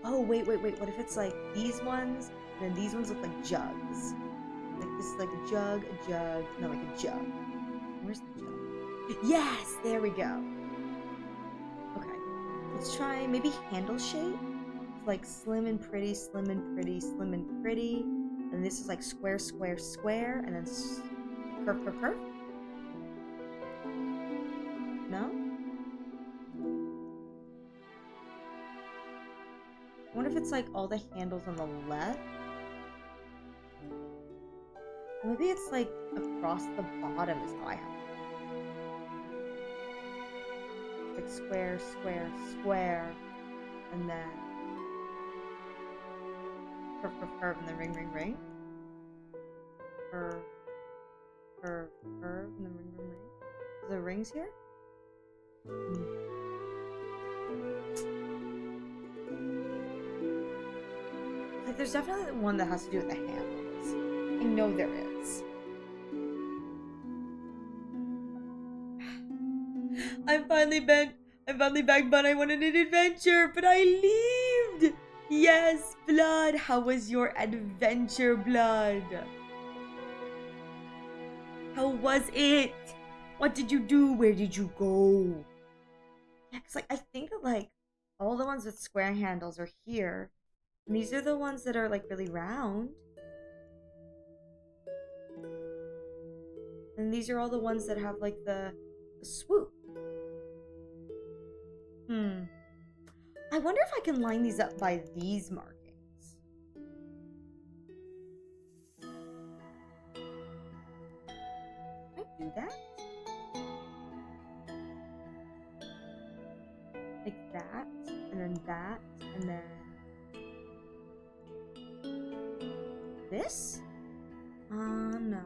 Speaker 1: Oh, wait. What if it's, like, these ones, and then these ones look like jugs? Like, this is like a jug, no, like a jug. Where's the jug? Yes! There we go. Okay. Let's try maybe handle shape. It's like slim and pretty, slim and pretty, slim and pretty. And this is like square, square, square, and then curve, curve, curve. No? I wonder if it's like all the handles on the left. Maybe it's like across the bottom is how I have it. Like square, square, square, and then curve, curve, curve, and then ring, ring, ring. Curve, curve, curve, and then ring, ring, ring. Is there rings here? Like there's definitely one that has to do with the handles. I know there is. I'm finally back, but I wanted an adventure, but I lived! Yes, Blood! How was your adventure, Blood? How was it? What did you do? Where did you go? Yeah, cause like I think that like all the ones with square handles are here. And these are the ones that are like really round. And these are all the ones that have like the swoop. I wonder if I can line these up by these markings. Can I do that? Like that, and then that, and then this? No.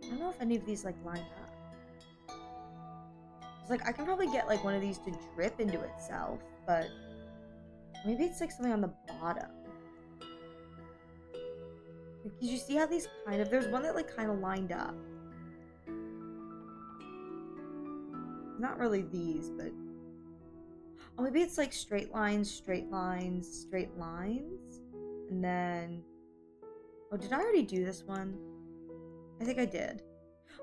Speaker 1: I don't know if any of these like line up. It's like I can probably get like one of these to drip into itself, but maybe it's like something on the bottom. Because you see how these kind of, there's one that like kind of lined up. Not really these, but oh, maybe it's like straight lines, straight lines, straight lines, and then oh, did I already do this one? I think I did.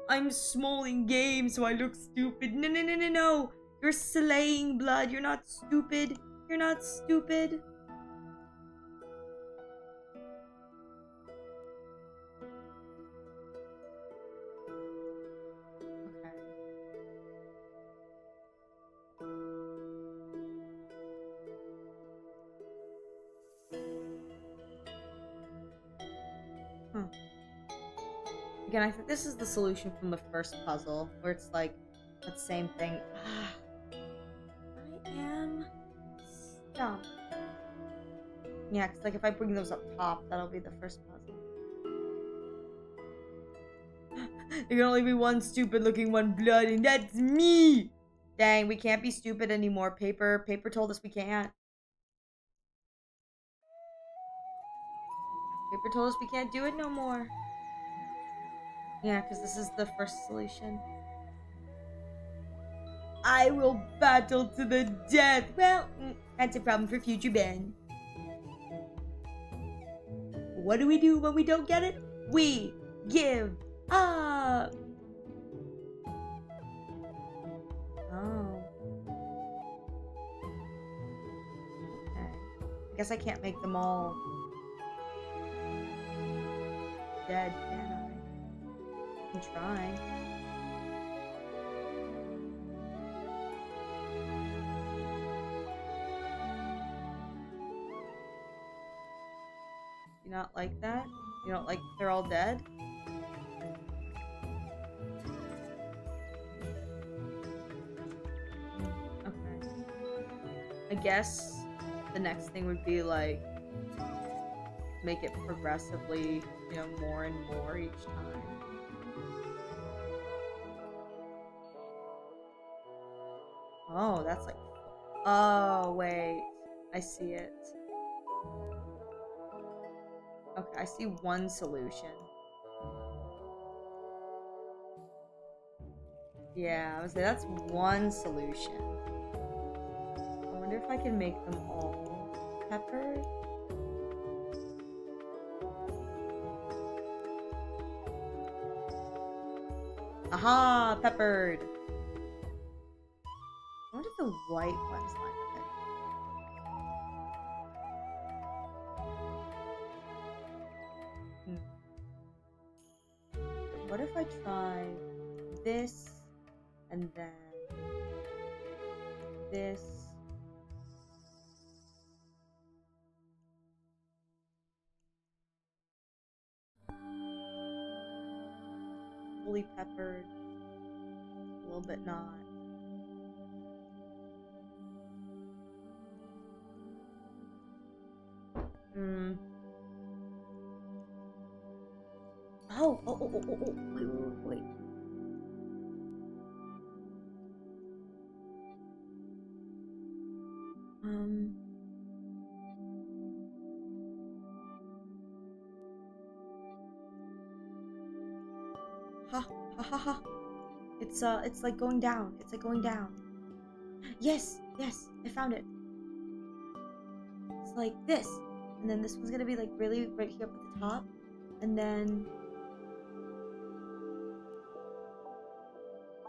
Speaker 1: I'm small in game, so I look stupid. No, no, no, no, no. You're slaying blood. You're not stupid. You're not stupid. Okay. Again, I think this is the solution from the first puzzle, where it's like that same thing. I am stumped. Yeah, because like if I bring those up top, that'll be the first puzzle. There can only be one stupid looking one blood, and that's me! Dang, we can't be stupid anymore. Paper told us we can't. Paper told us we can't do it no more. Yeah, because this is the first solution. I will battle to the death. Well, that's a problem for future Ben. What do we do when we don't get it? We give up. Oh. Okay. I guess I can't make them all dead, can I? I can try. You not like that? You don't like they're all dead? Okay. I guess the next thing would be like make it progressively, you know, more and more each time. Oh, that's like... Oh, wait. I see it. Okay, I see one solution. Yeah, I was like, that's one solution. I wonder if I can make them all peppered. Aha! Peppered! I wonder if the white one's like it. What if I try this and then this? Fully peppered, a little bit not. Oh, wait. Ha. It's like going down. It's like going down. Yes, I found it. It's like this. And then this one's gonna be like really right here up at the top. And then...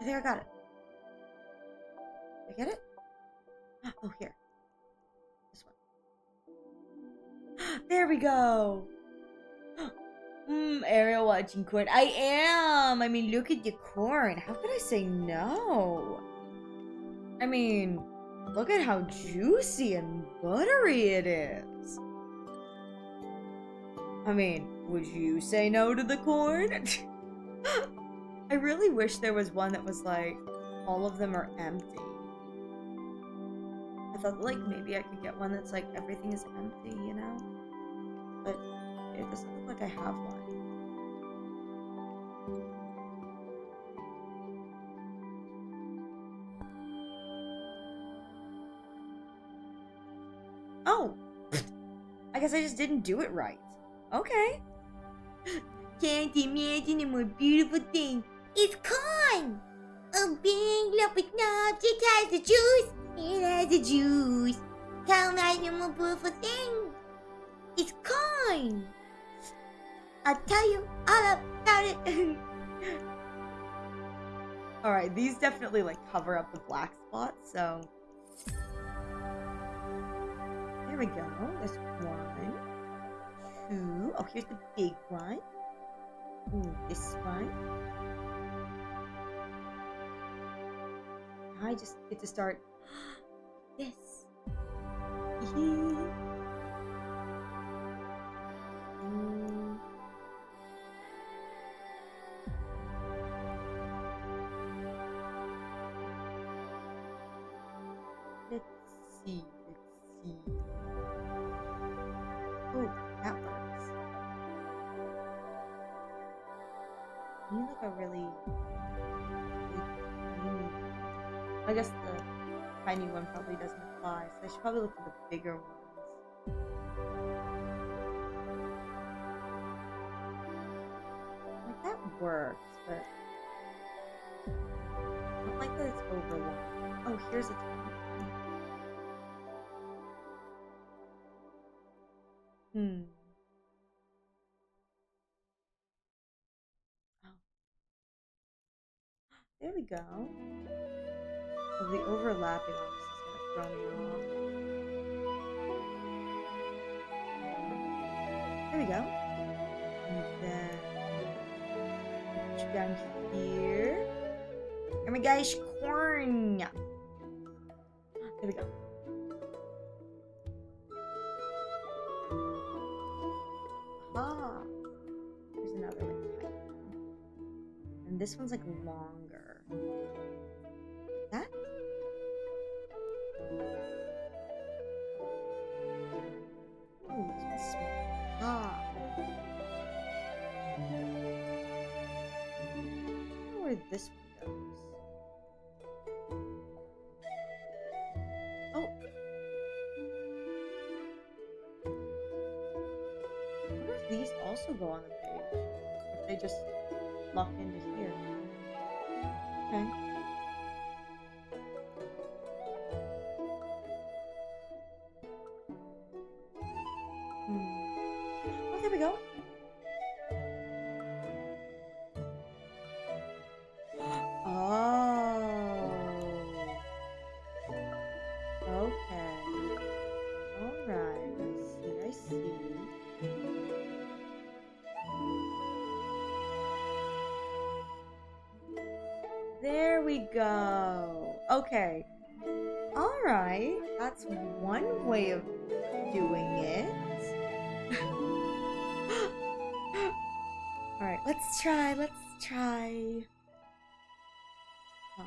Speaker 1: I think I got it. Did I get it? Oh, here. This one. There we go! Ariel watching corn. I am! I mean, look at the corn. How could I say no? I mean, look at how juicy and buttery it is. I mean, would you say no to the corn? I really wish there was one that was like, all of them are empty. I thought like maybe I could get one that's like everything is empty, you know? But it doesn't look like I have one. Oh! I guess I just didn't do it right. Okay.
Speaker 2: Can't imagine a more beautiful thing. It's corn! A big lump of knobs. It has the juice. It has the juice. Can't imagine a more beautiful thing. It's corn! I'll tell you all about it.
Speaker 1: Alright, these definitely like cover up the black spots, so there we go. There's 1, 2. Oh, here's the big one. Ooh, this one. Now I just get to start
Speaker 2: This.
Speaker 1: Let's see. Oh, that works. I need like a really tiny. I guess the tiny one probably doesn't apply, so I should probably look for the bigger ones. Like that works, but I don't like that it's overlapping. Oh, here's a tiny one. Oh. There we go. Well, the overlapping on this is gonna throw me off. There we go. And then put you down here. Oh my gosh, corn! There we go. Ah, there's another like tiny one. And this one's like longer. Like that? Oh, this one's small. Ah. I don't know where this one goes. Oh. I wonder if these also go on the page. If they just lock into here. Okay. Oh, there we go. Oh. Okay. Alright. I see. There we go. Okay. Alright. That's one way of doing it. Alright, let's try. Huh.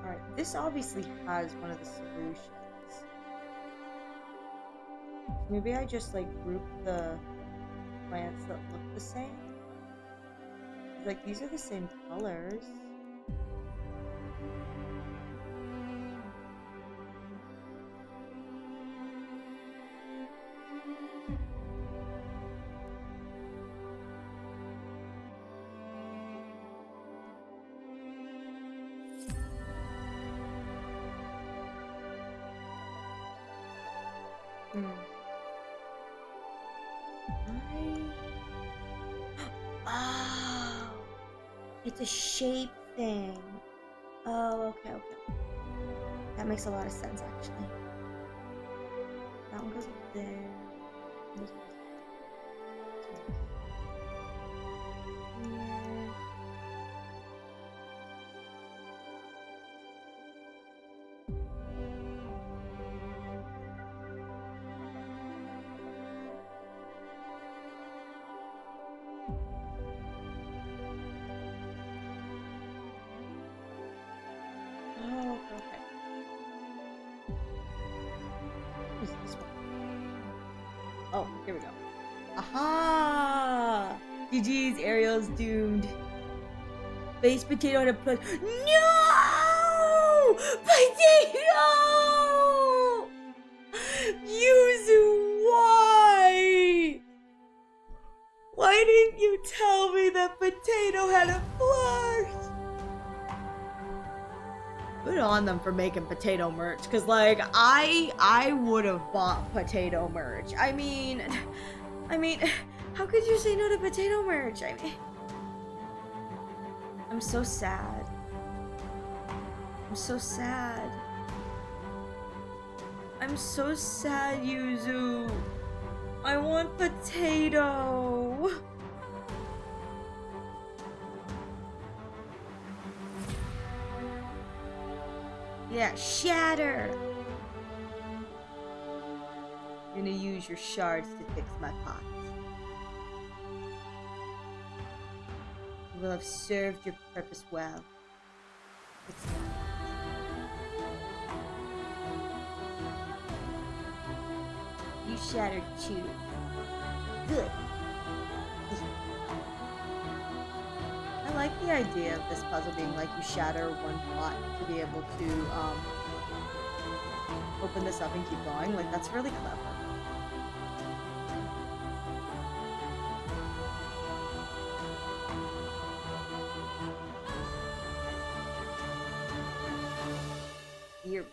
Speaker 1: Alright, this obviously has one of the solutions. Maybe I just like group the plants that look the same. Like these are the same colors. Oh, it's a shape thing. Oh, okay. That makes a lot of sense, actually. That one goes up there. This one goes here. Oh, okay. What is this one? Oh, here we go. Aha! GG's, Ariel's doomed. Base potato and a plus. No! Potato! Yuzu, why? Why didn't you tell me that potato had a plus? good on them for making potato merch, because like I would have bought potato merch. I mean, how could you say no to potato merch? I mean, I'm so sad. I'm so sad. I'm so sad, Yuzu. I want potato. Yeah, shatter. I'm gonna use your shards to fix my pots. You will have served your purpose well. It's you shattered too. Good. I like the idea of this puzzle being like you shatter one pot to be able to open this up and keep going. Like, that's really clever. Here.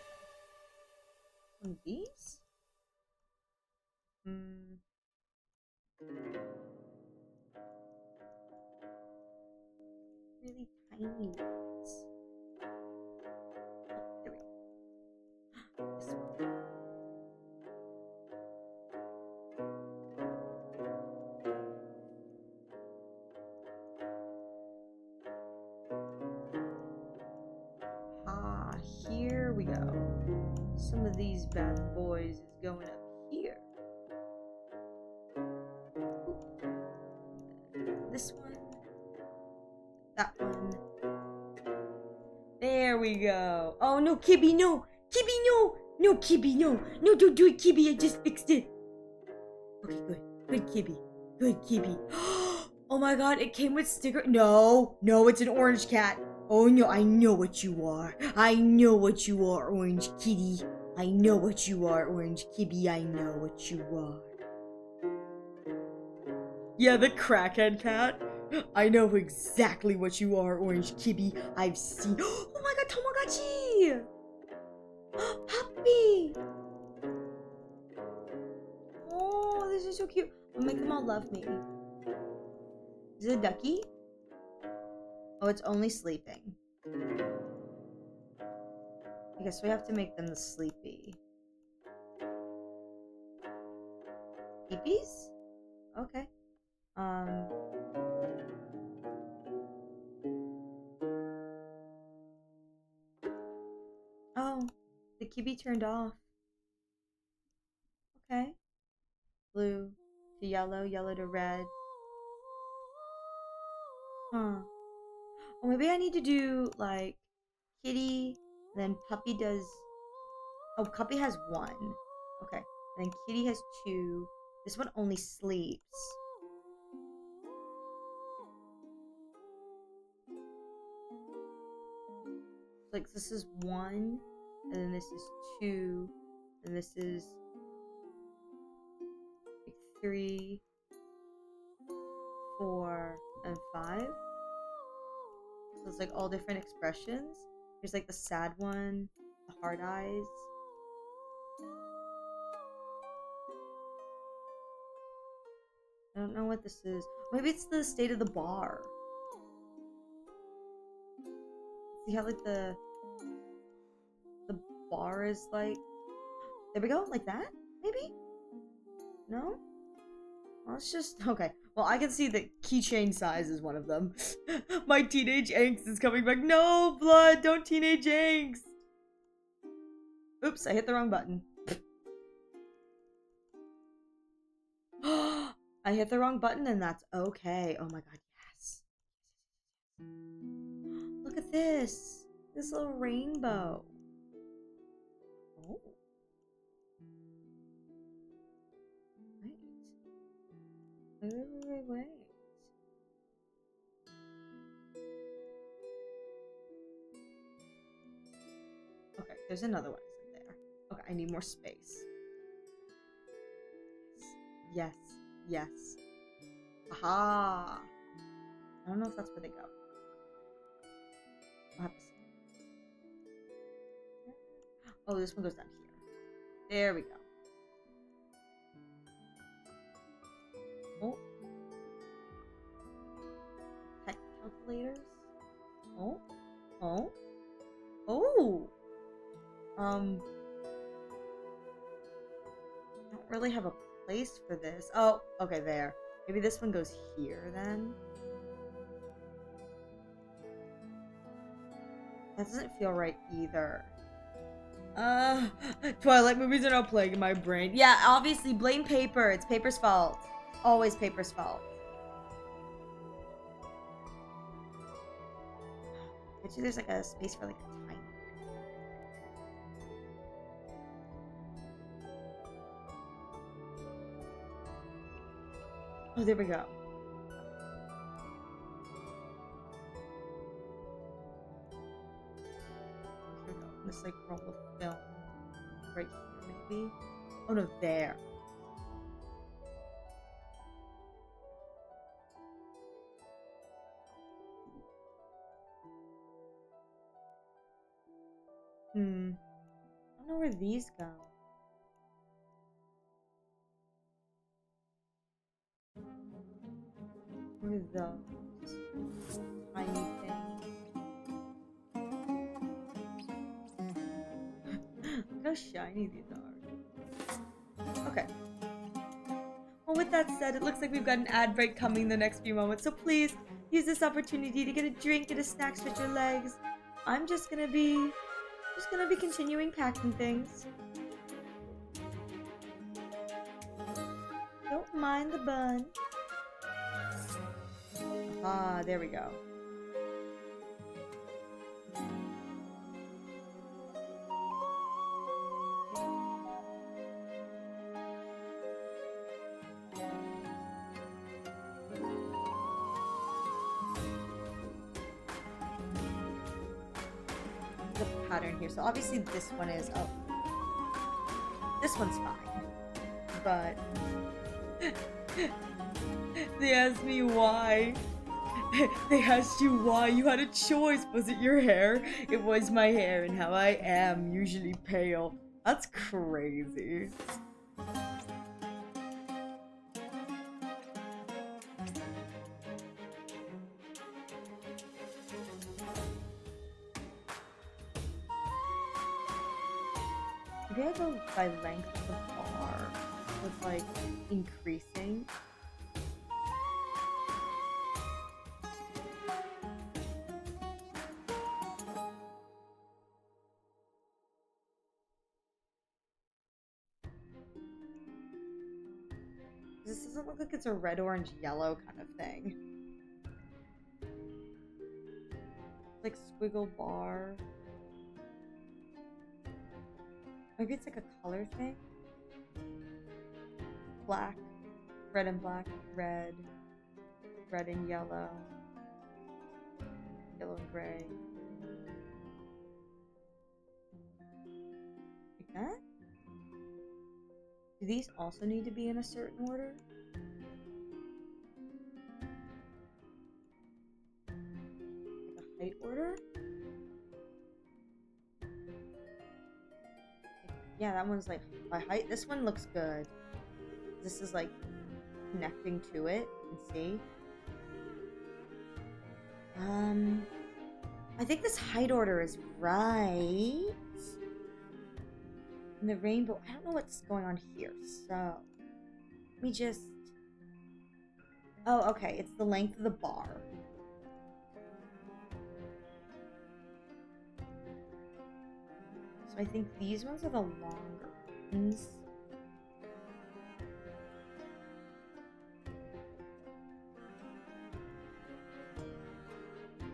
Speaker 1: One of these? Really tiny ones. Oh, here we go. This one. Ah, here we go. Some of these bad boys is going up here. Ooh. This one. That one. There we go. Oh no, Chibi, no! Chibi, no! No, Chibi, no! No, don't do it, Chibi, I just fixed it! Okay, good. Good, Chibi. Good, Chibi. Oh my god, it came with sticker. No, no, it's an orange cat. Oh no, I know what you are. I know what you are, orange kitty. I know what you are, orange Chibi. I know what you are. Yeah, the crackhead cat. I know exactly what you are, orange Chibi. I've seen. Oh my god, Tamagotchi! Puppy! Oh, this is so cute. I'll make them all love me. Is it a ducky? Oh, it's only sleeping. I guess we have to make them the sleepy. Peepees? Okay. Oh, the Chibi turned off. Okay. Blue to yellow, yellow to red. Huh. Oh, maybe I need to do, like, kitty, then puppy does... Oh, puppy has 1. Okay. And then kitty has 2. This one only sleeps. Like, this is 1, and then this is 2, and this is like 3, 4, and 5. So it's like all different expressions. There's like the sad one, the hard eyes. I don't know what this is. Maybe it's the state of the bar. See how like the bar is like, there we go, like that, maybe? No? Well, it's just, okay. Well, I can see that keychain size is one of them. My teenage angst is coming back. No, blood, don't teenage angst. Oops, I hit the wrong button. I hit the wrong button and that's okay. Oh my god, yes. Look at this. This little rainbow. Oh. Wait. Okay, there's another one, isn't there? Okay, I need more space. Yes. Aha! I don't know if that's where they go. I'll have to see. Oh, this one goes down here. There we go. Oh. Tech calculators. Oh. Oh. Oh. Don't really have a place for this. Oh, okay, there. Maybe this one goes here then. That doesn't feel right either. Twilight movies are now playing in my brain. Yeah, obviously, blame paper. It's paper's fault. Always paper's fault. Bet you there's like a space for like a tiny. Oh, there we go. Here we go. This like roll of film right here, maybe. Oh no, there. I don't know where these go. What are those? Tiny things. Look how shiny these are. Okay. Well, with that said, it looks like we've got an ad break coming in the next few moments, so please use this opportunity to get a drink, get a snack, stretch your legs. I'm just gonna be continuing packing things. Don't mind the bun. Ah, there we go. The pattern here. So obviously this one is, oh, this one's fine, but they asked me why. They asked you why. You had a choice. Was it your hair? It was my hair, and how I am usually pale. That's crazy. Maybe I go by length of the bar with like increasing. This doesn't look like it's a red, orange, yellow kind of thing. Like squiggle bar. Maybe it's like a color thing. Black, red and black, red, red and yellow, yellow and gray. Like that? Do these also need to be in a certain order? Like a height order? Yeah, that one's like by height. This one looks good. This is like connecting to it. You can see. I think this height order is right. And the rainbow, I don't know what's going on here. So, let me just. Oh, okay. It's the length of the bar. So I think these ones are the longer ones.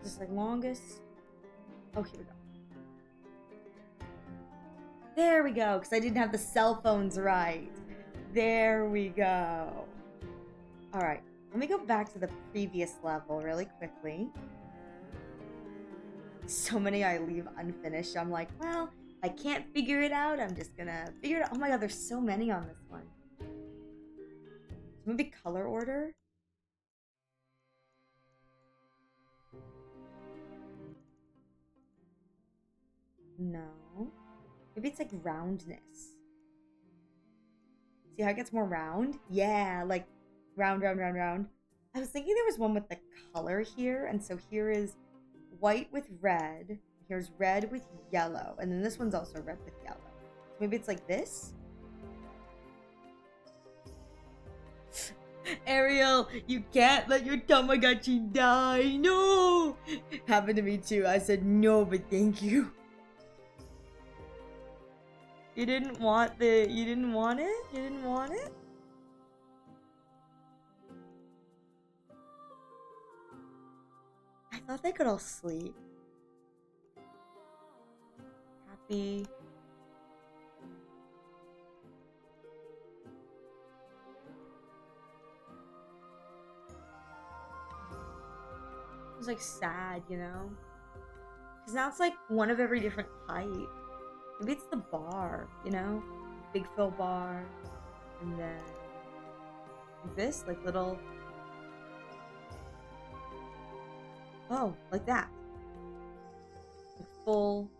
Speaker 1: Is this like longest? Oh, here we go. There we go, because I didn't have the cell phones right. There we go. Alright, let me go back to the previous level really quickly. So many I leave unfinished. I'm like, well, I can't figure it out. I'm just gonna figure it out. Oh my god, there's so many on this one. So maybe color order? No. Maybe it's like roundness. See how it gets more round? Yeah, like round, round, round, round. I was thinking there was one with the color here, and so here is white with red. Here's red with yellow, and then this one's also red with yellow. So maybe it's like this? Ariel, you can't let your Tamagotchi die. No! Happened to me too. I said no, but thank you. You didn't want it? You didn't want it? I thought they could all sleep. Happy. It was like sad, you know? Because now it's like one of every different type. Maybe it's the bar, you know? Big Phil bar. And then like this, like little... Oh, like that. Like full,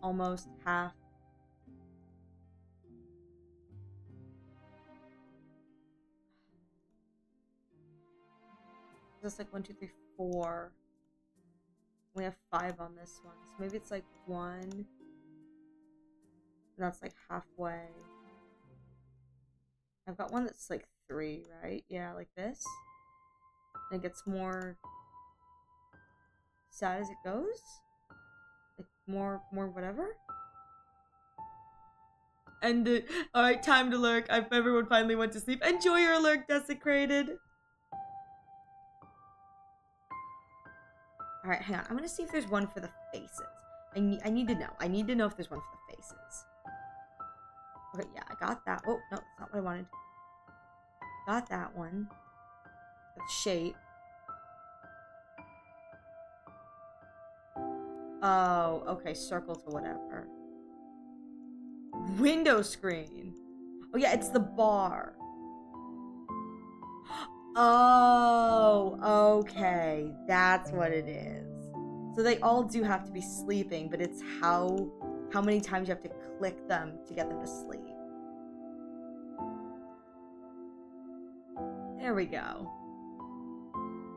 Speaker 1: almost, half. That's like 1, 2, 3, 4. We have 5 on this one. So maybe it's like 1. And that's like halfway. I've got one that's like 3, right? Yeah, like this. And it gets more sad as it goes. Like more whatever. And alright, time to lurk. Everyone finally went to sleep. Enjoy your lurk, Desecrated. Alright, hang on. I'm gonna see if there's one for the faces. I need to know. I need to know if there's one for the faces. Okay, yeah, I got that. Oh, no, that's not what I wanted. Got that one. That's shape. Oh, okay, circle to whatever. Window screen. Oh, yeah, it's the bar. Oh, okay. That's what it is. So they all do have to be sleeping, but it's how many times you have to click them to get them to sleep. There we go.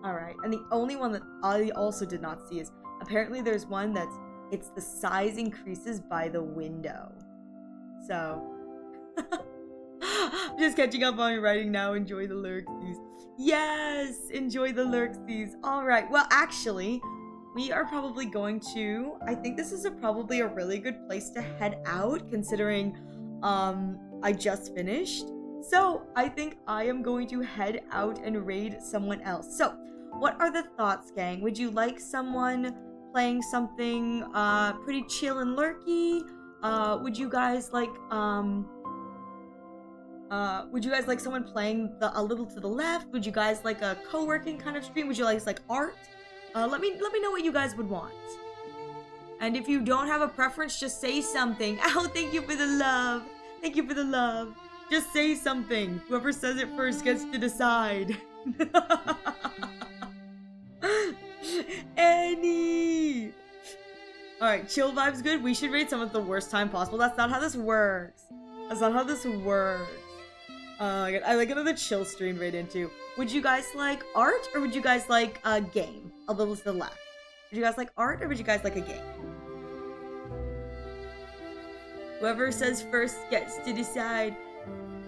Speaker 1: Alright, and the only one that I also did not see is apparently there's one it's the size increases by the window. So... Just catching up on your writing now. Enjoy the lurksies. Yes! Enjoy the lurksies. Alright, well actually, we are probably going to... I think this is probably a really good place to head out, considering I just finished. So, I think I am going to head out and raid someone else. So, what are the thoughts, gang? Would you like someone playing something pretty chill and lurky? Would you guys like someone playing a little to the left? Would you guys like a co-working kind of stream? Would you like art? Let me know what you guys would want. And if you don't have a preference, just say something. Oh, thank you for the love. Thank you for the love. Just say something. Whoever says it first gets to decide. Annie. Alright, chill vibes good. We should rate someone at the worst time possible. That's not how this works. That's not how this works. I like another chill stream right into. Would you guys like art or would you guys like a game? A little to the left. Would you guys like art or would you guys like a game? Whoever says first gets to decide.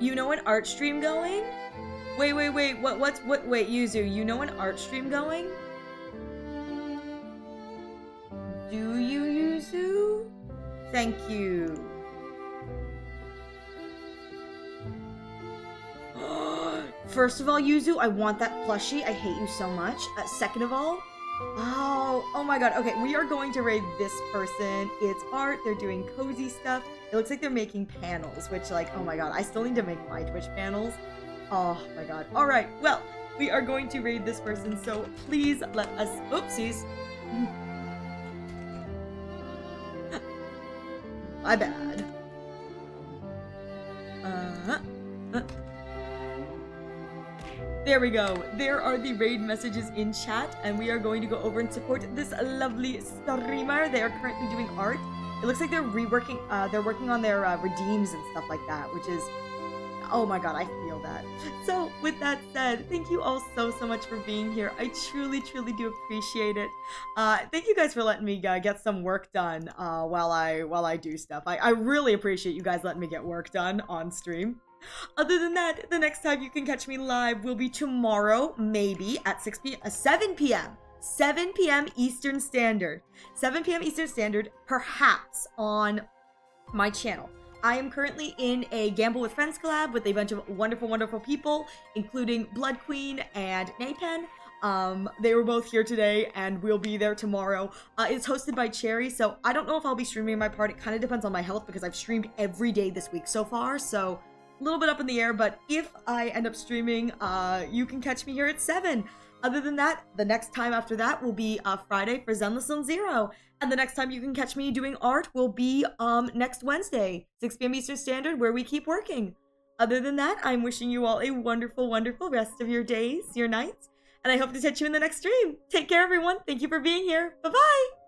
Speaker 1: You know an art stream going? Wait. Wait, Yuzu, you know an art stream going? Do you, Yuzu? Thank you. First of all, Yuzu, I want that plushie. I hate you so much. Second of all, oh my god. Okay, we are going to raid this person. It's art. They're doing cozy stuff. It looks like they're making panels, which, like, oh my god. I still need to make my Twitch panels. Oh my god. All right, well, we are going to raid this person, so please let us... Oopsies. My bad. There we go. There are the raid messages in chat, and we are going to go over and support this lovely streamer. They are currently doing art. It looks like they're working on their redeems and stuff like that, which is, oh my god, I feel that. So with that said, thank you all so much for being here. I truly do appreciate it. Thank you guys for letting me get some work done while I do stuff. I really appreciate you guys letting me get work done on stream. Other than that, the next time you can catch me live will be tomorrow, maybe at 7 p.m. 7 p.m. Eastern Standard. 7 p.m. Eastern Standard, perhaps on my channel. I am currently in a Gamble with Friends collab with a bunch of wonderful people, including Blood Queen and Napen. They were both here today, and we'll be there tomorrow. It's hosted by Cherry, so I don't know if I'll be streaming my part. It kind of depends on my health, because I've streamed every day this week so far, so a little bit up in the air, but if I end up streaming, you can catch me here at 7. Other than that, the next time after that will be Friday for Zenless Zone Zero. And the next time you can catch me doing art will be next Wednesday, 6 p.m. Eastern Standard, where we keep working. Other than that, I'm wishing you all a wonderful rest of your days, your nights, and I hope to catch you in the next stream. Take care, everyone. Thank you for being here. Bye-bye!